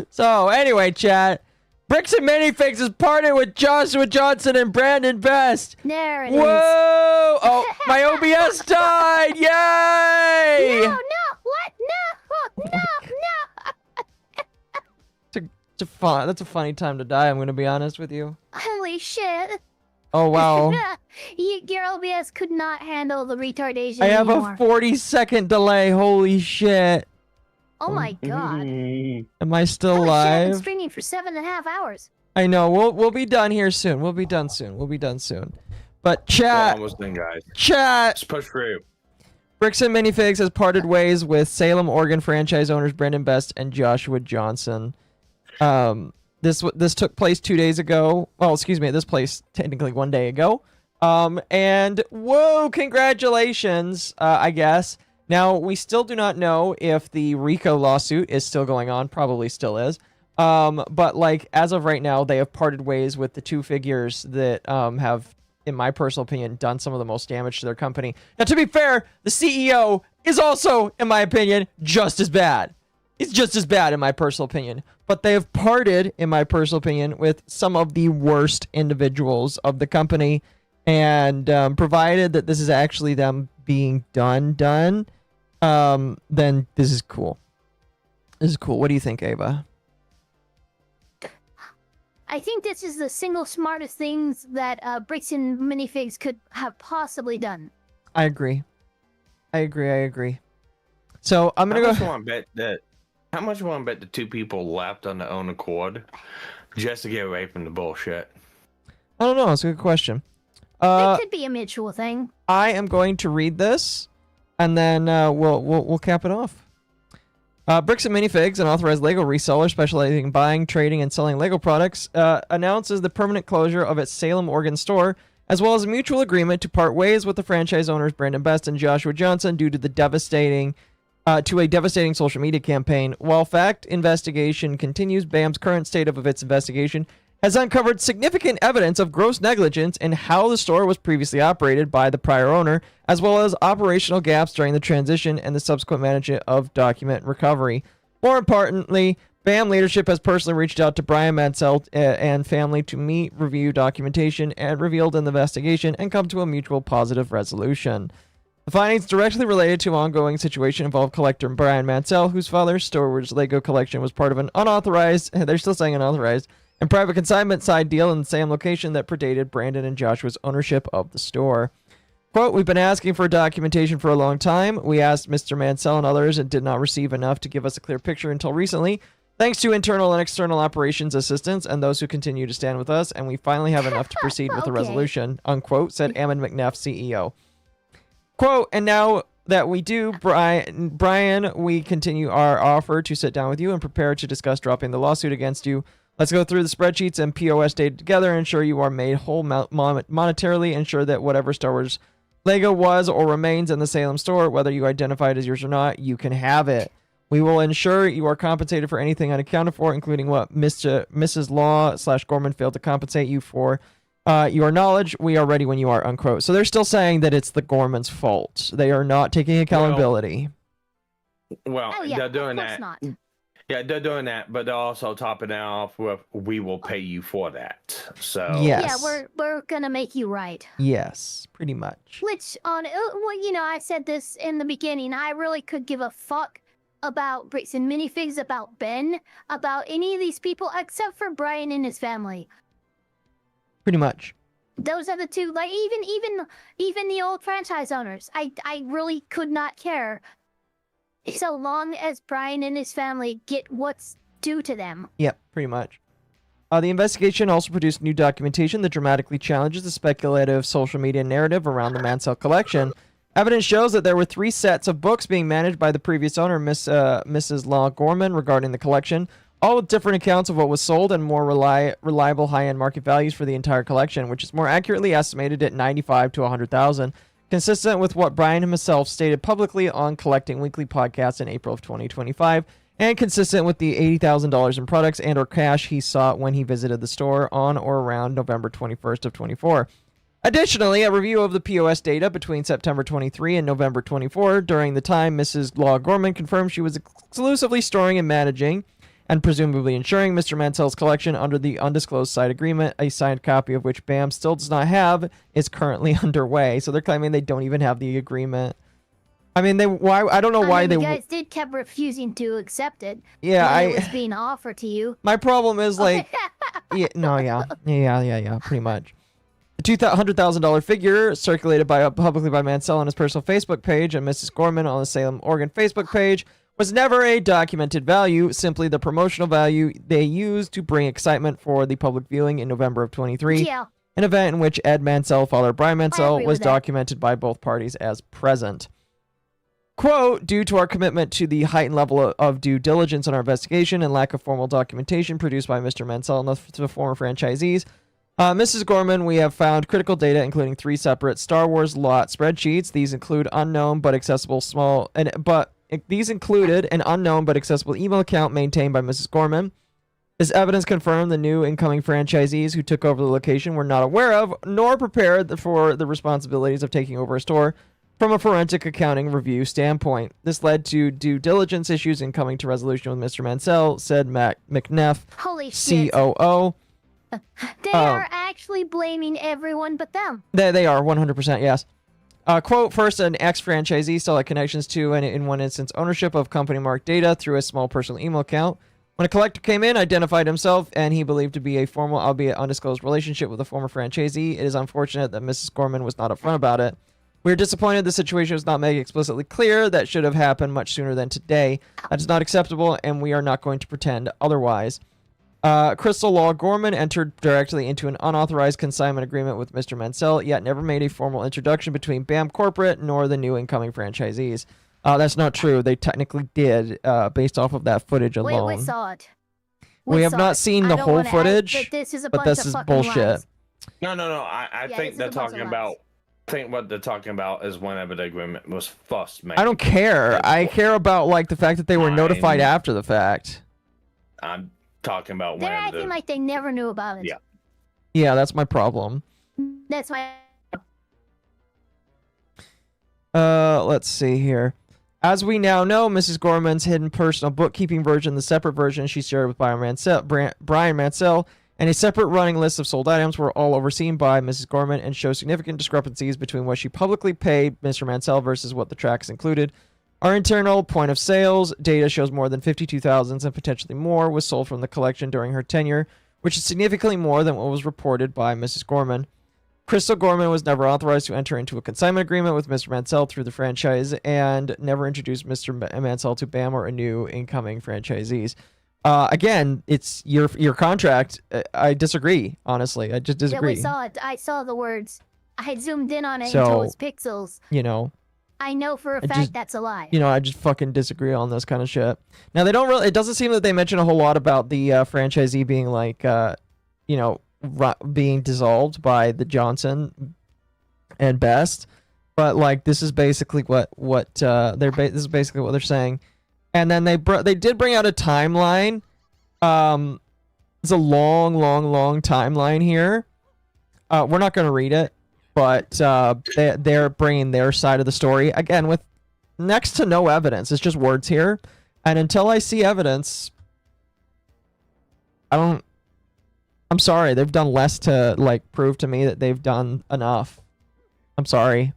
So, anyway, chat. Bricks and Minifigs is partnered with Joshua Johnson and Brandon Best. There it Whoa! is. Oh, my OBS died! Yay! No, what? No. That's a funny time to die, I'm going to be honest with you. Holy shit. Oh, wow. Your OBS could not handle the retardation I have anymore. a 40-second delay. Holy shit. Oh my god. Am I still Holy shit, I've been live? streaming for 7.5 hours. I know. We'll be done here soon. We'll be done soon. But chat. We're almost done, guys. Chat. Let's push through. Bricks and Minifigs has parted ways with Salem, Oregon franchise owners Brandon Best and Joshua Johnson. This took place 2 days ago. Well, excuse me, this place technically 1 day ago. And whoa, congratulations, I guess. Now, we still do not know if the RICO lawsuit is still going on. Probably still is. But like, as of right now, they have parted ways with the two figures that have, in my personal opinion, done some of the most damage to their company. Now, to be fair, the CEO is also, in my opinion, just as bad. He's just as bad, in my personal opinion. But they have parted, in my personal opinion, with some of the worst individuals of the company. And provided that this is actually them being done, then this is cool. This is cool. What do you think, Ava? I think this is the single smartest things that Bricks and Minifigs could have possibly done. I agree. So I'm gonna go. How much you want to bet the two people left on their own accord just to get away from the bullshit? I don't know. It's a good question. It could be a mutual thing. I am going to read this, and then we'll cap it off. Bricks and Minifigs, an authorized Lego reseller specializing in buying, trading, and selling Lego products, announces the permanent closure of its Salem, Oregon store, as well as a mutual agreement to part ways with the franchise owners Brandon Best and Joshua Johnson due to a devastating social media campaign. While fact investigation continues, BAM's current state of its investigation has uncovered significant evidence of gross negligence in how the store was previously operated by the prior owner, as well as operational gaps during the transition and the subsequent management of document recovery. More importantly, BAM leadership has personally reached out to Brian Mansell and family to meet, review documentation and revealed in the investigation, and come to a mutual positive resolution. The findings directly related to ongoing situation involve collector Brian Mansell, whose father's storage Lego collection was part of an unauthorized, they're still saying unauthorized, and private consignment side deal in the same location that predated Brandon and Joshua's ownership of the store. Quote, we've been asking for documentation for a long time. We asked Mr. Mansell and others and did not receive enough to give us a clear picture until recently. Thanks to internal and external operations assistants and those who continue to stand with us, and we finally have enough to proceed with the resolution, unquote, said Ammon McNeff, CEO. Quote, and now that we do, Brian, we continue our offer to sit down with you and prepare to discuss dropping the lawsuit against you. Let's go through the spreadsheets and POS data together and ensure you are made whole monetarily, ensure that whatever Star Wars Lego was or remains in the Salem store, whether you identify it as yours or not, you can have it. We will ensure you are compensated for anything unaccounted for, including what Mrs. Law/Gorman failed to compensate you for. Your knowledge, we are ready when you are, unquote. So they're still saying that it's the Gorman's fault. They are not taking accountability. Well, Oh, yeah, they're doing of course that. not. Yeah, they're doing that, but they're also topping it off with, we will pay you for that. So Yes. Yeah, we're gonna make you right. Yes, pretty much. Which well, you know, I said this in the beginning. I really could give a fuck about Bricks and Minifigs, about Ben, about any of these people except for Brian and his family. Pretty much. Those are the two. Like even the old franchise owners. I really could not care. So long as Brian and his family get what's due to them. Yep, pretty much. The investigation also produced new documentation that dramatically challenges the speculative social media narrative around the Mansell collection. Evidence shows that there were 3 sets of books being managed by the previous owner, Mrs. Law Gorman, regarding the collection, all with different accounts of what was sold and more reliable high-end market values for the entire collection, which is more accurately estimated at $95,000 to $100,000, consistent with what Brian himself stated publicly on Collecting Weekly podcast in April of 2025, and consistent with the $80,000 in products and or cash he saw when he visited the store on or around November 21st of 24. Additionally, a review of the POS data between September 23 and November 24, during the time Mrs. Law Gorman confirmed she was exclusively storing and managing and presumably insuring Mr. Mansell's collection under the undisclosed side agreement, a signed copy of which BAM still does not have, is currently underway. So they're claiming they don't even have the agreement. I mean, I don't know why you guys did kept refusing to accept it. Yeah, when it was being offered to you. My problem is like, pretty much. The $200,000 figure circulated publicly by Mansell on his personal Facebook page and Mrs. Gorman on the Salem, Oregon Facebook page was never a documented value, simply the promotional value they used to bring excitement for the public viewing in November of 23. Yeah. An event in which Ed Mansell, father Brian Mansell, agree was with that. documented by both parties as present. Quote, due to our commitment to the heightened level of due diligence in our investigation and lack of formal documentation produced by Mr. Mansell and the former franchisees, Mrs. Gorman, we have found critical data, including 3 separate Star Wars lot spreadsheets. These include unknown but accessible these included an unknown but accessible email account maintained by Mrs. Gorman. This evidence confirmed the new incoming franchisees who took over the location were not aware of nor prepared for the responsibilities of taking over a store from a forensic accounting review standpoint. This led to due diligence issues in coming to resolution with Mr. Mansell, said Matt McNeff, Holy shit. COO. They are actually blaming everyone but them. They are, 100%, yes. Quote, first, an ex-franchisee still had connections to, and in one instance, ownership of company marked data through a small personal email account. When a collector came in, identified himself, and he believed to be a formal, albeit undisclosed, relationship with a former franchisee, it is unfortunate that Mrs. Gorman was not upfront about it. We are disappointed the situation was not made explicitly clear. That should have happened much sooner than today. That is not acceptable, and we are not going to pretend otherwise. Crystal Law Gorman entered directly into an unauthorized consignment agreement with Mr. Mansell, yet never made a formal introduction between BAM Corporate nor the new incoming franchisees. That's not true. They technically did, based off of that footage alone. We saw it. We have not seen the whole footage, but this is bullshit. Lies. No. I think they're talking about. I think what they're talking about is whenever the agreement was first made. I don't care. I care about like the fact that they were notified after the fact. I'm talking about They're when acting like they never knew about it. Yeah. Yeah, that's my problem. That's why. Let's see here. As we now know, Mrs. Gorman's hidden personal bookkeeping version, the separate version she shared with Brian Mansell, and a separate running list of sold items were all overseen by Mrs. Gorman and show significant discrepancies between what she publicly paid Mr. Mansell versus what the tracks included. Our internal point of sales data shows more than 52,000 and potentially more was sold from the collection during her tenure, which is significantly more than what was reported by Mrs. Gorman. Crystal Gorman was never authorized to enter into a consignment agreement with Mr. Mansell through the franchise and never introduced Mr. Mansell to BAM or a new incoming franchisees. Again, it's your contract. I disagree, honestly. I just disagree. Yeah, we saw it. I saw the words. I zoomed in on it until it was pixels. You know. I know for a fact that's a lie. You know, I just fucking disagree on this kind of shit. Now, they don't really... It doesn't seem that they mention a whole lot about the franchisee being like, you know, being dissolved by the Johnson and Best. But, like, this is basically what this is basically what they're saying. And then they did bring out a timeline. It's a long timeline here. We're not going to read it, but they're bringing their side of the story again with next to no evidence. It's just words here, and until I see evidence, I'm sorry. They've done less to like prove to me that they've done enough. I'm sorry.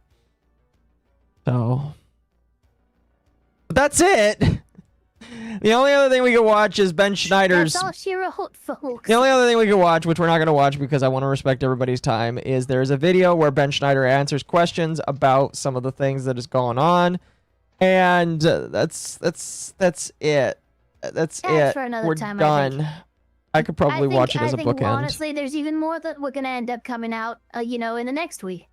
So. But that's it. The only other thing we can watch is Ben Schneider's... That's all she wrote, folks. The only other thing we can watch, which we're not going to watch because I want to respect everybody's time, is there's a video where Ben Schneider answers questions about some of the things that is going on. And that's it. That's it. For another We're time, done. I could probably watch it as a bookend. Honestly, there's even more that we're gonna end up coming out, in the next week.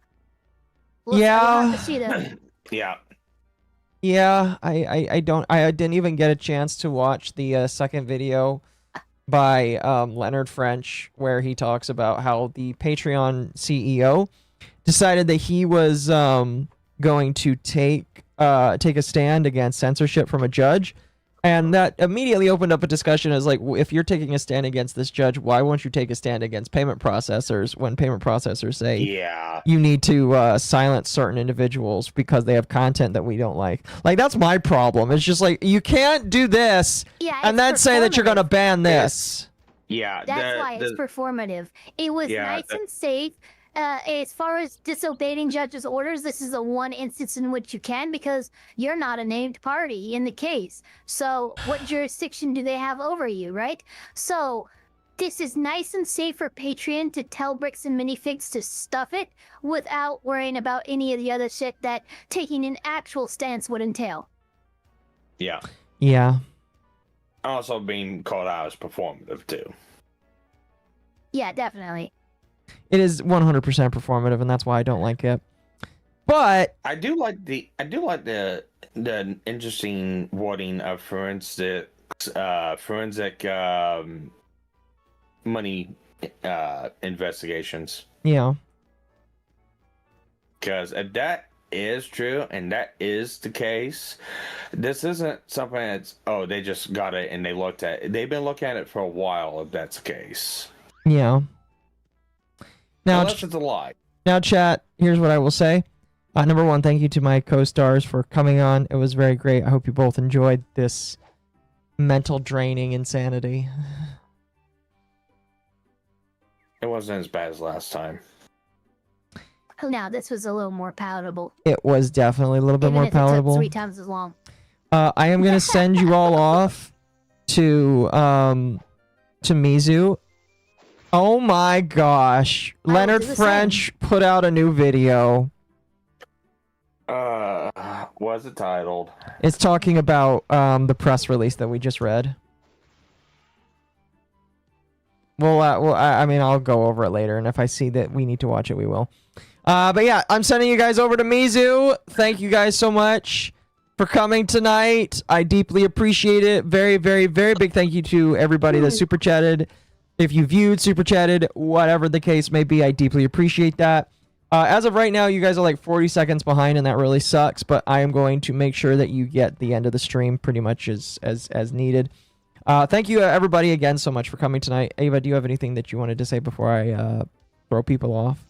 We'll have to see that. Yeah. Yeah, I didn't even get a chance to watch the second video by Leonard French, where he talks about how the Patreon CEO decided that he was going to take a stand against censorship from a judge. And that immediately opened up a discussion as like, if you're taking a stand against this judge, why won't you take a stand against payment processors when payment processors say you need to silence certain individuals because they have content that we don't like? Like, that's my problem. It's just like, you can't do this and then say that you're going to ban this. Yeah. That's why it's performative. It was nice and safe. As far as disobeying judges' orders, this is the one instance in which you can, because you're not a named party in the case. So what jurisdiction do they have over you, right? So this is nice and safe for Patreon to tell Bricks and Minifigs to stuff it without worrying about any of the other shit that taking an actual stance would entail. Yeah. Yeah. Also being called out as performative too. Yeah, definitely. It is 100% performative, and that's why I don't like it. But I do like the interesting wording of forensic money investigations. Yeah. Because if that is true and that is the case, this isn't something that's they just got it and they looked at it. They've been looking at it for a while. If that's the case. Yeah. Now, unless it's a lie. Now, chat, here's what I will say. Number one, thank you to my co-stars for coming on. It was very great. I hope you both enjoyed this mental draining insanity. It wasn't as bad as last time. Now, this was a little more palatable. It was definitely a little bit more Even if it took palatable. 3 times as long. I am going to send you all off to Mizu. Oh my gosh. Leonard French put out a new video. What's it titled? It's talking about the press release that we just read. I mean, I'll go over it later, and if I see that we need to watch it, we will. But yeah, I'm sending you guys over to Mizu. Thank you guys so much for coming tonight. I deeply appreciate it. Very, very, very big thank you to everybody that super chatted. If you viewed, super chatted, whatever the case may be, I deeply appreciate that. As of right now, you guys are like 40 seconds behind, and that really sucks, but I am going to make sure that you get the end of the stream pretty much as needed. Thank you, everybody, again, so much for coming tonight. Ava, do you have anything that you wanted to say before I throw people off?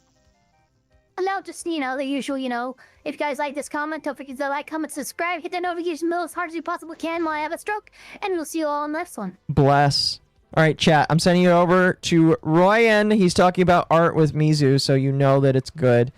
No, just, the usual, if you guys like this comment, don't forget to like, comment, subscribe, hit that notification bell as hard as you possibly can while I have a stroke, and we'll see you all in the next one. Bless. All right, chat, I'm sending it over to Royan. He's talking about art with Mizu, so you know that it's good.